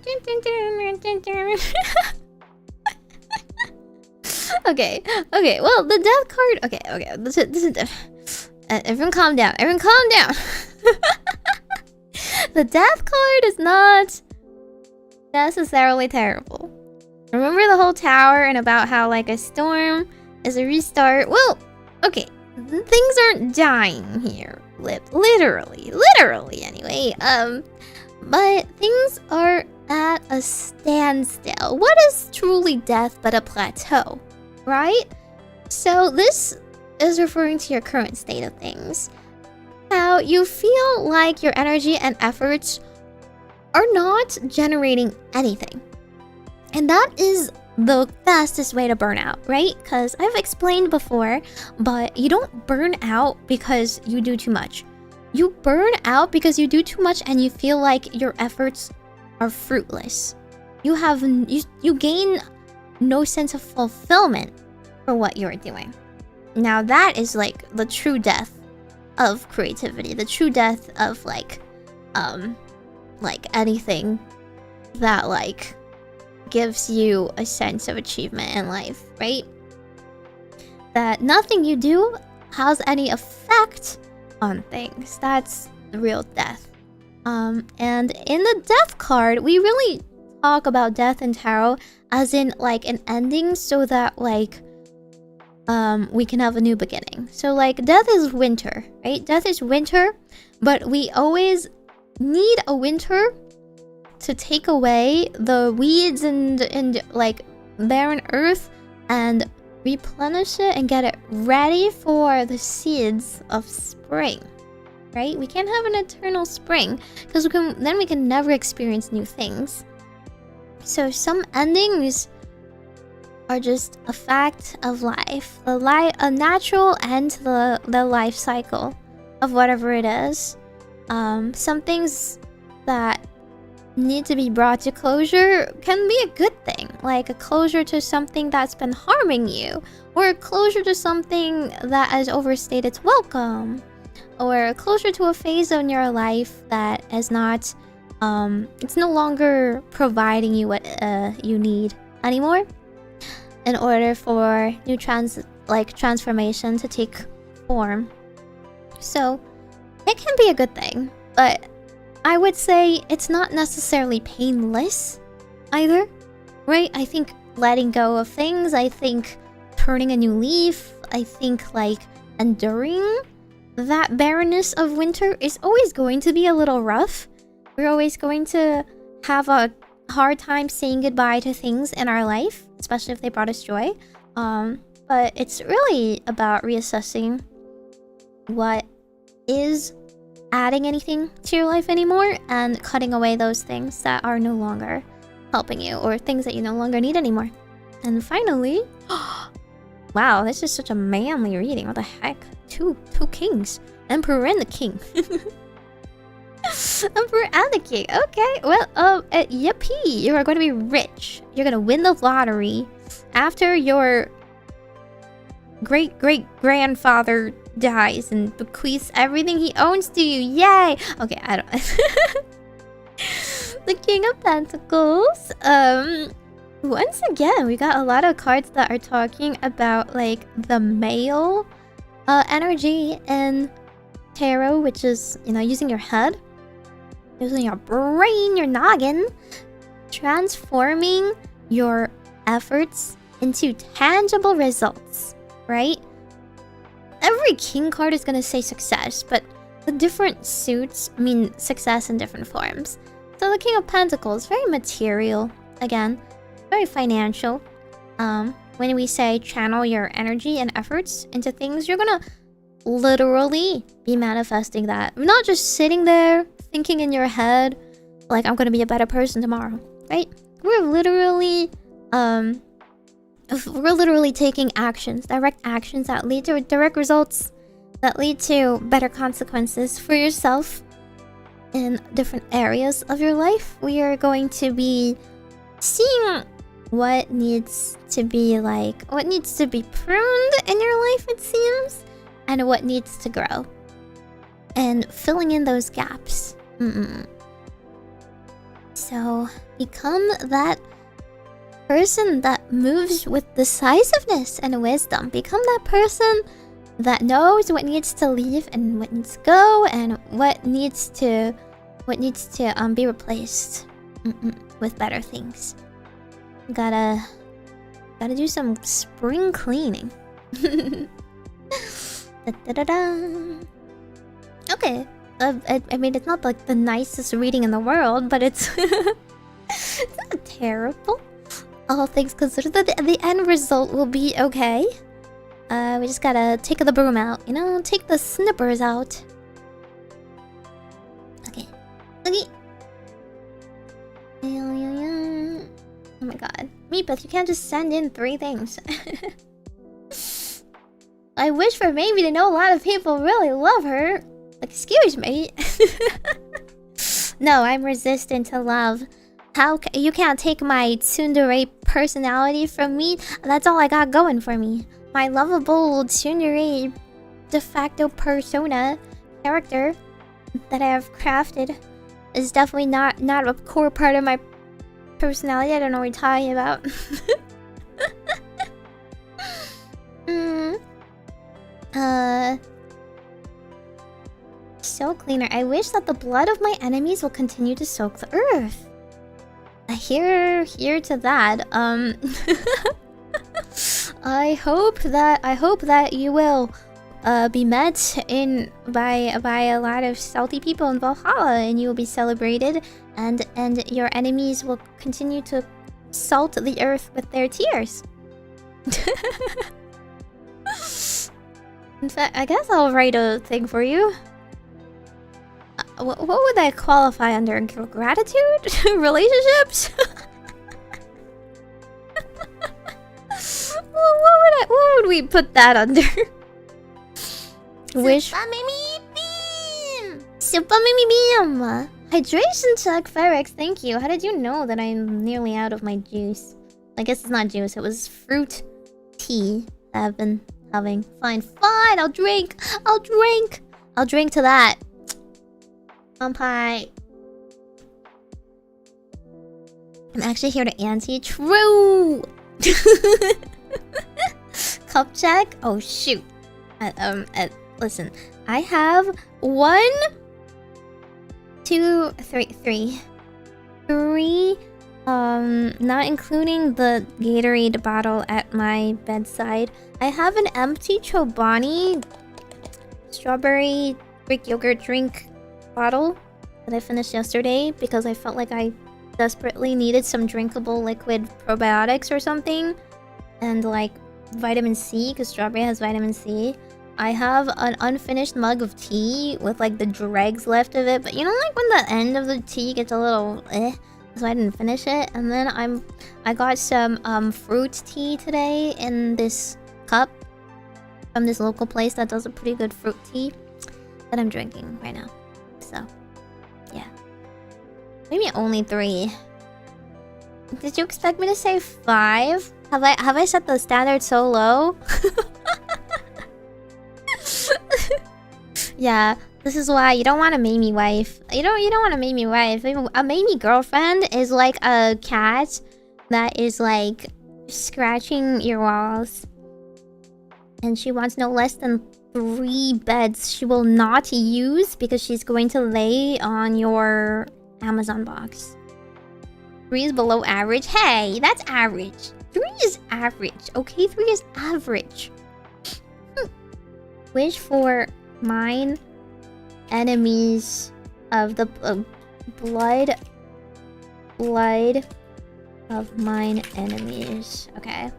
Okay, well, the death card... Okay, this is... everyone calm down, The death card is not necessarily terrible. Remember the whole tower and about how, like, a storm is a restart? Well, okay, things aren't dying here. Literally anyway. But things are at a standstill. What is truly death but a plateau? Right? So this is referring to your current state of things. How you feel like your energy and efforts are not generating anything. And that is the fastest way to burn out, right? Because I've explained before, but you don't burn out because you do too much. You burn out because you do too much and you feel like your efforts are fruitless. You gain no sense of fulfillment for what you're doing. Now that is like the true death of creativity, the true death of like anything that like gives you a sense of achievement in life, right? That nothing you do has any effect on things. That's the real death. And in the death card, we really talk about death in tarot as in like an ending so that like we can have a new beginning. So like death is winter, right? Death is winter, but we always need a winter to take away the weeds and like barren earth and replenish it and get it ready for the seeds of spring, right? We can't have an eternal spring because then we can never experience new things. So some endings are just a fact of life, a natural end to the life cycle of whatever it is. Some things that need to be brought to closure can be a good thing, like a closure to something that's been harming you, or a closure to something that has overstayed its welcome, or a closure to a phase in your life that is not it's no longer providing you what you need anymore in order for new transformation to take form. So it can be a good thing, but I would say it's not necessarily painless either, right? I think letting go of things, I think turning a new leaf, I think like enduring that barrenness of winter is always going to be a little rough. We're always going to have a hard time saying goodbye to things in our life, especially if they brought us joy. But it's really about reassessing what is adding anything to your life anymore and cutting away those things that are no longer helping you or things that you no longer need anymore. And finally, wow, this is such a manly reading. What the heck? Two kings. Emperor and the king. Emperor and the king. Okay, well, yippee. You are going to be rich. You're going to win the lottery after your great-great-grandfather dies and bequeaths everything he owns to you. Yay! Okay, I don't... The King of Pentacles. Once again, we got a lot of cards that are talking about, like, the male energy in tarot, which is, you know, using your head, using your brain, your noggin, transforming your efforts into tangible results, right? Every king card is gonna say success, but the different suits mean success in different forms. So the King of Pentacles, very material, again, very financial. When we say channel your energy and efforts into things, you're gonna literally be manifesting that. Not just sitting there thinking in your head, like, I'm gonna be a better person tomorrow, right? We're literally taking actions, direct actions that lead to direct results, that lead to better consequences for yourself in different areas of your life. We are going to be seeing what needs to be pruned in your life, it seems, and what needs to grow, and filling in those gaps. So become that person that moves with decisiveness and wisdom. Become that person that knows what needs to leave and what needs to go and what needs to be replaced with better things. Gotta do some spring cleaning. Okay, I mean, it's not like the nicest reading in the world, but it's it's not terrible. All things considered, the end result will be okay. We just gotta take the broom out, you know, take the snippers out. Okay. Oh my god. Meepeth, you can't just send in 3 things. I wish for Meimi to know a lot of people really love her. Excuse me. No, I'm resistant to love. You can't take my tsundere personality from me. That's all I got going for me. My lovable tsundere de facto persona character that I have crafted is definitely not a core part of my personality. I don't know what you're talking about. Soak cleaner. I wish that the blood of my enemies will continue to soak the earth. Here to that. I hope that you will be met by a lot of salty people in Valhalla, and you will be celebrated, and your enemies will continue to salt the earth with their tears. In fact, I guess I'll write a thing for you. What would that qualify under? Gratitude? Relationships? What would we put that under? Wish. Super Mimi Beam! Hydration check, Ferex, thank you. How did you know that I'm nearly out of my juice? I guess it's not juice, it was fruit tea that I've been having. Fine, I'll drink to that. Pie. I'm actually here to anti. True. Cup check. Oh shoot. Listen. I have 1, 2, 3. Not including the Gatorade bottle at my bedside. I have an empty Chobani strawberry Greek yogurt drink bottle that I finished yesterday because I felt like I desperately needed some drinkable liquid probiotics or something, and like vitamin C because strawberry has vitamin C. I have an unfinished mug of tea with like the dregs left of it, but you know, like when the end of the tea gets a little so I didn't finish it. And then I got some fruit tea today in this cup from this local place that does a pretty good fruit tea that I'm drinking right now. So, yeah. Maybe only 3. Did you expect me to say 5? Have I set the standard so low? Yeah, this is why you don't want a Meimi wife. You don't want a Meimi wife. A Meimi girlfriend is like a cat that is like scratching your walls, and she wants no less than 3 beds she will not use because she's going to lay on your Amazon box. 3 is below average. Hey, that's average. 3 is average. Okay, 3 is average. Wish for mine enemies of the blood of mine enemies. Okay.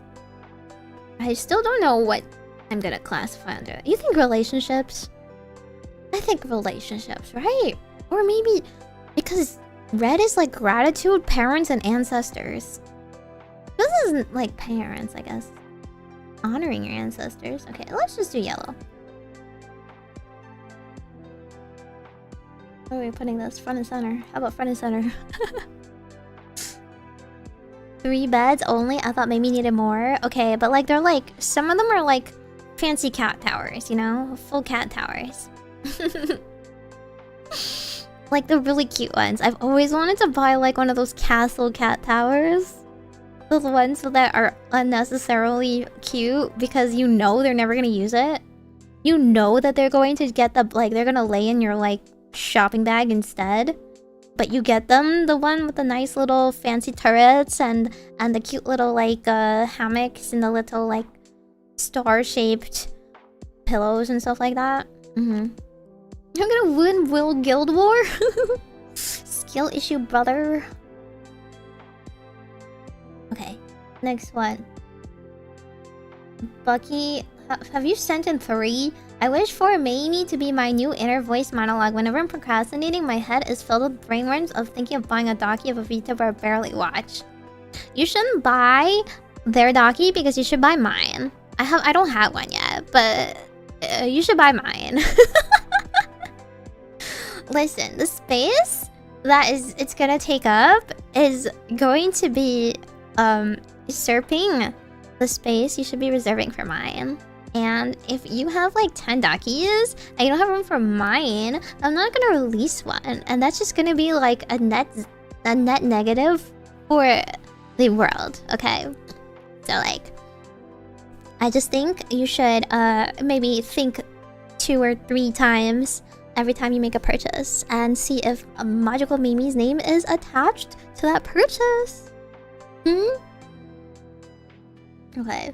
I still don't know what I'm gonna classify under. You think relationships? I think relationships, right? Or maybe because red is like gratitude, parents, and ancestors. This isn't like parents, I guess. Honoring your ancestors. Okay, let's just do yellow. Where are we putting this? Front and center. How about front and center? 3 beds only? I thought maybe needed more. Okay, but like they're like, some of them are like fancy cat towers, you know? Full cat towers. Like the really cute ones. I've always wanted to buy like one of those castle cat towers. Those ones that are unnecessarily cute because you know they're never gonna use it. You know that they're going to get the, like, they're gonna lay in your like shopping bag instead. But you get them, the one with the nice little fancy turrets and the cute little like hammocks and the little like star-shaped pillows and stuff like that. I'm gonna win Will Guild War. Skill issue, brother. Okay, next one. Bucky, have you sent in 3? I wish for Meimi to be my new inner voice monologue. Whenever I'm procrastinating, my head is filled with brainworms of thinking of buying a docu of a vtuber I barely watch. You shouldn't buy their daki because you should buy mine. I don't have one yet, but you should buy mine. Listen, the space that it's gonna take up is going to be usurping the space you should be reserving for mine. And if you have like 10 dakis and you don't have room for mine, I'm not gonna release one, and that's just gonna be like a net negative for the world. Okay, so like, I just think you should maybe think 2 or 3 times every time you make a purchase and see if Majokko Meimi's name is attached to that purchase. Okay.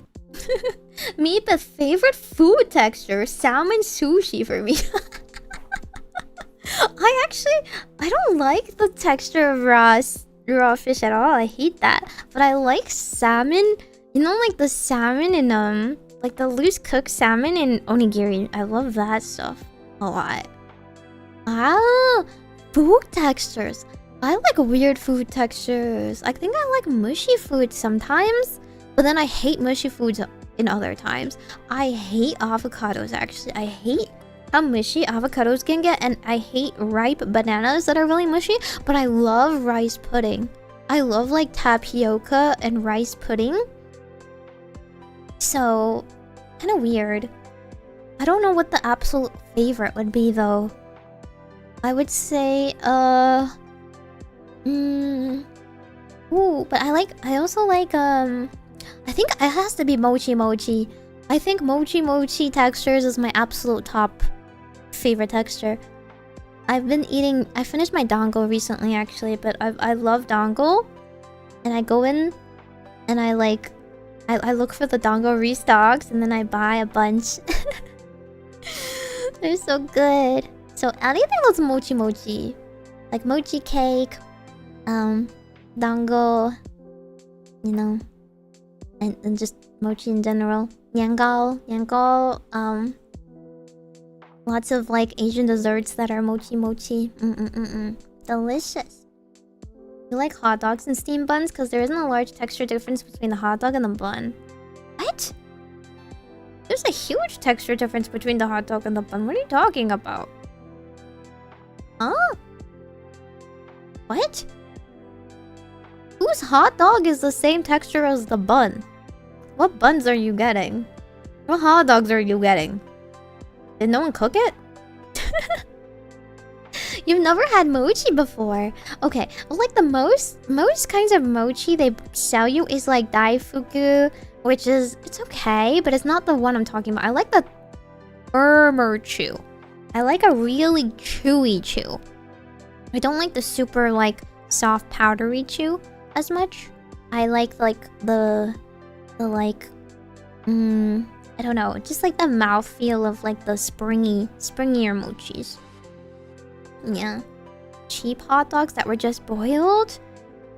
Meet the favorite food texture, salmon sushi for me. I don't like the texture of raw fish at all. I hate that. But I like salmon. You know, like the salmon in like the loose cooked salmon in onigiri. I love that stuff a lot. Ah, food textures. I like weird food textures. I think I like mushy food sometimes, but then I hate mushy foods in other times. I hate avocados, actually. I hate how mushy avocados can get, and I hate ripe bananas that are really mushy, but I love rice pudding. I love like tapioca and rice pudding. So, kind of weird. I don't know what the absolute favorite would be though. I would say, ooh, but I also like, I think it has to be mochi mochi. I think mochi mochi textures is my absolute top favorite texture. I finished my dango recently actually, but I love dango. And I go in and I look for the dango restocks and then I buy a bunch. They're so good. So anything that's mochi mochi, like mochi cake, dango, you know, and just mochi in general. Yangal, lots of like Asian desserts that are mochi mochi. Delicious. You like hot dogs and steamed buns because there isn't a large texture difference between the hot dog and the bun. What? There's a huge texture difference between the hot dog and the bun. What are you talking about? Huh? What? Whose hot dog is the same texture as the bun? What buns are you getting? What hot dogs are you getting? Did no one cook it? You've never had mochi before. Okay, well, like the most kinds of mochi they sell you is like daifuku, which is, it's okay, but it's not the one I'm talking about. I like the firmer chew. I like a really chewy chew. I don't like the super like soft powdery chew as much. I like the like I don't know, just like the mouthfeel of like the springier mochis. Yeah. Cheap hot dogs that were just boiled?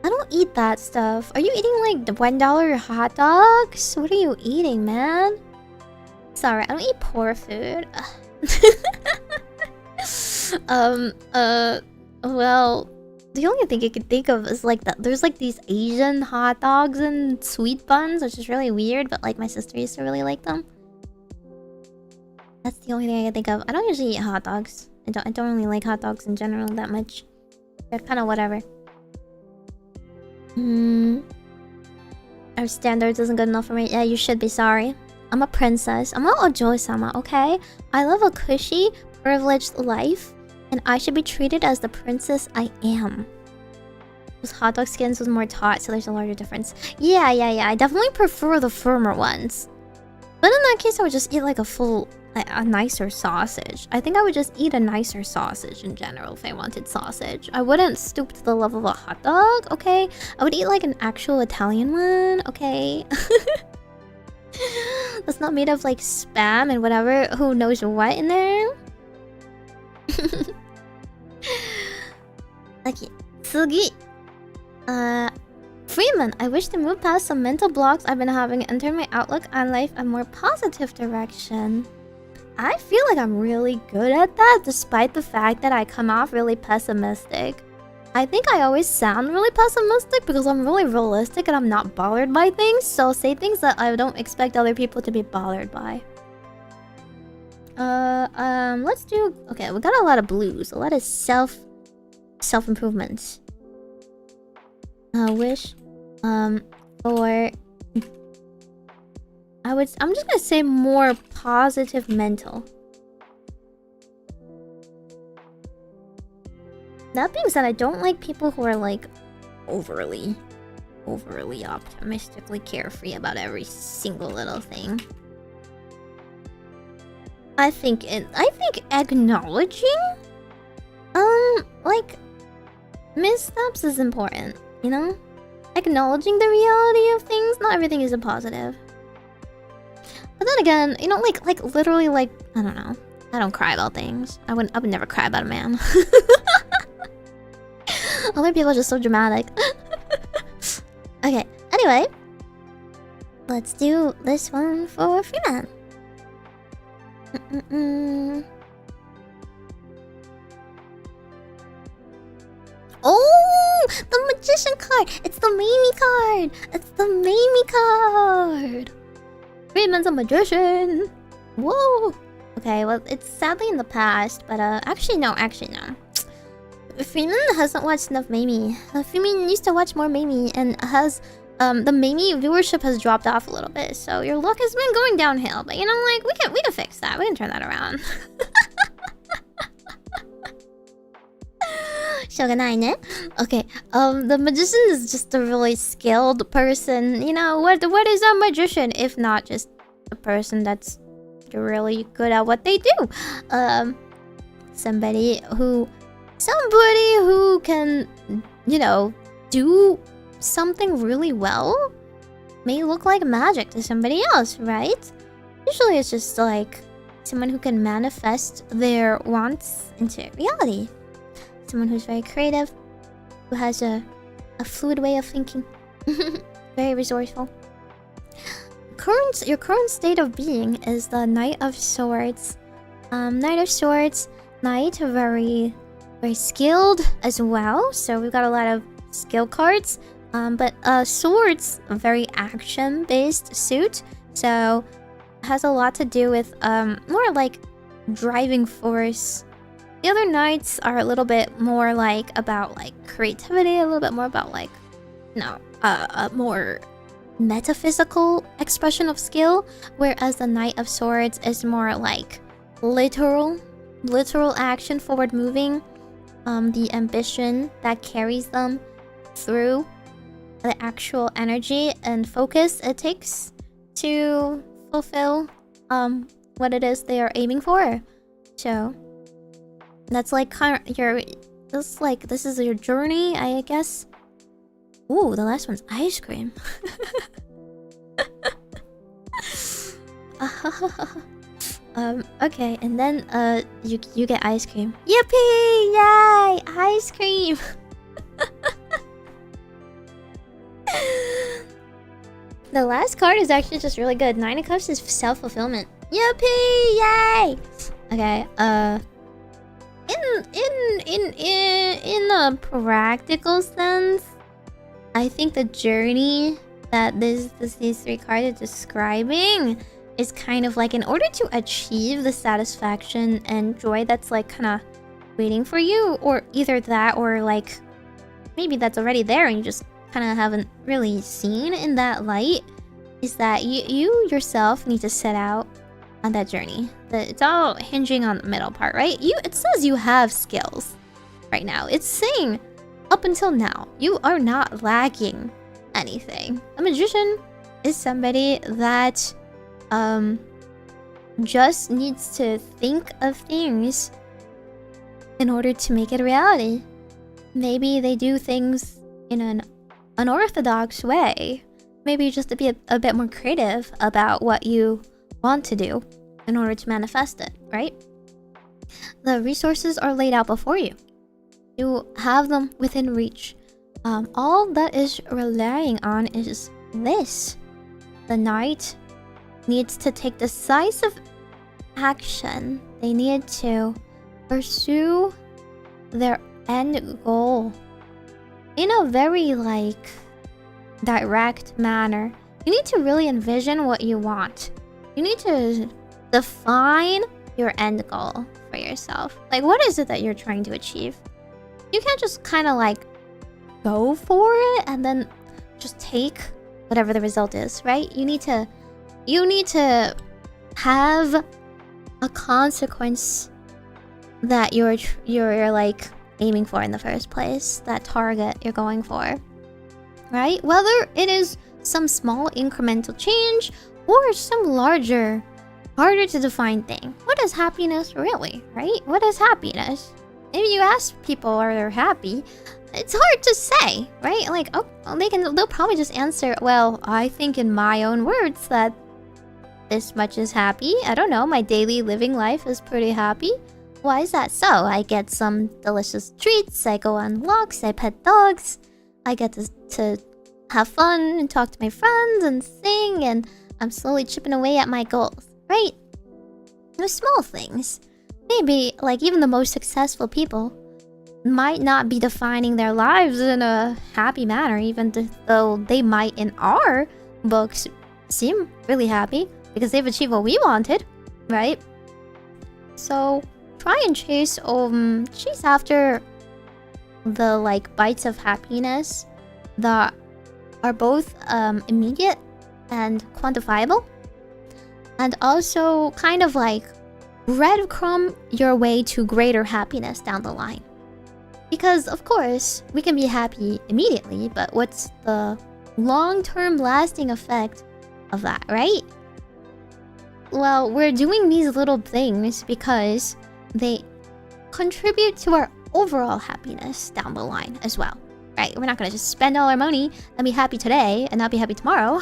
I don't eat that stuff. Are you eating like the $1 hot dogs? What are you eating, man? Sorry, I don't eat poor food. Well, the only thing I could think of is like that there's like these Asian hot dogs and sweet buns, which is really weird, but like my sister used to really like them. That's the only thing I can think of. I don't usually eat hot dogs. I don't really like hot dogs in general that much. They're kind of whatever. Our standards isn't good enough for me. Yeah, you should be sorry. I'm a princess. I'm not a Joy-sama, okay? I live a cushy, privileged life, and I should be treated as the princess I am. Those hot dog skins was more taut, so there's a larger difference. Yeah. I definitely prefer the firmer ones. But in that case, I would just eat like a nicer sausage. I think I would just eat a nicer sausage in general if I wanted sausage. I wouldn't stoop to the level of a hot dog, okay? I would eat like an actual Italian one, okay? That's not made of like spam and whatever, who knows what in there. Okay, tsugi. Freeman, I wish to move past some mental blocks I've been having and turn my outlook on life a more positive direction. I feel like I'm really good at that, despite the fact that I come off really pessimistic. I think I always sound really pessimistic because I'm really realistic and I'm not bothered by things. So say things that I don't expect other people to be bothered by. Let's do... Okay, we got a lot of blues. A lot of self-improvements. Wish... for... I'm just gonna say more positive mental. That being said, I don't like people who are like overly optimistically carefree about every single little thing. I think acknowledging like missteps is important, you know? Acknowledging the reality of things, not everything is a positive. But then again, you know, like literally, like, I don't know. I don't cry about things. I would never cry about a man. Other people are just so dramatic. Okay, anyway. Let's do this one for Freeman. Oh, the magician card! It's the Meimi card! It's the Meimi card! Freeman's a magician! Whoa! Okay, well, it's sadly in the past, but actually no. Freeman hasn't watched enough Meimi. Freeman used to watch more Meimi and has the Meimi viewership has dropped off a little bit, so your luck has been going downhill. But you know, like we can fix that. We can turn that around. Shogunai. Okay, the magician is just a really skilled person. You know, what is a magician if not just a person that's really good at what they do? Somebody who can, you know, do something really well may look like magic to somebody else, right? Usually it's just like someone who can manifest their wants into reality. Someone who's very creative, who has a fluid way of thinking. Very resourceful. Your current state of being is the Knight of Swords. Knight of Swords, Knight, very skilled as well. So we've got a lot of skill cards. But Swords, a very action-based suit. So it has a lot to do with more like driving force. The other knights are a little bit more like about like creativity, a little bit more about like, a more metaphysical expression of skill, whereas the Knight of Swords is more like literal action, forward moving, the ambition that carries them through the actual energy and focus it takes to fulfill what it is they are aiming for. So that's like kind of this is your journey, I guess. Ooh, the last one's ice cream. Okay, and then you get ice cream. Yippee! Yay! Ice cream! The last card is actually just really good. Nine of Cups is self-fulfillment. Yippee! Yay! Okay, in a practical sense, I think the journey that these three cards are describing is kind of like, in order to achieve the satisfaction and joy that's like kind of waiting for you, or either that or like maybe that's already there and you just kind of haven't really seen in that light, is that you yourself need to set out on that journey. It's all hinging on the middle part, right? It says you have skills right now. It's saying up until now you are not lacking anything. A magician is somebody that just needs to think of things in order to make it a reality. Maybe they do things in an unorthodox way. Maybe just to be a bit more creative about what you want to do in order to manifest it, right? The resources are laid out before you. You have them within reach. All that is relying on is this. The knight needs to take decisive action. They need to pursue their end goal in a very like direct manner. You need to really envision what you want. You need to define your end goal for yourself. Like, what is it that you're trying to achieve? You can't just kind of like go for it and then just take whatever the result is, right? You need to have a consequence that you're like aiming for in the first place, that target you're going for, right? Whether it is some small incremental change or some larger, harder to define thing. What is happiness really, right? What is happiness? If you ask people are they happy, it's hard to say, right? Like, oh, they'll probably just answer, well, I think in my own words that this much is happy. I don't know, my daily living life is pretty happy. Why is that so? I get some delicious treats, I go on walks, I pet dogs, I get to have fun and talk to my friends and sing, and I'm slowly chipping away at my goals, right? Those small things. Maybe, like, even the most successful people might not be defining their lives in a happy manner, even though they might, in our books, seem really happy because they've achieved what we wanted, right? So try and chase after the like bites of happiness that are both immediate and quantifiable, and also kind of like breadcrumb your way to greater happiness down the line. Because of course we can be happy immediately, but what's the long-term lasting effect of that, right? Well, we're doing these little things because they contribute to our overall happiness down the line as well, right? We're not gonna just spend all our money and be happy today and not be happy tomorrow.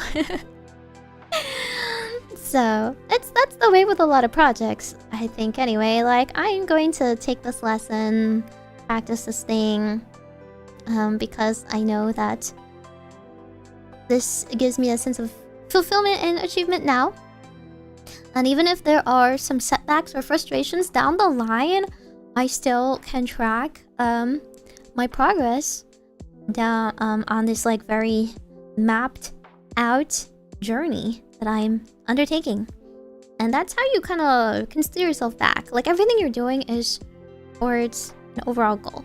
So that's the way with a lot of projects, I think. Anyway, like, I'm going to take this lesson, practice this thing, because I know that this gives me a sense of fulfillment and achievement now. And even if there are some setbacks or frustrations down the line, I still can track my progress down on this like very mapped out journey that I'm undertaking. And that's how you kind of can steer yourself back. Like, everything you're doing is towards an overall goal,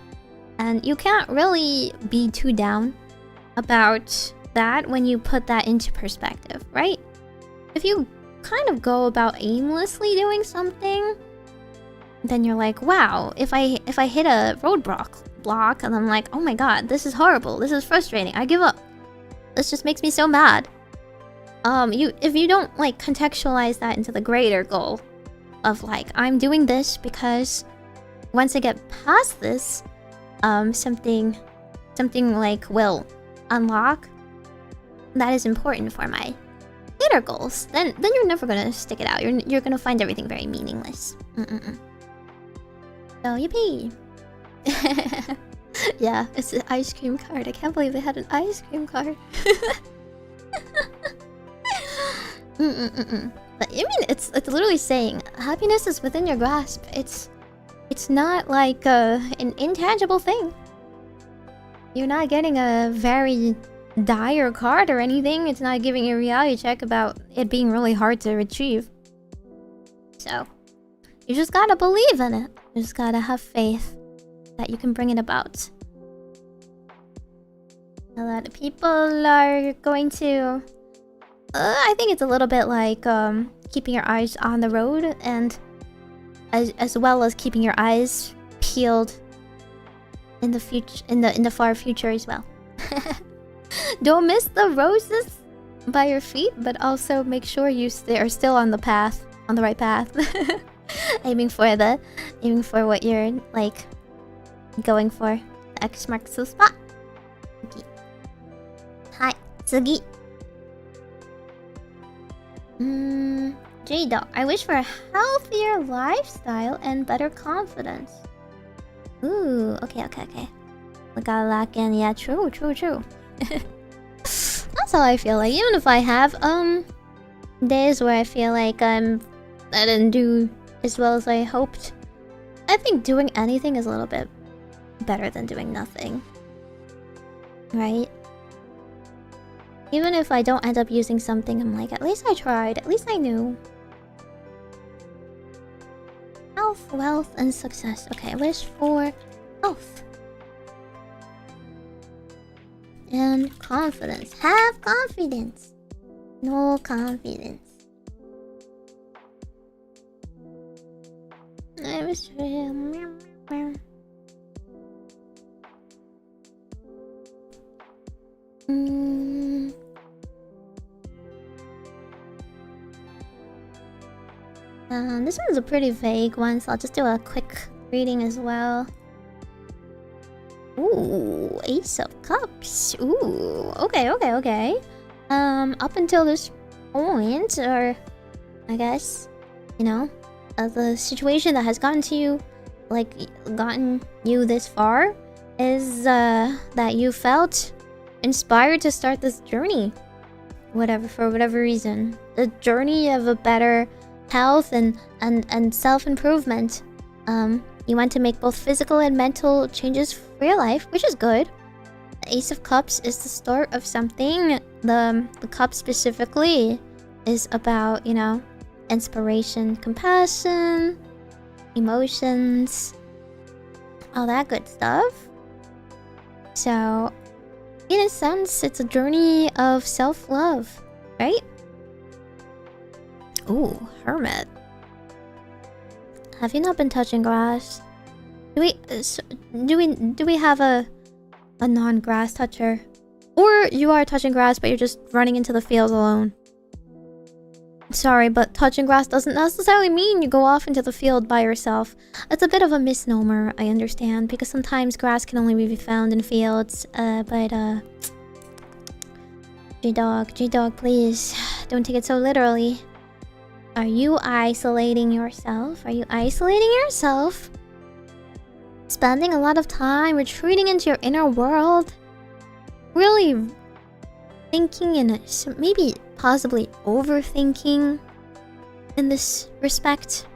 and you can't really be too down about that when you put that into perspective, right? If you kind of go about aimlessly doing something, then you're like, wow, if I hit a roadblock and I'm like, oh my god, this is horrible, this is frustrating, I give up, this just makes me so mad. If you don't like contextualize that into the greater goal of like, I'm doing this because once I get past this, something like will unlock that is important for my later goals, then you're never gonna stick it out. You're gonna find everything very meaningless. So yippee! Yeah, it's an ice cream card. I can't believe they had an ice cream card. But I mean, it's literally saying happiness is within your grasp. It's not like an intangible thing. You're not getting a very dire card or anything. It's not giving you a reality check about it being really hard to achieve. So you just gotta believe in it. You just gotta have faith that you can bring it about. A lot of people are going to... I think it's a little bit like keeping your eyes on the road, and as well as keeping your eyes peeled in the future, in the far future as well. Don't miss the roses by your feet, but also make sure you are still on the path, on the right path. aiming for what you're like going for. X marks the spot. Hi, Tsugi. Jado, I wish for a healthier lifestyle and better confidence. Ooh, okay. We gotta lock in. Yeah, true. That's how I feel like. Even if I have days where I feel like I didn't do as well as I hoped, I think doing anything is a little bit better than doing nothing. right? Even if I don't end up using something, I'm like, at least I tried, at least I knew. Health, wealth, and success. Okay, wish for health. And confidence. Have confidence. No confidence. I was this one's a pretty vague one, so I'll just do a quick reading as well. Ooh, Ace of Cups. Ooh, okay. Up until this point, or I guess, you know, the situation that has gotten you this far is that you felt inspired to start this journey. For whatever reason. The journey of a better health and self-improvement. You want to make both physical and mental changes for your life, which is good. The Ace of Cups is the start of something. The cup specifically is about, you know, inspiration, compassion, emotions, all that good stuff. So, in a sense, it's a journey of self-love, right? Ooh, Hermit. Have you not been touching grass? Do we have a non-grass toucher? Or you are touching grass but you're just running into the fields alone? Sorry, but touching grass doesn't necessarily mean you go off into the field by yourself. It's a bit of a misnomer, I understand, because sometimes grass can only be found in fields, G-Dog, please, don't take it so literally. Are you isolating yourself? Spending a lot of time retreating into your inner world? Really thinking and maybe possibly overthinking in this respect?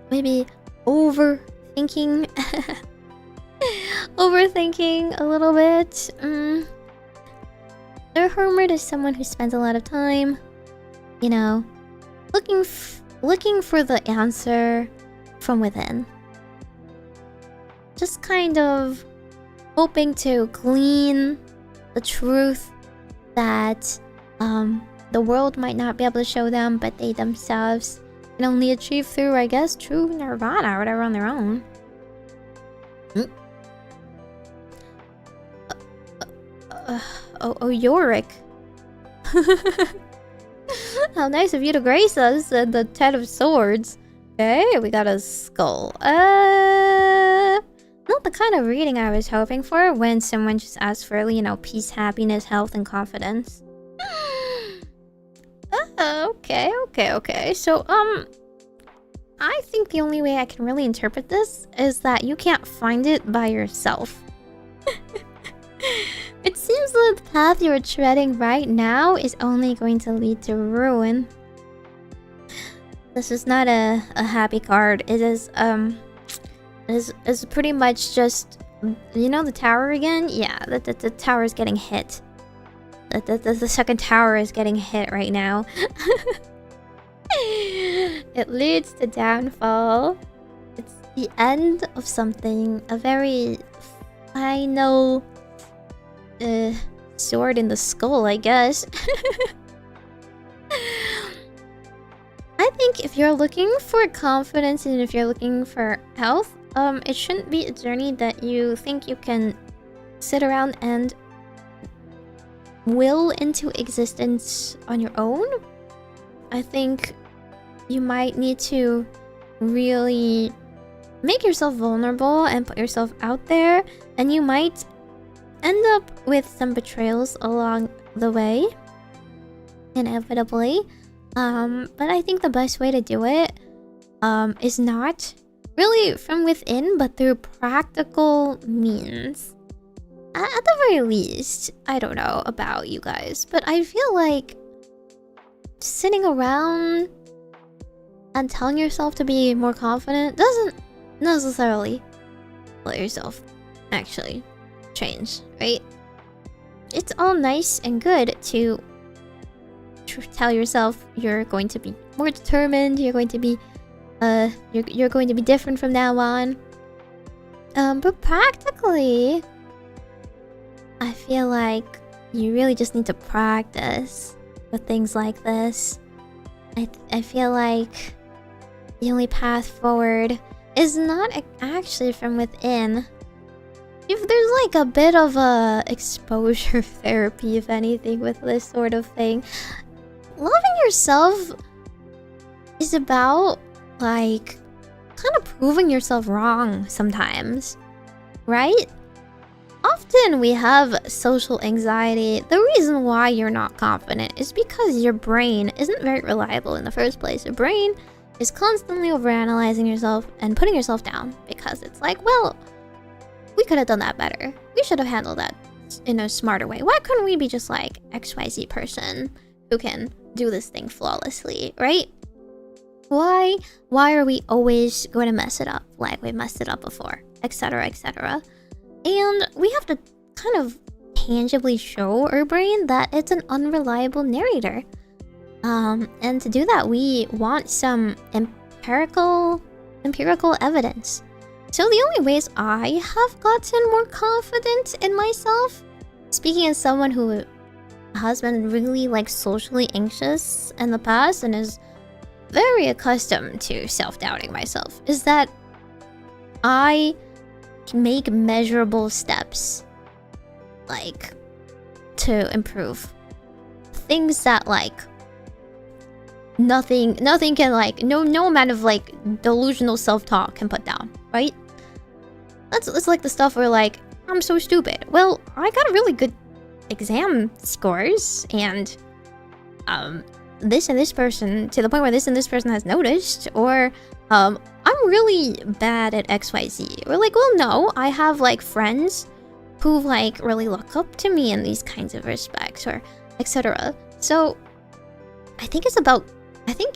Maybe overthinking? Overthinking a little bit? The Hermit is someone who spends a lot of time, you know, looking for the answer from within. Just kind of hoping to glean the truth that the world might not be able to show them, but they themselves can only achieve through, I guess, true nirvana or whatever on their own. Yorick. How nice of you to grace us at the Ten of Swords. Okay, we got a skull. Not the kind of reading I was hoping for when someone just asks for, you know, peace, happiness, health, and confidence. Okay. So, I think the only way I can really interpret this is that you can't find it by yourself. It seems that the path you're treading right now is only going to lead to ruin. This is not a happy card. It is pretty much just, you know, the tower again? Yeah, the tower is getting hit. The second tower is getting hit right now. It leads to downfall. It's the end of something. A very final sword in the skull, I guess. I think if you're looking for confidence and if you're looking for health, it shouldn't be a journey that you think you can sit around and will into existence on your own. I think you might need to really make yourself vulnerable and put yourself out there, and you might end up with some betrayals along the way, inevitably. But I think the best way to do it is not really from within, but through practical means. At the very least, I don't know about you guys, but I feel like sitting around and telling yourself to be more confident doesn't necessarily let yourself actually change, right? It's all nice and good to tell yourself you're going to be more determined, you're going to be you're going to be different from now on. But practically, I feel like you really just need to practice with things like this. I feel like the only path forward is not actually from within. If there's like a bit of a exposure therapy, if anything, with this sort of thing. Loving yourself is about like kind of proving yourself wrong sometimes, right? Often we have social anxiety. The reason why you're not confident is because your brain isn't very reliable in the first place. Your brain is constantly overanalyzing yourself and putting yourself down because it's like, well, we could have done that better. We should have handled that in a smarter way. Why couldn't we be just like XYZ person who can do this thing flawlessly, right? Why are we always going to mess it up like we messed it up before, etc., etc.? And we have to kind of tangibly show our brain that it's an unreliable narrator. And to do that, we want some empirical evidence. So the only ways I have gotten more confident in myself, speaking as someone who has been really like socially anxious in the past and is very accustomed to self-doubting myself, is that I make measurable steps like to improve things that like nothing can like no amount of like delusional self-talk can put down, right? It's like the stuff where like I'm so stupid. Well, I got really good exam scores and this and this person, to the point where this and this person has noticed, or I'm really bad at XYZ. Or like, well, no, I have like friends who like really look up to me in these kinds of respects, or etc. So I think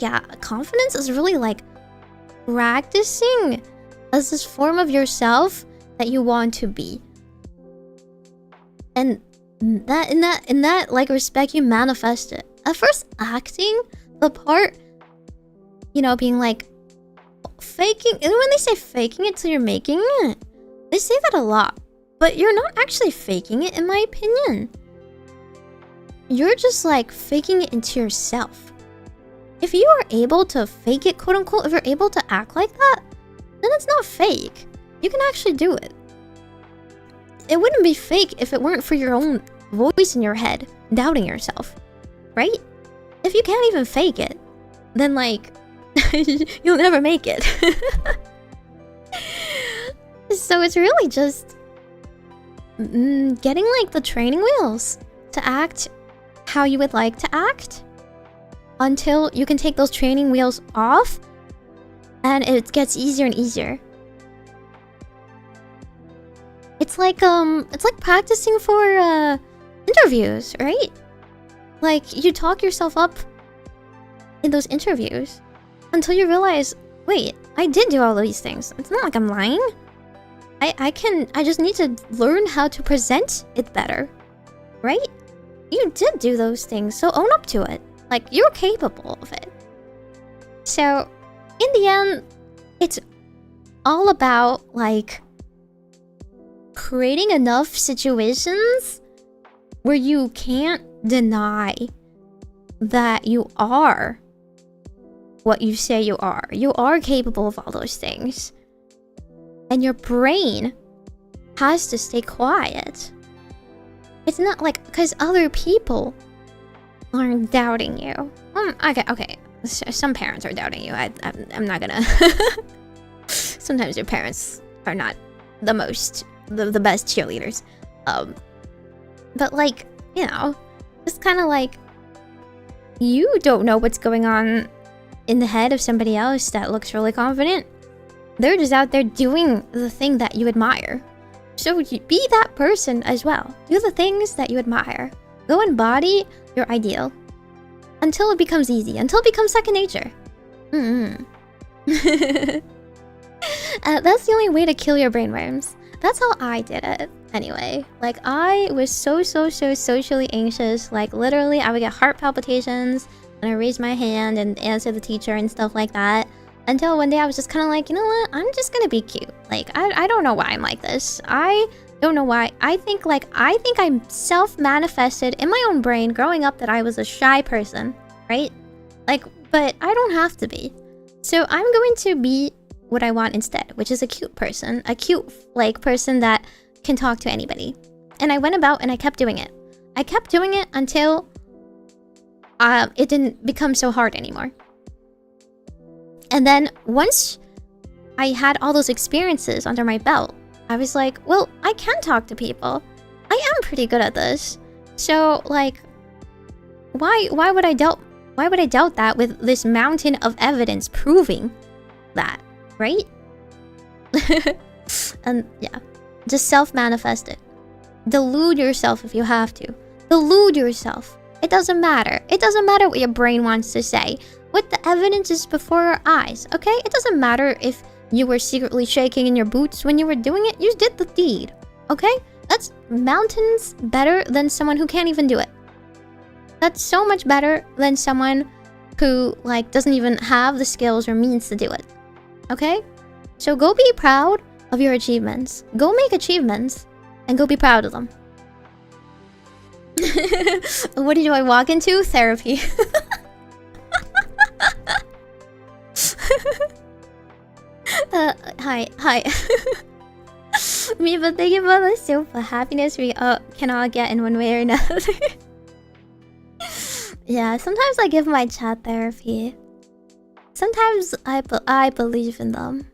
yeah, confidence is really like practicing as this form of yourself that you want to be. And that in that like respect, you manifest it. At first, acting the part, you know, being like faking. And when they say faking it till you're making it, they say that a lot. But you're not actually faking it, in my opinion. You're just like faking it into yourself. If you are able to fake it, quote unquote, if you're able to act like that, then it's not fake. You can actually do it. It wouldn't be fake if it weren't for your own voice in your head, doubting yourself. Right? If you can't even fake it, then like you'll never make it. So it's really just getting like the training wheels to act how you would like to act until you can take those training wheels off and it gets easier and easier. It's like practicing for interviews, right? Like, you talk yourself up in those interviews until you realize, wait, I did do all these things. It's not like I'm lying. I just need to learn how to present it better, right? You did do those things, so own up to it. Like, you're capable of it. So, in the end, it's all about, like, creating enough situations where you can't deny that you are what you say you are. You are capable of all those things. And your brain has to stay quiet. It's not like because other people are doubting you. Okay. Some parents are doubting you. I'm not gonna. Sometimes your parents are not the best cheerleaders. But like, you know, it's kind of like you don't know what's going on in the head of somebody else that looks really confident. They're just out there doing the thing that you admire. So you be that person as well. Do the things that you admire. Go embody your ideal until it becomes easy, until it becomes second nature. That's the only way to kill your brainworms. That's how I did it. Anyway, like I was so socially anxious. Like literally, I would get heart palpitations and I raise my hand and answer the teacher and stuff like that. Until one day I was just kind of like, you know what? I'm just gonna be cute. Like I don't know why I'm like this. I don't know why. I think I'm self-manifested in my own brain growing up that I was a shy person, right? Like, but I don't have to be. So I'm going to be what I want instead, which is a cute person, a cute like person that can talk to anybody. And I went about and I kept doing it. I kept doing it until it didn't become so hard anymore. And then once I had all those experiences under my belt, I was like, well, I can talk to people. I am pretty good at this. So like, why would I doubt that with this mountain of evidence proving that, right? And yeah, just self-manifest it. Delude yourself if you have to. Delude yourself. It doesn't matter. It doesn't matter what your brain wants to say. What the evidence is before our eyes, okay? It doesn't matter if you were secretly shaking in your boots when you were doing it. You did the deed, okay? That's mountains better than someone who can't even do it. That's so much better than someone who like doesn't even have the skills or means to do it, okay? So go be proud of your achievements. Go make achievements and go be proud of them. What do I walk into? Therapy. Hi. Me, but thank you for the super happiness we can all get in one way or another. Yeah, sometimes I give my chat therapy. Sometimes I believe in them,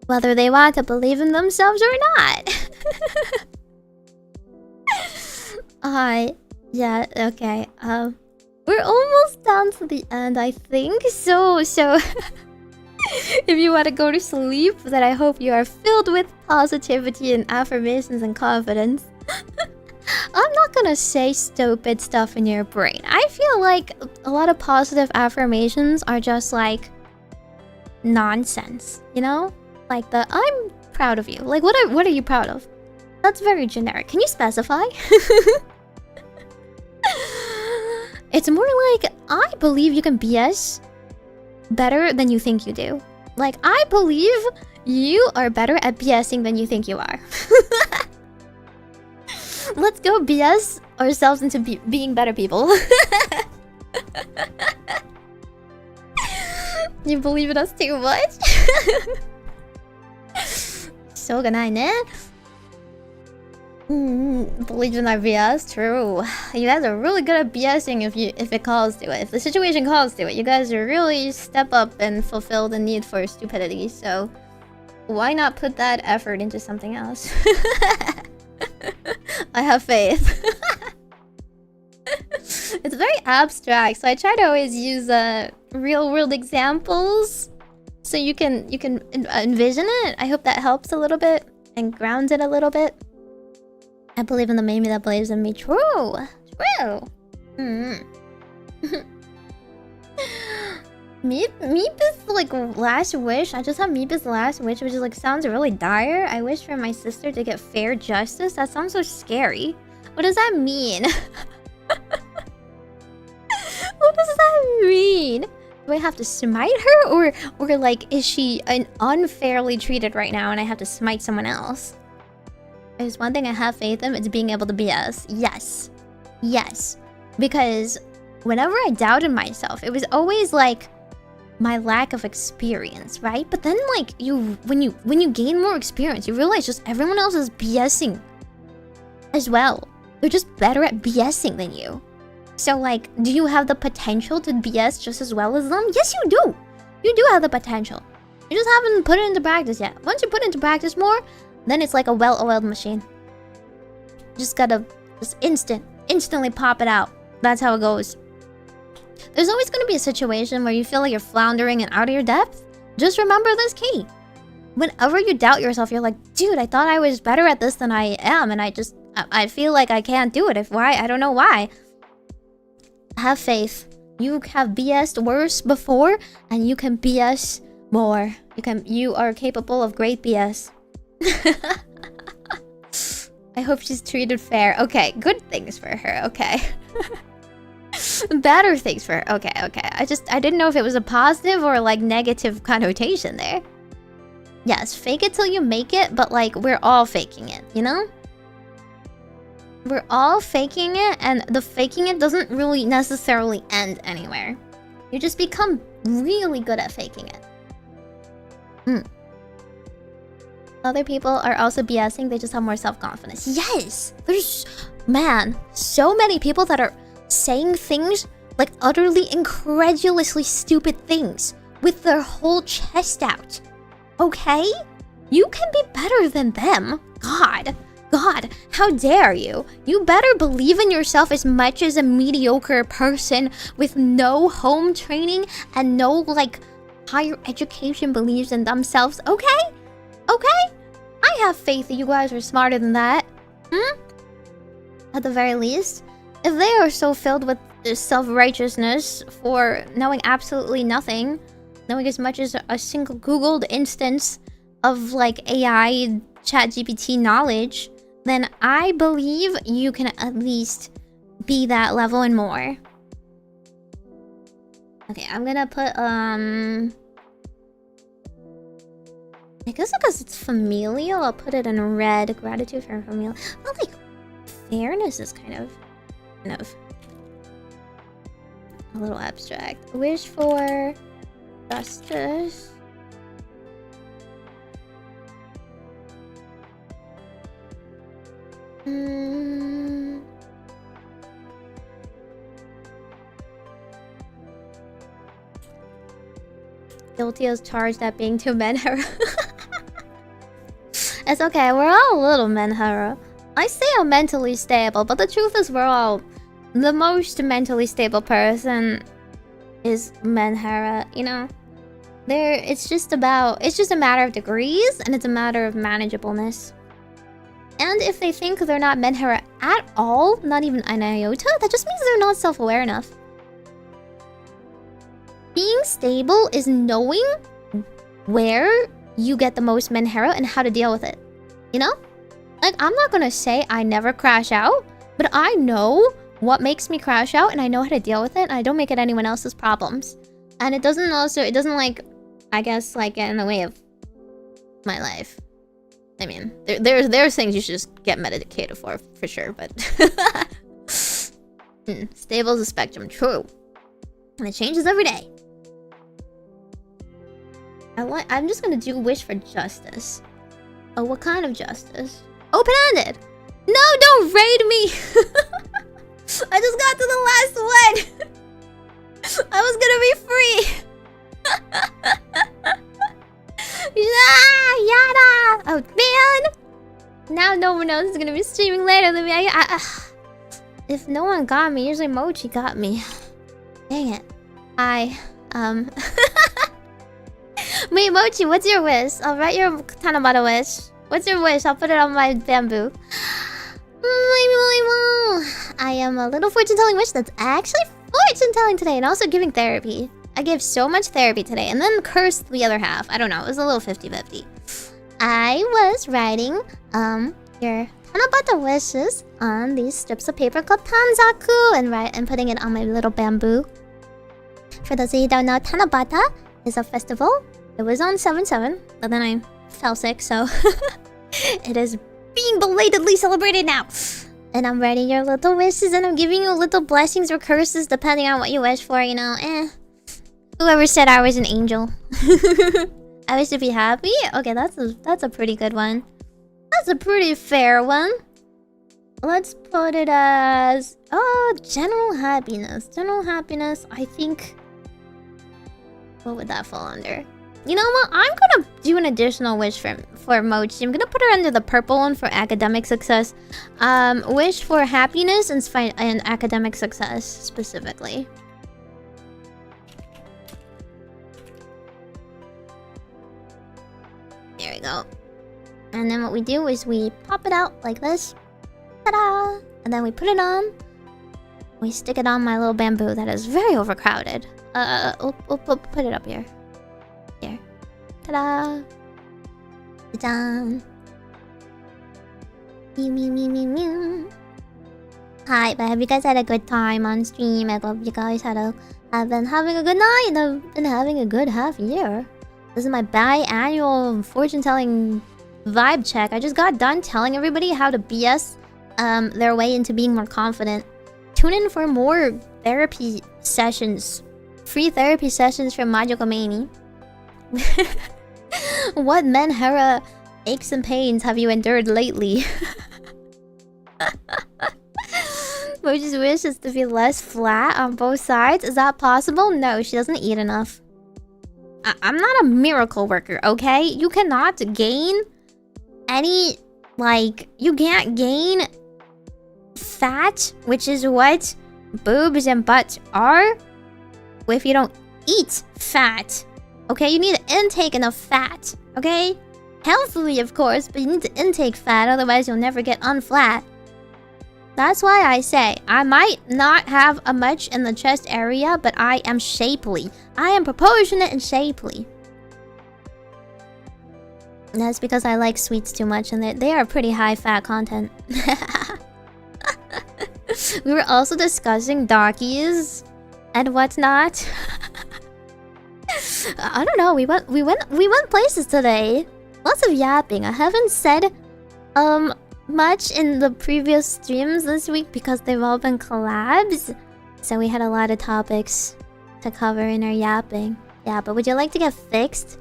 whether they want to believe in themselves or not. Yeah, okay. We're almost down to the end, I think. So if you want to go to sleep, then I hope you are filled with positivity and affirmations and confidence. I'm not gonna say stupid stuff in your brain. I feel like a lot of positive affirmations are just like nonsense, you know? Like the I'm proud of you. Like what are you proud of? That's very generic. Can you specify? It's more like I believe you can BS better than you think you do. Like I believe you are better at BSing than you think you are. Let's go BS ourselves into being better people. You believe in us too much? So good night, ne? Believe in our BS, true. You guys are really good at BSing if it calls to it. If the situation calls to it, you guys are really step up and fulfill the need for stupidity. So why not put that effort into something else? I have faith. It's very abstract, so I try to always use real world examples so you can envision it. I hope that helps a little bit and grounds it a little bit. I believe in the Meimi that believes in me. True. Meep's like last wish. I just have Meep's last wish, which is like sounds really dire. I wish for my sister to get fair justice. That sounds so scary. What does that mean? What does that mean? Do I have to smite her, or like is she unfairly treated right now and I have to smite someone else? There's one thing I have faith in, it's being able to BS. Yes. Because whenever I doubted myself, it was always like my lack of experience, right? But then like when you gain more experience, you realize just everyone else is BSing as well. They're just better at BSing than you. So like, do you have the potential to BS just as well as them? Yes, you do. You do have the potential. You just haven't put it into practice yet. Once you put it into practice more, then it's like a well-oiled machine. Just gotta instantly pop it out. That's how it goes. There's always gonna be a situation where you feel like you're floundering and out of your depth. Just remember this key. Whenever you doubt yourself, you're like, dude, I thought I was better at this than I am, and I feel like I can't do it. I don't know why. Have faith. You have BS'd worse before, and you can BS more. You are capable of great BS. I hope she's treated fair. Okay, good things for her. Okay. Better things for her. Okay, okay. I didn't know if it was a positive or like negative connotation there. Yes, fake it till you make it, but like we're all faking it, you know? We're all faking it, and the faking it doesn't really necessarily end anywhere. You just become really good at faking it. Other people are also BSing, they just have more self-confidence. Yes! There's, man, so many people that are saying things like utterly incredulously stupid things with their whole chest out. Okay? You can be better than them. God, how dare you? You better believe in yourself as much as a mediocre person with no home training and no, like, higher education believes in themselves, okay? Okay? I have faith that you guys are smarter than that. At the very least, if they are so filled with self-righteousness for knowing absolutely nothing, knowing as much as a single Googled instance of, like, AI ChatGPT knowledge, then I believe you can at least be that level and more. Okay, I'm gonna put, I guess because it's familial, I'll put it in red. Gratitude for familial. But, like, fairness is kind of a little abstract. Wish for justice. Guilty as charged at being too menhero. It's okay, we're all a little menhero. I say I'm mentally stable, but the truth is we're all... The most mentally stable person is menhera, you know? It's just a matter of degrees, and it's a matter of manageableness. And if they think they're not menhera at all, not even an iota, that just means they're not self-aware enough. Being stable is knowing where you get the most menhera and how to deal with it. You know? Like, I'm not gonna say I never crash out, but I know what makes me crash out and I know how to deal with it, and I don't make it anyone else's problems. And it doesn't like, I guess, like, get in the way of my life. I mean, there's things you should just get medicated for sure, but... Stable is a spectrum, true. And it changes every day. I'm just gonna do wish for justice. Oh, what kind of justice? Open-ended! No, don't raid me! I just got to the last one! I was gonna be free! Yada! Oh, man! Now no one else is gonna be streaming later than me. If no one got me, usually Mochi got me. Dang it. Wait, Mochi, what's your wish? I'll write your Tanabata wish. What's your wish? I'll put it on my bamboo. I am a little fortune-telling wish that's actually fortune-telling today, and also giving therapy. I gave so much therapy today, and then cursed the other half. I don't know, it was a little 50-50. I was writing, your Tanabata wishes on these strips of paper called tanzaku, and putting it on my little bamboo. For those of you who don't know, Tanabata is a festival. It was on 7/7, but then I fell sick, so it is being belatedly celebrated now. And I'm writing your little wishes, and I'm giving you little blessings or curses depending on what you wish for, you know. Whoever said I was an angel. I wish to be happy? Okay, that's a pretty good one. That's a pretty fair one. Let's put it as... Oh, general happiness. General happiness, I think... What would that fall under? You know what? I'm gonna do an additional wish for Mochi. I'm gonna put her under the purple one for academic success. Wish for happiness and academic success, specifically. There we go. And then what we do is we pop it out like this. Ta-da! And then we put it on. We stick it on my little bamboo that is very overcrowded. We'll put it up here. Here. Ta-da! Ta-da! Mew mew mew mew mew. Hi, but have you guys had a good time on stream? I hope you guys have been having a good night and have been having a good half year. This is my biannual fortune telling vibe check. I just got done telling everybody how to BS their way into being more confident. Tune in for more therapy sessions. Free therapy sessions from Majokko Meimi. What menhera aches and pains have you endured lately? Moji's wish is to be less flat on both sides. Is that possible? No, she doesn't eat enough. I'm not a miracle worker, okay? You cannot gain any, like, you can't gain fat, which is what boobs and butts are, if you don't eat fat. Okay, you need to intake enough fat, okay? Healthily, of course, but you need to intake fat, otherwise you'll never get unflat. That's why I say, I might not have a much in the chest area, but I am shapely. I am proportionate and shapely. That's because I like sweets too much, and they are pretty high fat content. We were also discussing darkies and whatnot. I don't know, we went places today. Lots of yapping. I haven't said much in the previous streams this week because they've all been collabs. So we had a lot of topics to cover in our yapping. Yeah, but would you like to get fixed?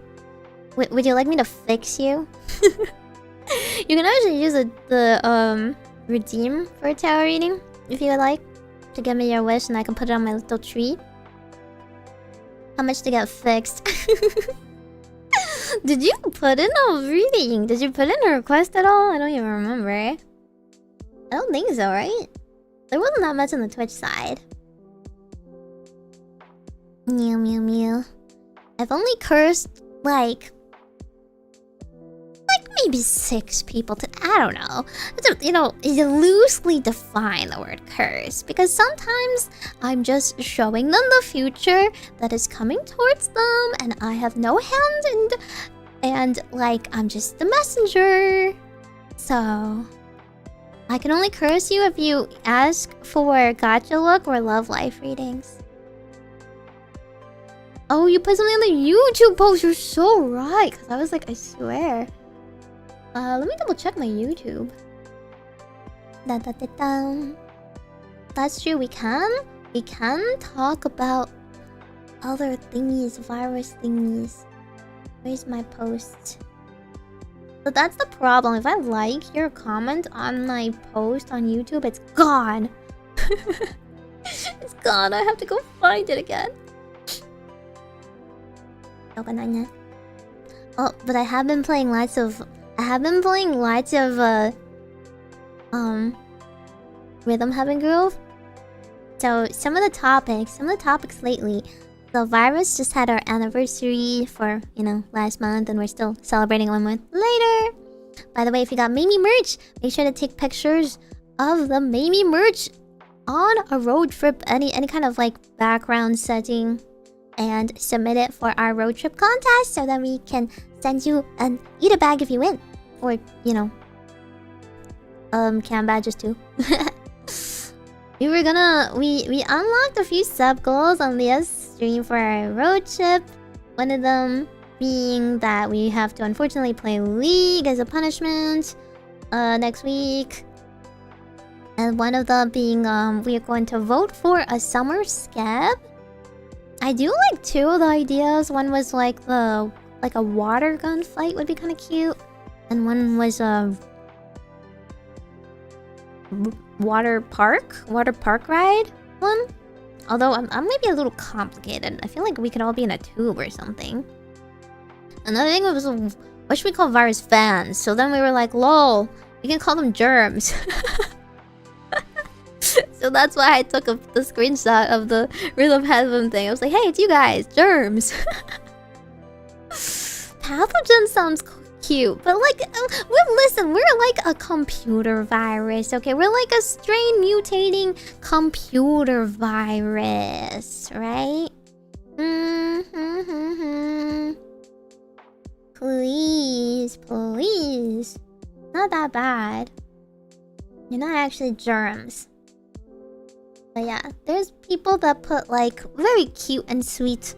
Would you like me to fix you? You can actually use the redeem for a tarot reading if you would like to give me your wish, and I can put it on my little tree. How much to get fixed? Did you put in a reading? Did you put in a request at all? I don't even remember. I don't think so, right? There wasn't that much on the Twitch side. Mew mew mew. I've only cursed like maybe 6 people to, I don't know. You know, you loosely define the word curse, because sometimes I'm just showing them the future that is coming towards them, and I have no hand, and like I'm just the messenger. So I can only curse you if you ask for gacha look or love life readings. Oh, you put something on the YouTube post. You're so right. Because I was like, I swear. Let me double check my YouTube. Da, da, da, da. That's true. We can talk about other thingies, virus thingies. Where's my post? But that's the problem. If I like your comment on my post on YouTube, it's gone. It's gone. I have to go find it again. Oh, but I have been playing lots of Rhythm Heaven Groove. So some of the topics lately, the virus just had our anniversary for, you know, last month, and we're still celebrating 1 month later. By the way, if you got Meimi merch, make sure to take pictures of the Meimi merch on a road trip, any kind of like background setting, and submit it for our road trip contest so that we can send you an eat a bag if you win. Or, you know, cam badges too. We unlocked a few sub goals on the stream for our road trip. One of them being that we have to unfortunately play League as a punishment next week. And one of them being we are going to vote for a summer scab. I do like 2 of the ideas. One was like a water gun fight would be kind of cute, and one was a water park ride one. Although I'm maybe a little complicated. I feel like we could all be in a tube or something. Another thing was, what should we call virus fans? So then we were like, lol, we can call them germs. So that's why I took the screenshot of the Rhythm Heaven thing. I was like, hey, it's you guys, germs. Pathogen sounds cute, but like, listen, we're like a computer virus, okay? We're like a strain mutating computer virus, right? Please, please. Not that bad. You're not actually germs. But yeah, there's people that put like very cute and sweet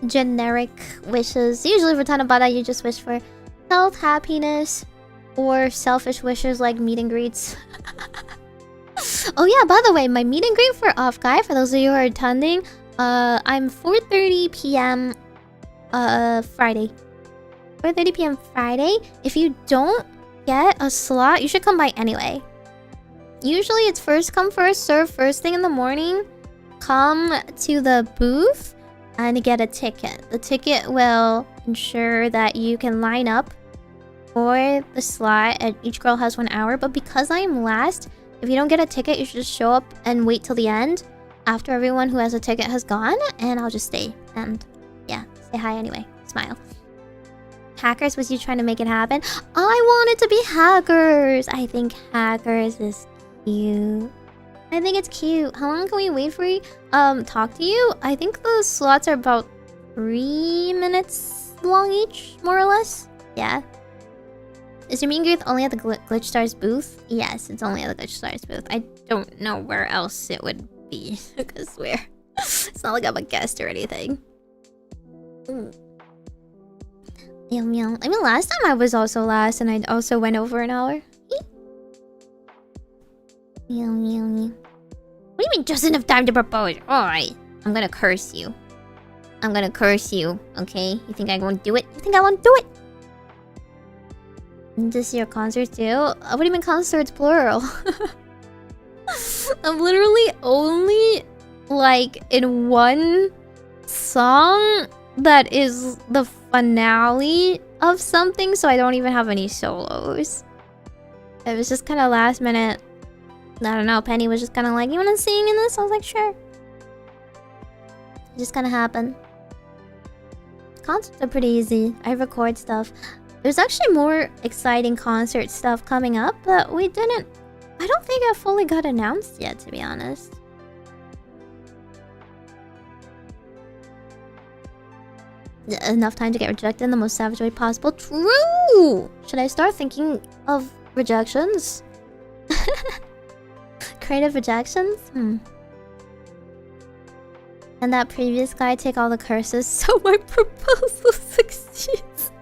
generic wishes. Usually for Tanabata, you just wish for health, happiness, or selfish wishes like meet and greets. Oh yeah, by the way, my meet and greet for Off Guy, for those of you who are attending, I'm 4:30 p.m. Friday. 4:30 p.m. Friday. If you don't get a slot, you should come by anyway. Usually it's first come, first serve, first thing in the morning. Come to the booth and get a ticket. The ticket will ensure that you can line up for the slot, and each girl has 1 hour. But because I am last, if you don't get a ticket, you should just show up and wait till the end after everyone who has a ticket has gone, and I'll just stay and yeah, say hi anyway. Smile. Hackers, was you trying to make it happen? I want it to be Hackers. I think Hackers is cute. I think it's cute. How long can we wait for you? Talk to you? I think the slots are about 3 minutes long each, more or less. Yeah. Is your meet and greet only at the Glitch Stars booth? Yes, it's only at the Glitch Stars booth. I don't know where else it would be, because it's not like I'm a guest or anything. Meow meow. I mean, last time I was also last, and I also went over an hour. Meow meow meow. What do you mean just enough time to propose? Alright. I'm gonna curse you. I'm gonna curse you, okay? You think I won't do it? You think I won't do it? This your concert too? What do you mean concerts plural? I'm literally only like in one song that is the finale of something, so I don't even have any solos. It was just kind of last minute. I don't know, Penny was just kind of like, you want to sing in this? I was like, sure. It just kind of happened. Concerts are pretty easy. I record stuff. There's actually more exciting concert stuff coming up, but we didn't... I don't think it fully got announced yet, to be honest. Enough time to get rejected in the most savage way possible. True! Should I start thinking of rejections? Creative rejections? And that previous guy take all the curses so my proposal succeeds.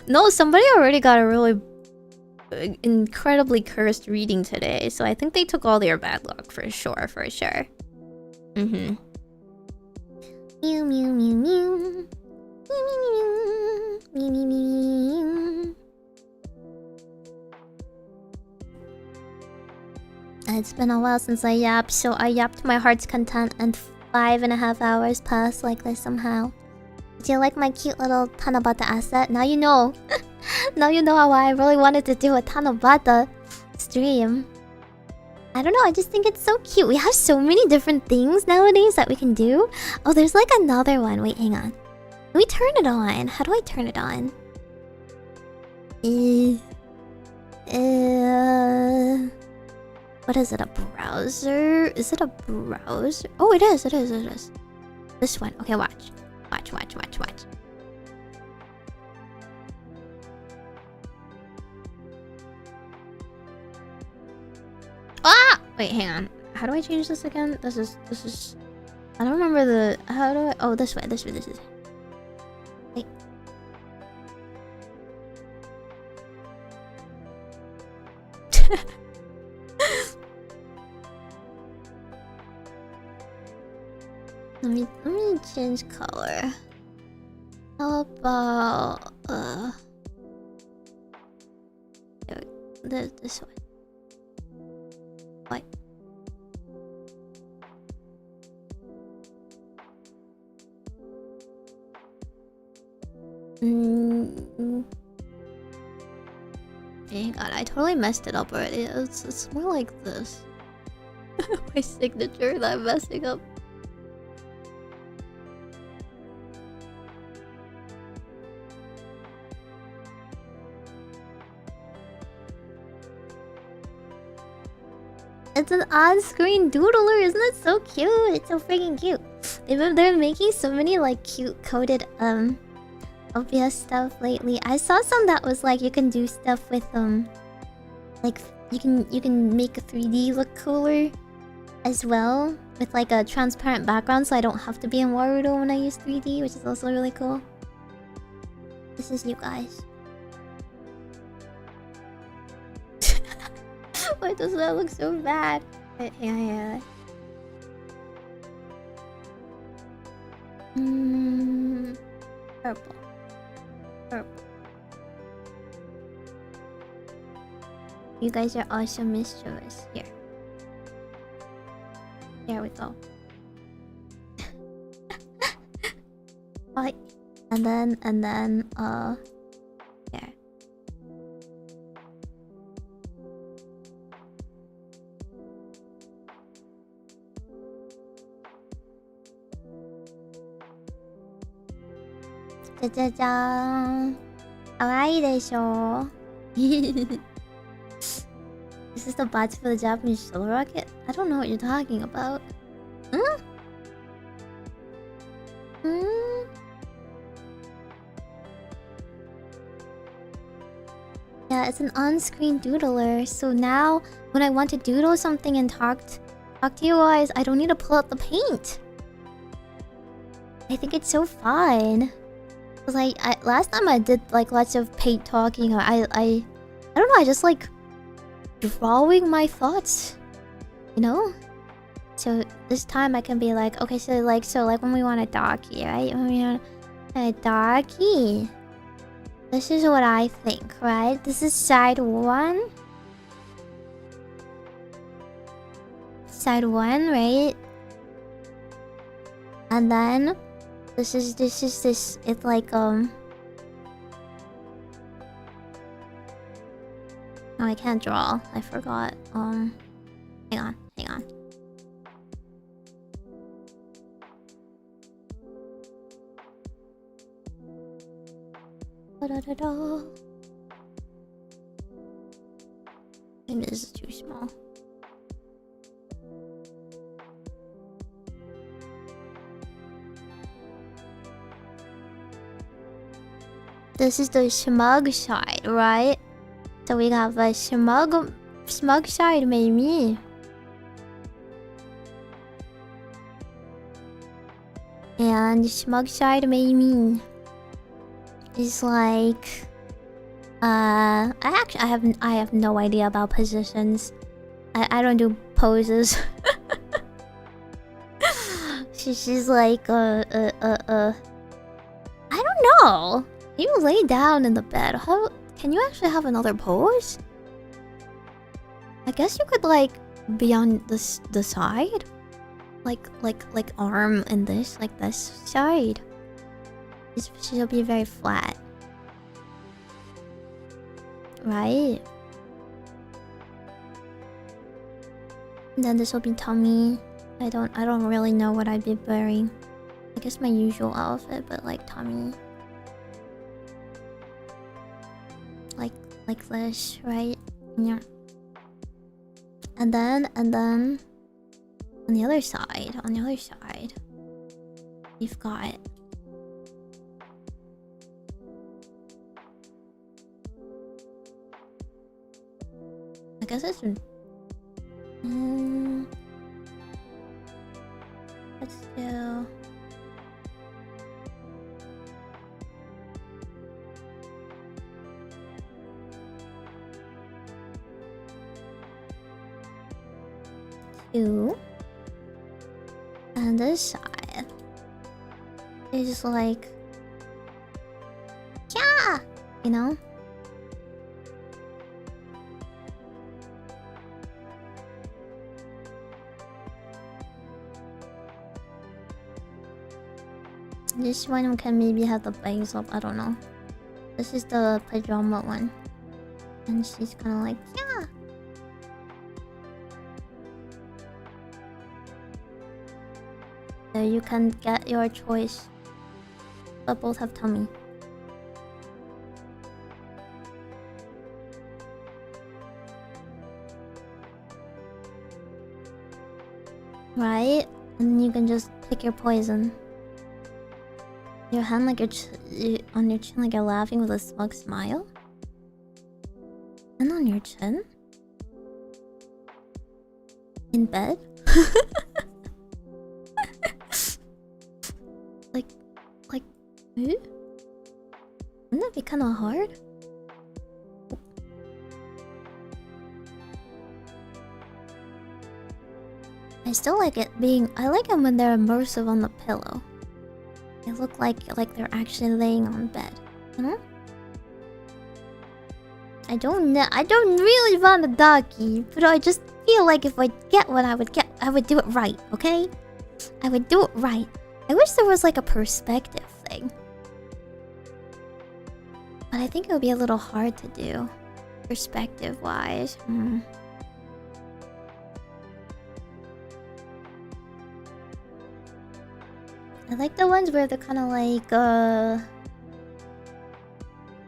No, somebody already got a really incredibly cursed reading today, so I think they took all their bad luck for sure, for sure. Mew mew mew mew. Mew mew mew. Mew mew mew. It's been a while since I yapped, so I yapped my heart's content, and 5.5 hours passed like this somehow. Do you like my cute little Tanabata asset? Now you know. Now you know why I really wanted to do a Tanabata stream. I don't know, I just think it's so cute. We have so many different things nowadays that we can do. Oh, there's like another one. Wait, hang on. Let me turn it on. How do I turn it on? What is it? A browser? Is it a browser? Oh, it is. It is. It is. This one. Okay, watch. Watch. Watch. Watch. Watch. Ah! Wait, hang on. How do I change this again? This is. I don't remember the. How do I? Oh, this way. This way. This is. Wait. Let me change color. How about this way. What? Hey God, I totally messed it up already. It's more like this. My signature that I'm messing up. It's an on-screen doodler, isn't it so cute? It's so freaking cute. They're making so many like cute coded OBS stuff lately. I saw some that was like you can do stuff with Like you can make a 3D look cooler as well with like a transparent background, so I don't have to be in Warudo when I use 3D, which is also really cool. This is you guys. Why does that look so bad? Yeah. Purple. You guys are also mischievous. Here. There we go. Right. And then, there. 짜자잔. Kawaii desho. Is this the bots for the Japanese shuttle rocket? I don't know what you're talking about. Huh? Yeah, it's an on-screen doodler. So now, when I want to doodle something and talk to you guys, I don't need to pull out the paint. I think it's so fun. Cause last time I did like lots of paint talking, or I don't know, I just like drawing my thoughts, you know. So this time I can be like, okay, so like when we want a doggy, right? When we want a doggy, this is what I think, right? This is side one. Side one, right? And then this. It's like Oh, I can't draw. I forgot. Hang on. Da-da-da-da. Maybe this is too small. This is the smug side, right? So we have a smug side, Meimi. And smug side, Meimi is like, I have no idea about positions. I don't do poses. She's like, I don't know. You lay down in the bed. How can you actually have another pose? I guess you could like be on the side, like arm in this, like this side. She'll be very flat, right? And then this will be tummy. I don't really know what I'd be wearing. I guess my usual outfit, but like tummy. Like this, right? Yeah. And then on the other side, we've got I guess it's let's do two, and this side is like, yeah, you know. This one can maybe have the legs up. I don't know. This is the pajama one, and she's kind of like, yeah. So you can get your choice, but both have tummy. Right? And you can just pick your poison. Your hand like on your chin like you're laughing with a smug smile. And on your chin? In bed? like, eh? Wouldn't that be kind of hard? I still like it being. I like them when they're immersive on the pillow. They look like they're actually laying on bed. You know? I don't know. I don't really want a doggy, but I just feel like if I get what I would get, I would do it right. Okay? I would do it right. I wish there was like a perspective thing, but I think it would be a little hard to do, perspective-wise. I like the ones where they're kind of like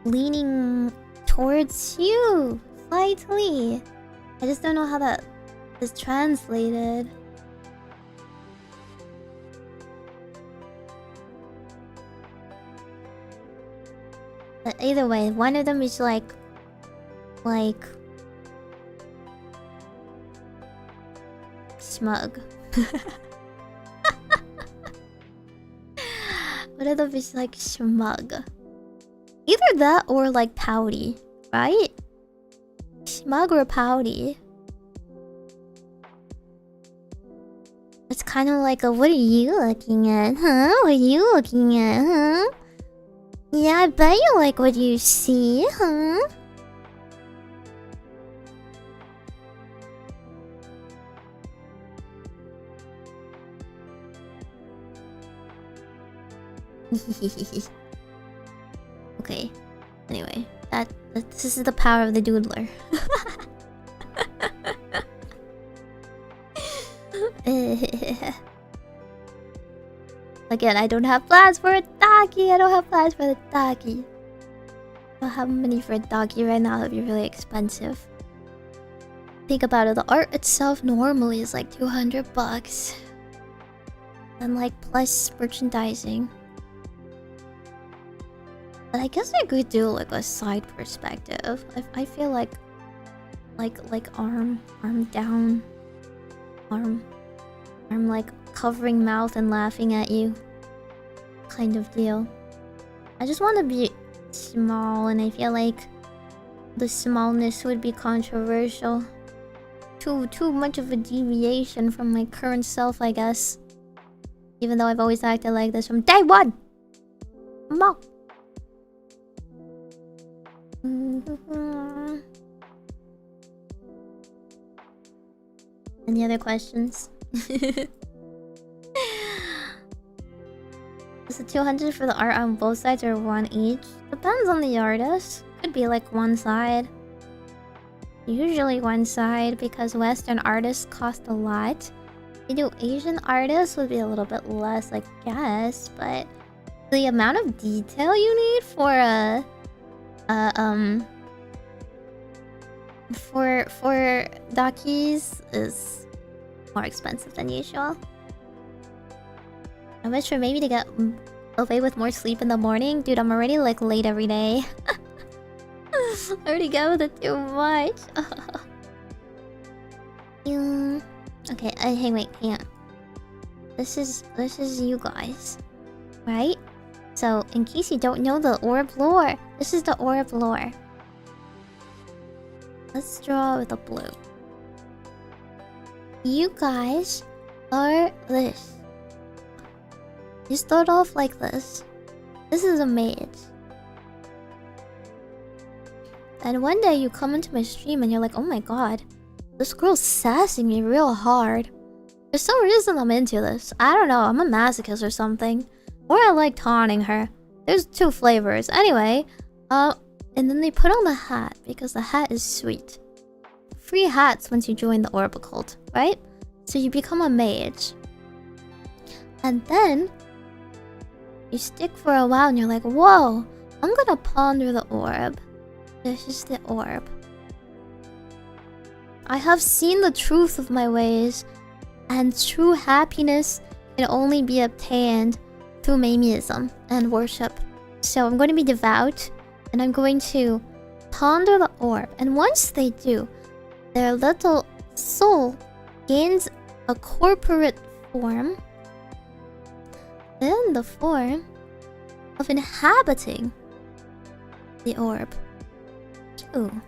leaning towards you slightly. I just don't know how that is translated. But either way, one of them is like smug. One of them is like smug. Either that or like pouty, right? Smug or pouty. It's kind of like a, what are you looking at, huh? What are you looking at, huh? Yeah, I bet you like what you see, huh? Okay. Anyway, this is the power of the doodler. Again, I don't have plans for a doggy. I don't have plans for the doggy. I don't have money for a doggy right now. That'd be really expensive. Think about it. The art itself normally is like $200, and like plus merchandising. But I guess I could do like a side perspective. I feel like arm down, arm like covering mouth and laughing at you, kind of deal. I just want to be small, and I feel like the smallness would be controversial. Too much of a deviation from my current self, I guess. Even though I've always acted like this from day one. Mom. Any other questions? Is it 200 for the art on both sides or one each? Depends on the artist. Could be like one side. Usually one side because Western artists cost a lot. You do Asian artists would be a little bit less, I guess, but the amount of detail you need for for Dakis is more expensive than usual. I wish for maybe to get away with more sleep in the morning. Dude, I'm already like late every day. I already go with it too much. Okay, hey, wait, hang on. This is you guys, right? So, in case you don't know the orb lore, this is the orb lore. Let's draw with a blue. You guys are this. You start off like this. This is a mage. And one day you come into my stream and you're like, oh my god, this girl's sassing me real hard. For some reason I'm into this. I don't know, I'm a masochist or something. Or I like taunting her. There's two flavors. Anyway, and then they put on the hat because the hat is sweet. Free hats once you join the Orbacle, right? So you become a mage. And then you stick for a while and you're like, whoa, I'm gonna ponder the orb. This is the orb. I have seen the truth of my ways, and true happiness can only be obtained through Meimiism and worship. So I'm going to be devout, and I'm going to ponder the orb. And once they do, their little soul gains a corporate form in the form of inhabiting the orb. Ooh.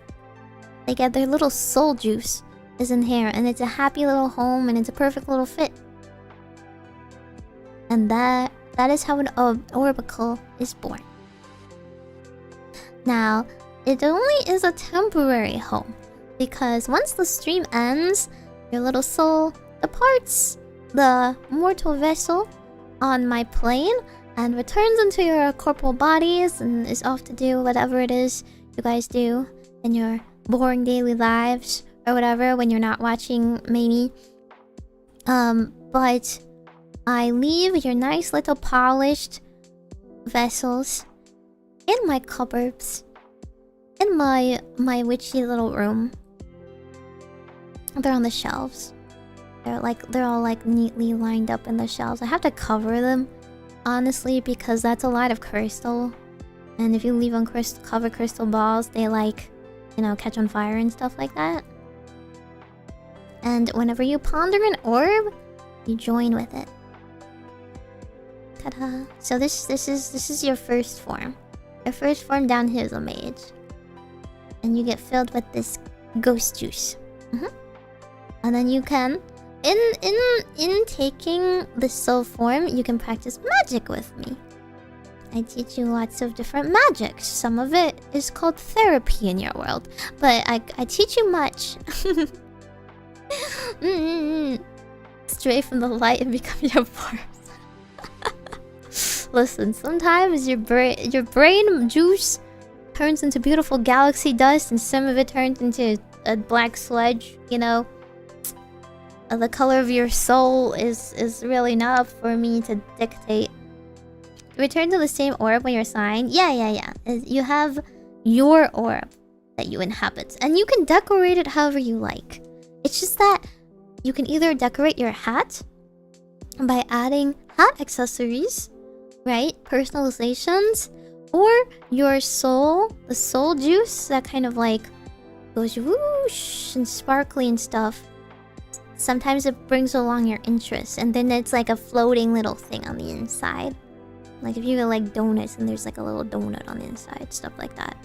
They get their little soul juice is in here, and it's a happy little home, and it's a perfect little fit. And that is how an Orbacle is born. Now, it only is a temporary home, because once the stream ends, your little soul departs the mortal vessel on my plane and returns into your corporal bodies and is off to do whatever it is you guys do in your boring daily lives or whatever when you're not watching Meimi. But I leave your nice little polished vessels in my cupboards, in my witchy little room. They're on the shelves. They're all like neatly lined up in the shelves. I have to cover them, honestly, because that's a lot of crystal. And if you leave cover crystal balls, they like, you know, catch on fire and stuff like that. And whenever you ponder an orb, you join with it. Ta-da! So this is your first form. Your first form down here is a mage, and you get filled with this ghost juice. And then you can, in taking the soul form, you can practice magic with me. I teach you lots of different magics. Some of it is called therapy in your world, but I teach you much. Stray from the light and become your force. Listen, sometimes your brain juice turns into beautiful galaxy dust, and some of it turns into a black sludge, you know. The color of your soul is really enough for me to dictate. Return to the same orb when you're assigned. Yeah. You have your orb that you inhabit, and you can decorate it however you like. It's just that you can either decorate your hat by adding hat accessories, right? Personalizations, or your soul, the soul juice that kind of like goes whoosh and sparkly and stuff. Sometimes it brings along your interest, and then it's like a floating little thing on the inside. Like if you like donuts and there's like a little donut on the inside, stuff like that.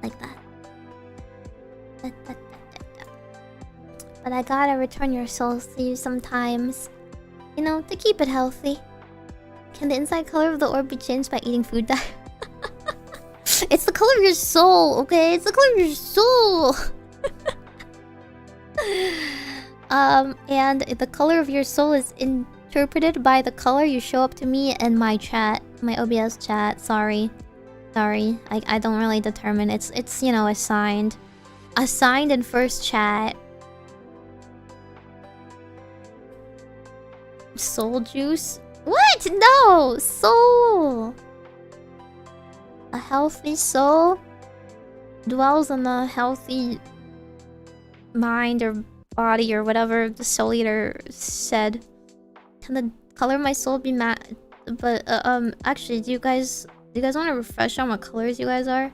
Like that. But I gotta return your souls to you sometimes, you know, to keep it healthy. Can the inside color of the orb be changed by eating food dye? It's the color of your soul, okay? It's the color of your soul. And the color of your soul is interpreted by the color you show up to me in my chat, my OBS chat. Sorry, I don't really determine. It's you know, assigned in first chat. Soul juice? What? No, soul. A healthy soul dwells in a healthy mind or body or whatever the soul eater said. Can the color of my soul be matte? But actually, do you guys want to refresh on what colors you guys are?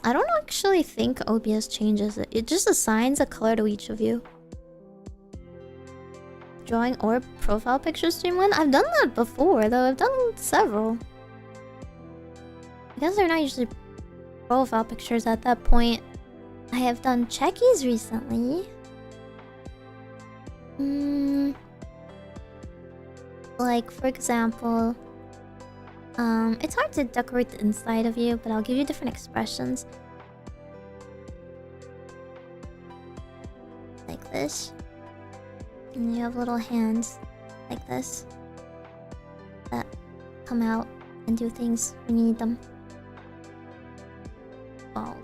I don't actually think OBS changes it. It just assigns a color to each of you. Drawing orb profile picture stream one? I've done that before, though. I've done several. I guess they're not usually profile pictures at that point. I have done checkies recently. Like, for example, it's hard to decorate the inside of you, but I'll give you different expressions. Like this. And you have little hands like this that come out and do things when you need them. Bald.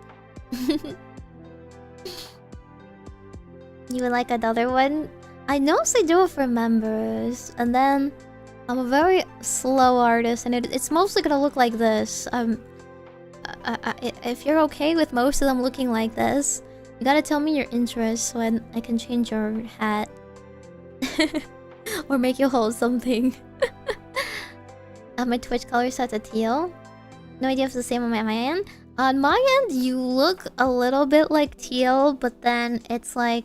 You would like another one? I mostly do it for members, and then I'm a very slow artist, and it's mostly gonna look like this. If you're okay with most of them looking like this, you gotta tell me your interests so I can change your hat. Or make you hold something. My Twitch color set to teal. No idea if it's the same on my end. On my end, you look a little bit like teal, but then it's like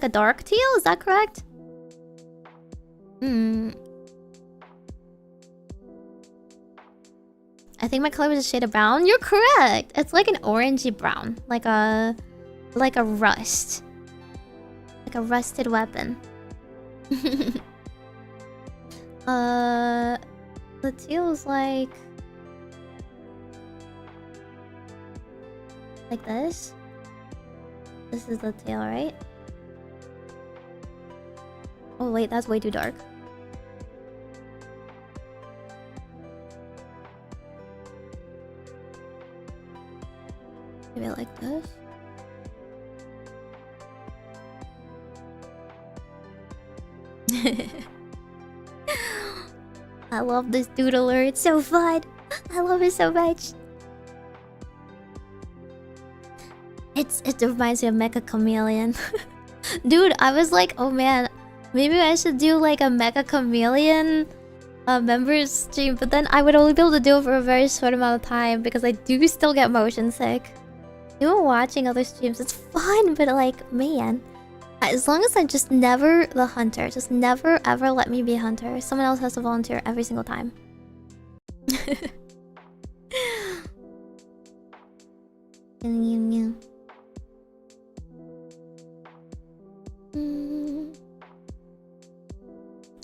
a dark teal. Is that correct? I think my color was a shade of brown. You're correct. It's like an orangey brown, like a rust, like a rusted weapon. The teal is like this. This is the tail, right? Oh wait, that's way too dark. Maybe like this. I love this doodler. It's so fun. I love it so much. It reminds me of Mecha Chameleon. Dude, I was like, oh man, maybe I should do like a Mecha Chameleon members stream, but then I would only be able to do it for a very short amount of time because I do still get motion sick. Even watching other streams, it's fun, but like, man, as long as I'm just never the hunter, just never ever let me be a hunter. Someone else has to volunteer every single time.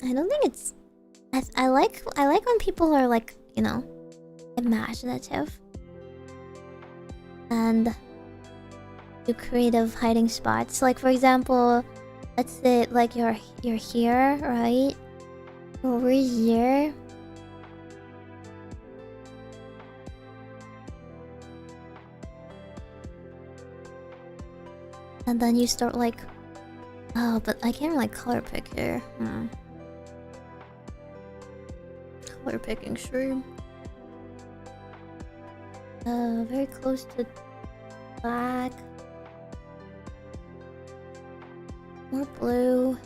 I don't think it's. I like when people are like, you know, imaginative and do creative hiding spots. Like for example, let's say like you're here, right? Over here. And then you start like, oh, but I can't really color pick here. Color picking stream. Very close to black. More blue.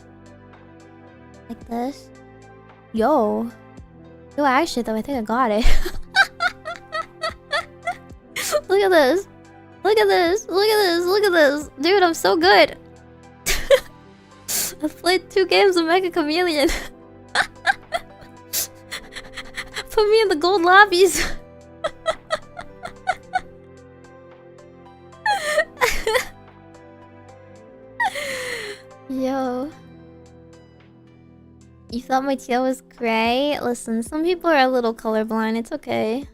Like this. Yo, actually though, I think I got it. Look at this. Look at this. Look at this. Look at this. Dude, I'm so good. I've played 2 games of Mecha Chameleon. Put me in the gold lobbies. Yo. You thought my tail was gray? Listen, some people are a little colorblind. It's okay.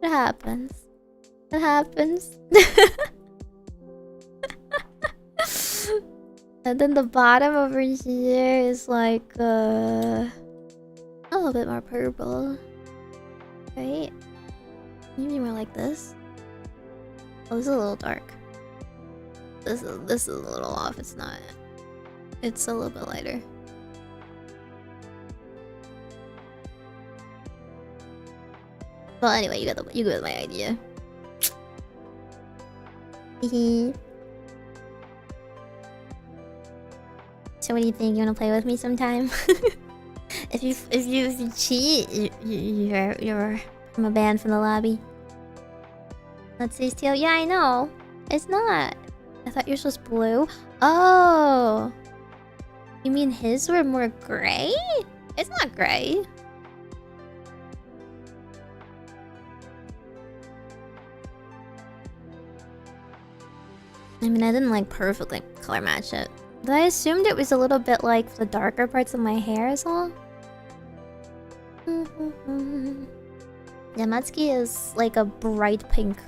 It happens. It happens. And then the bottom over here is like a little bit more purple. Right? Maybe more like this. Oh, this is a little dark. This is a little off. It's not. It's a little bit lighter. Well, anyway, you get my idea. So what do you think? You wanna play with me sometime? if you cheat, you're from a ban from the lobby. Let's see, Steel. Yeah, I know. It's not. I thought yours was blue. Oh, you mean his were more gray? It's not gray. I mean, I didn't like perfectly color match it. But I assumed it was a little bit like the darker parts of my hair as well. Yamatsuki is like a bright pink.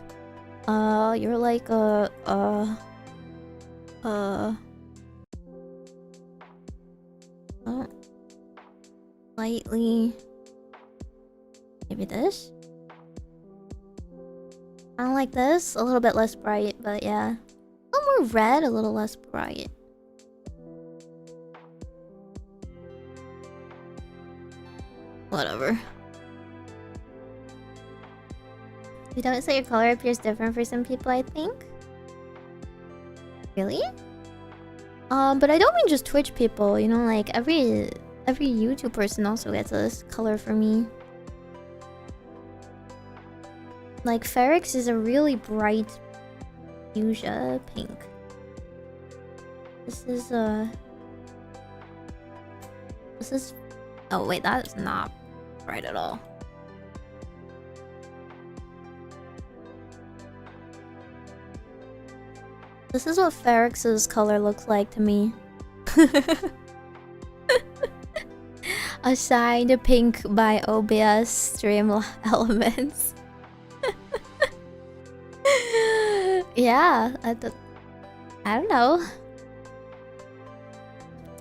You're like a slightly, maybe this. I don't like this. A little bit less bright, but yeah. A little more red, a little less bright. Whatever. You don't say your color appears different for some people, I think. Really? But I don't mean just Twitch people, you know, like every YouTube person also gets this color for me. Like, Ferrix is a really bright fuchsia pink. This is oh wait, that is not bright at all. This is what Ferrix's color looks like to me. Assigned pink by OBS stream elements. Yeah, I don't know.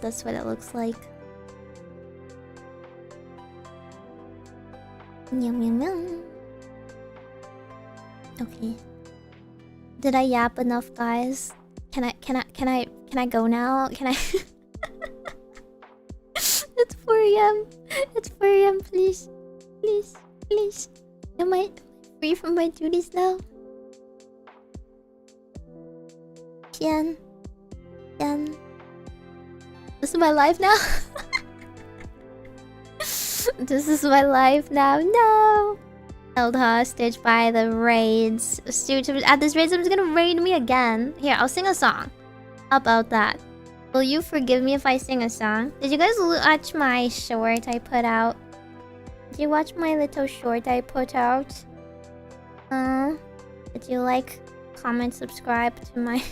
That's what it looks like. Yum yum yum. Okay. Did I yap enough, guys? Can I go now? Can I? It's 4 AM. It's 4 AM. Please, please, please. Am I free from my duties now? Pian. This is my life now. This is my life now. No. Held hostage by the raids. Students at this raid, someone's gonna raid me again. Here, I'll sing a song. How about that? Will you forgive me if I sing a song? Did you guys watch my short I put out? Did you watch my little short I put out? Did you like, comment, subscribe to my...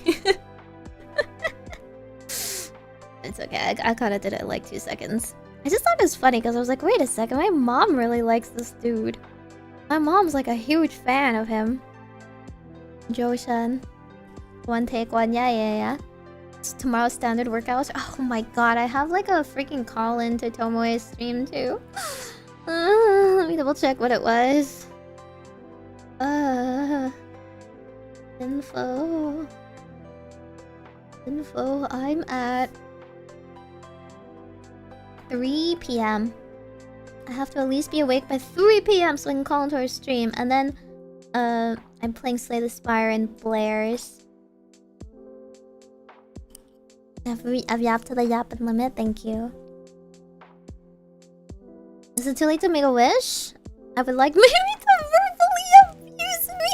It's okay, I kinda did it in like 2 seconds. I just thought it was funny because I was like, wait a second, my mom really likes this dude. My mom's like a huge fan of him. Joshan. One take one, yeah. It's tomorrow's standard workouts. Oh my god, I have like a freaking call-in to Tomoe's stream too. Let me double check what it was. Info, I'm at 3 PM. I have to at least be awake by 3 PM so I can call into our stream. And then, I'm playing Slay the Spire and Blair's. I've yapped to the yapping limit, thank you. Is it too late to make a wish? I would like maybe to verbally abuse me.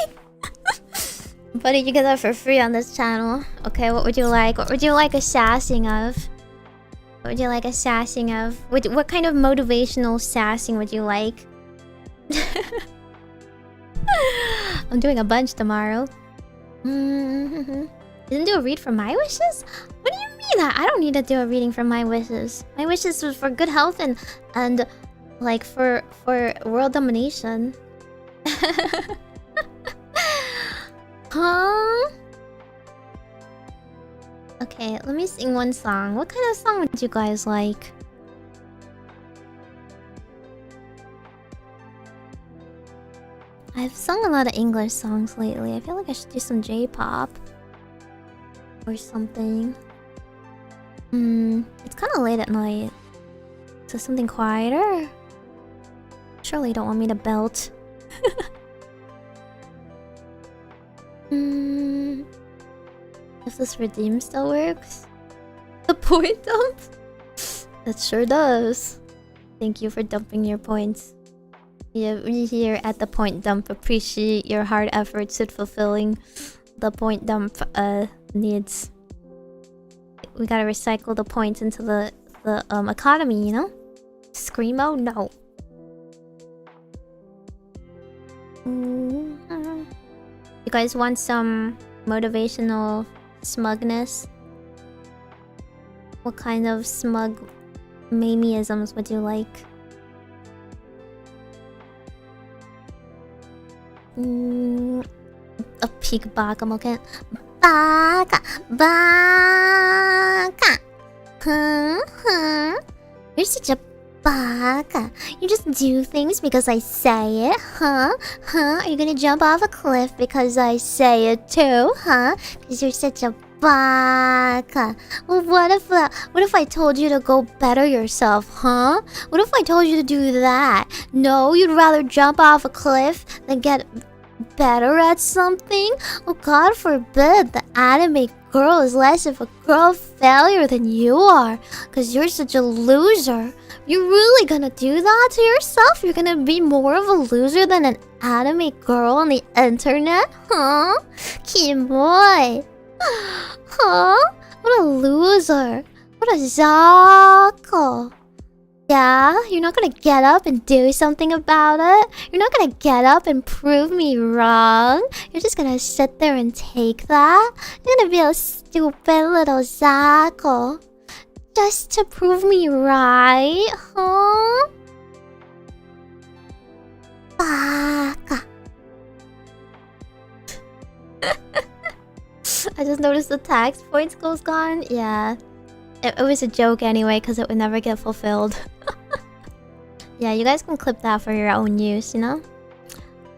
Buddy, you get that for free on this channel. Okay, what would you like? What would you like a sassing of? What would you like a sassing of? What kind of motivational sassing would you like? I'm doing a bunch tomorrow. Didn't do a read for my wishes? What do you mean? I don't need to do a reading for my wishes. My wishes was for good health and like for world domination. Huh? Okay, let me sing one song. What kind of song would you guys like? I've sung a lot of English songs lately. I feel like I should do some J-pop. Or something. It's kind of late at night. So something quieter? Surely you don't want me to belt. If this redeem still works? The point dump? That sure does. Thank you for dumping your points. Yeah, we here at the point dump appreciate your hard efforts in fulfilling the point dump needs. We gotta recycle the points into the economy, you know? Screamo? No. You guys want some motivational smugness? What kind of smug Meimi-isms would you like? A peek back, I'm looking. Baka! You're such a baka. You just do things because I say it, huh? Are you gonna jump off a cliff because I say it too, huh? Because you're such a baka. Well, what if I told you to go better yourself, huh? What if I told you to do that? No, you'd rather jump off a cliff than get better at something? Oh, God forbid the anime girl is less of a girl failure than you are, because you're such a loser. You're really gonna do that to yourself? You're gonna be more of a loser than an anime girl on the internet? Huh? Kimoy. Huh? What a loser. What a zako. Yeah? You're not gonna get up and do something about it? You're not gonna get up and prove me wrong? You're just gonna sit there and take that? You're gonna be a stupid little zako. Just to prove me right? Huh? Baka. I just noticed the tax points goes gone. Yeah. It was a joke anyway, because it would never get fulfilled. Yeah, you guys can clip that for your own use, you know?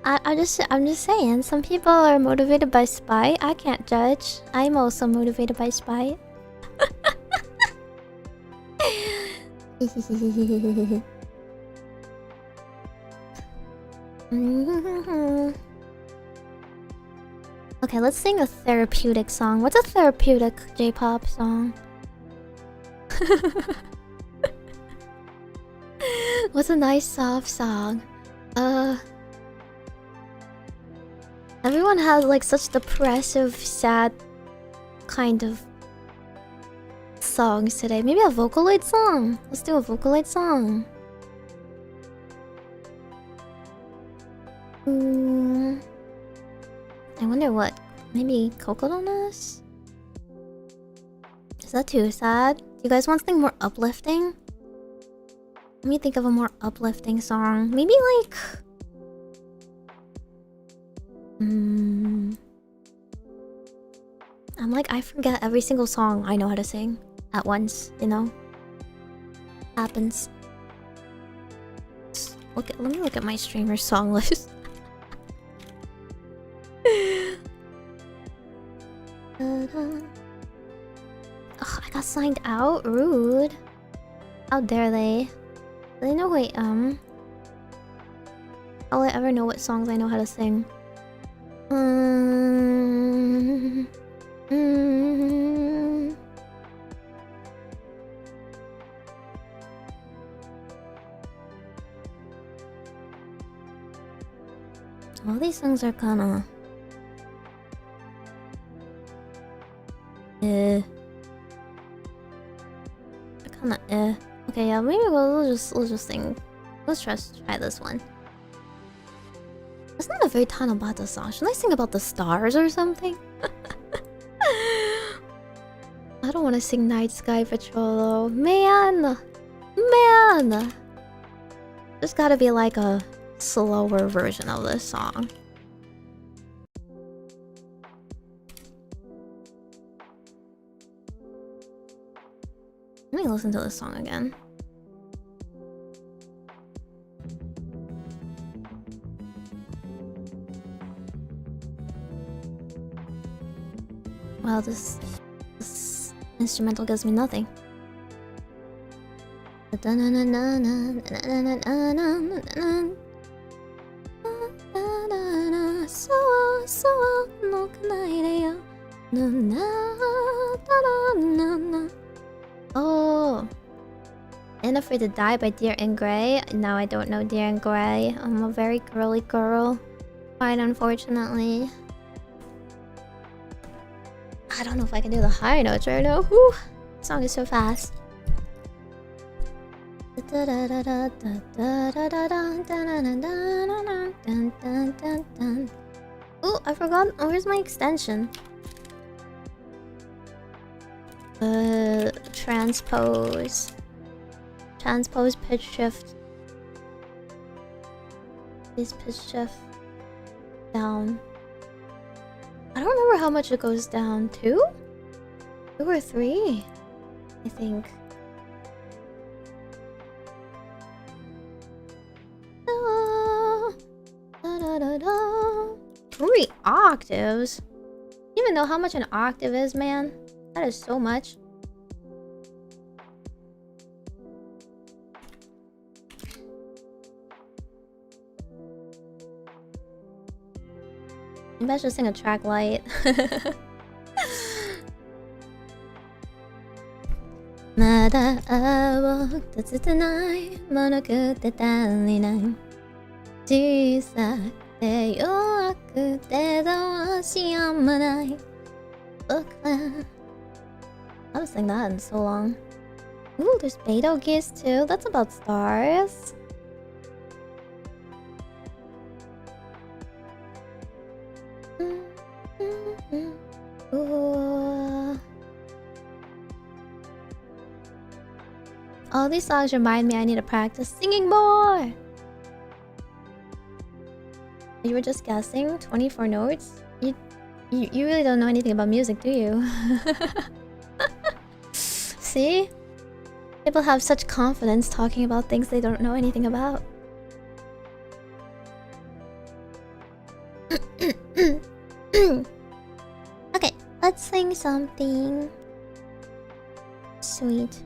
I'm just saying, some people are motivated by spite. I can't judge. I'm also motivated by spite. Okay, let's sing a therapeutic song. What's a therapeutic J-pop song? What's a nice soft song? Everyone has like such depressive, sad kind of songs today. Maybe a Vocaloid song. Let's do a Vocaloid song. I wonder what. Maybe Cocodonas? Is that too sad? Do you guys want something more uplifting? Let me think of a more uplifting song. Maybe like... I'm like, I forget every single song I know how to sing at once, you know? Happens. Let me look at my streamer song list. Ugh, I got signed out? Rude. How dare they? Do they know who I am? How will I ever know what songs I know how to sing? All these songs are kinda... They're kinda Okay, yeah, maybe we'll just sing. Let's try this one. It's not a very Tanabata song. Should I sing about the stars or something? I don't want to sing Night Sky Patrol though. Man! There's gotta be like a slower version of this song. Let me listen to this song again. Wow, this instrumental gives me nothing. Oh, Inappropriate to Die by Deer and Grey. No, I don't know Deer and Grey. I'm a very girly girl, quite unfortunately. I don't know if I can do the high notes right now. Whew. The song is so fast. Ooh, I forgot. Oh, where's my extension? Transpose. Transpose pitch shift. Is pitch shift down. I don't remember how much it goes down. 2? 2 or 3? I think. 3 octaves? You even know how much an octave is, man? That is so much. Maybe I should sing a track light. Nada wo tatsu tonight, monokute tali nai. Shisa て弱くてどうしようもない僕は I haven't sung that in so long. Ooh, there's Beto Geese too. That's about stars. Ooh. All these songs remind me I need to practice singing more. You were just guessing 24 notes? You really don't know anything about music, do you? See? People have such confidence talking about things they don't know anything about. Okay, let's sing something sweet.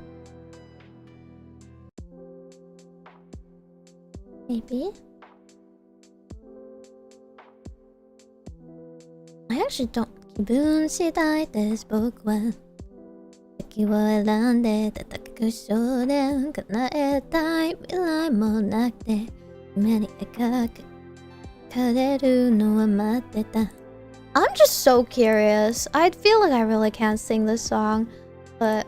Maybe? I actually don't. 気分次第です僕は敵を選んで戦う少年叶えたい未来もなくて夢に描かれるのは待ってた I'm just so curious. I feel like I really can't sing this song, but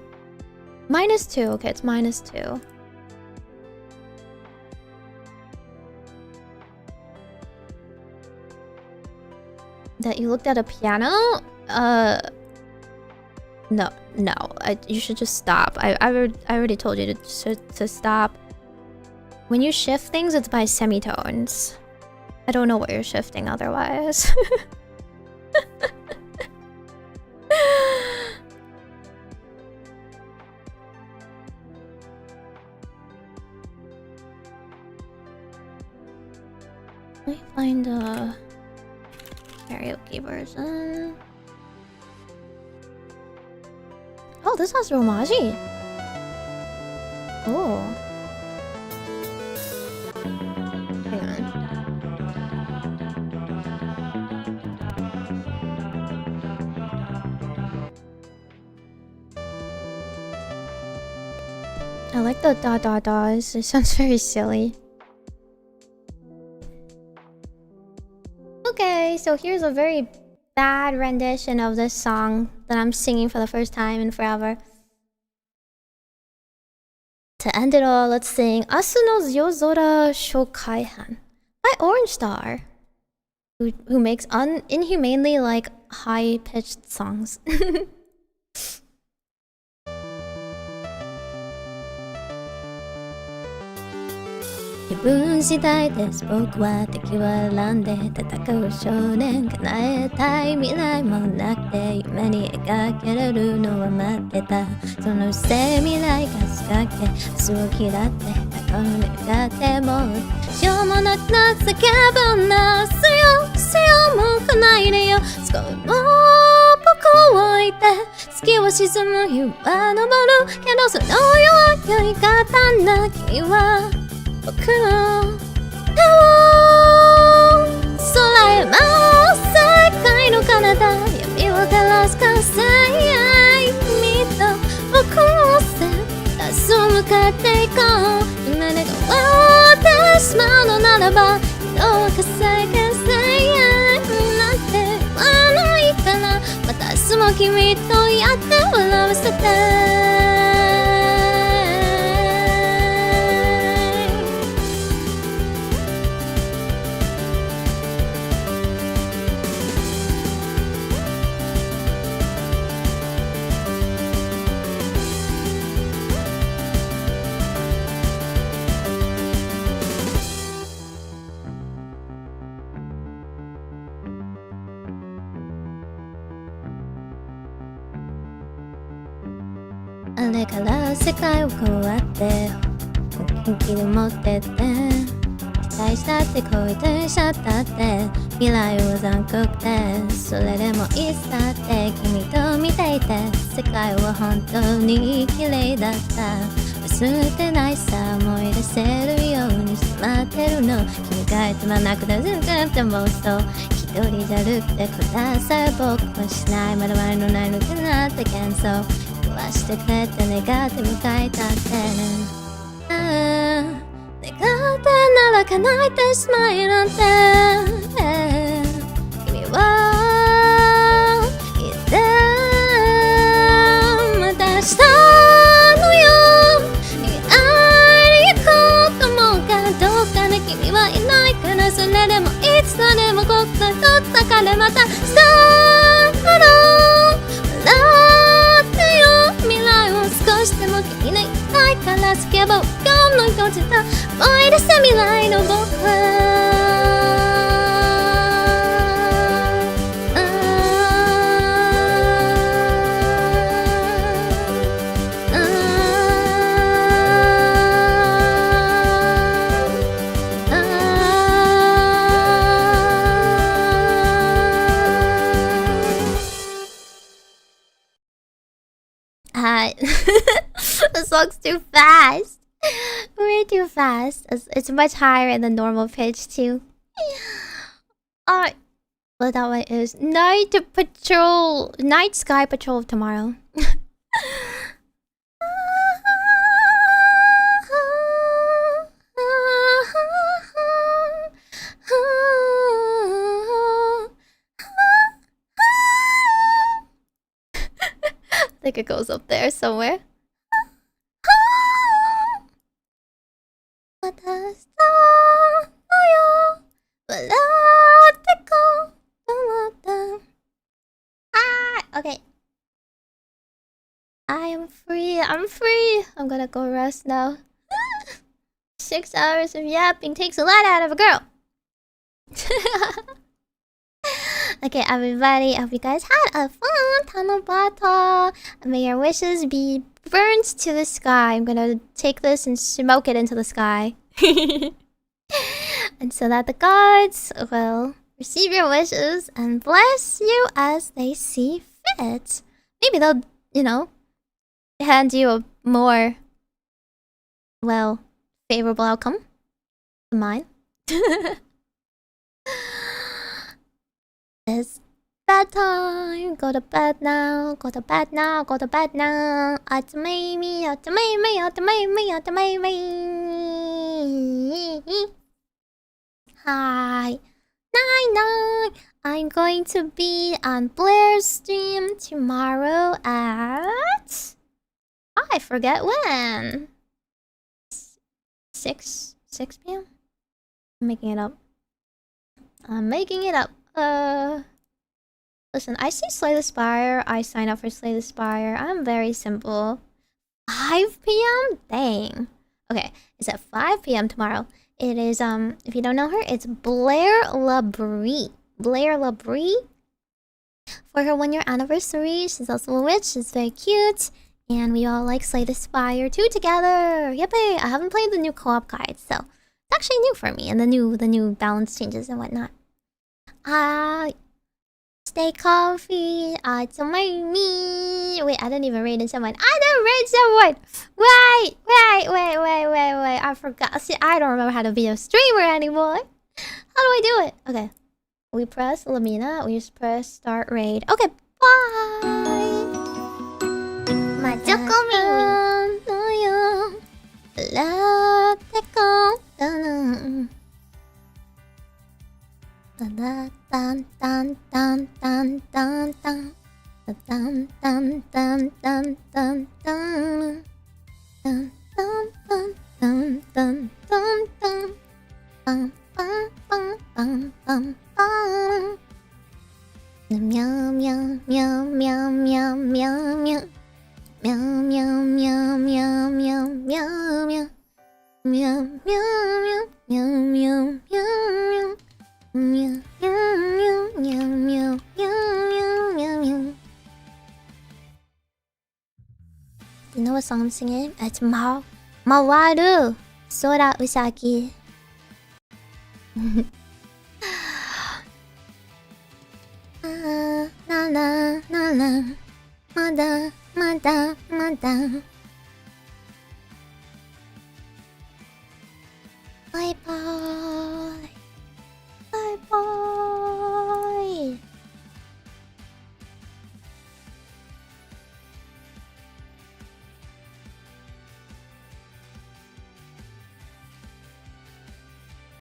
-2. Okay, it's -2. That you looked at a piano? No. You should just stop. I already told you to stop. When you shift things, it's by semitones. I don't know what you're shifting otherwise. Let me find a karaoke version. Oh, this has Romaji. Oh. Hang on. I like the da-da-das. It sounds very silly. Okay, so here's a very bad rendition of this song that I'm singing for the first time in forever. To end it all, let's sing Asu no Yozora Shokaihan by Orange Star, who makes inhumanely like high-pitched songs. 気分次第です僕は敵を選んで戦う少年叶えたい未来もなくて夢に描けれるのは待ってたその薄い未来が仕掛け明日を嫌って過去に向かってもしようもなくなった気分なすよも来ないでよ少しも僕を置いて月は沈む日は昇るけどその弱い方なきは僕の手を空へ舞う世界の彼方闇を照らす火星君と僕を背明日を向かっていこう夢で変わってしまうのならば色を火星なんて言わないからまた明日も君とやって笑わせてあれから世界をこうやって本気で持ってって期待したって恋としちゃったって未来は残酷でそれでもいつだって君と見ていて世界は本当に綺麗だった忘れてないさ思い出せるように迫ってるの君がいつもなくてずっとってもうそう一人じゃるってください僕はしないまだ前のないのかなって幻想してくれて願って迎えたってね願ってなら叶えてしまえなんて君はいつまた明日のよ会いに行こうと思うからどうかね君はいないからそれでもいつでもこっから取ったからまたスタート笑ってよ未来を少しでも君のいないからスケボー今日の閉じた思い出した未来の僕はThe song's too fast. Way too fast. It's much higher than normal pitch too. Alright. Well, that one is night patrol. Night sky patrol tomorrow. I think it goes up there somewhere. Okay. I am free. I'm free. I'm gonna go rest now. 6 hours of yapping takes a lot out of a girl. Okay, everybody. I hope you guys had a fun Tanabata. May your wishes be burned to the sky. I'm gonna take this and smoke it into the sky. And so that the gods will receive your wishes and bless you as they see fit. Maybe they'll, hand you a more, well, favorable outcome than mine. It's bedtime. Go to bed now. Go to bed now. Go to bed now. At Meimi. At Meimi. At Meimi. At Meimi. Hi. Night. I'm going to be on Blair's stream tomorrow at... I forget when. 6 p.m? I'm making it up. Listen, I see Slay the Spire. I sign up for Slay the Spire. I'm very simple. 5 p.m? Dang. Okay, it's at 5 p.m. tomorrow. It is, if you don't know her, it's Blair Labrie. Blair Labrie. For her 1-year anniversary, she's also a witch. She's very cute. And we all like Slay the Spire 2 together. Yippee! I haven't played the new co-op guide, so it's actually new for me. And the new balance changes and whatnot. Stay coffee. It's Meimi. Wait, I didn't even raid someone. I didn't raid someone. Wait. I forgot. See, I don't remember how to be a streamer anymore. How do I do it? Okay. We press Lamina. We just press start raid. Okay, bye. Majokko You know what song I'm singing? It's Mawaru Sora Usagi. Mada.